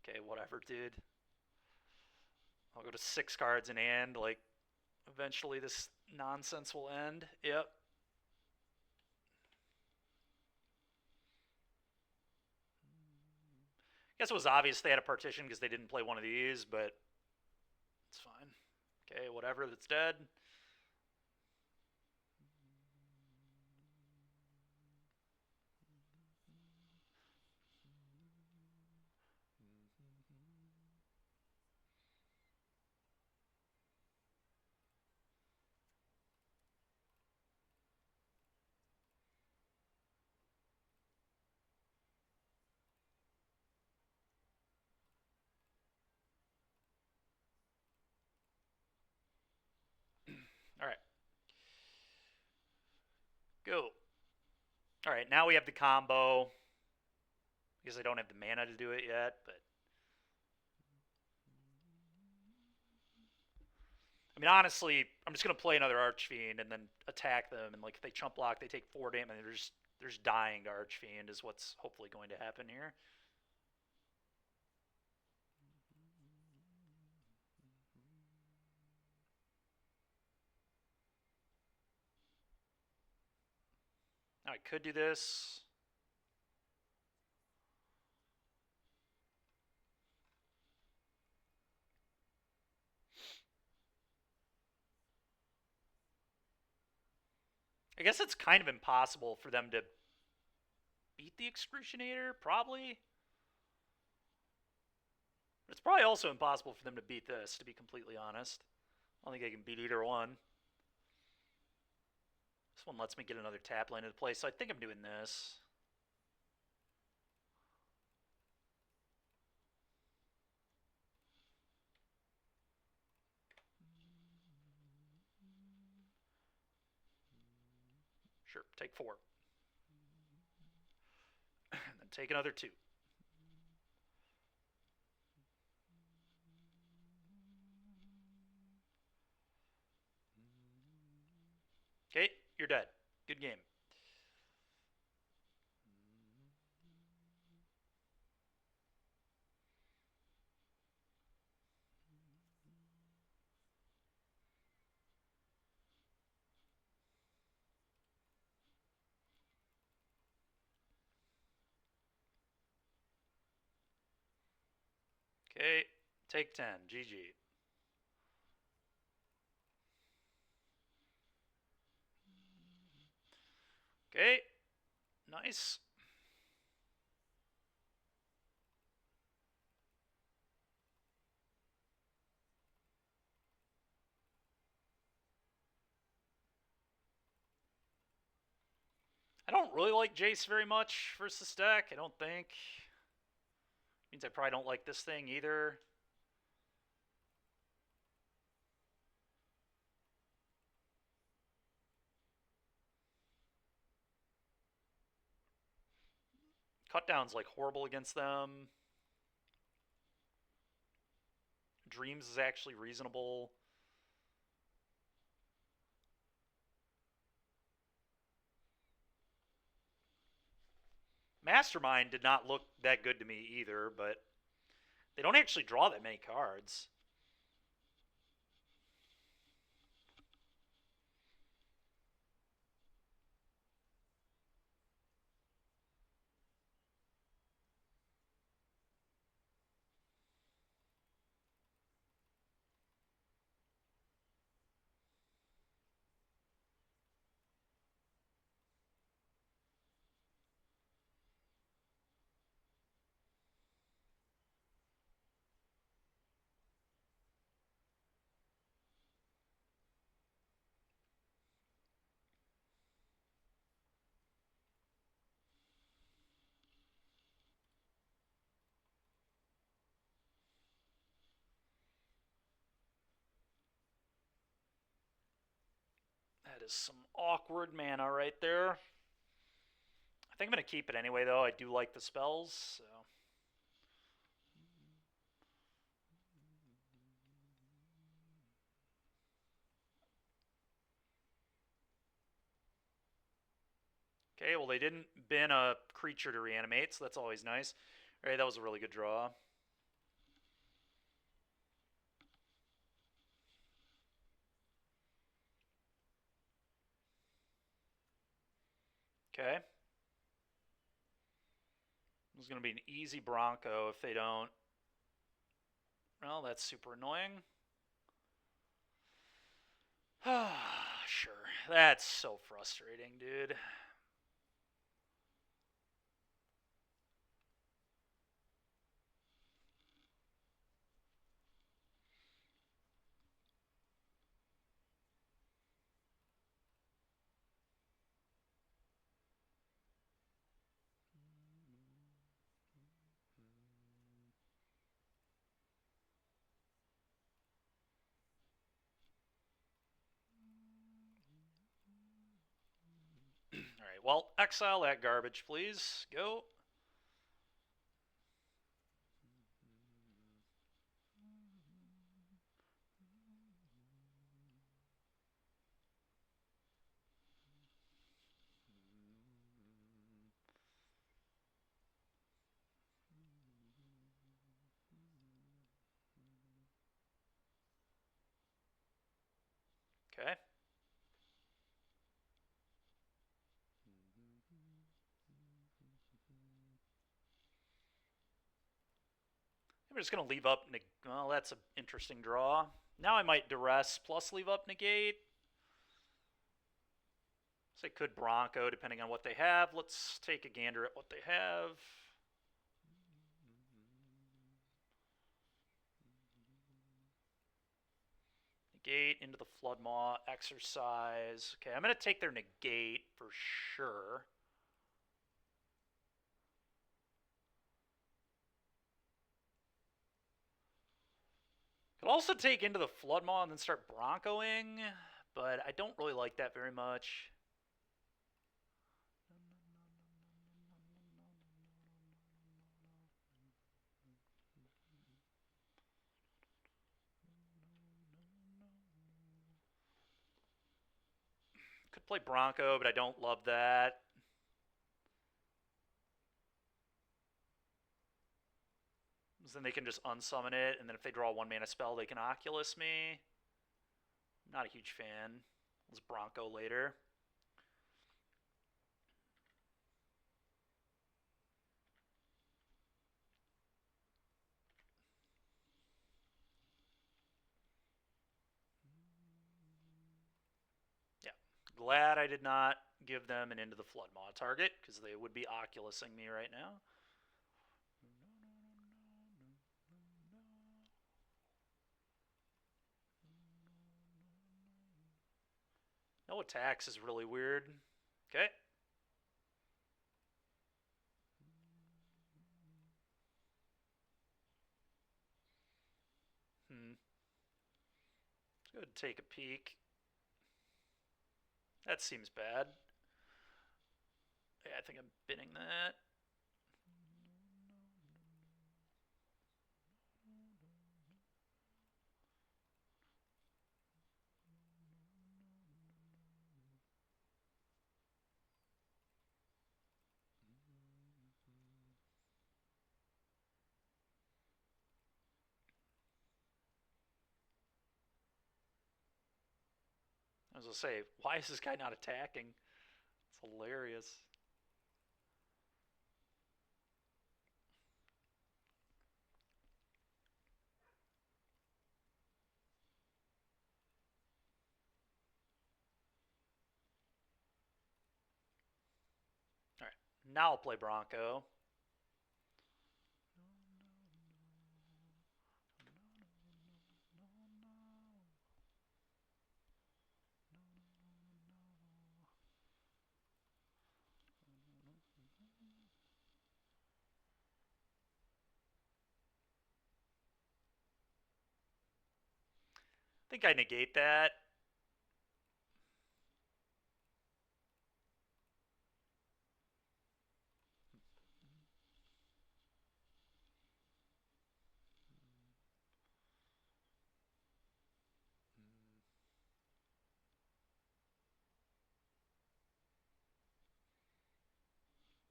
Okay, whatever, dude. I'll go to 6 cards in hand, like, eventually this nonsense will end. Yep. I guess it was obvious they had a partition because they didn't play one of these, but it's fine. Okay, whatever, that's dead. Go. All right, now we have the combo. Because I don't have the mana to do it yet, but I mean, honestly, I'm just gonna play another Archfiend and then attack them, and like if they chump block, they take 4 damage. And they're just dying to Archfiend is what's hopefully going to happen here. Now I could do this. I guess it's kind of impossible for them to beat the Excruciator, probably. But it's probably also impossible for them to beat this, to be completely honest. I don't think they can beat either one. This one lets me get another tap land into play, so I think I'm doing this. Sure, take 4. And then take another 2. Okay, you're dead. Good game. Okay, take 10. GG. Okay, nice. I don't really like Jace very much versus deck, I don't think. Means I probably don't like this thing either. Cutdown's like horrible against them. Dreams is actually reasonable. Mastermind did not look that good to me either, but they don't actually draw that many cards. That is some awkward mana right there. I think I'm going to keep it anyway, though. I do like the spells, so. Okay, well, they didn't bin a creature to reanimate, so that's always nice. All right, that was a really good draw. Okay. This is going to be an easy Bronco if they don't. Well, that's super annoying. Sure. That's so frustrating, dude. well, exile that garbage, please. Go. Okay. I'm just going to leave up... Well, that's an interesting draw. Now I might duress plus leave up negate. So I could Bronco, depending on what they have. Let's take a gander at what they have. Negate into the Floodmaw, exercise. Okay, I'm going to take their negate for sure. Could also take into the Floodmaw and then start Broncoing, but I don't really like that very much. Could play Bronco, but I don't love that. So then they can just unsummon it, and then if they draw a 1-mana spell, they can Oculus me. Not a huge fan. Let's Bronco later. Yeah. Glad I did not give them an Into the Floodmaw target, because they would be Oculusing me right now. No attacks is really weird. Okay. Let's go ahead and take a peek. That seems bad. Yeah, I think I'm binning that. I was going to say, why is this guy not attacking? It's hilarious. All right, now I'll play Bronco. I think I negate that.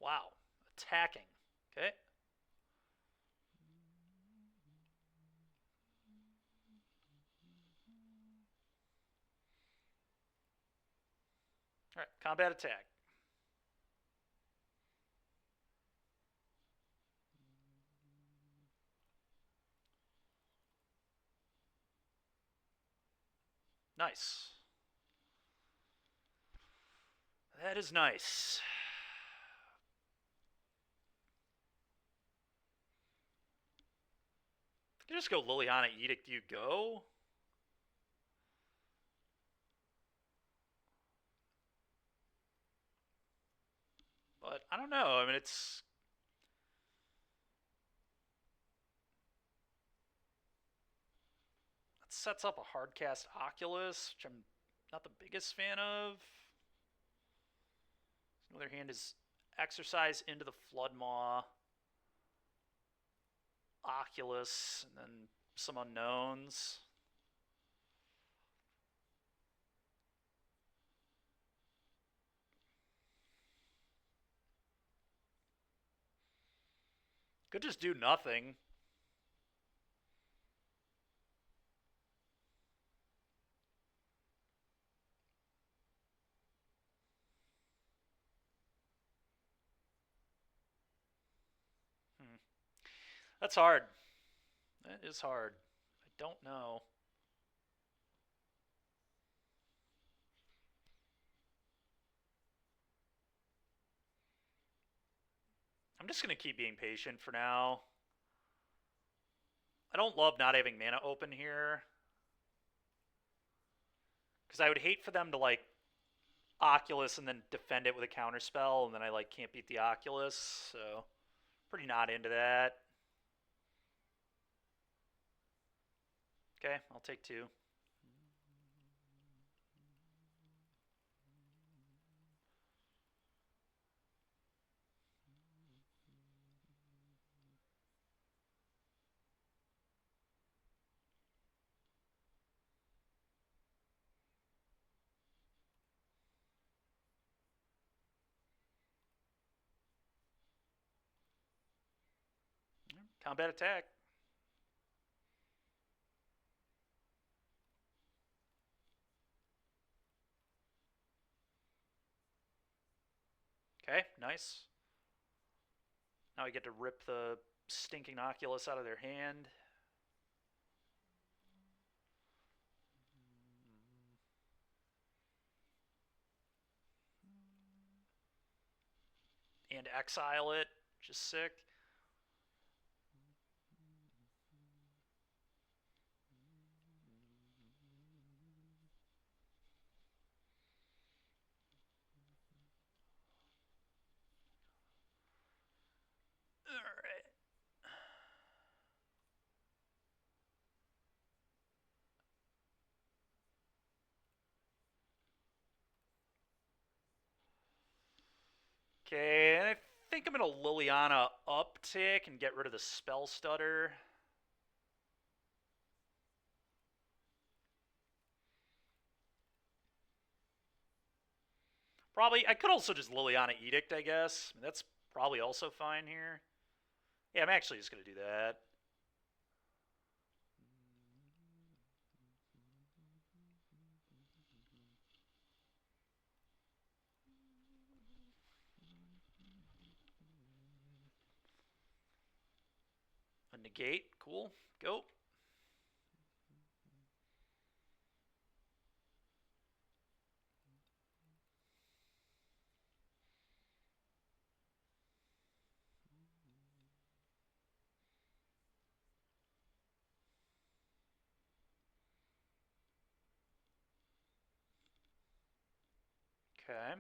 Wow, attacking. Okay. All right, combat attack. Nice. That is nice. You just go Liliana Edict, you go. But I don't know. I mean, it sets up a hardcast Oculus, which I'm not the biggest fan of. No other hand is Exercise into the Floodmaw, Oculus, and then some unknowns. Could just do nothing. That's hard. That is hard. I don't know. I'm just going to keep being patient for now. I don't love not having mana open here. Because I would hate for them to, like, Oculus and then defend it with a counterspell, and then I, like, can't beat the Oculus, so pretty not into that. Okay, I'll take 2. Combat attack. Okay, nice. Now I get to rip the stinking Oculus out of their hand. And exile it. Just sick. Alright. Okay, and I think I'm going to Liliana uptick and get rid of the Spell Stutter. Probably, I could also just Liliana Edict, I guess. I mean, that's probably also fine here. Yeah, I'm actually just going to do that. A negate, cool, go. Okay.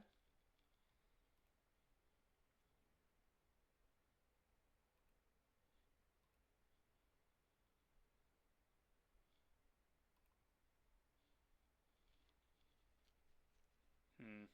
Hmm.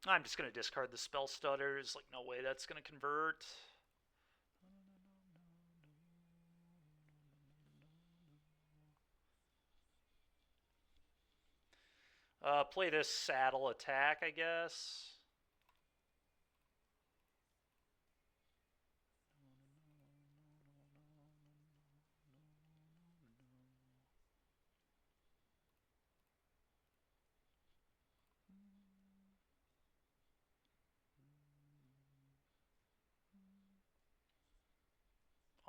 I'm just going to discard the Spell Stutters. Like, no way that's going to convert. Play this Saddle attack, I guess.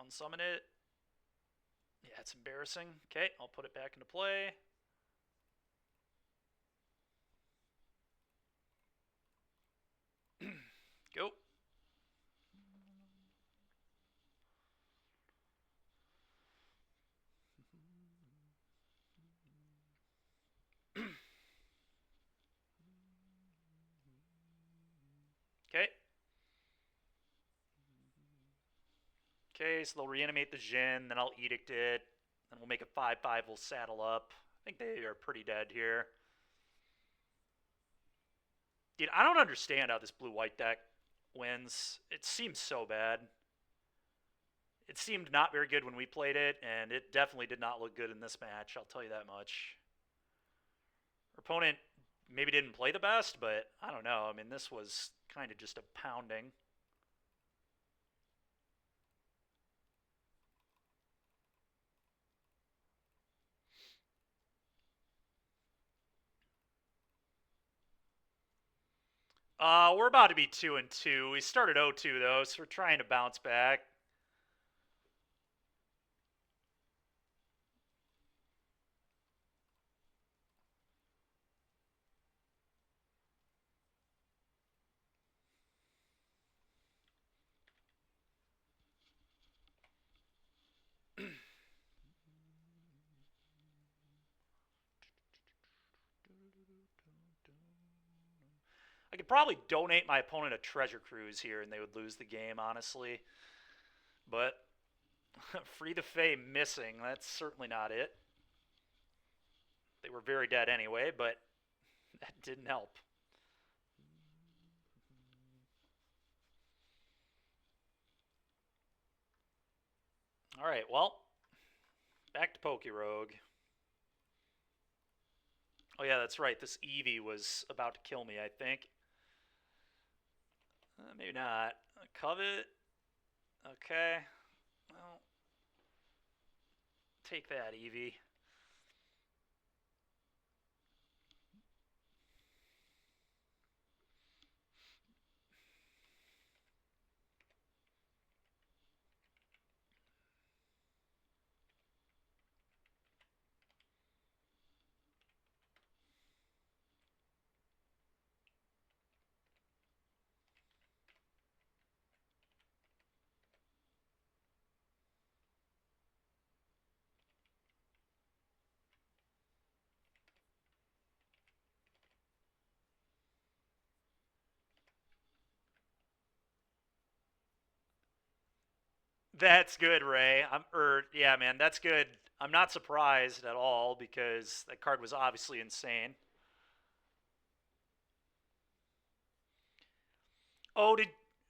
Unsummon it. Yeah, it's embarrassing. Okay, I'll put it back into play. Go. Okay. Okay, so they'll reanimate the Jin, then I'll Edict it, then we'll make a 5/5, we'll saddle up. I think they are pretty dead here. Dude, I don't understand how this blue-white deck wins. It seems so bad. It seemed not very good when we played it, and it definitely did not look good in this match, I'll tell you that much. Our opponent maybe didn't play the best, but I don't know. I mean, this was kind of just a pounding. We're about to be 2-2. We started 0-2 though, so we're trying to bounce back. I could probably donate my opponent a treasure cruise here and they would lose the game, honestly. But Free the Fae missing, that's certainly not it. They were very dead anyway, but that didn't help. Alright, well, back to Pokerogue. Oh yeah, that's right, this Eevee was about to kill me, I think. Maybe not. Covet. Okay. Well, take that, Eevee. That's good, Ray. Yeah, man, that's good. I'm not surprised at all because that card was obviously insane. Oh,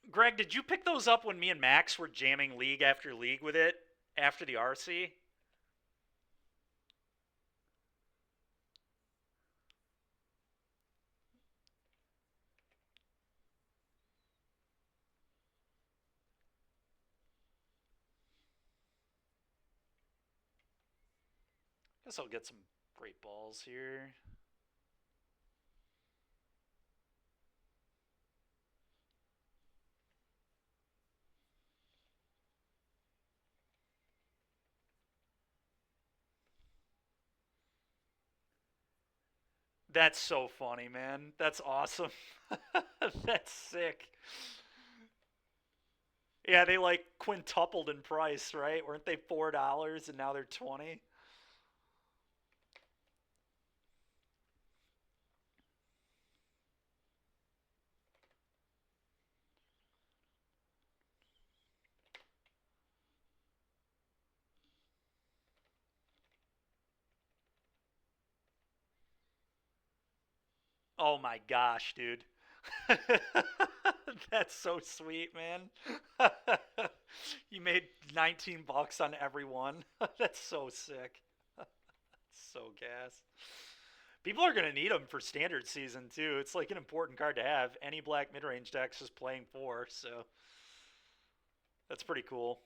Greg, did you pick those up when me and Max were jamming league after league with it after the RC? Guess I'll get some great balls here. That's so funny, man. That's awesome. That's sick. Yeah, they like quintupled in price, right? Weren't they $4 and now they're 20? Oh my gosh, dude. That's so sweet, man. You made 19 bucks on every one. That's so sick. So gas. People are going to need them for standard season too. It's like an important card to have. Any black mid-range decks is playing for, so that's pretty cool.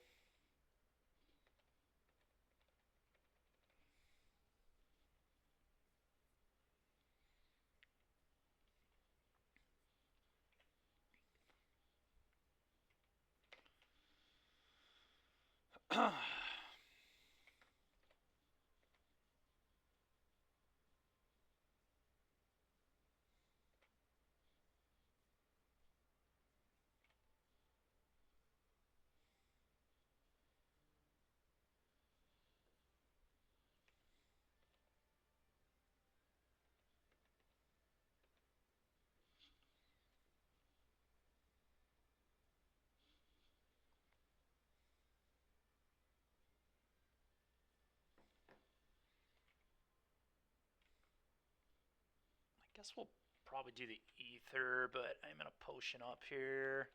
guess we'll probably do the ether, but I'm going to potion up here.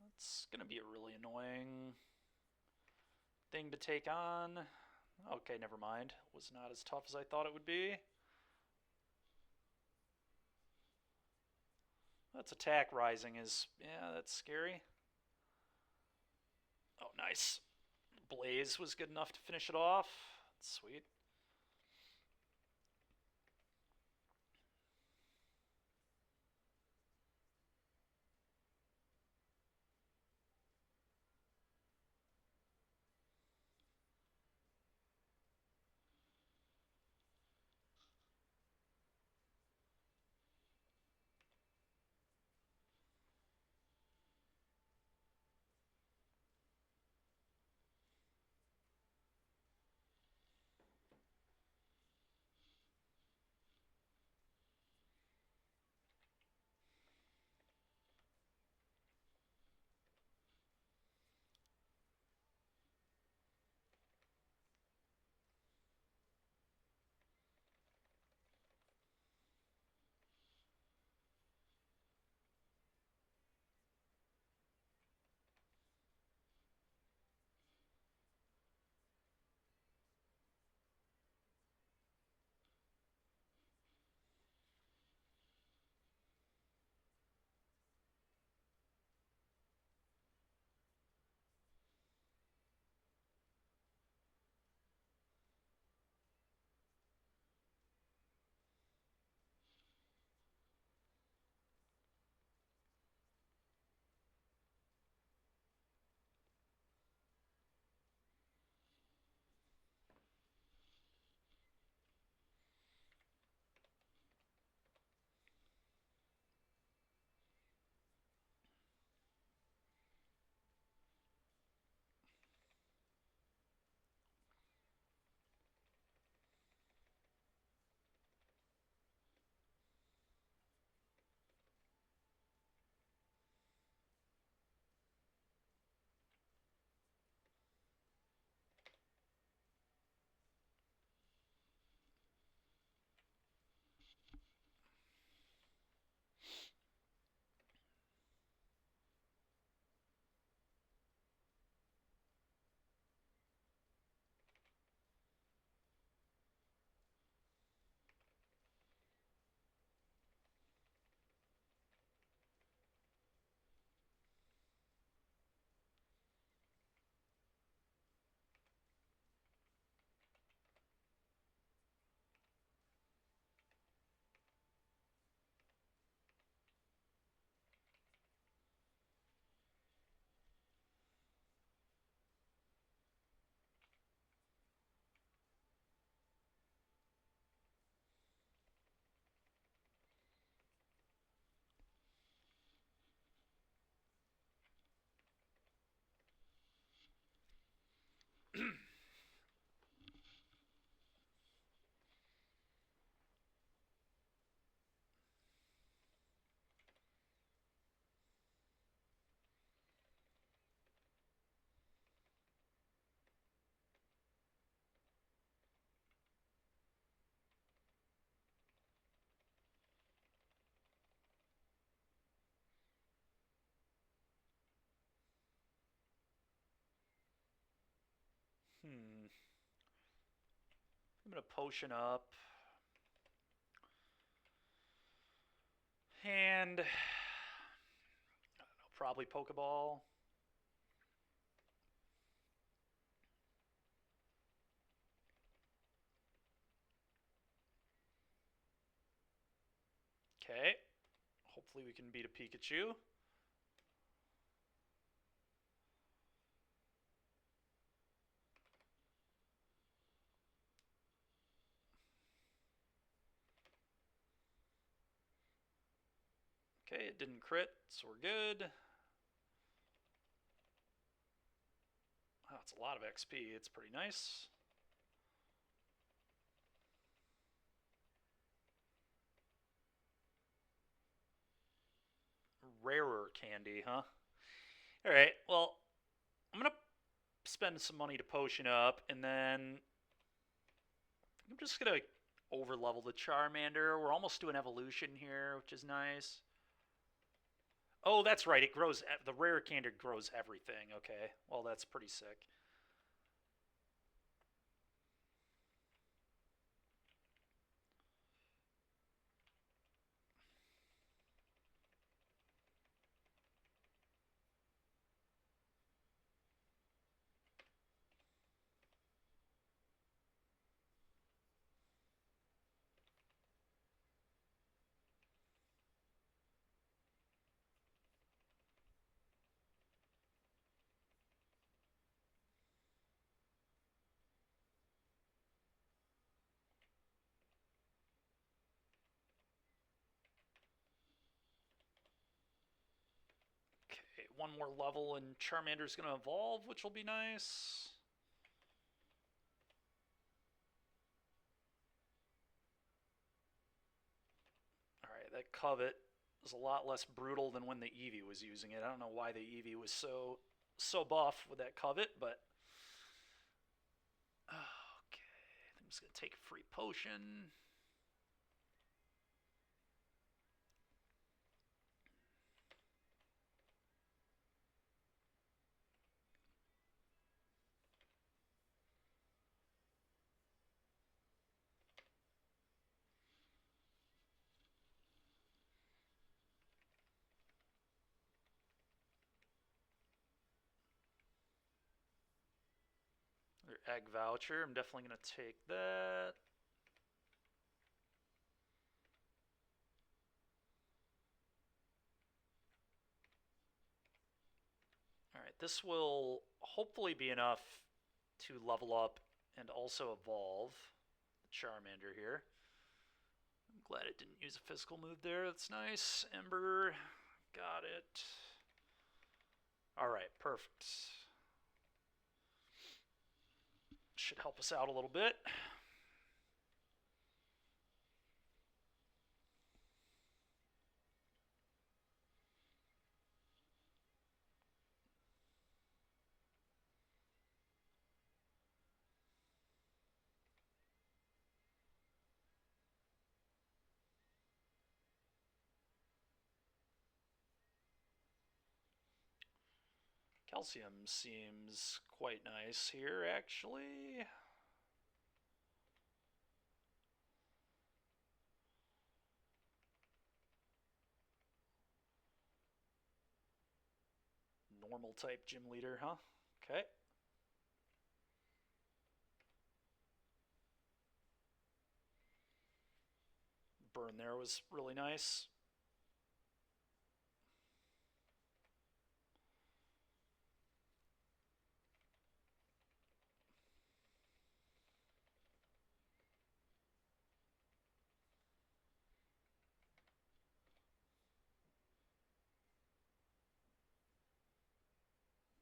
That's going to be a really annoying thing to take on. Okay, never mind. Was not as tough as I thought it would be. That's attack rising is, yeah, that's scary. Oh, nice. Blaze was good enough to finish it off. Sweet. I'm going to potion up. And, I don't know, probably Pokeball. Okay. Hopefully we can beat a Pikachu. Okay, it didn't crit, so we're good. Wow, it's a lot of XP. It's pretty nice. Rarer candy, huh? Alright, well, I'm gonna spend some money to potion up, and then I'm just gonna over level the Charmander. We're almost to an evolution here, which is nice. Oh, that's right. It grows. The rare candy grows everything. Okay. Well, that's pretty sick. Okay, one more level and Charmander's gonna evolve, which will be nice. Alright, that Covet is a lot less brutal than when the Eevee was using it. I don't know why the Eevee was so buff with that Covet, but okay, I'm just gonna take a free potion. Another egg voucher. I'm definitely gonna take that. Alright, this will hopefully be enough to level up and also evolve the Charmander here. I'm glad it didn't use a physical move there. That's nice. Ember, got it. Alright, perfect. Should help us out a little bit. Calcium seems quite nice here, actually. Normal type gym leader, huh? Okay. Burn there was really nice.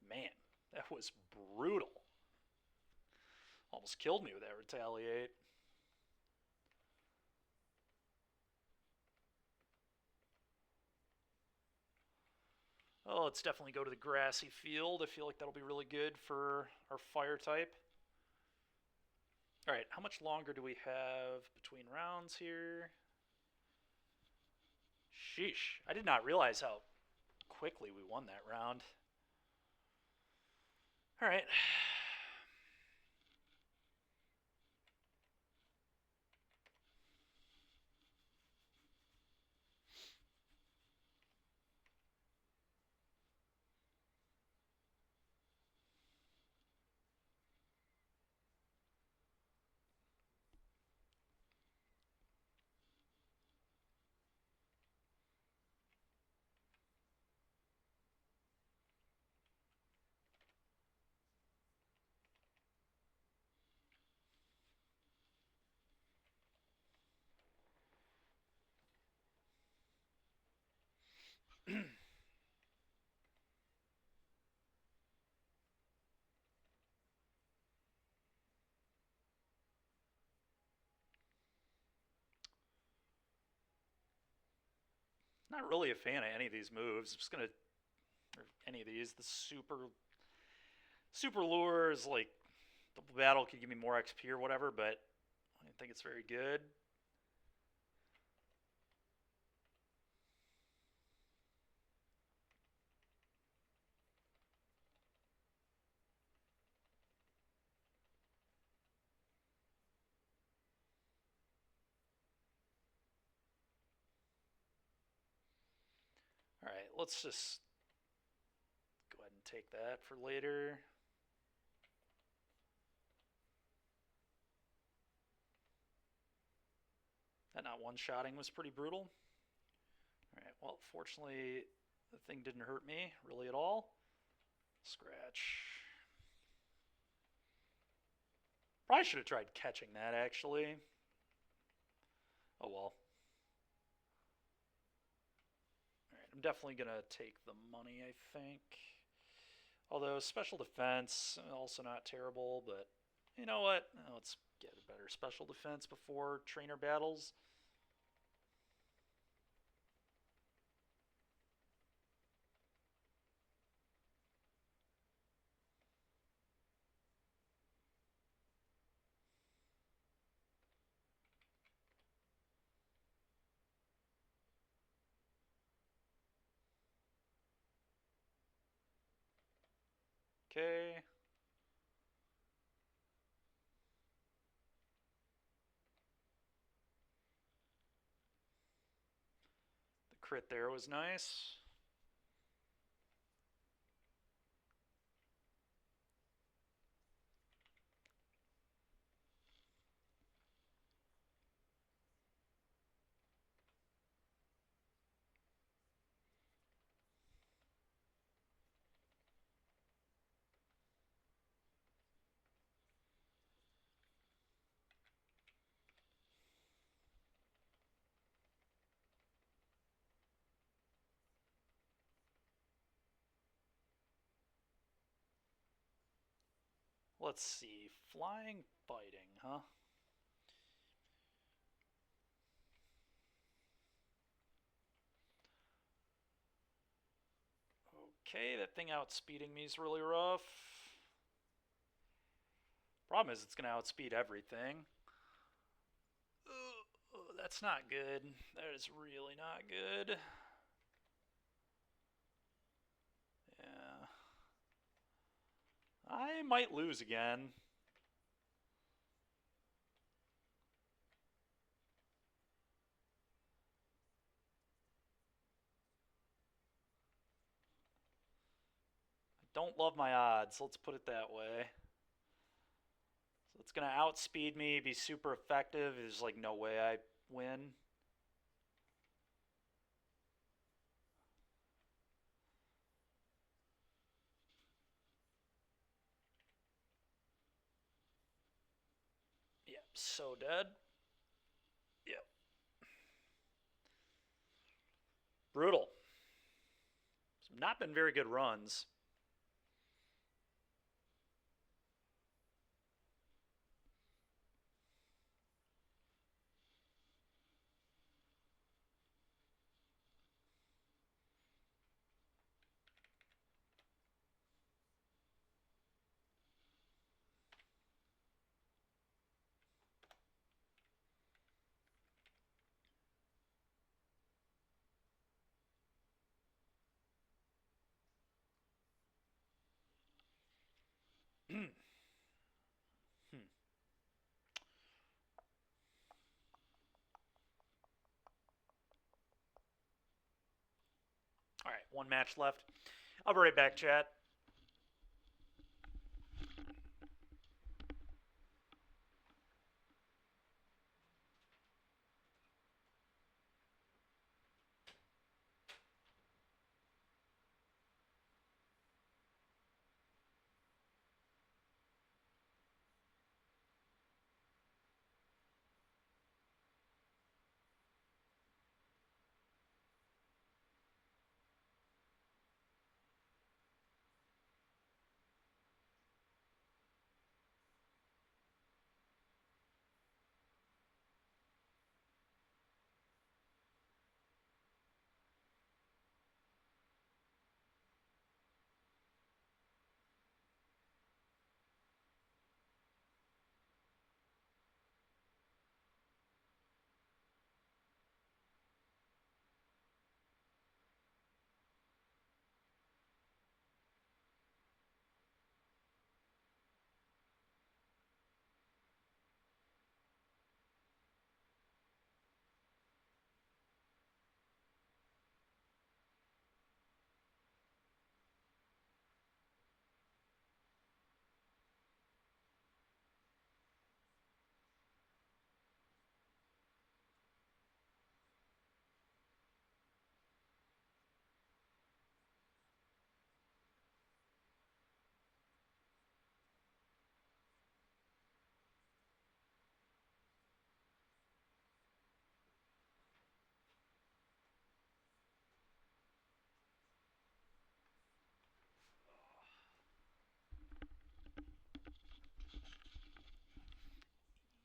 Man, that was brutal. Almost killed me with that retaliate. Oh, let's definitely go to the grassy field. I feel like that'll be really good for our fire type. Alright, how much longer do we have between rounds here? Sheesh. I did not realize how quickly we won that round. Alright. Not really a fan of any of these moves. I'm just gonna, or any of these, the super Super Lure is like double battle could give me more XP or whatever, but I don't think it's very good. All right, let's just go ahead and take that for later. That not one-shotting was pretty brutal. All right, well, fortunately, the thing didn't hurt me really at all. Scratch. Probably should have tried catching that, actually. Oh well. Alright, I'm definitely going to take the money, I think. Although, special defense, also not terrible, but you know what? Let's get a better special defense before trainer battles. Okay. The crit there was nice. Let's see. Flying, fighting, huh? Okay, that thing outspeeding me is really rough. Problem is, it's going to outspeed everything. That's not good. That is really not good. Yeah. I might lose again. I don't love my odds, let's put it that way. So it's going to outspeed me, be super effective. There's like no way I win. Yep, so dead. Yep. Brutal. Not been very good runs. All right, one match left. I'll be right back, chat.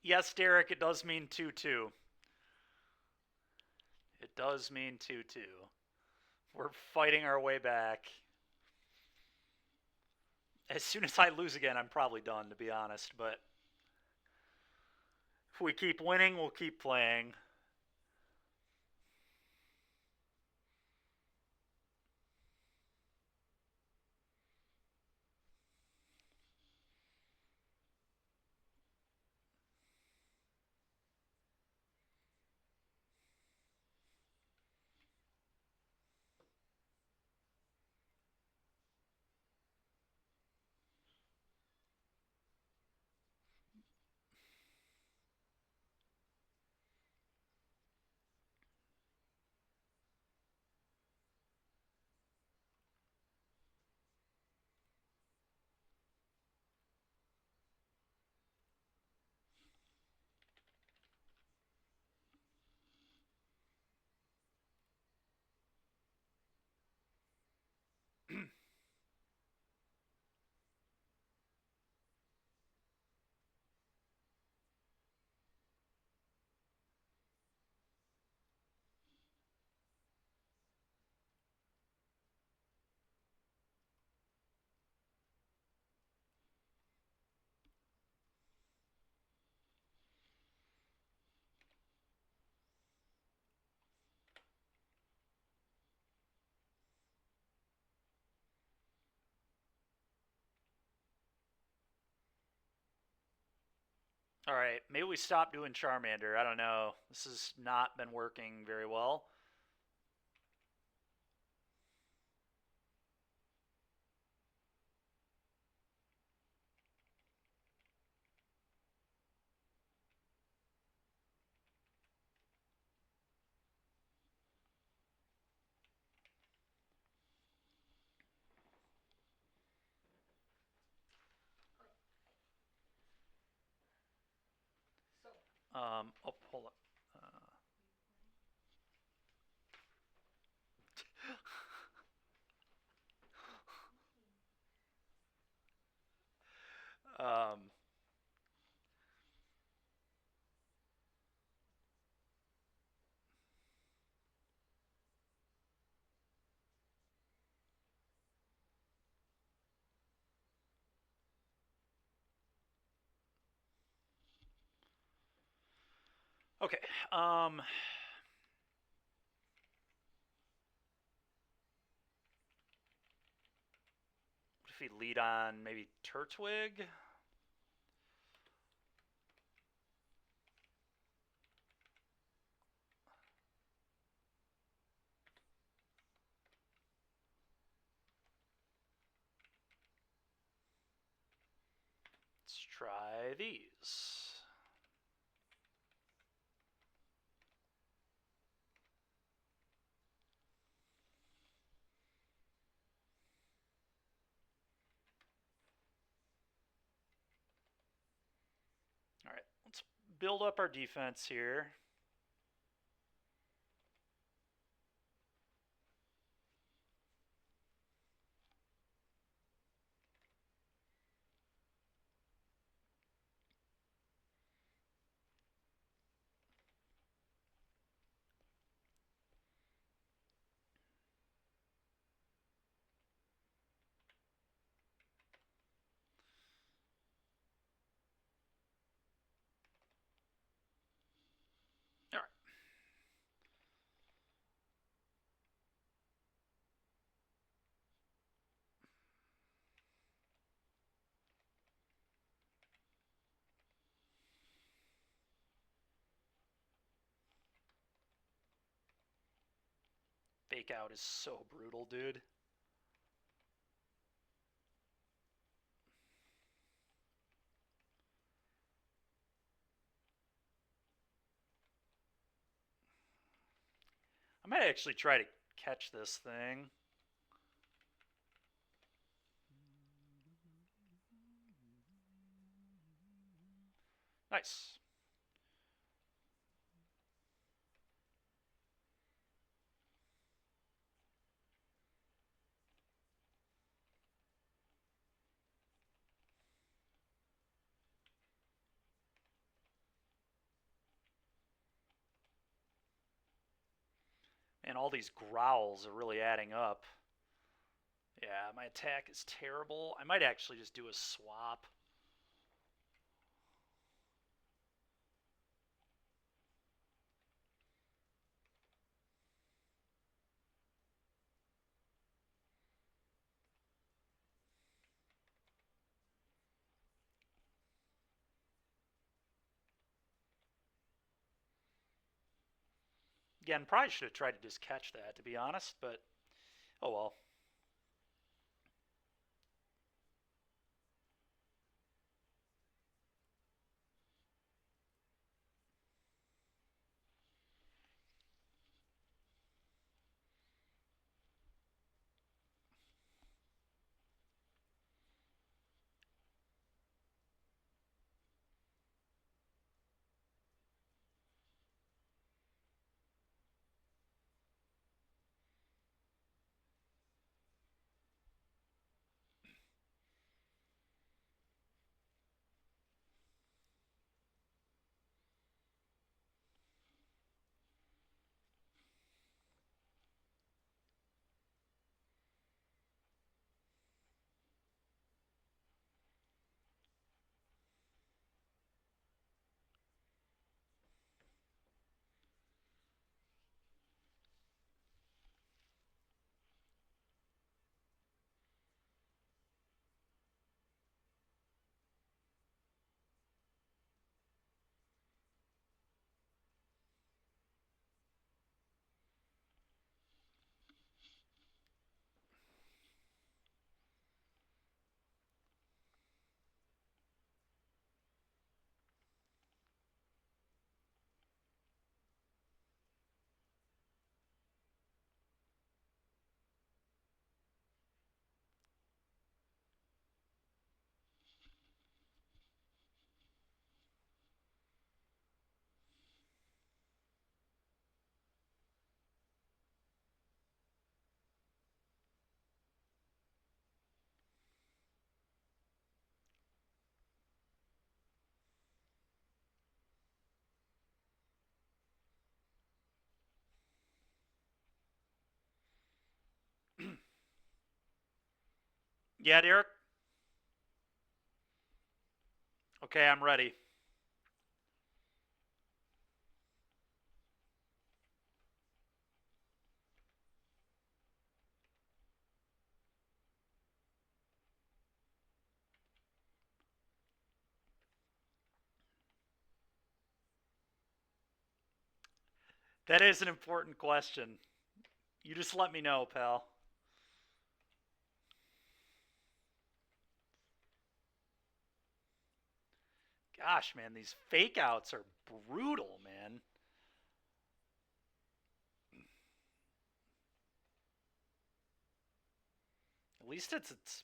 Yes, Derek, it does mean 2-2. It does mean 2-2. We're fighting our way back. As soon as I lose again, I'm probably done, to be honest. But if we keep winning, we'll keep playing. All right, maybe we stop doing Charmander. I don't know. This has not been working very well. Oh, hold on. Um, okay. What if we lead on maybe Turtwig? Let's try these. All right, let's build up our defense here. All right. Fake out is so brutal, dude. I might actually try to catch this thing. Nice. Man, all these growls are really adding up. Yeah, my attack is terrible. I might actually just do a swap. Again, probably should have tried to just catch that, to be honest, but oh well. Yeah, Derek? Okay, I'm ready. That is an important question. You just let me know, pal. Gosh, man, these fake outs are brutal, man. At least it's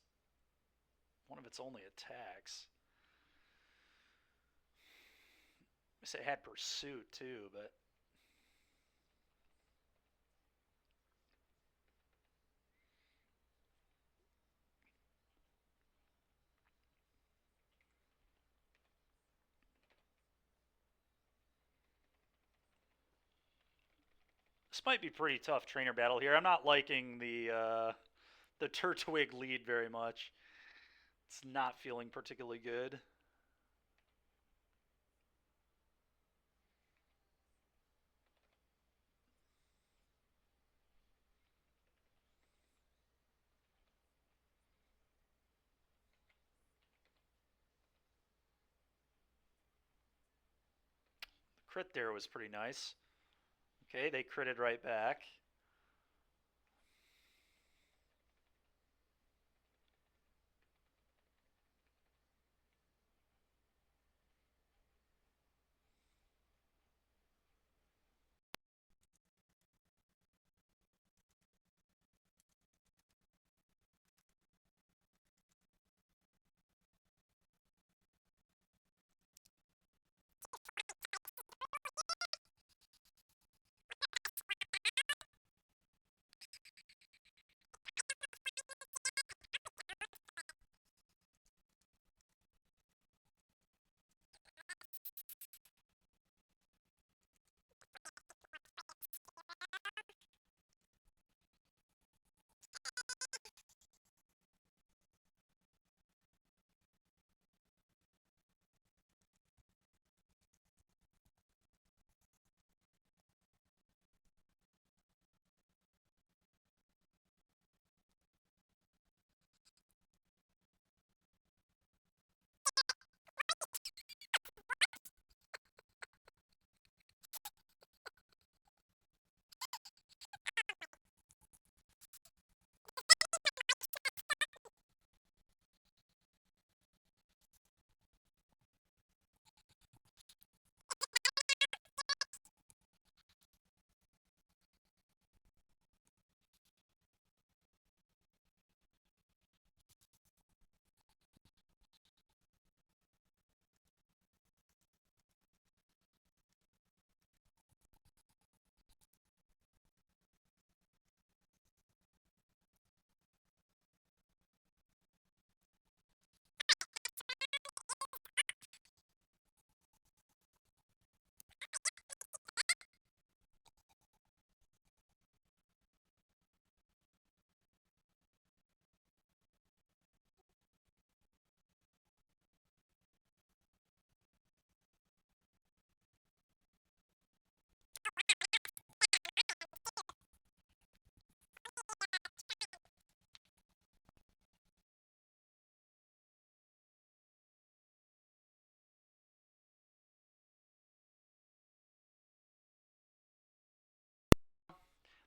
one of its only attacks. I say it had pursuit too, but this might be pretty tough trainer battle here. I'm not liking the Turtwig lead very much. It's not feeling particularly good. The crit there was pretty nice. Okay, they critted right back.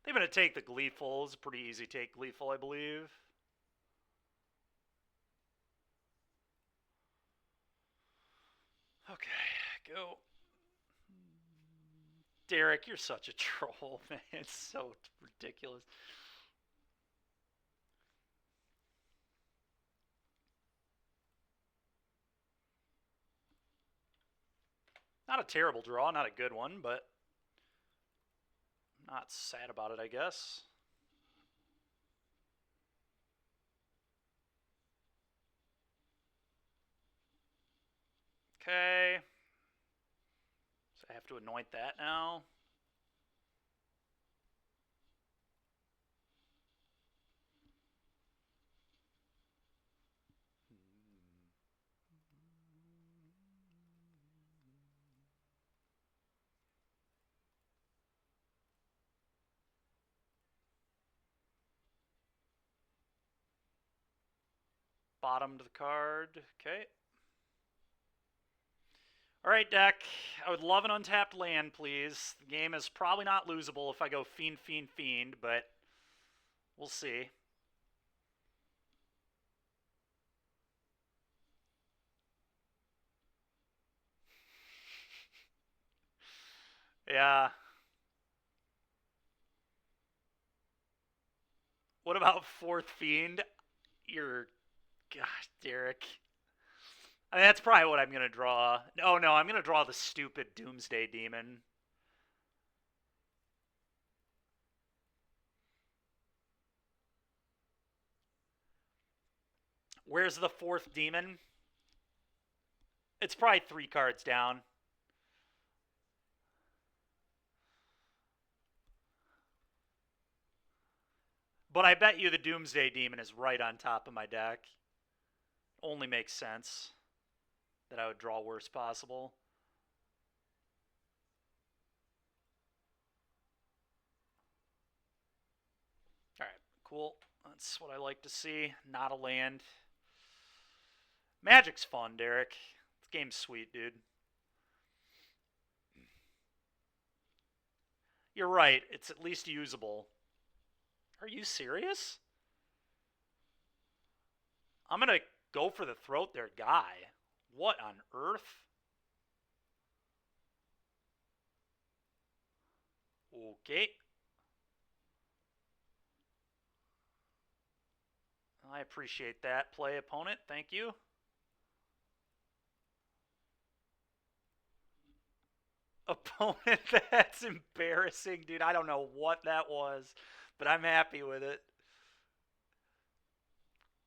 They're going to take the Gleeful. It's a pretty easy take Gleeful, I believe. Okay, go. Derek, you're such a troll, man. It's so ridiculous. Not a terrible draw, not a good one, but not sad about it, I guess. Okay. So I have to anoint that now. Bottom to the card. Okay. Alright, deck. I would love an untapped land, please. The game is probably not losable if I go Fiend, Fiend, Fiend, but we'll see. Yeah. What about fourth Fiend? You're... Gosh, Derek. I mean, that's probably what I'm going to draw. Oh, no, I'm going to draw the stupid Doomsday Demon. Where's the fourth demon? It's probably 3 cards down. But I bet you the Doomsday Demon is right on top of my deck. Only makes sense that I would draw worst possible. Alright, cool. That's what I like to see. Not a land. Magic's fun, Derek. This game's sweet, dude. You're right. It's at least usable. Are you serious? I'm going to go for the throat there, guy. What on earth? Okay. I appreciate that play, opponent. Thank you. Opponent, that's embarrassing, dude. I don't know what that was, but I'm happy with it.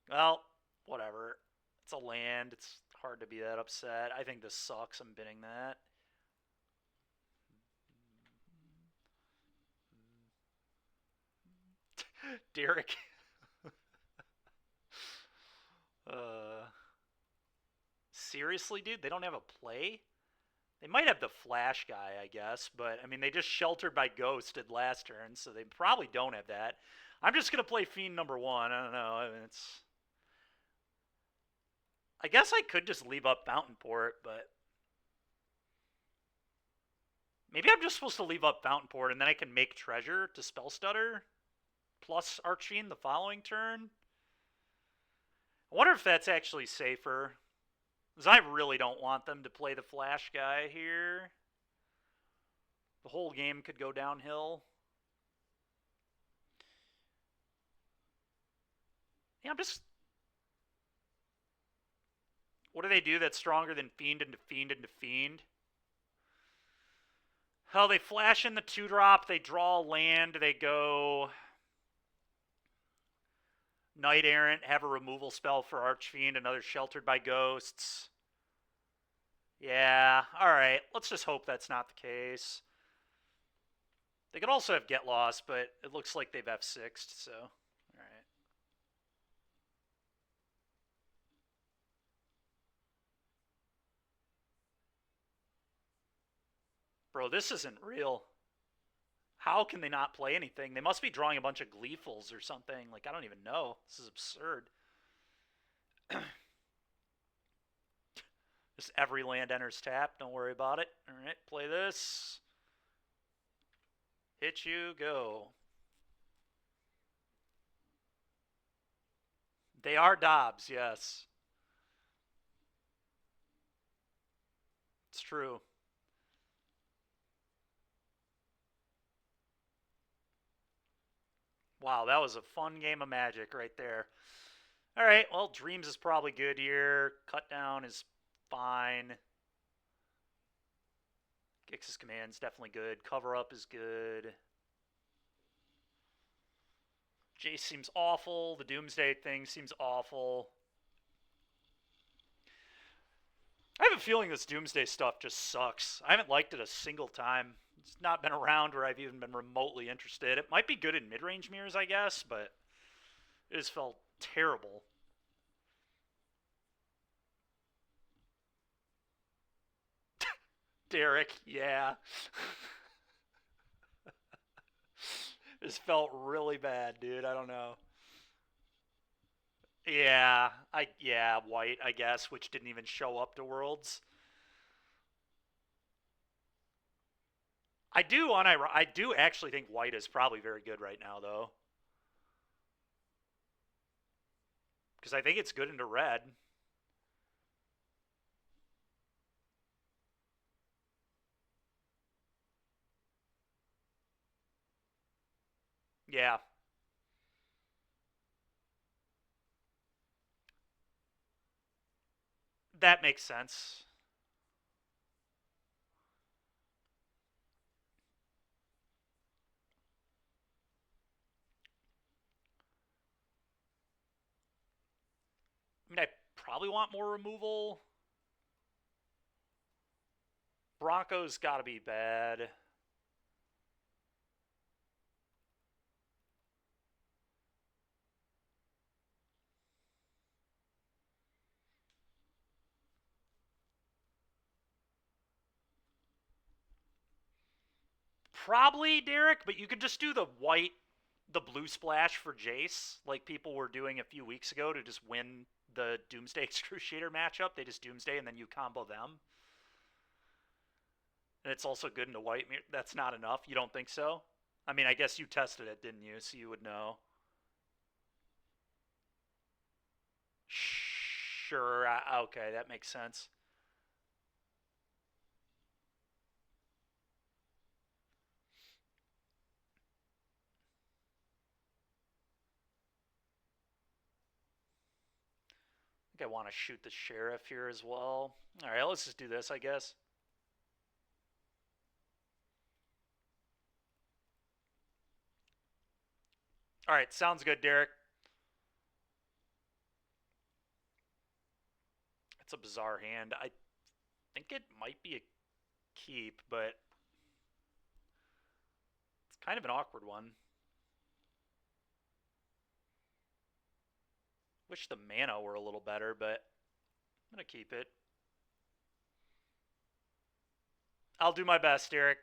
Well, whatever. It's a land. It's hard to be that upset. I think this sucks. I'm bidding that. Derek. Seriously, dude? They don't have a play? They might have the Flash guy, I guess, but, I mean, they just sheltered by Ghosted last turn, so they probably don't have that. I'm just going to play Fiend number 1. I don't know. I mean, it's... I guess I could just leave up Fountain Port, but... Maybe I'm just supposed to leave up Fountain Port, and then I can make Treasure to Spell Stutter, plus Archfiend the following turn. I wonder if that's actually safer. Because I really don't want them to play the Flash guy here. The whole game could go downhill. Yeah, I'm just... What do they do that's stronger than Fiend into Fiend into Fiend? Oh, they flash in the 2-drop, they draw land, they go... Knight Errant, have a removal spell for Archfiend, another Sheltered by Ghosts. Yeah, alright. Let's just hope that's not the case. They could also have Get Lost, but it looks like they've F6'd, so... Alright. Bro, this isn't real. How can they not play anything? They must be drawing a bunch of Gleefuls or something. Like, I don't even know. This is absurd. Just every land enters tap. Don't worry about it. Alright, play this. Hit you, go. They are Dobbs, yes. It's true. Wow, that was a fun game of Magic right there. All right, well, Dreams is probably good here. Cut down is fine. Gix's Command's definitely good. Cover Up is good. Jace seems awful. The Doomsday thing seems awful. I have a feeling this Doomsday stuff just sucks. I haven't liked it a single time. It's not been around where I've even been remotely interested. It might be good in mid-range mirrors, I guess, but it just felt terrible. Derek, yeah. This felt really bad, dude. I don't know. Yeah, White, I guess, which didn't even show up to Worlds. I do actually think White is probably very good right now, though, because I think it's good into red. Yeah, that makes sense. I mean, I probably want more removal. Broncos got to be bad. Probably Derek, but you could just do the blue splash for Jace, like people were doing a few weeks ago to just win the Doomsday Excruciator matchup. They just Doomsday and then you combo them. And it's also good into white. That's not enough. You don't think so? I mean, I guess you tested it, didn't you? So you would know. Sure. Okay, that makes sense. I think I want to shoot the sheriff here as well. All right, let's just do this, I guess. All right, sounds good, Derek. It's a bizarre hand. I think it might be a keep, but it's kind of an awkward one. Wish the mana were a little better, but I'm going to keep it. I'll do my best, Derek.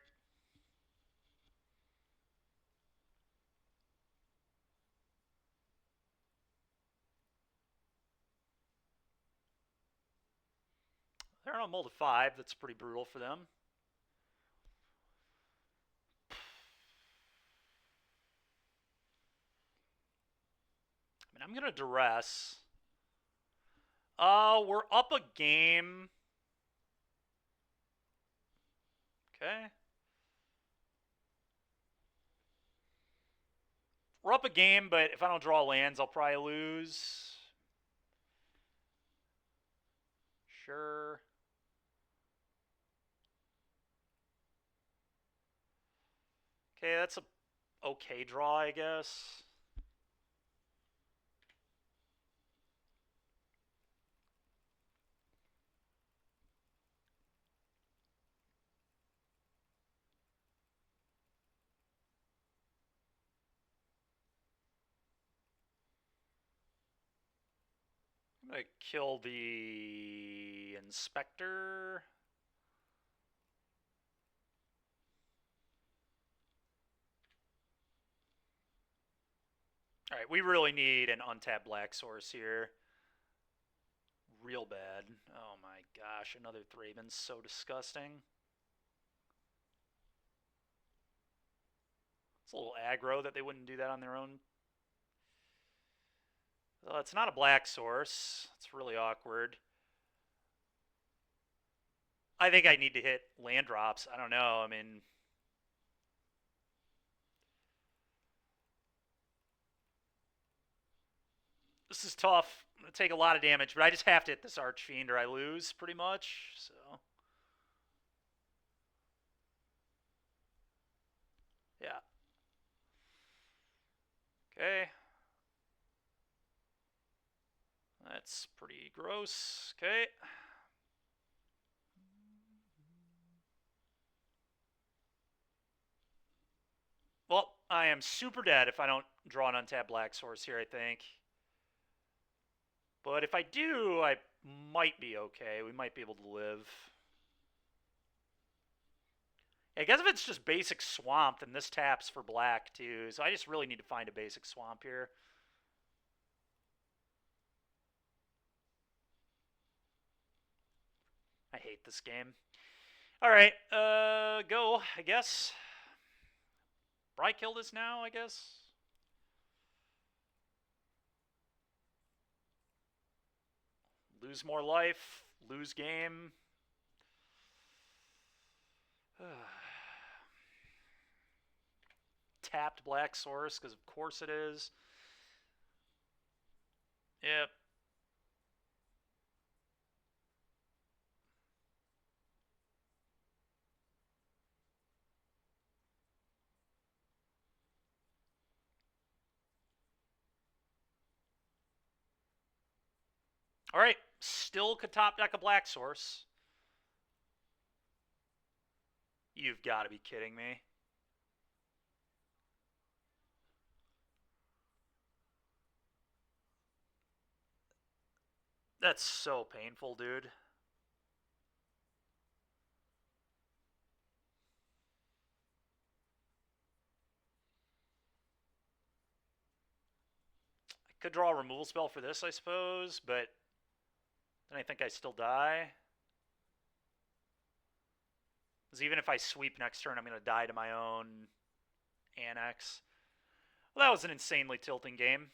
They're on a mold of 5. That's pretty brutal for them. I mean, I'm going to duress. We're up a game. Okay. We're up a game, but if I don't draw lands, I'll probably lose. Sure. Okay, that's a okay draw, I guess. I'm going to kill the Inspector. All right, we really need an untapped black source here. Real bad. Oh my gosh, another Thraben's so disgusting. It's a little aggro that they wouldn't do that on their own. Well, it's not a black source. It's really awkward. I think I need to hit land drops. I don't know. I mean, this is tough. I'm going to take a lot of damage, but I just have to hit this Archfiend or I lose pretty much. So, yeah. Okay. That's pretty gross. Okay. Well, I am super dead if I don't draw an untapped black source here, I think. But if I do, I might be okay. We might be able to live. I guess if it's just basic swamp, then this taps for black too. So I just really need to find a basic swamp here. I hate this game. Alright, go, I guess. Bry kill this now, I guess. Lose more life, lose game. Tapped black source, because of course it is. Yep. Alright, still could top deck a black source. You've got to be kidding me. That's so painful, dude. I could draw a removal spell for this, I suppose, but then I think I still die. Because even if I sweep next turn, I'm going to die to my own Annex. Well, that was an insanely tilting game.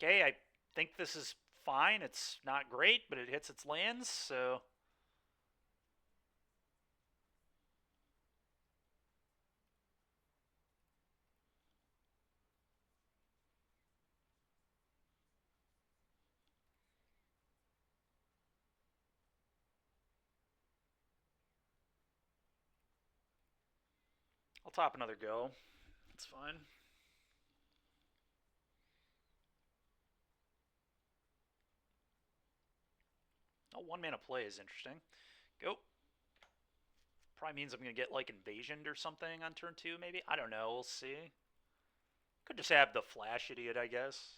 Okay, I think this is fine. It's not great, but it hits its lands, so... I'll top another go. It's fine. Oh, 1 mana play is interesting. Go. Probably means I'm going to get, like, Invasioned or something on turn 2, maybe? I don't know. We'll see. Could just have the Flash Idiot, I guess.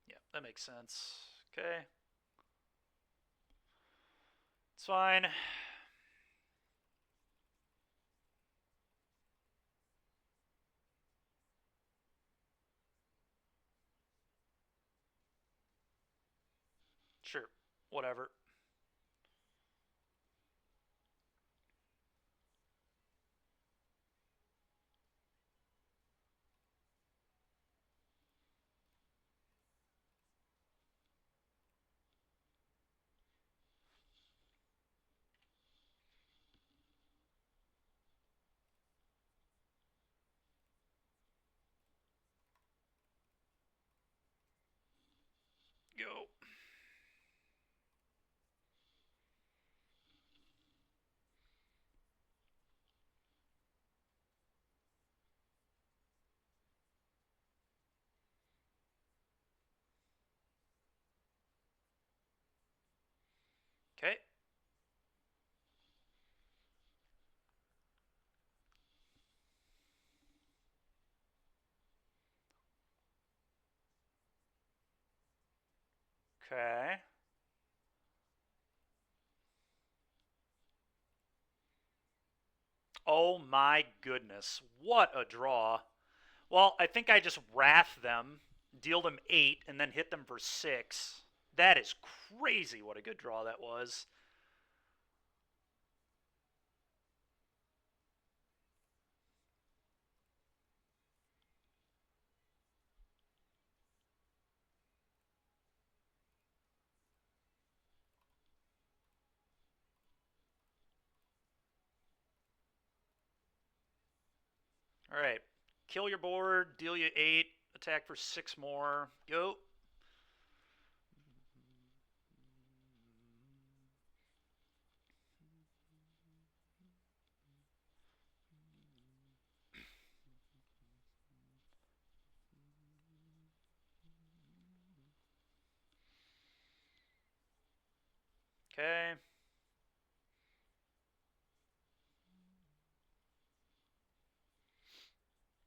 Yeah, that makes sense. Okay. It's fine. Sure. Whatever. Go. Okay. Okay. Oh my goodness. What a draw. Well, I think I just wrath them, deal them 8, and then hit them for 6. That is crazy what a good draw that was. Alright. Kill your board, deal you 8, attack for 6 more. Go. Okay.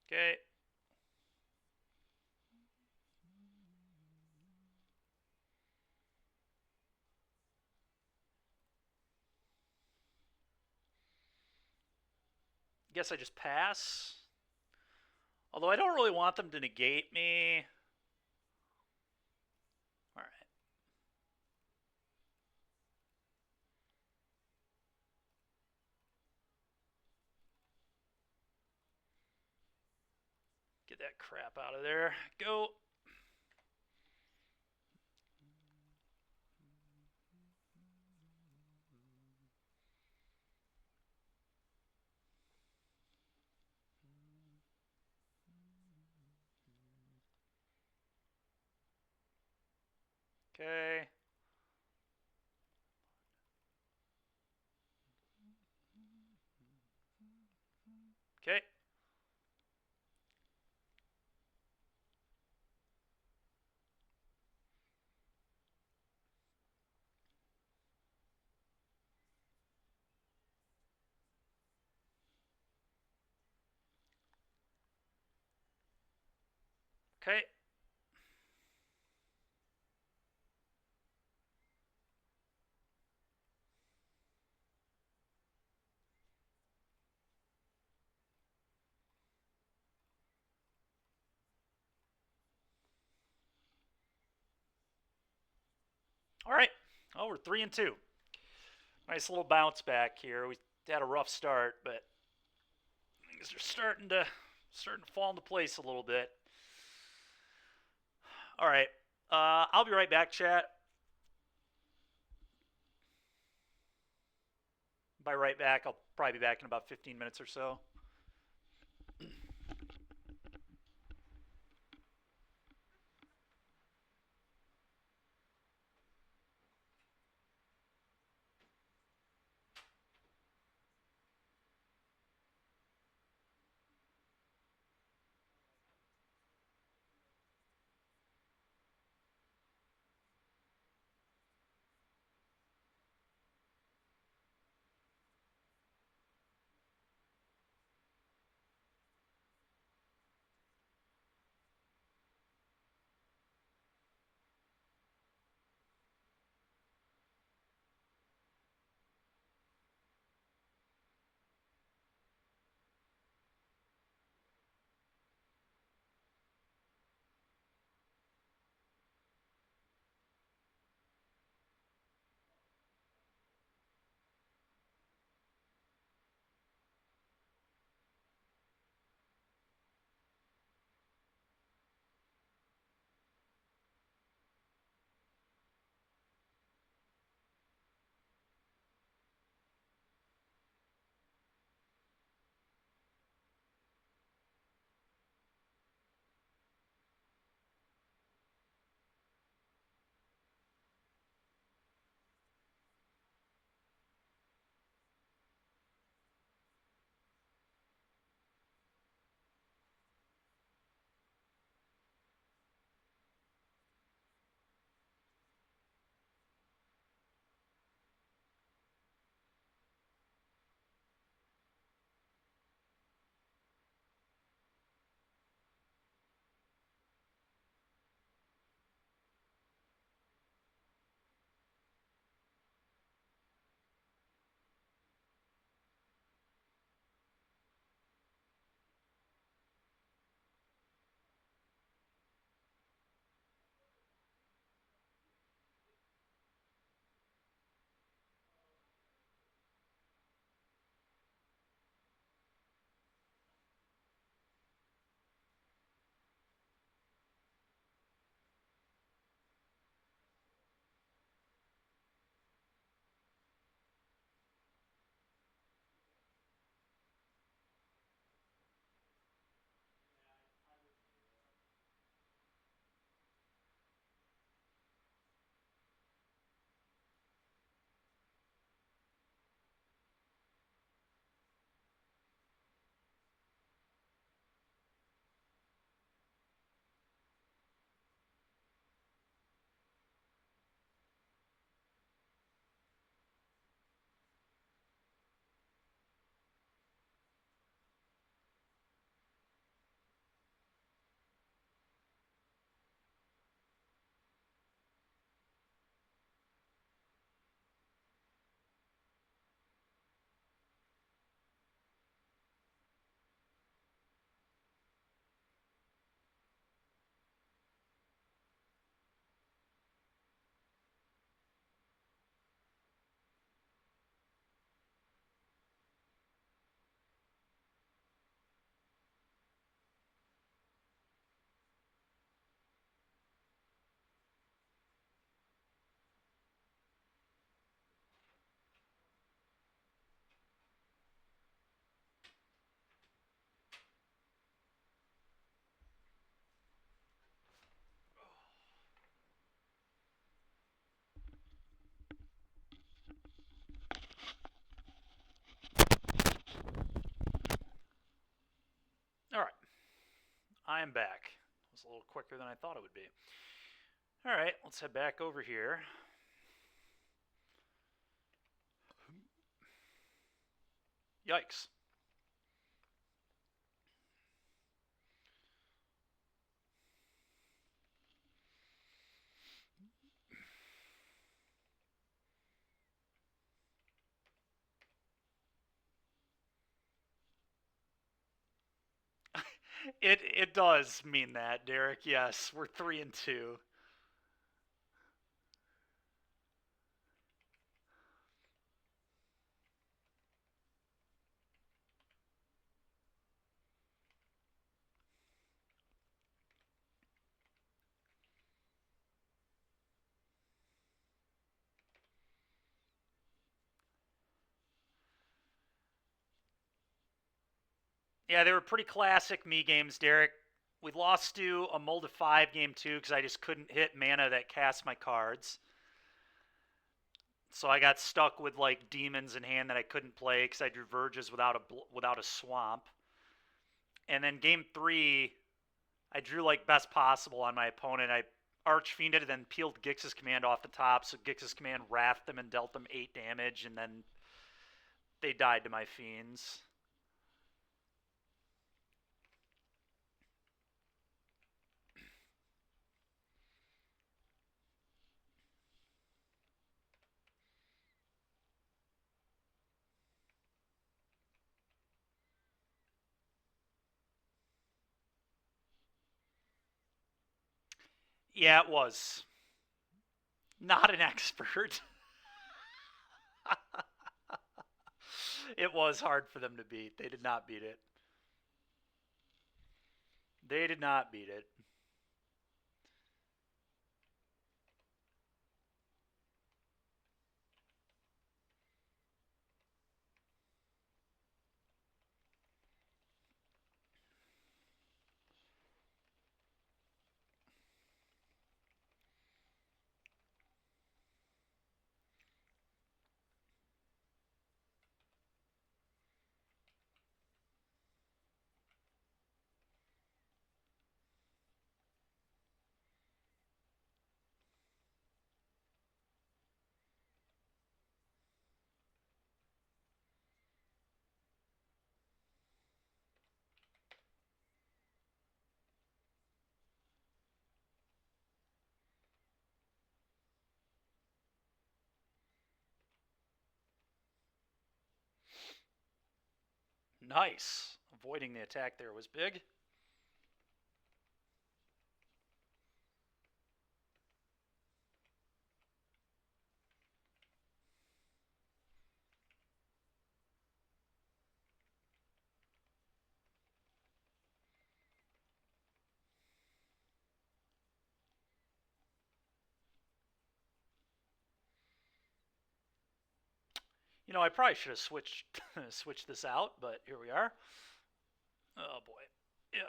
Okay. Guess I just pass. Although I don't really want them to negate me. Alright. Get that crap out of there. Go. Okay. Okay. Okay. Alright. Oh, we're 3 and 2. Nice little bounce back here. We had a rough start, but things are starting to fall into place a little bit. All right. I'll be right back, chat. By right back, I'll probably be back in about 15 minutes or so. I am back. It was a little quicker than I thought it would be. All right, let's head back over here. Yikes. It does mean that, Derek. Yes, we're 3-2. Yeah, they were pretty classic me games, Derek. We lost to a Mold of 5 game 2 because I just couldn't hit mana that cast my cards. So I got stuck with like demons in hand that I couldn't play because I drew Verges without a swamp. And then game 3, I drew like best possible on my opponent. I Archfiended and then peeled Gix's command off the top, so Gix's command wrathed them and dealt them 8 damage, and then they died to my fiends. Yeah, it was. Not an expert. It was hard for them to beat. They did not beat it. They did not beat it. Nice. Avoiding the attack there was big. You know, I probably should have switched this out, but here we are. Oh boy. Yep.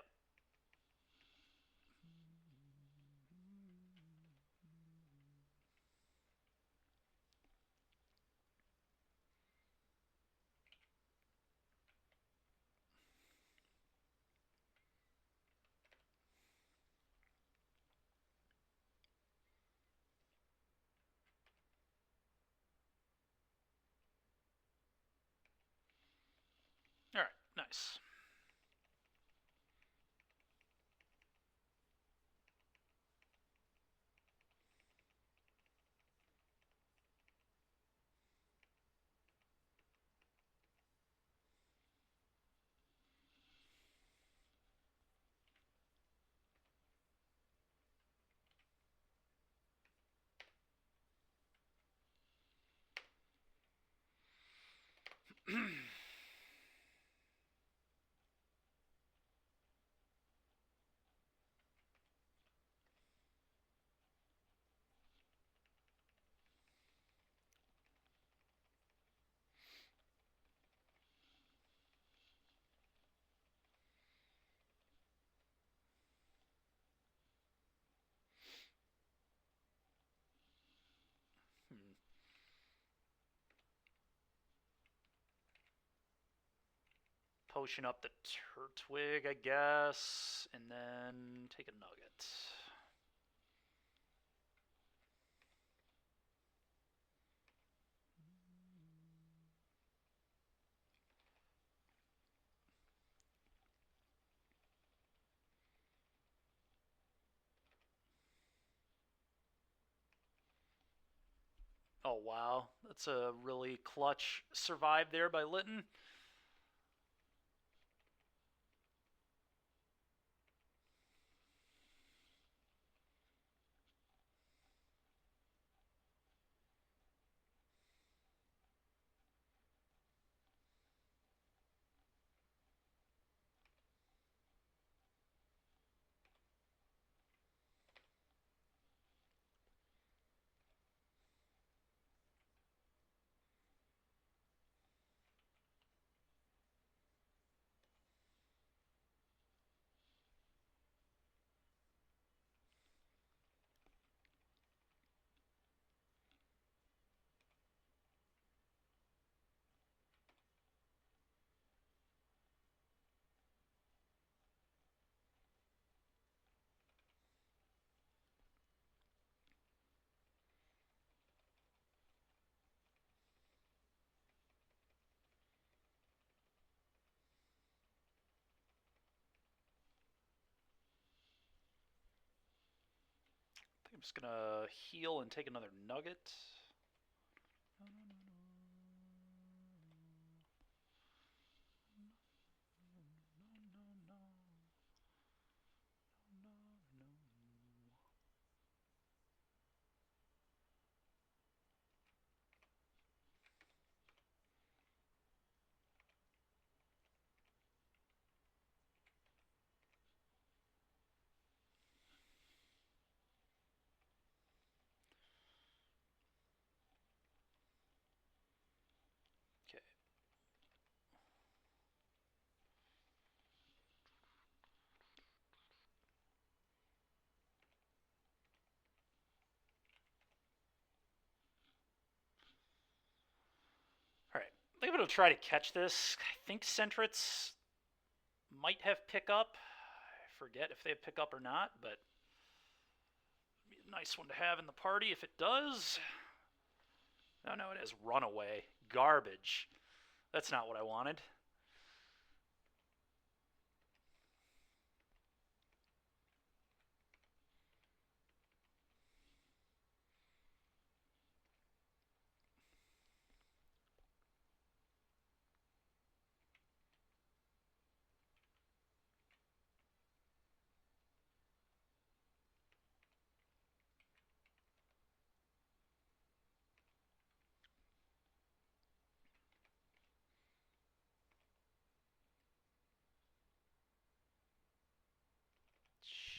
All right. Nice. Potion up the Turtwig, I guess, and then take a nugget. Oh, wow. That's a really clutch survive there by Litton. I think I'm just going to heal and take another nugget. Okay. All right. I think I'm going to try to catch this. I think Centrets might have pickup. I forget if they have pickup or not, but it'd be a nice one to have in the party if it does. Oh, no, it has runaway. Garbage. That's not what I wanted.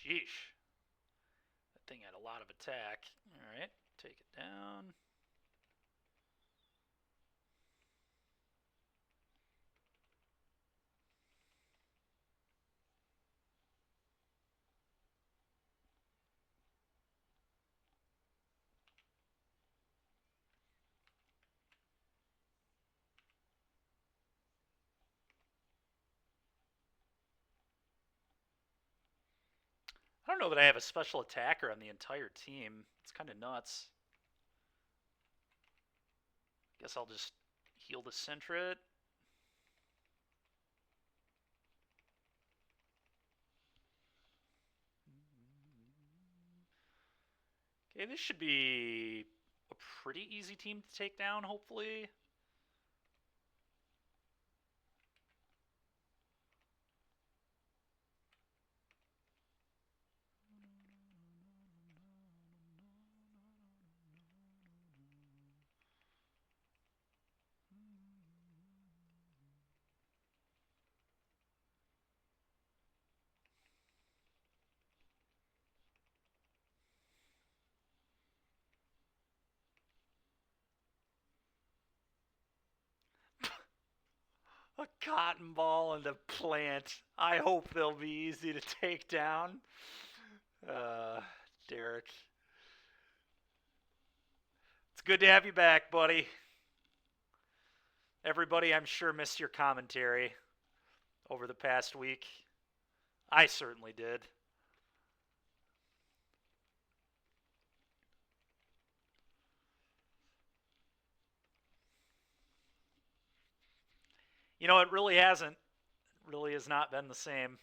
Sheesh. That thing had a lot of attack. All right, take it down. I don't know that I have a special attacker on the entire team. It's kind of nuts. Guess I'll just heal the Sentret. Okay, this should be a pretty easy team to take down, hopefully. A cotton ball and a plant. I hope they'll be easy to take down. Derek. It's good to have you back, buddy. Everybody, I'm sure, missed your commentary over the past week. I certainly did. You know, it really hasn't. It really has not been the same.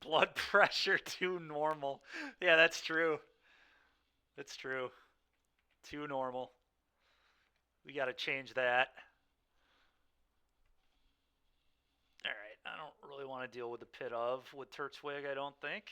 Blood pressure too normal. Yeah, that's true. That's true. Too normal. We got to change that. All right. I don't really want to deal with the pit of with Turtwig, I don't think.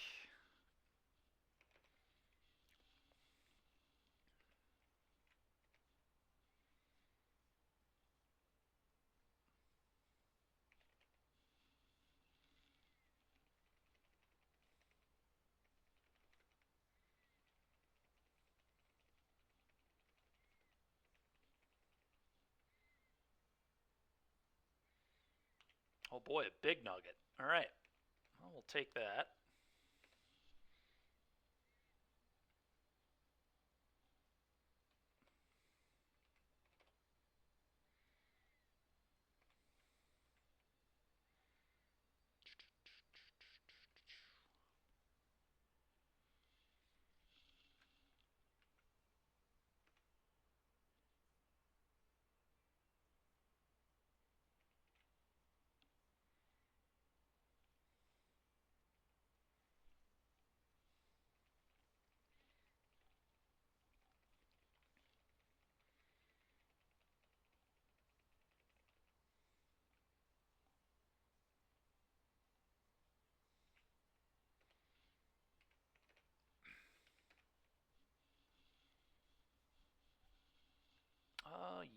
Oh boy, a big nugget. All right. Well, we'll take that.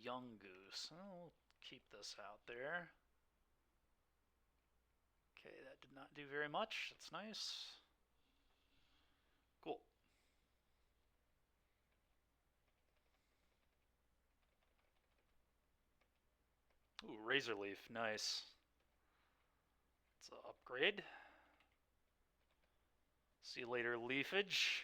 Young Goose. I'll keep this out there. Okay, that did not do very much. That's nice. Cool. Ooh, Razor Leaf. Nice. It's an upgrade. See you later, Leafage.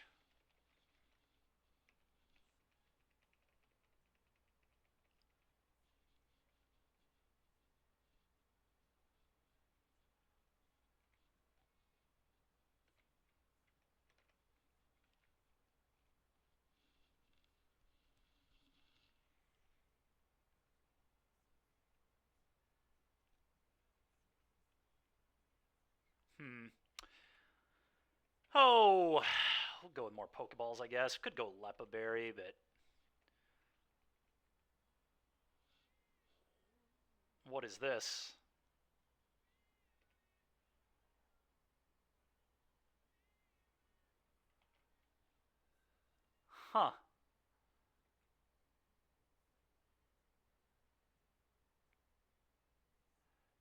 Hmm. Oh, we'll go with more Pokeballs, I guess. Could go Leppa Berry, but what is this? Huh.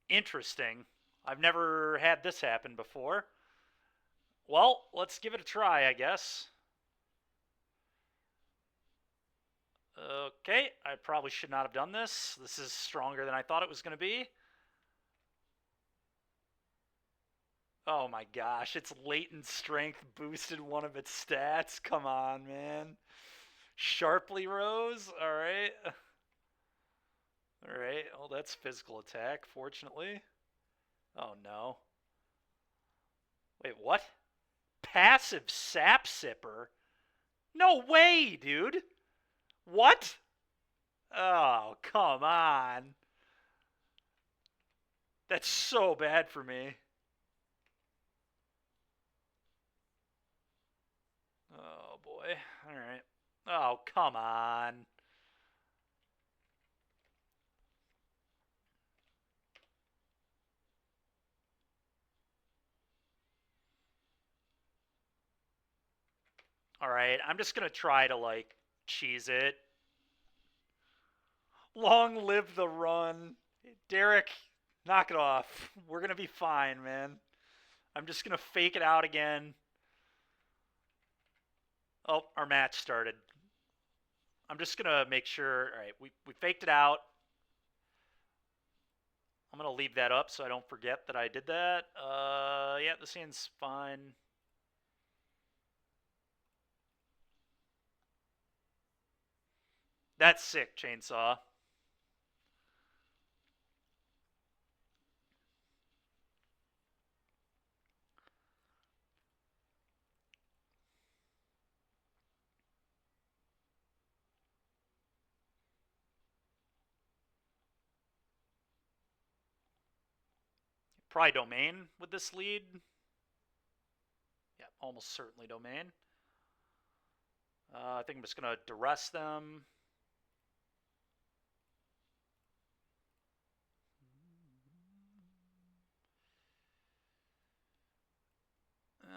Interesting. I've never had this happen before. Well, let's give it a try, I guess. Okay, I probably should not have done this. This is stronger than I thought it was going to be. Oh my gosh, its latent strength boosted one of its stats. Come on, man. Sharply rose? Alright. Alright, well, that's physical attack, fortunately. Oh no. Wait, what? Passive sap sipper? No way, dude! What? Oh, come on. That's so bad for me. Oh boy. Alright. Oh, come on. Alright, I'm just gonna try to, like, cheese it. Long live the run. Derek, knock it off. We're gonna be fine, man. I'm just gonna fake it out again. Oh, our match started. I'm just gonna make sure. Alright, we faked it out. I'm gonna leave that up so I don't forget that I did that. Yeah, the scene's fine. That's sick, Chainsaw. Probably Domain with this lead. Yeah, almost certainly Domain. I think I'm just going to duress them.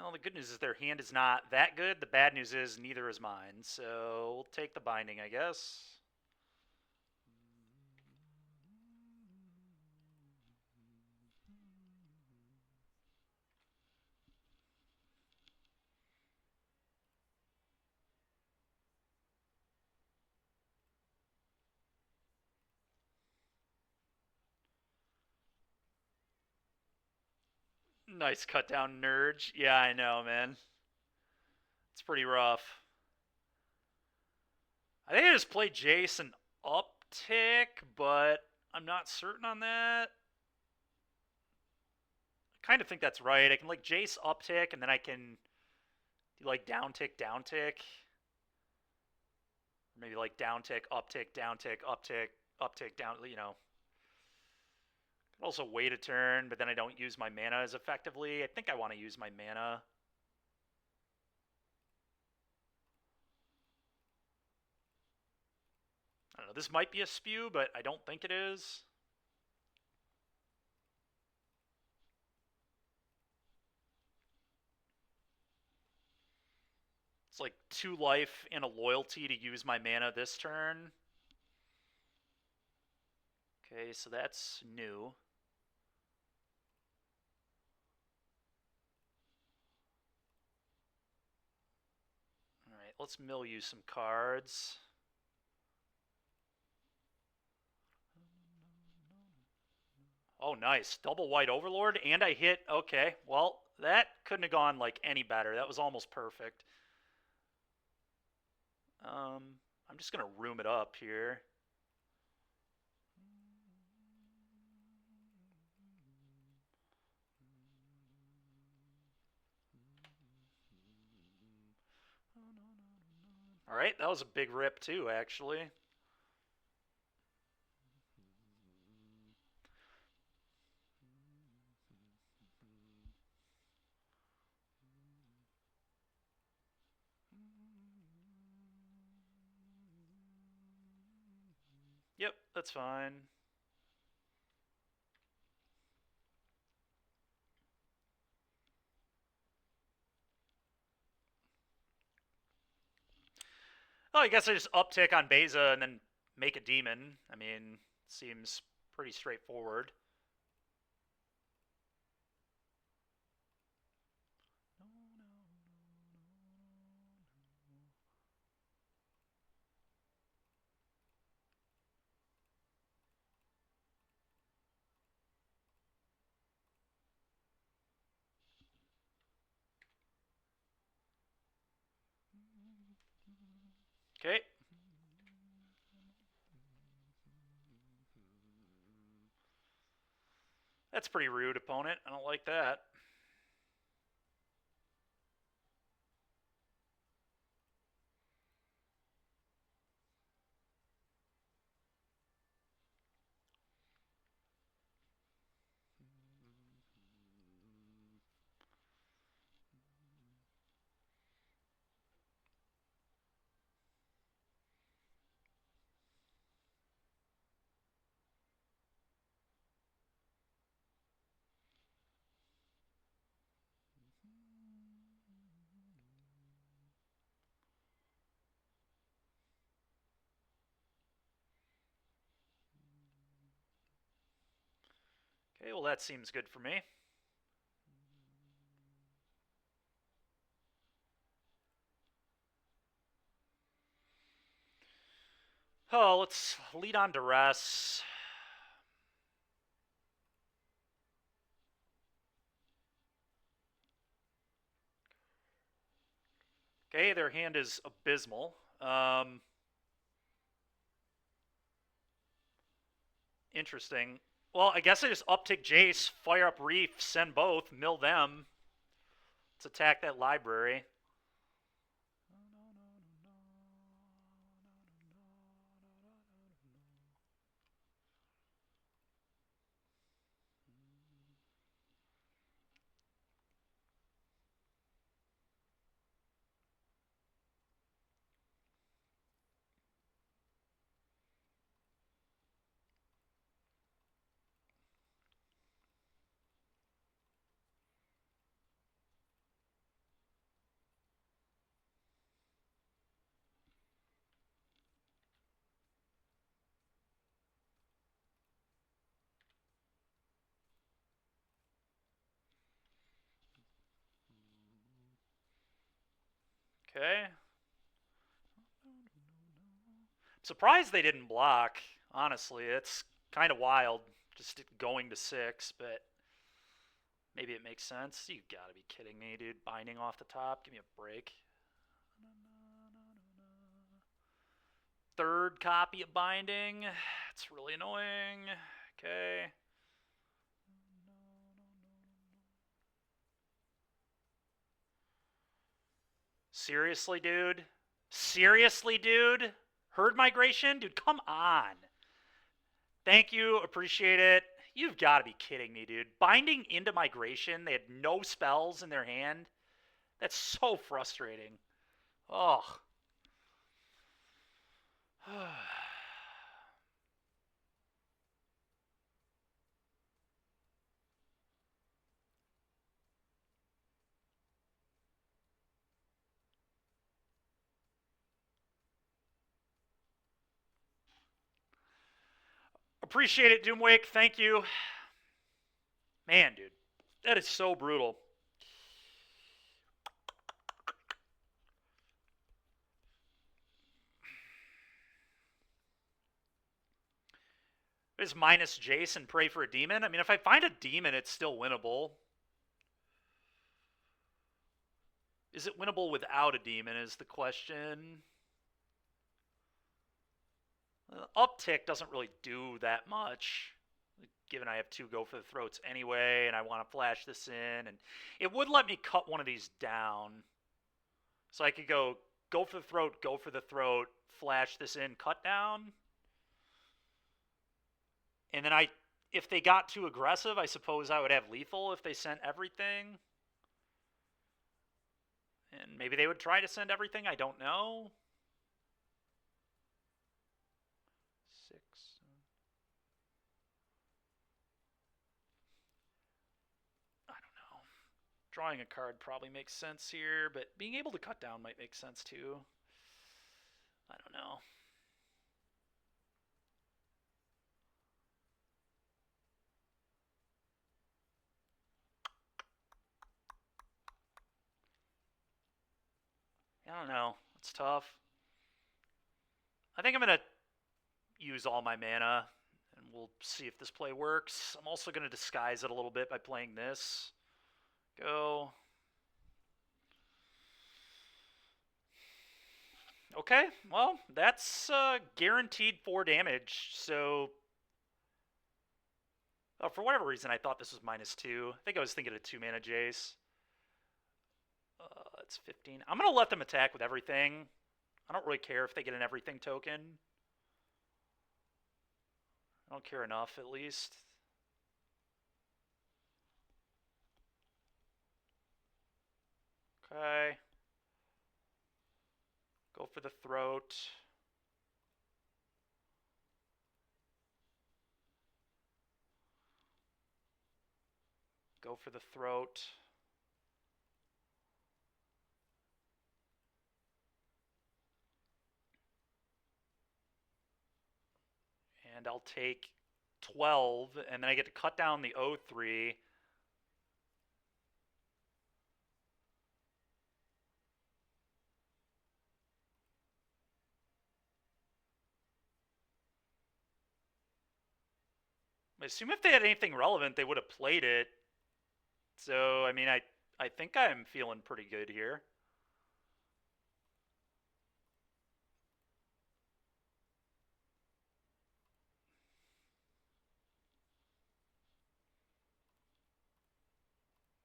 Well, the good news is their hand is not that good. The bad news is neither is mine. So we'll take the binding, I guess. Nice cut down, Nurge. Yeah, I know, man. It's pretty rough. I think I just played Jace uptick, but I'm not certain on that. I kind of think that's right. I can like Jace uptick, and then I can do like downtick, downtick. Or maybe like downtick, uptick, downtick, uptick, uptick, down, you know. Could also wait a turn, but then I don't use my mana as effectively. I think I want to use my mana. I don't know. This might be a spew, but I don't think it is. It's like 2 life and a loyalty to use my mana this turn. Okay, so that's new. Alright, let's mill you some cards. Oh, nice. Double white overlord, and I hit... Okay, well, that couldn't have gone, like, any better. That was almost perfect. I'm just going to room it up here. Alright, that was a big rip, too, actually. Yep, that's fine. Oh, I guess I just uptick on Beza and then make a demon. I mean, seems pretty straightforward. Okay. That's pretty rude, opponent. I don't like that. Okay, well that seems good for me. Oh, let's lead on duress. Okay, their hand is abysmal. Interesting. Well, I guess I just uptick Jace, fire up Reef, send both, mill them. Let's attack that library. Okay. Surprised they didn't block. Honestly, it's kind of wild just going to 6, but maybe it makes sense. You gotta be kidding me, dude. Binding off the top. Give me a break. Third copy of Binding. It's really annoying. Okay. Seriously, dude? Seriously, dude? Herd Migration? Dude, come on. Thank you. Appreciate it. You've got to be kidding me, dude. Binding into Migration. They had no spells in their hand. That's so frustrating. Ugh. Appreciate it, Doomwake. Thank you. Man, dude. That is so brutal. Is minus Jace and pray for a demon? I mean, if I find a demon, it's still winnable. Is it winnable without a demon is the question. Uptick doesn't really do that much, given I have 2 go for the throats anyway, and I want to flash this in, and it would let me cut one of these down. So I could go for the throat, flash this in, cut down. And then if they got too aggressive, I suppose I would have lethal if they sent everything. And maybe they would try to send everything, I don't know. 6. I don't know. Drawing a card probably makes sense here, but being able to cut down might make sense too. I don't know. I don't know. It's tough. I think I'm going to use all my mana, and we'll see if this play works. I'm also going to disguise it a little bit by playing this. Go. Okay, well, that's guaranteed 4 damage, so... Oh, for whatever reason, I thought this was -2. I think I was thinking of 2 mana Jace. It's 15. I'm going to let them attack with everything. I don't really care if they get an everything token. I don't care enough, at least. Okay. Go for the throat. Go for the throat. And I'll take 12, and then I get to cut down the O3. I assume if they had anything relevant, they would have played it. So, I mean, I think I'm feeling pretty good here.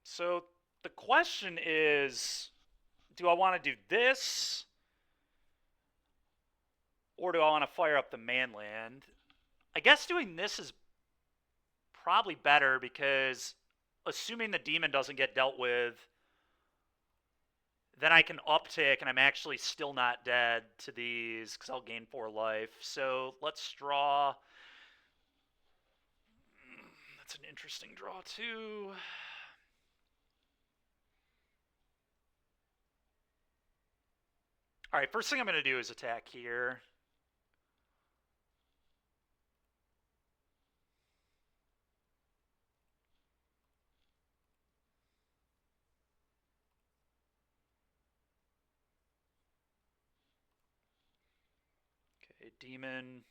So, the question is, do I want to do this? Or do I want to fire up the Manland? I guess doing this is probably better because assuming the demon doesn't get dealt with, then I can uptick and I'm actually still not dead to these because I'll gain 4 life. So let's draw. That's an interesting draw too. All right, first thing I'm going to do is attack here. demon.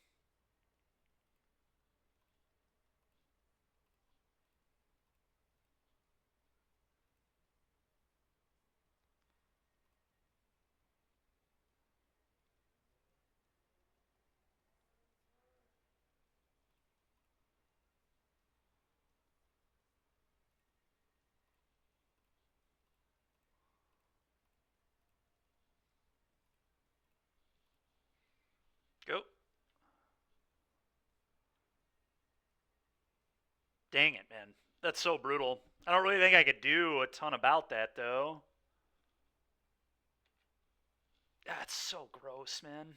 Go. Dang it, man. That's so brutal. I don't really think I could do a ton about that, though. That's so gross, man.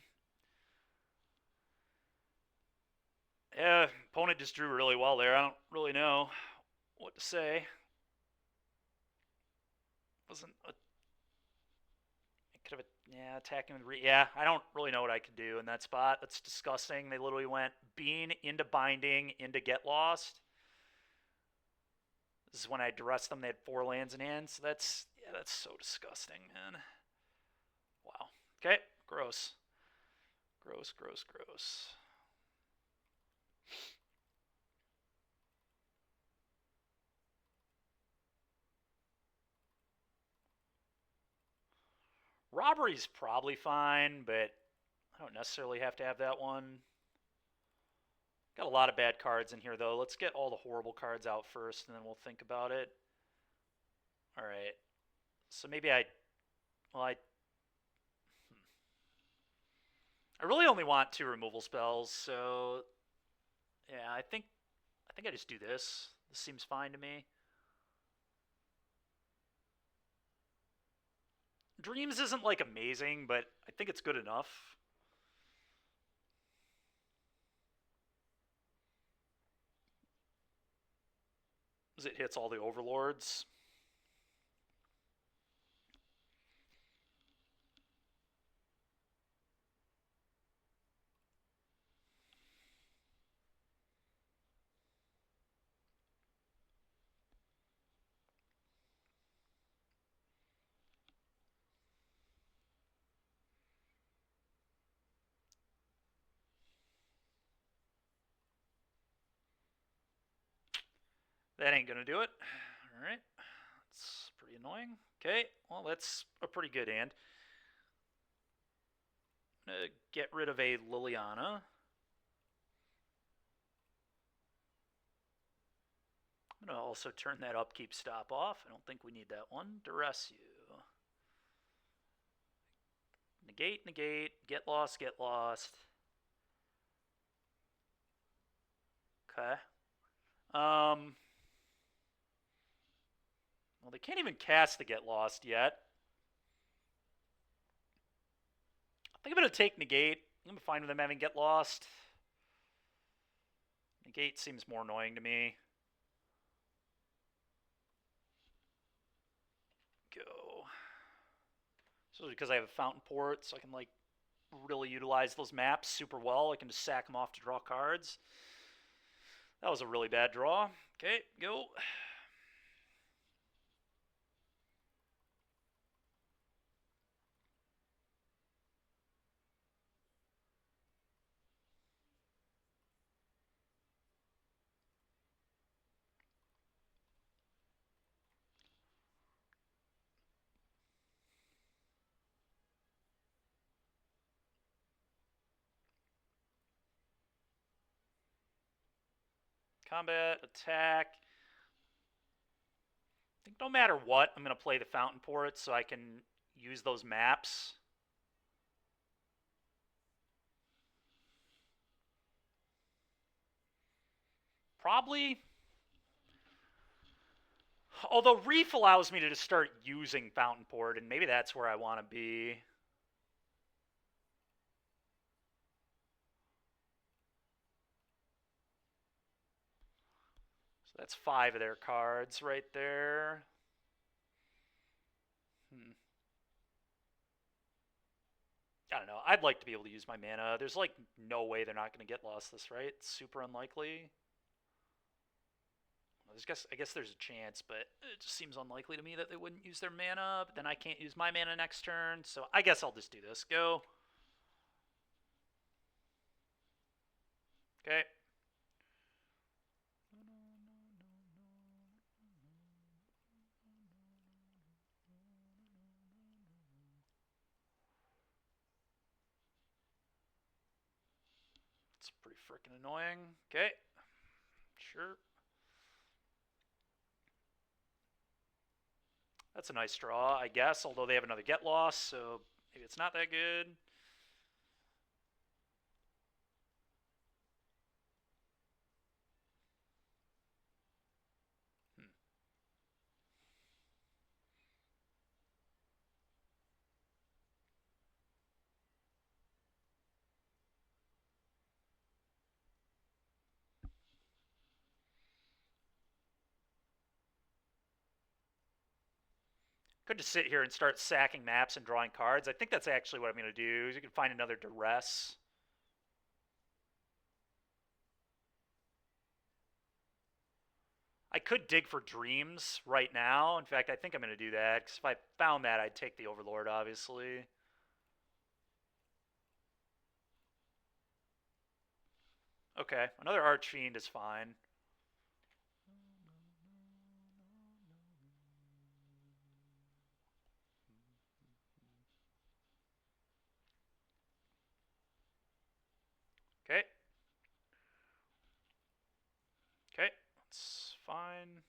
Yeah, opponent just drew really well there. I don't really know what to say. Wasn't a... It could have... Yeah, attacking with... Yeah, I don't really know what I could do in that spot. That's disgusting. They literally went Bean into Binding into Get Lost. This is when I duress them. They had 4 lands in hand. So that's... Yeah, that's so disgusting, man. Wow. Okay, gross. Gross, gross, gross. Robbery's probably fine, but I don't necessarily have to have that one. Got a lot of bad cards in here, though. Let's get all the horrible cards out first, and then we'll think about it. All right. So maybe I really only want 2 removal spells, so yeah, I think I just do this. This seems fine to me. Dreams isn't like amazing, but I think it's good enough. As it hits all the overlords. That ain't gonna do it. Alright. That's pretty annoying. Okay, well, that's a pretty good hand. I'm gonna get rid of a Liliana. I'm gonna also turn that upkeep stop off. I don't think we need that one. Duress you. Negate, negate. Get lost, get lost. Okay. Well, they can't even cast the Get Lost yet. I think I'm going to take Negate. I'm fine with them having Get Lost. Negate seems more annoying to me. Go. So because I have a Fountain Port, so I can, like, really utilize those maps super well. I can just sack them off to draw cards. That was a really bad draw. Okay, go. Combat, attack. I think no matter what, I'm going to play the Fountain Port so I can use those maps. Probably. Although Reef allows me to just start using Fountain Port, and maybe that's where I want to be. So that's 5 of their cards right there. I don't know. I'd like to be able to use my mana. There's like no way they're not going to get lost this, right? It's super unlikely. I guess there's a chance, but it just seems unlikely to me that they wouldn't use their mana. But then I can't use my mana next turn, so I guess I'll just do this. Go. Okay. It's pretty freaking annoying. Okay. Sure. That's a nice draw, I guess, although they have another get loss, so maybe it's not that good. Hmm. Could just sit here and start sacking maps and drawing cards. I think that's actually what I'm going to do. You can find another duress. I could dig for dreams right now. In fact, I think I'm going to do that, because if I found that, I'd take the Overlord, obviously. Okay, another Archfiend is fine. Okay. Okay, that's fine.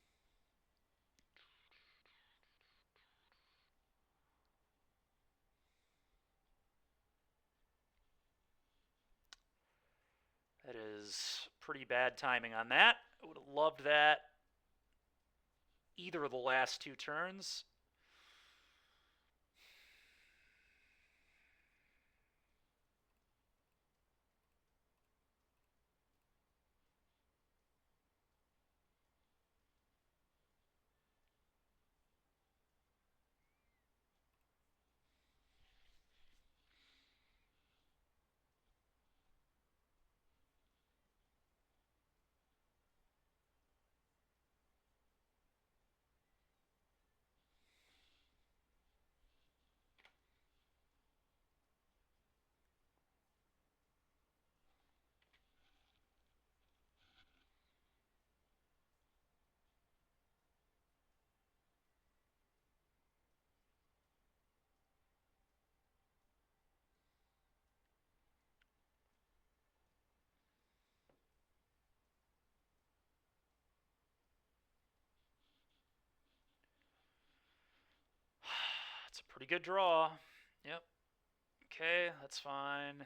That is pretty bad timing on that. I would have loved that either of the last two turns. It's a pretty good draw. Yep. Okay, that's fine.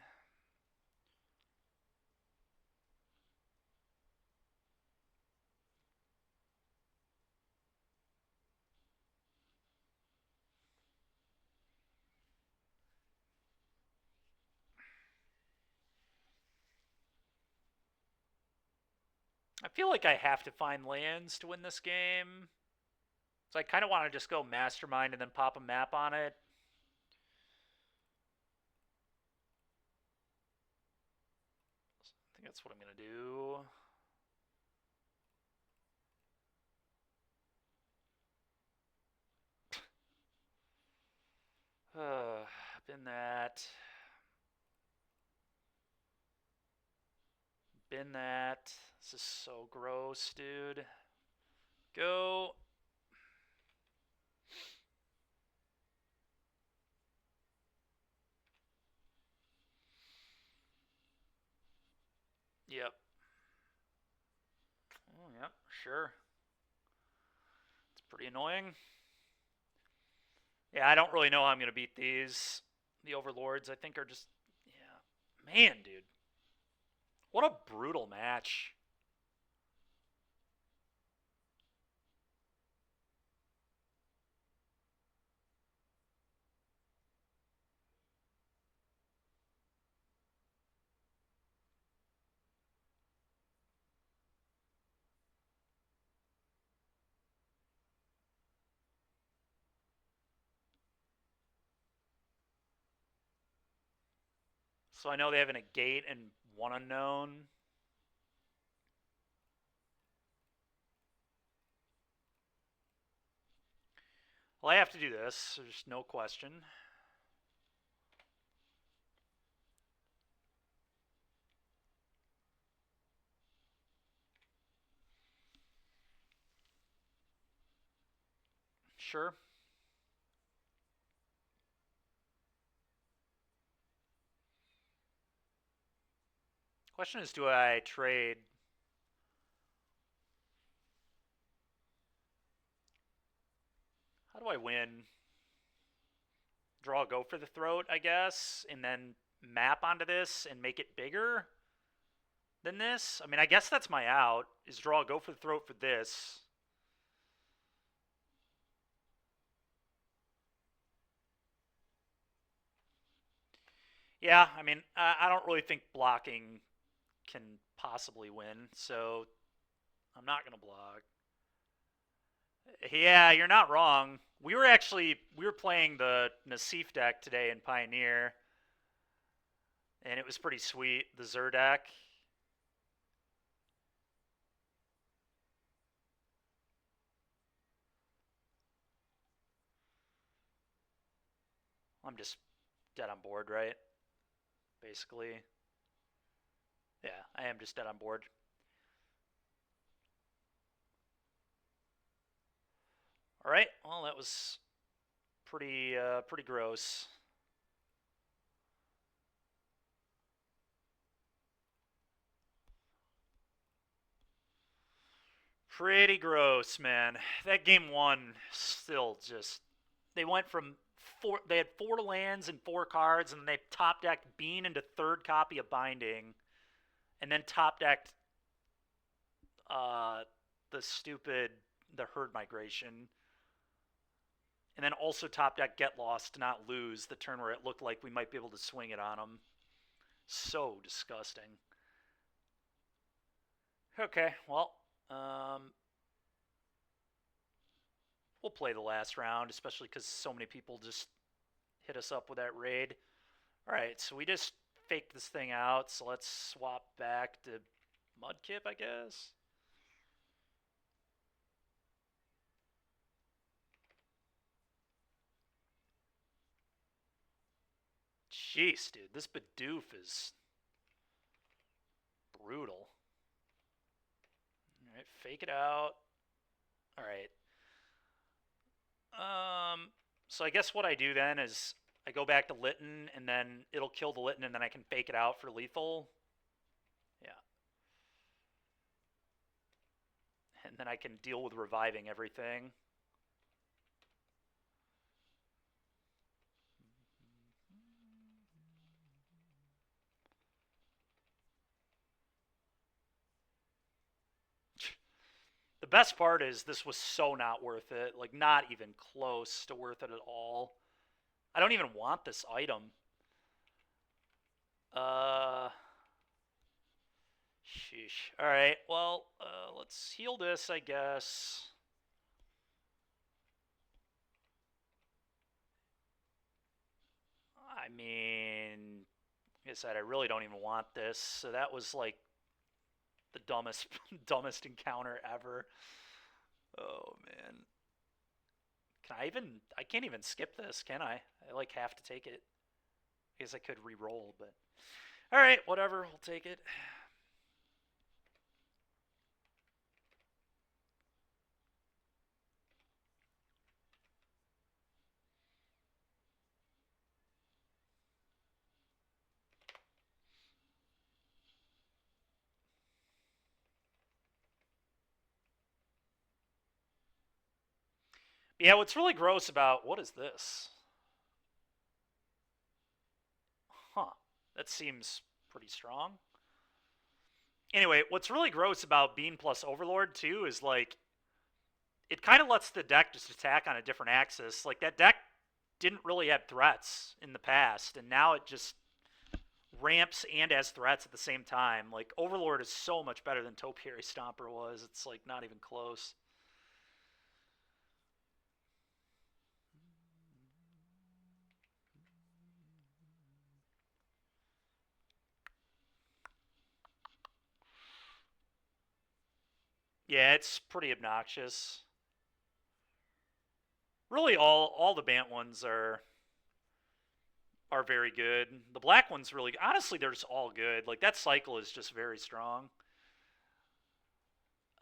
I feel like I have to find lands to win this game. So I kind of want to just go Mastermind and then pop a map on it. I think that's what I'm going to do. Been that. Been that. This is so gross, dude. Go. Yep. Oh, yep, sure. It's pretty annoying. Yeah, I don't really know how I'm going to beat these. The Overlords, I think, are just... Yeah. Man, dude. What a brutal match. So I know they have a negate and one unknown. Well, I have to do this. There's no question. Sure. Question is, do I trade? How do I win? Draw, go for the throat, I guess, and then map onto this and make it bigger than this. I mean, I guess that's my out, is draw, go for the throat for this. Yeah, I mean, I don't really think blocking can possibly win, so I'm not going to block. Yeah, you're not wrong. We were playing the Nassif deck today in Pioneer, and it was pretty sweet. The Zur deck. I'm just dead on board, right? Basically. Yeah, I am just dead on board. All right. Well, that was pretty gross. Pretty gross, man. That game one still just they went from four they had 4 lands and 4 cards, and they top decked Bean into third copy of Binding, and then top decked uh the stupid the herd migration, and then also top deck Get Lost to not lose the turn where it looked like we might be able to swing it on them. So disgusting. Okay, well, um, we'll play the last round, especially because so many people just hit us up with that raid. All right, so we just faked this thing out, so let's swap back to Mudkip, I guess. Jeez, dude, this Bidoof is brutal. All right, fake it out. All right. So I guess what I do then is I go back to Litten, and then it'll kill the Litten, and then I can fake it out for lethal. Yeah. And then I can deal with reviving everything. The best part is this was so not worth it. Like, not even close to worth it at all. I don't even want this item. Uh... Sheesh. Alright, well, let's heal this, I guess. I mean, like I said, I really don't even want this. So that was like the dumbest dumbest encounter ever. Oh man. Can I even I can't even skip this, can I? I like have to take it. I guess I could re-roll, but alright, whatever, we'll take it. Yeah, what's really gross about what is this? Huh. That seems pretty strong. Anyway, what's really gross about Bean plus Overlord too is like it kind of lets the deck just attack on a different axis. Like that deck didn't really have threats in the past, and now it just ramps and has threats at the same time. Like Overlord is so much better than Topiary Stomper was. It's like not even close. Yeah, it's pretty obnoxious. Really, all the Bant ones are very good. The black one's really honestly they're just all good. Like that cycle is just very strong.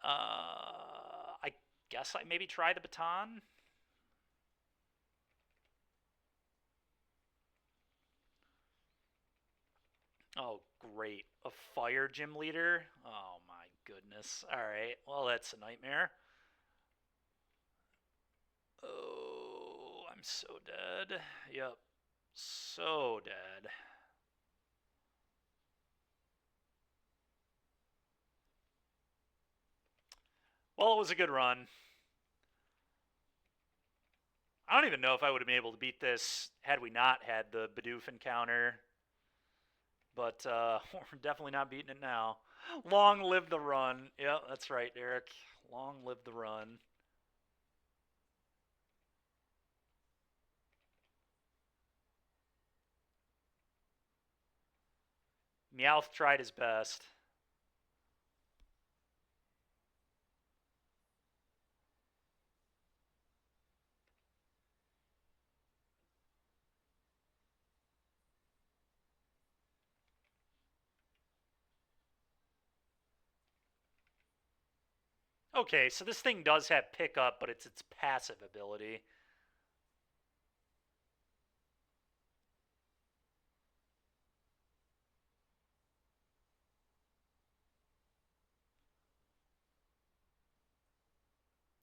I guess I maybe try the baton. Oh, great. A fire gym leader? Oh my goodness. Alright, well, that's a nightmare. Oh, I'm so dead. Yep. So dead. Well, it was a good run. I don't even know if I would have been able to beat this had we not had the Bidoof encounter. But we're definitely not beating it now. Long live the run. Yep, that's right, Derek. Long live the run. Meowth tried his best. Okay, so this thing does have pickup, but it's its passive ability.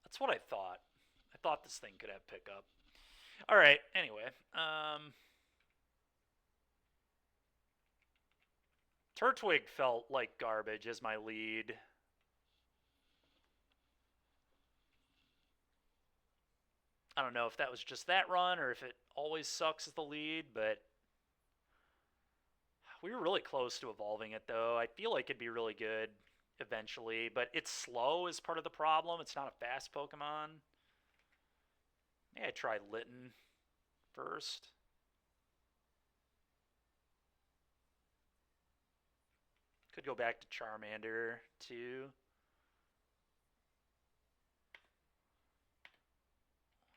That's what I thought. I thought this thing could have pickup. All right. Anyway, Turtwig felt like garbage as my lead. I don't know if that was just that run or if it always sucks as the lead, but we were really close to evolving it, though. I feel like it'd be really good eventually, but it's slow is part of the problem. It's not a fast Pokemon. Maybe I try Litten first. Could go back to Charmander, too.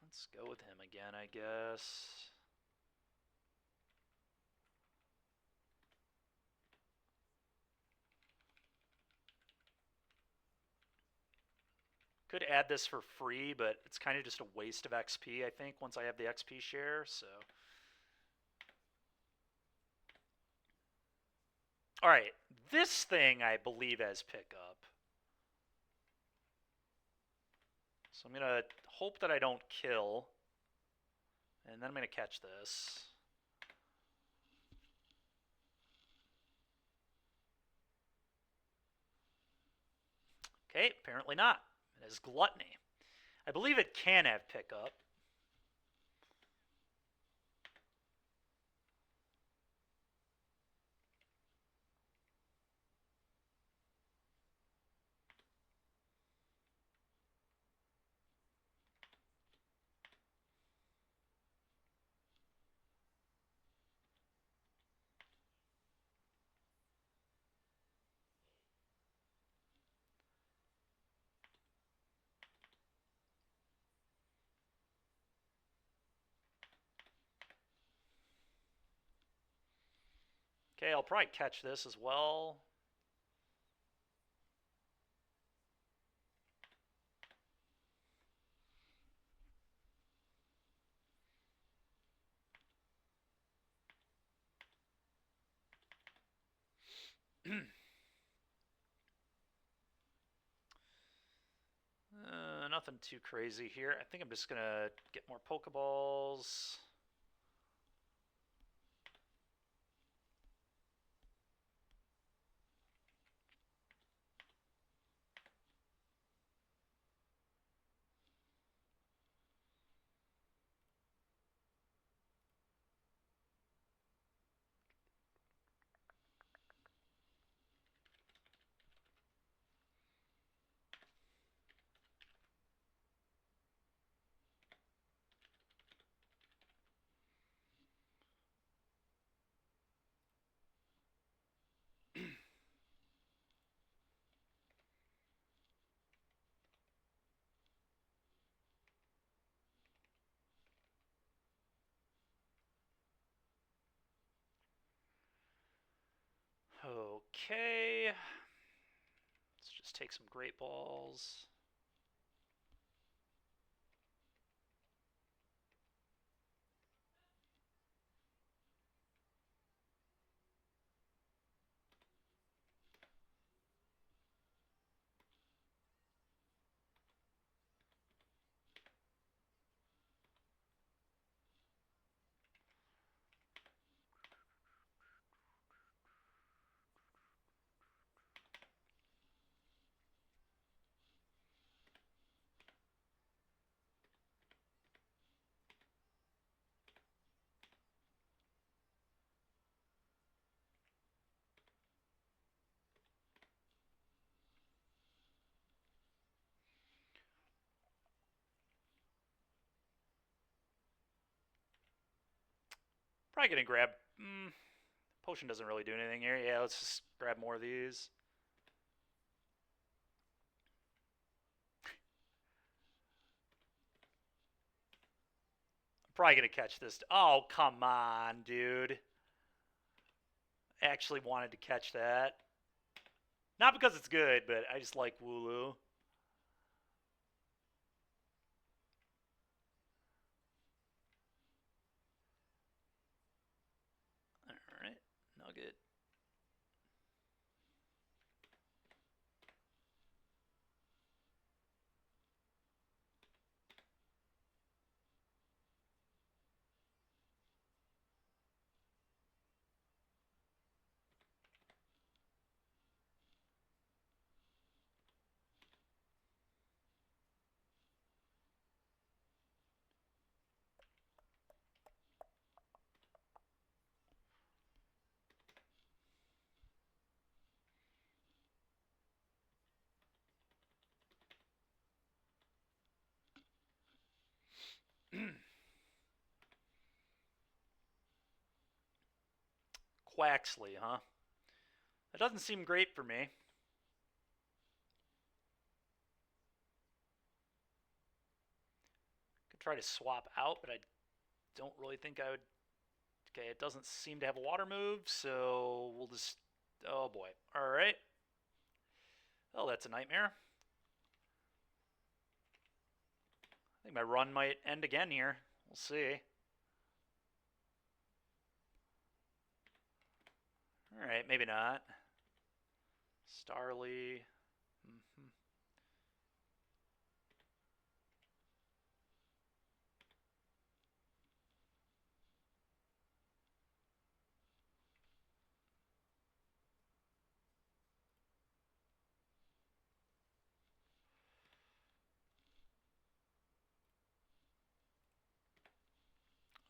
Let's go with him again, I guess. Could add this for free, but it's kind of just a waste of XP, I think, once I have the XP share, so. Alright, this thing I believe has pickup. So I'm going to hope that I don't kill. And then I'm going to catch this. Okay, apparently not. It is Gluttony. I believe it can have pickup. Okay, I'll probably catch this as well. Nothing too crazy here. I think I'm just going to get more Pokeballs. Okay. Let's just take some Great Balls. Probably gonna grab. Potion doesn't really do anything here. Yeah, let's just grab more of these. I'm probably gonna catch this. Oh, come on, dude. Actually wanted to catch that. Not because it's good, but I just like Wooloo. Alright, Nugget. Quaxley, huh? That doesn't seem great for me. Could try to swap out, but I don't really think I would. Okay, it doesn't seem to have a water move, so we'll just. Oh boy. Alright. Oh, that's a nightmare. I think my run might end again here. We'll see. Alright, maybe not. Starly.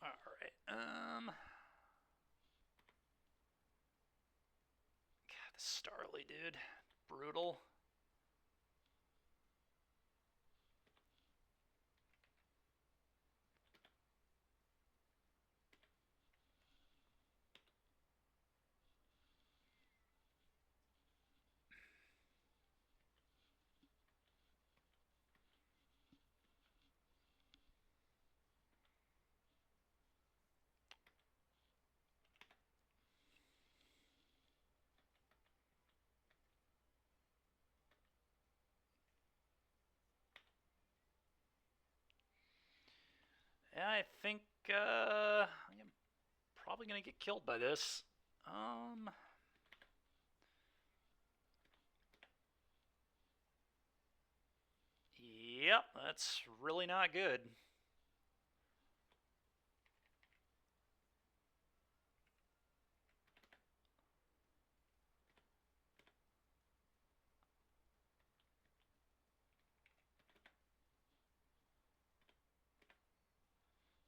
Alright. God, the Starly, dude. Brutal. Yeah, I think I'm probably gonna get killed by this. Yep, that's really not good.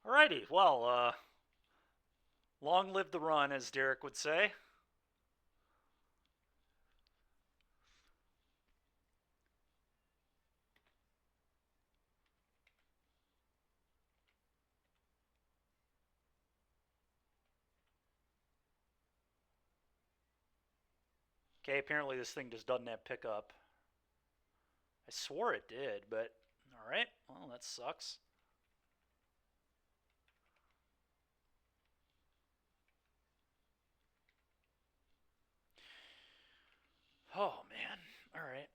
Alrighty, well, long live the run, as Derek would say. Okay, apparently this thing just doesn't have pickup. I swore it did, but alright, well, that sucks. Oh, man. Alright,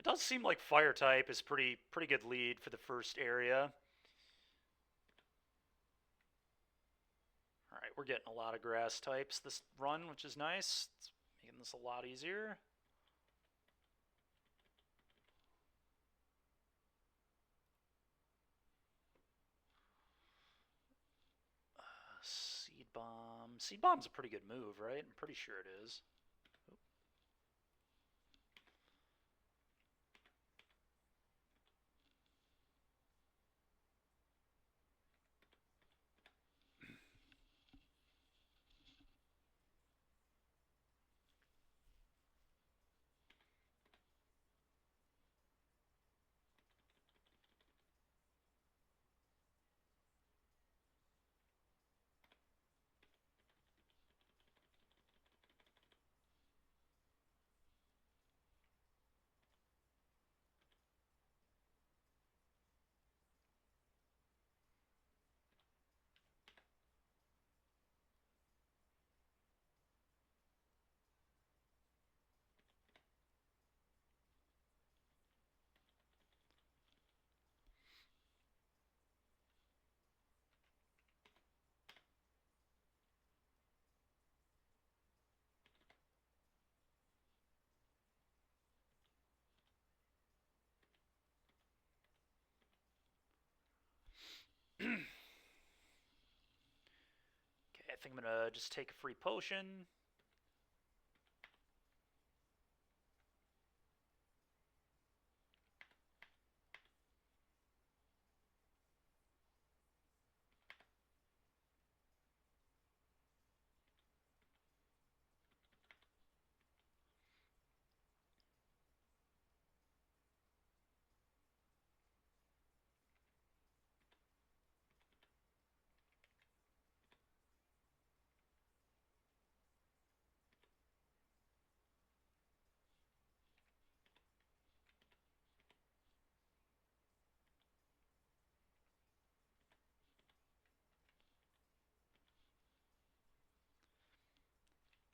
It does seem like fire type is pretty good lead for the first area. All right, we're getting a lot of grass types this run, which is nice. It's making this a lot easier. Seed bomb. Seed bomb's a pretty good move, right? I'm pretty sure it is. Okay, I think I'm gonna just take a free potion.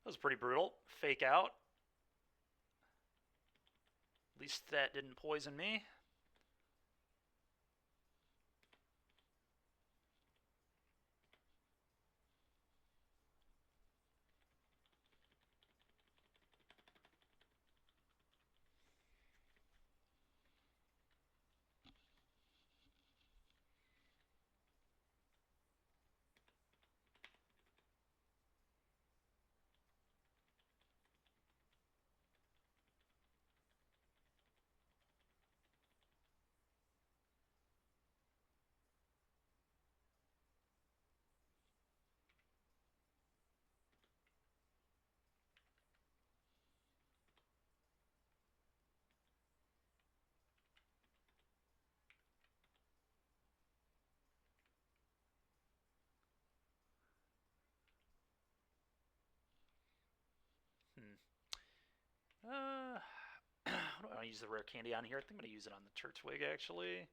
That was pretty brutal. Fake out. At least that didn't poison me. Uh, how do I use the rare candy on here? I think I'm gonna use it on the Turtwig actually.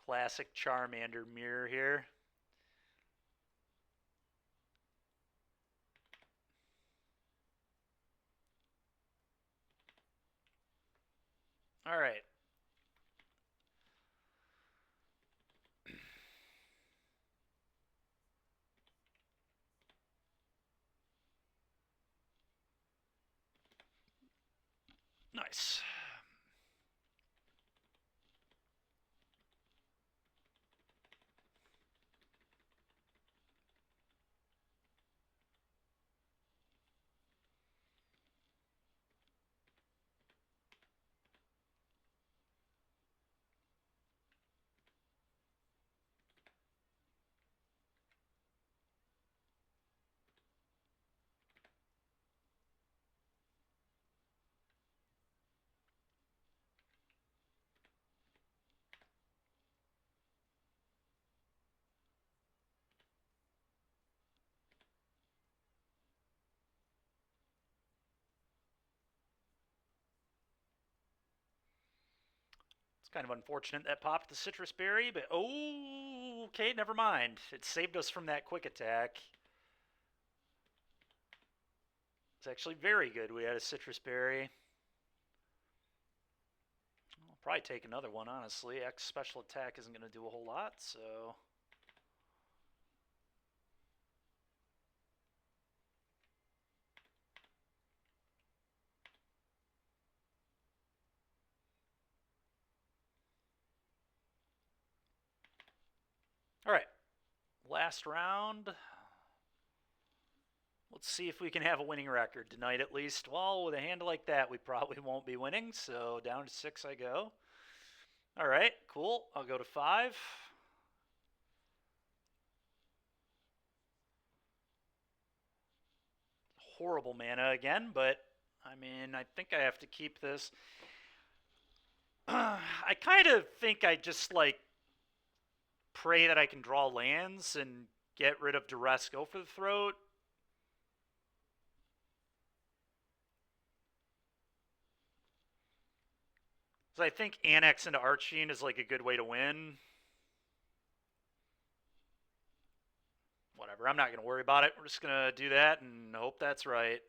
Classic Charmander mirror here. All right. Nice. It's kind of unfortunate that popped the Citrus Berry, but oh, okay, never mind. It saved us from that quick attack. It's actually very good we had a Citrus Berry. I'll probably take another one, honestly. X special attack isn't going to do a whole lot, so... Alright, last round. Let's see if we can have a winning record tonight at least. Well, with a hand like that, we probably won't be winning, so down to 6 I go. Alright, cool. I'll go to 5. Horrible mana again, but I mean, I think I have to keep this. I kind of think I just, like, pray that I can draw lands and get rid of Duress, go for the throat. So I think Annex into Archfiend is, like, a good way to win. Whatever, I'm not going to worry about it. We're just going to do that and hope that's right.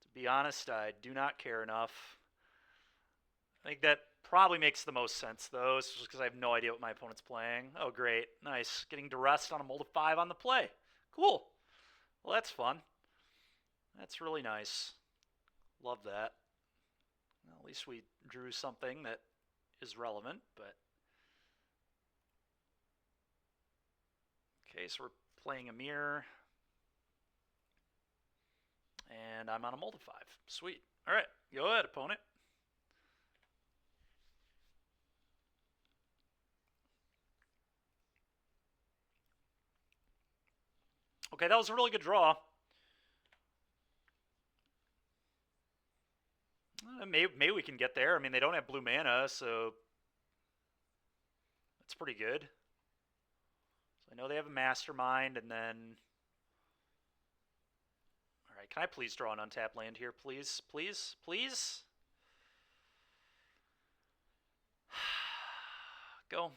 To be honest, I do not care enough. I think that probably makes the most sense, though, just because I have no idea what my opponent's playing. Oh, great. Nice. Getting Duress on a mold of 5 on the play. Cool. Well, that's fun. That's really nice. Love that. Well, at least we drew something that is relevant, but... Okay, so we're playing a mirror. And I'm on a mold of 5. Sweet. All right, go ahead, opponent. Okay, that was a really good draw. Maybe we can get there. I mean, they don't have blue mana, so that's pretty good. So I know they have a Mastermind, and then... All right, can I please draw an untapped land here, please? Please? Please? Go.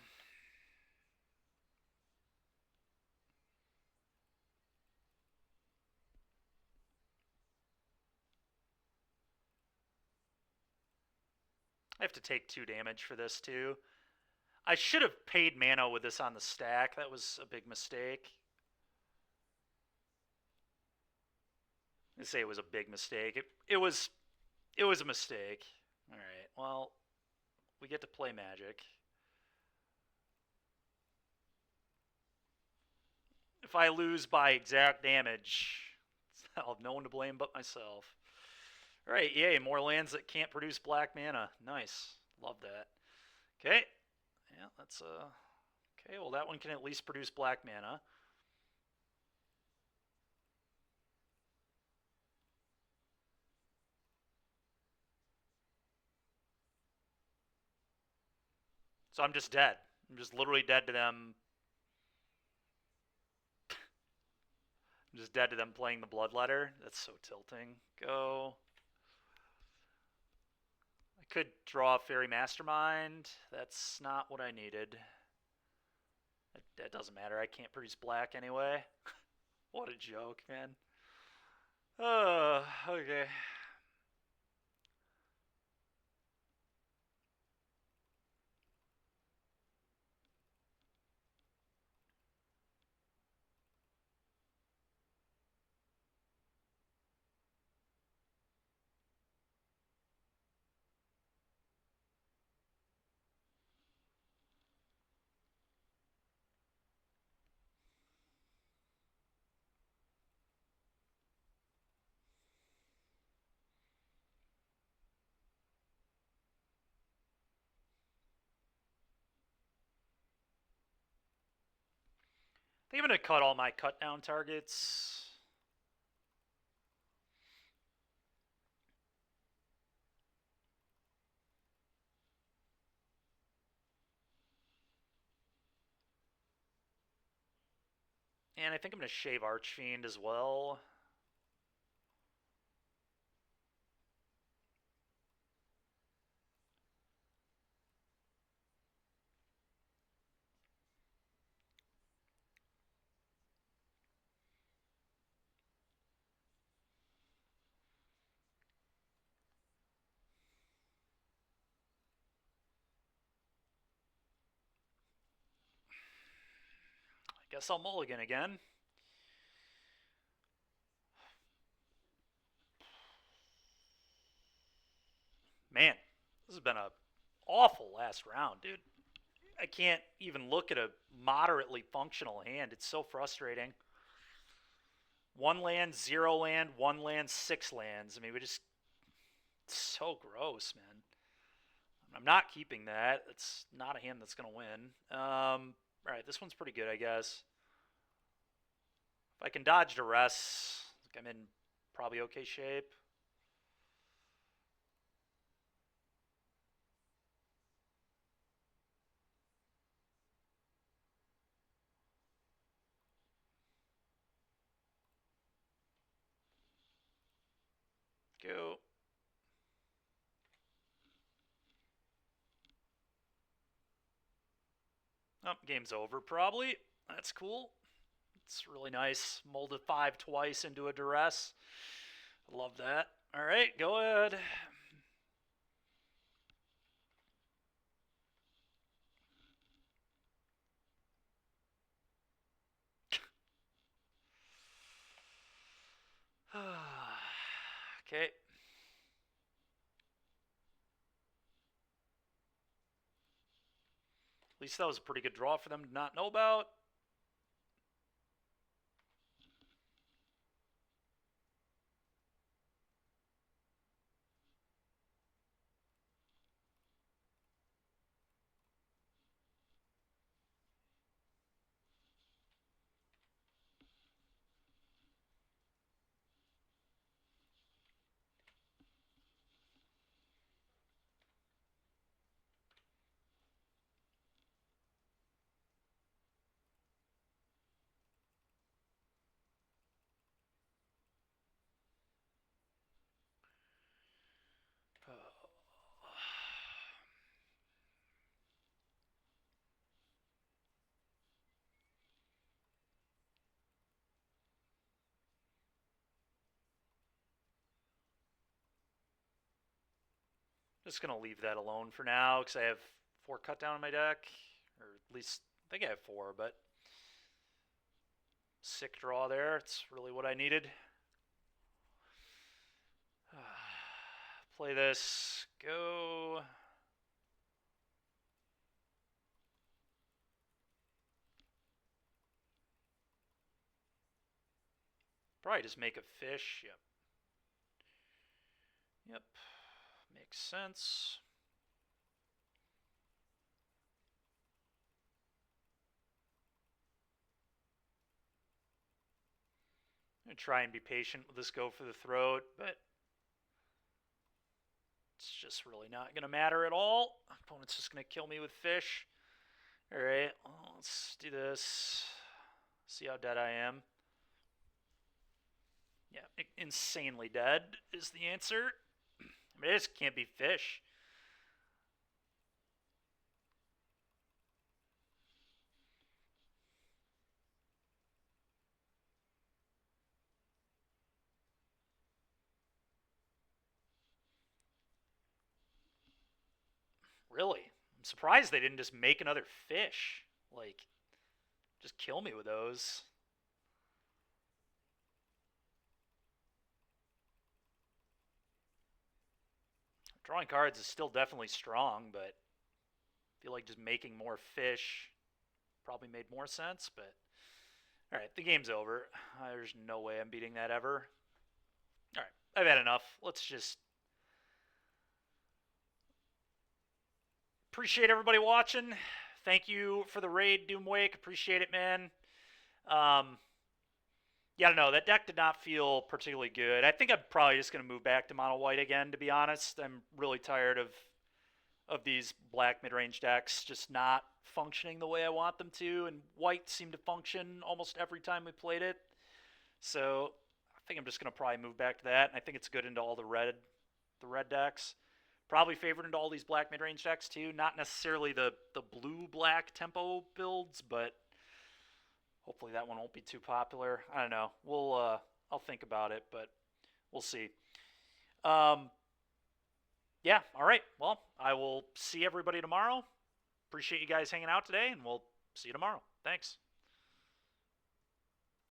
I have to take 2 damage for this, too. I should have paid mana with this on the stack. That was a big mistake. I say it was a big mistake. It was a mistake. All right. Well, we get to play Magic. If I lose by exact damage, I'll have no one to blame but myself. All right, yay, more lands that can't produce black mana. Nice. Love that. Okay. Yeah, that's okay, well that one can at least produce black mana. So I'm just dead. I'm just literally dead to them. I'm just dead to them playing the Bloodletter. That's so tilting. Go. I could draw a Fairy Mastermind. That's not what I needed. That doesn't matter. I can't produce black anyway. What a joke, man. Okay. I think I'm going to cut all my cut down targets. And I think I'm going to shave Archfiend as well. Guess I'll mulligan again. Man, this has been a awful last round, dude. I can't even look at a moderately functional hand. It's so frustrating. 1 land, 0 land, 1 land, 6 lands. I mean, it's so gross, man. I'm not keeping that. It's not a hand that's going to win. Alright, this one's pretty good, I guess. If I can dodge duress, I'm in probably okay shape. Go. Oh, game's over, probably. That's cool. It's really nice. Molded 5 twice into a duress. Love that. Alright, go ahead. Okay. At least that was a pretty good draw for them to not know about. Just going to leave that alone for now because I have 4 cut down in my deck. Or at least, I think I have 4, but sick draw there. It's really what I needed. Play this. Go. Probably just make a fish. Yep. Yep. Makes sense. I'm going to try and be patient with this go for the throat, but it's just really not going to matter at all. Opponent's just going to kill me with fish. Alright, well, let's do this. See how dead I am. Yeah, insanely dead is the answer. I mean, it just can't be fish. Really? I'm surprised they didn't just make another fish. Like, just kill me with those. Drawing cards is still definitely strong, but I feel like just making more fish probably made more sense, but alright, the game's over. There's no way I'm beating that ever. Alright, I've had enough. Let's just... Appreciate everybody watching. Thank you for the raid, Doomwake. Appreciate it, man. Yeah, I don't know. That deck did not feel particularly good. I think I'm probably just going to move back to mono white again, to be honest. I'm really tired of these black mid-range decks just not functioning the way I want them to, and white seemed to function almost every time we played it. So I think I'm just going to probably move back to that, and I think it's good into all the red decks. Probably favored into all these black mid-range decks too. Not necessarily the blue-black tempo builds, but hopefully that one won't be too popular. I don't know. I'll think about it, but we'll see. Yeah, all right. Well, I will see everybody tomorrow. Appreciate you guys hanging out today, and we'll see you tomorrow. Thanks.